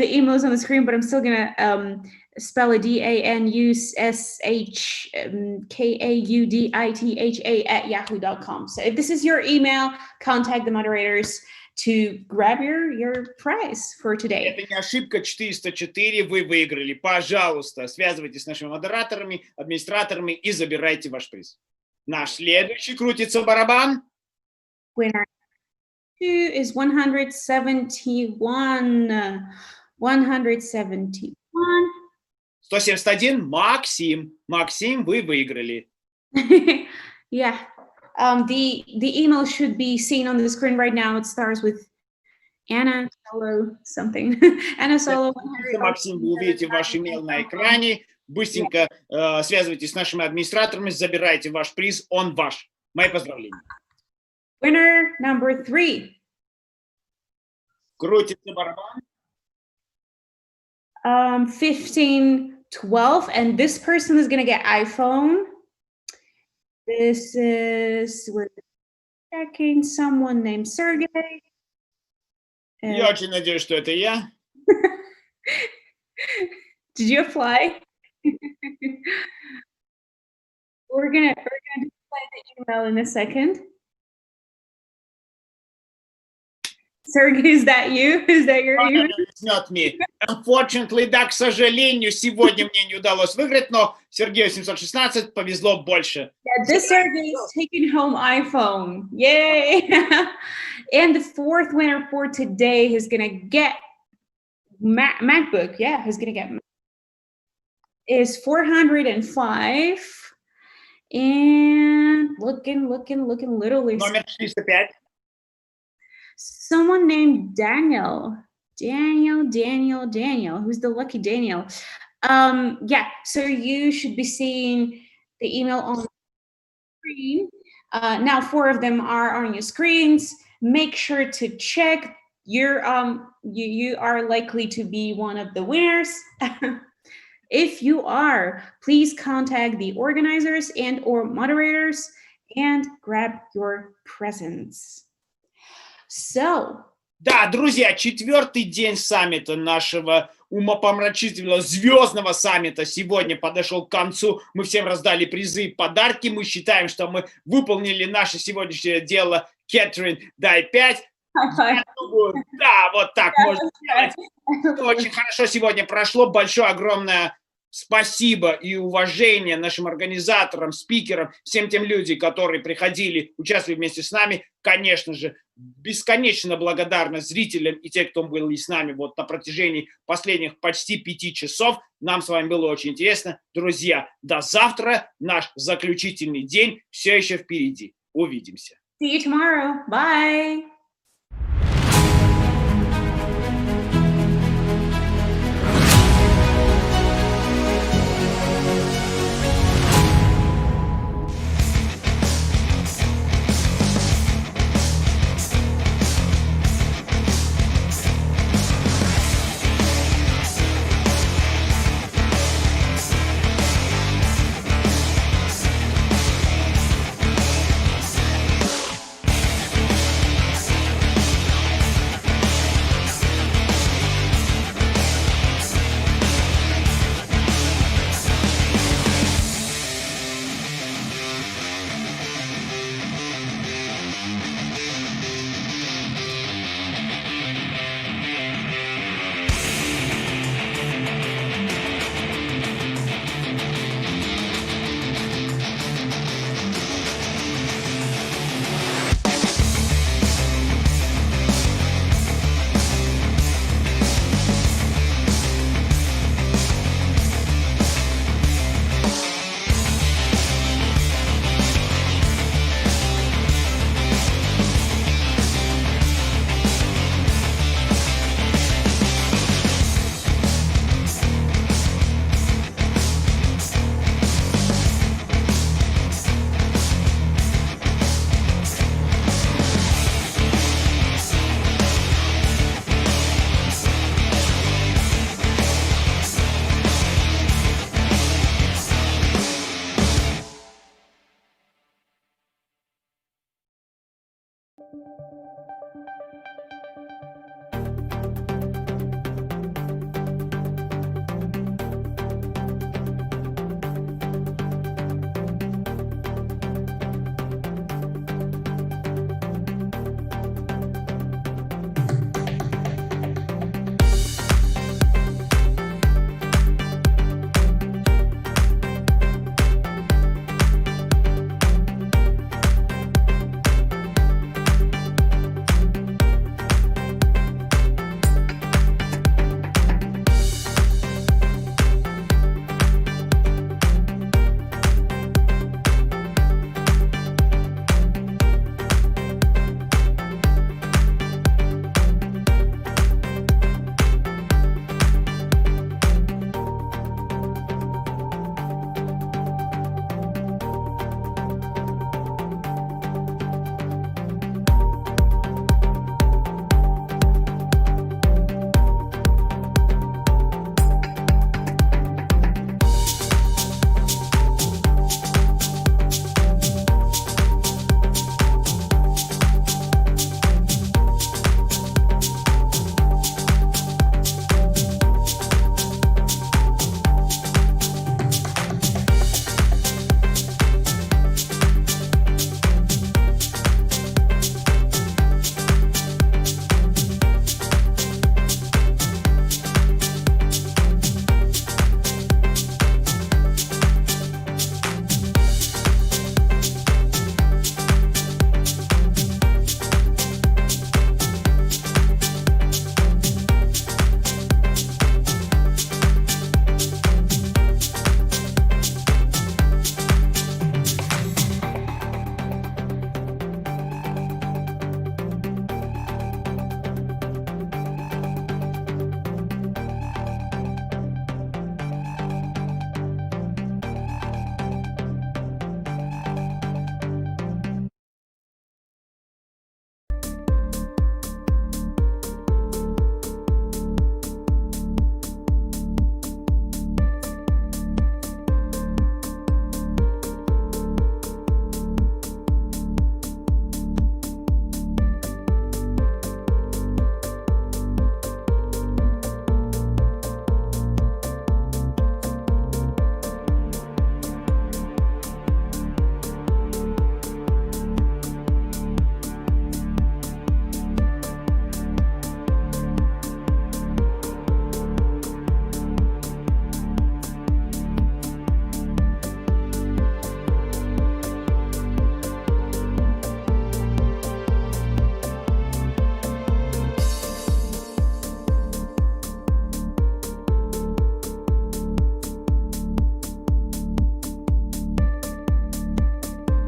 email is on the screen, but I'm still gonna spell it DANUSSHKAUDITHA@yahoo.com. So if this is your email, contact the moderators to grab your prize for today. Это не ошибка, 404, вы выиграли. Пожалуйста, связывайтесь с нашими модераторами, администраторами и забирайте ваш приз. Наш следующий крутится барабан. Winner 2 is 171. 171. 171, Максим. Максим, вы выиграли. Yeah. The email should be seen on the screen right now. It starts with Anna Solo something. Anna Solo. Максим, вы увидите ваш email на экране. Быстренько связывайтесь с нашими администраторами, забирайте ваш приз, он ваш. Мои поздравления. Winner number 3. Крутится барабан. 1512, and this person is gonna get iPhone. This is, we're checking someone named Sergey. Я очень надеюсь, что это я. Did you apply? We're gonna display the email in a second. Sergey, is that you? Is that your email? It's not me. Unfortunately, да, к сожалению, сегодня мне не удалось выиграть, но Сергею 716 повезло больше. Yeah, this Sergey is taking home iPhone. Yay! And the fourth winner for today is gonna get MacBook. Yeah, who's gonna get is 405. And looking literally. Номер 405. Someone named Daniel. Who's the lucky Daniel? Yeah, so you should be seeing the email on the screen. Now 4 of them are on your screens. Make sure to check. You are likely to be one of the winners. If you are, please contact the organizers and or moderators and grab your presents. So, да, друзья, 4-й день саммита, нашего умопомрачительного звездного саммита сегодня подошел к концу. Мы всем раздали призы и подарки. Мы считаем, что мы выполнили наше сегодняшнее дело. Кэтрин, дай 5. Да, вот так можно сделать. Очень хорошо сегодня прошло. Большое, огромное спасибо и уважение нашим организаторам, спикерам, всем тем людям, которые приходили, участвовали вместе с нами. Конечно же, бесконечно благодарна зрителям и тем, кто был с нами вот на протяжении последних почти 5 часов. Нам с вами было очень интересно. Друзья, до завтра. Наш заключительный день все еще впереди. Увидимся. See you tomorrow. Bye.